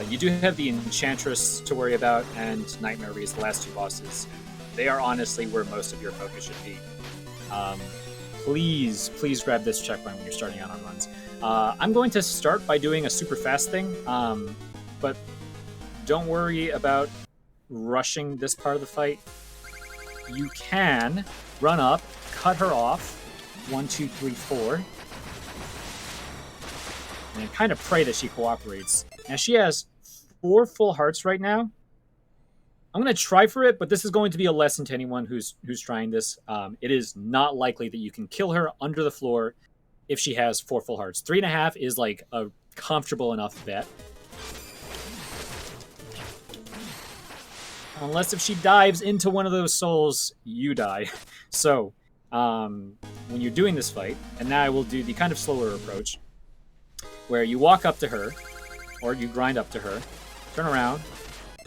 You do have the Enchantress to worry about, and Nightmare Reese, the last two bosses. They are honestly where most of your focus should be. Please grab this checkpoint when you're starting out on runs. I'm going to start by doing a super fast thing, but don't worry about rushing this part of the fight. You can run up, cut her off, 1, 2, 3, 4, and kind of pray that she cooperates. Now she has 4 full hearts right now. I'm going to try for it, but this is going to be a lesson to anyone who's trying this. It is not likely that you can kill her under the floor if she has 4 full hearts. 3.5 is like a comfortable enough bet. Unless if she dives into one of those souls, you die. So, when you're doing this fight, and now I will do the kind of slower approach, where you walk up to her, or you grind up to her, turn around,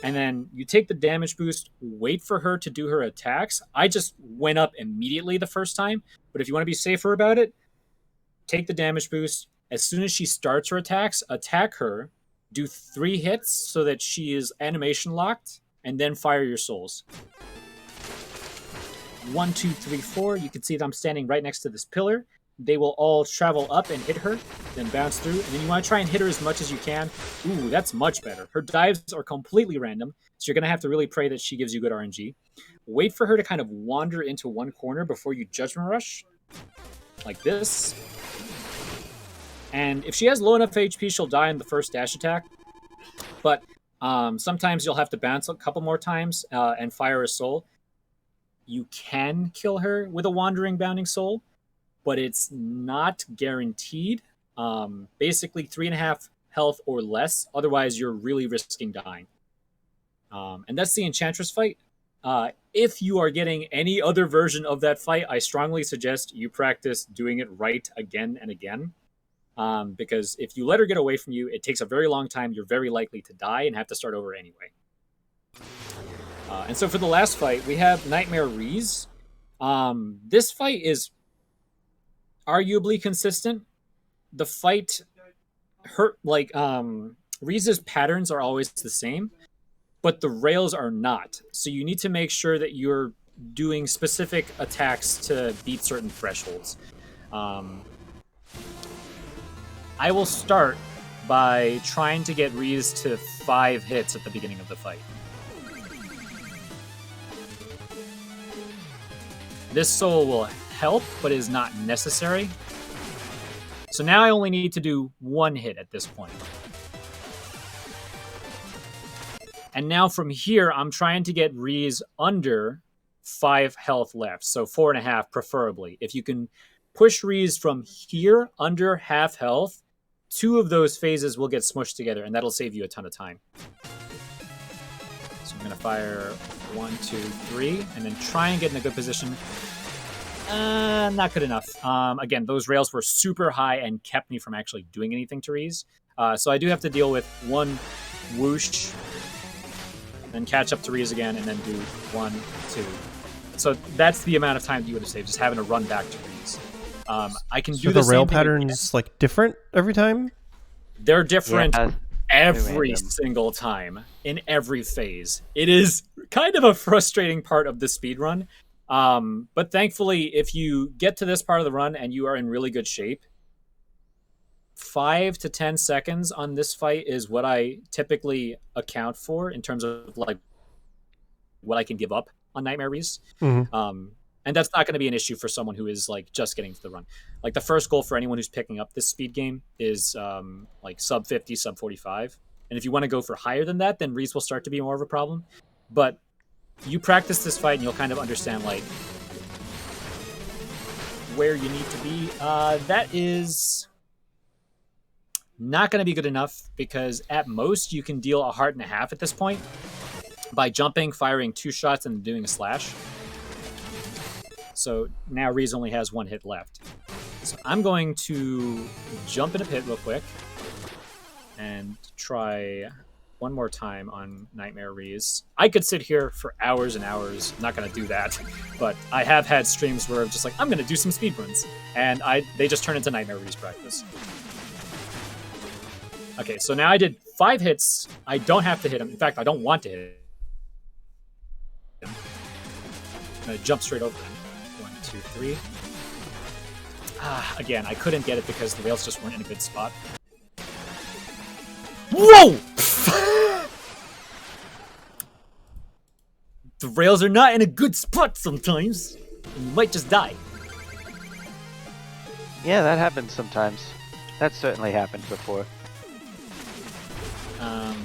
and then you take the damage boost, wait for her to do her attacks. I just went up immediately the first time, but if you want to be safer about it, take the damage boost. As soon as she starts her attacks, attack her, do 3 hits so that she is animation locked, and then fire your souls. 1, 2, 3, 4. You can see that I'm standing right next to this pillar. They will all travel up and hit her, then bounce through, and then you want to try and hit her as much as you can. Ooh, that's much better. Her dives are completely random, so you're going to have to really pray that she gives you good RNG. Wait for her to kind of wander into one corner before you Judgment Rush, like this. And if she has low enough HP, she'll die in the first dash attack, but sometimes you'll have to bounce a couple more times and fire a soul. You can kill her with a Wandering Bounding Soul, but it's not guaranteed. Basically 3.5 health or less, otherwise you're really risking dying. And that's the Enchantress fight. If you are getting any other version of that fight, I strongly suggest you practice doing it right again and again. Because if you let her get away from you, it takes a very long time. You're very likely to die and have to start over anyway. And so for the last fight, we have Nightmare Reese. This fight is arguably consistent. The fight Reese's patterns are always the same, but the rails are not. So you need to make sure that you're doing specific attacks to beat certain thresholds. I will start by trying to get Reese to 5 hits at the beginning of the fight. This soul will help, but is not necessary. So now I only need to do 1 hit at this point. And now from here, I'm trying to get Reese under 5 health left, so 4.5 preferably. If you can push Reese from here under half health, 2 of those phases will get smushed together, and that'll save you a ton of time. So I'm going to fire 1, 2, 3, and then try and get in a good position. Not good enough. Again, those rails were super high and kept me from actually doing anything to Reese. So I do have to deal with 1 whoosh, then catch up to Reese again, and then do 1, 2. So that's the amount of time that you would have saved, just having to run back to Reese. I can do the same rail thing patterns again. like different every time? They're different every random. single time in every phase. It is kind of a frustrating part of the speed run. But thankfully, if you get to this part of the run and you are in really good shape, 5 to 10 seconds on this fight is what I typically account for in terms of like what I can give up on Nightmare Reese. Mm-hmm. And that's not going to be an issue for someone who is like just getting to the run. Like the first goal for anyone who's picking up this speed game is like sub 50, sub 45. And if you want to go for higher than that, then Reese will start to be more of a problem. But you practice this fight and you'll kind of understand like where you need to be. That is Not going to be good enough because at most you can deal a heart and a half at this point by jumping, firing 2 shots, and doing a slash. So now Reese only has 1 hit left. So I'm going to jump in a pit real quick and try one more time on Nightmare Reese. I could sit here for hours and hours. I'm not going to do that. But I have had streams where I'm just like, I'm going to do some speedruns. And they just turn into Nightmare Reese practice. Okay, so now I did 5 hits. I don't have to hit him. In fact, I don't want to hit him. I'm going to jump straight over him. 1, 2, 3. Again, I couldn't get it because the rails just weren't in a good spot. Whoa! The rails are not in a good spot sometimes. You might just die. Yeah, that happens sometimes. That's certainly happened before.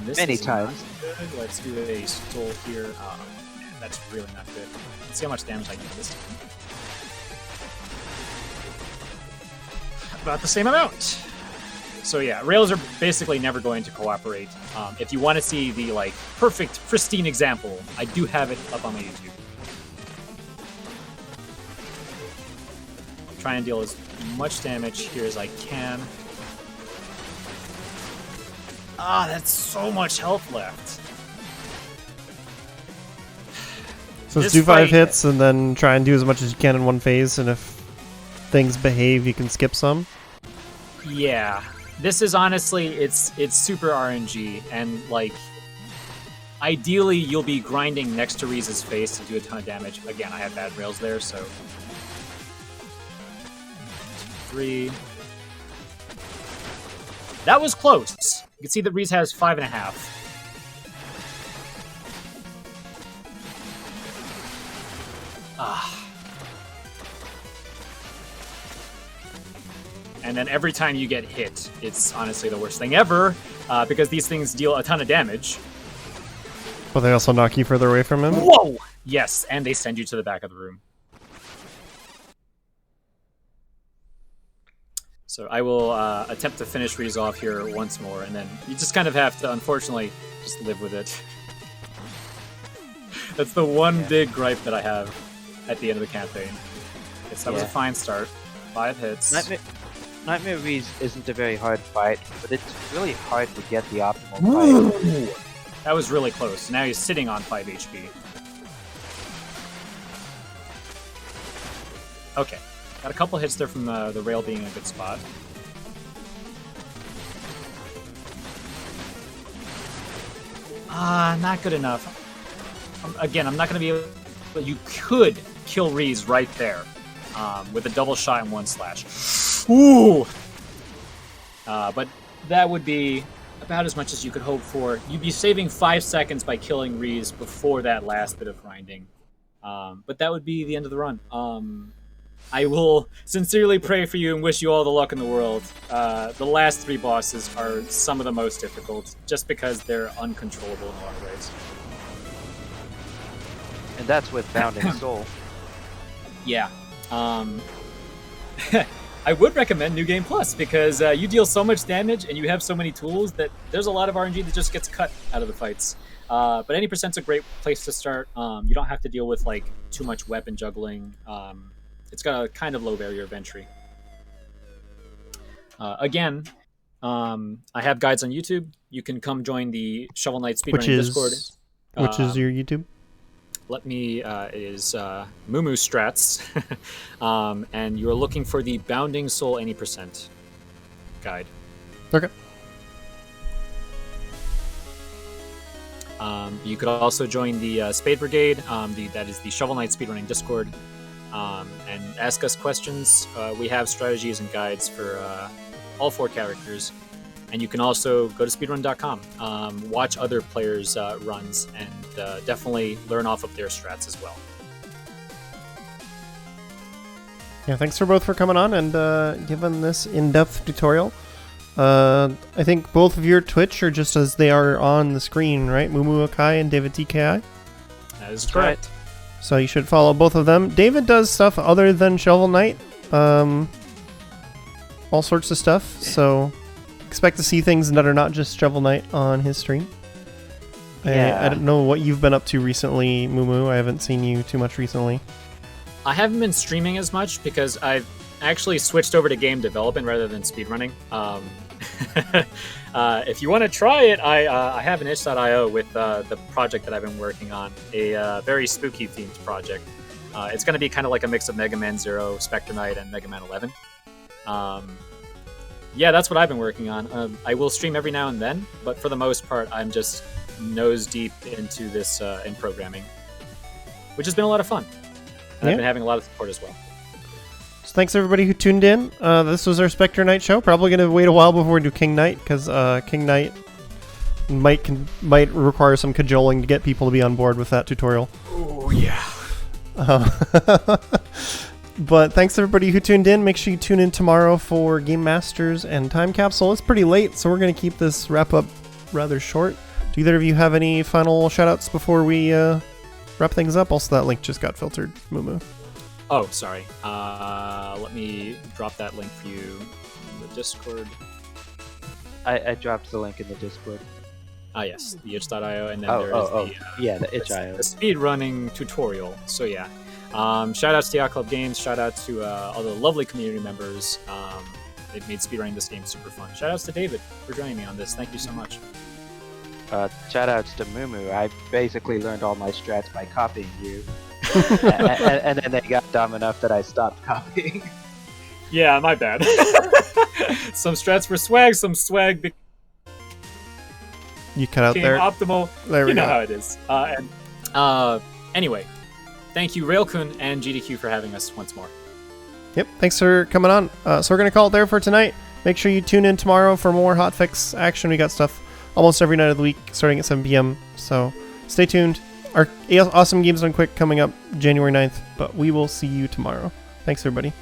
This Many is times. not good. Let's do a soul here. Oh, man, that's really not good. Let's see how much damage I can do this time. About the same amount. So yeah, rails are basically never going to cooperate. If you want to see the like perfect, pristine example, I do have it up on my YouTube. Try and deal as much damage here as I can. That's so much health left. So let's This do 5 fight- hits and then try and do as much as you can in one phase, and if things behave, you can skip some. Yeah, this is honestly, it's super RNG, and like, ideally you'll be grinding next to Reese's face to do a ton of damage. Again, I have bad rails there, so 3. That was close. You can see that Reese has 5.5. And then every time you get hit, it's honestly the worst thing ever, because these things deal a ton of damage. But they also knock you further away from him. Whoa! Yes, and they send you to the back of the room. So I will attempt to finish Reese off here once more, and then you just kind of have to, unfortunately, just live with it. That's the one big gripe that I have at the end of the campaign. Yes, that was a fine start. 5 hits. Nightmare Reese isn't a very hard fight, but it's really hard to get the optimal fight. That was really close. Now he's sitting on 5 HP. Okay. Got a couple hits there from the rail being in a good spot. Not good enough. Again, I'm not going to be able... But you could kill Reese right there with a double shot and 1 slash. Ooh! But that would be about as much as you could hope for. You'd be saving 5 seconds by killing Reese before that last bit of grinding. But that would be the end of the run. I will sincerely pray for you and wish you all the luck in the world. The last 3 bosses are some of the most difficult, just because they're uncontrollable in a lot of ways. And that's with Bounding Soul. Yeah. I would recommend New Game Plus, because you deal so much damage and you have so many tools that there's a lot of RNG that just gets cut out of the fights. But any percent's a great place to start. You don't have to deal with like too much weapon juggling. It's got a kind of low barrier of entry. Again, I have guides on YouTube. You can come join the Shovel Knight Speedrunning Discord. Which is your YouTube? Let me, it is Mumu Strats. And you're looking for the Bounding Soul Any Percent guide. Okay. You could also join the Spade Brigade. That is the Shovel Knight Speedrunning Discord. And ask us questions. We have strategies and guides for all 4 characters. And you can also go to speedrun.com, watch other players' runs, and definitely learn off of their strats as well. Yeah, thanks for both for coming on and giving this in-depth tutorial. I think both of your Twitch are just as they are on the screen, right? Mumu Akai and David TKI? That is correct. So you should follow both of them. David does stuff other than Shovel Knight. All sorts of stuff, so expect to see things that are not just Shovel Knight on his stream. Yeah. I don't know what you've been up to recently, Mumu. I haven't seen you too much recently. I haven't been streaming as much because I've actually switched over to game development rather than speedrunning. If you want to try it, I have an itch.io with the project that I've been working on, a very spooky themed project. It's going to be kind of like a mix of Mega Man 0, Specter Knight, and Mega Man 11. Yeah, that's what I've been working on. I will stream every now and then, but for the most part, I'm just nose deep into this in programming, which has been a lot of fun. And I've been having a lot of support as well. So thanks everybody who tuned in. This was our Specter Knight show. Probably going to wait a while before we do King Knight, because King Knight might require some cajoling to get people to be on board with that tutorial. Oh, yeah. But thanks everybody who tuned in. Make sure you tune in tomorrow for Game Masters and Time Capsule. It's pretty late, so we're going to keep this wrap up rather short. Do either of you have any final shoutouts before we wrap things up? Also, that link just got filtered, Mumu. Oh, sorry. Let me drop that link for you in the Discord. I dropped the link in the Discord. Ah, yes, the itch.io, and then the itch.io. The speedrunning tutorial. So yeah, shout out to Yacht Club Games. Shout out to all the lovely community members. They've made speedrunning this game super fun. Shout outs to David for joining me on this. Thank you so much. Shout outs to Mumu. I basically learned all my strats by copying you. and then they got dumb enough that I stopped copying. Yeah, my bad. Some strats for swag, some swag You cut out became there. optimal. There we You know go. how it is. Anyway, thank you, Railkun and GDQ, for having us once more. Yep, thanks for coming on. So we're going to call it there for tonight. Make sure you tune in tomorrow for more hotfix action. We got stuff almost every night of the week starting at 7 p.m. So stay tuned. Our Awesome Games Done Quick coming up January 9th, but we will see you tomorrow. Thanks, everybody.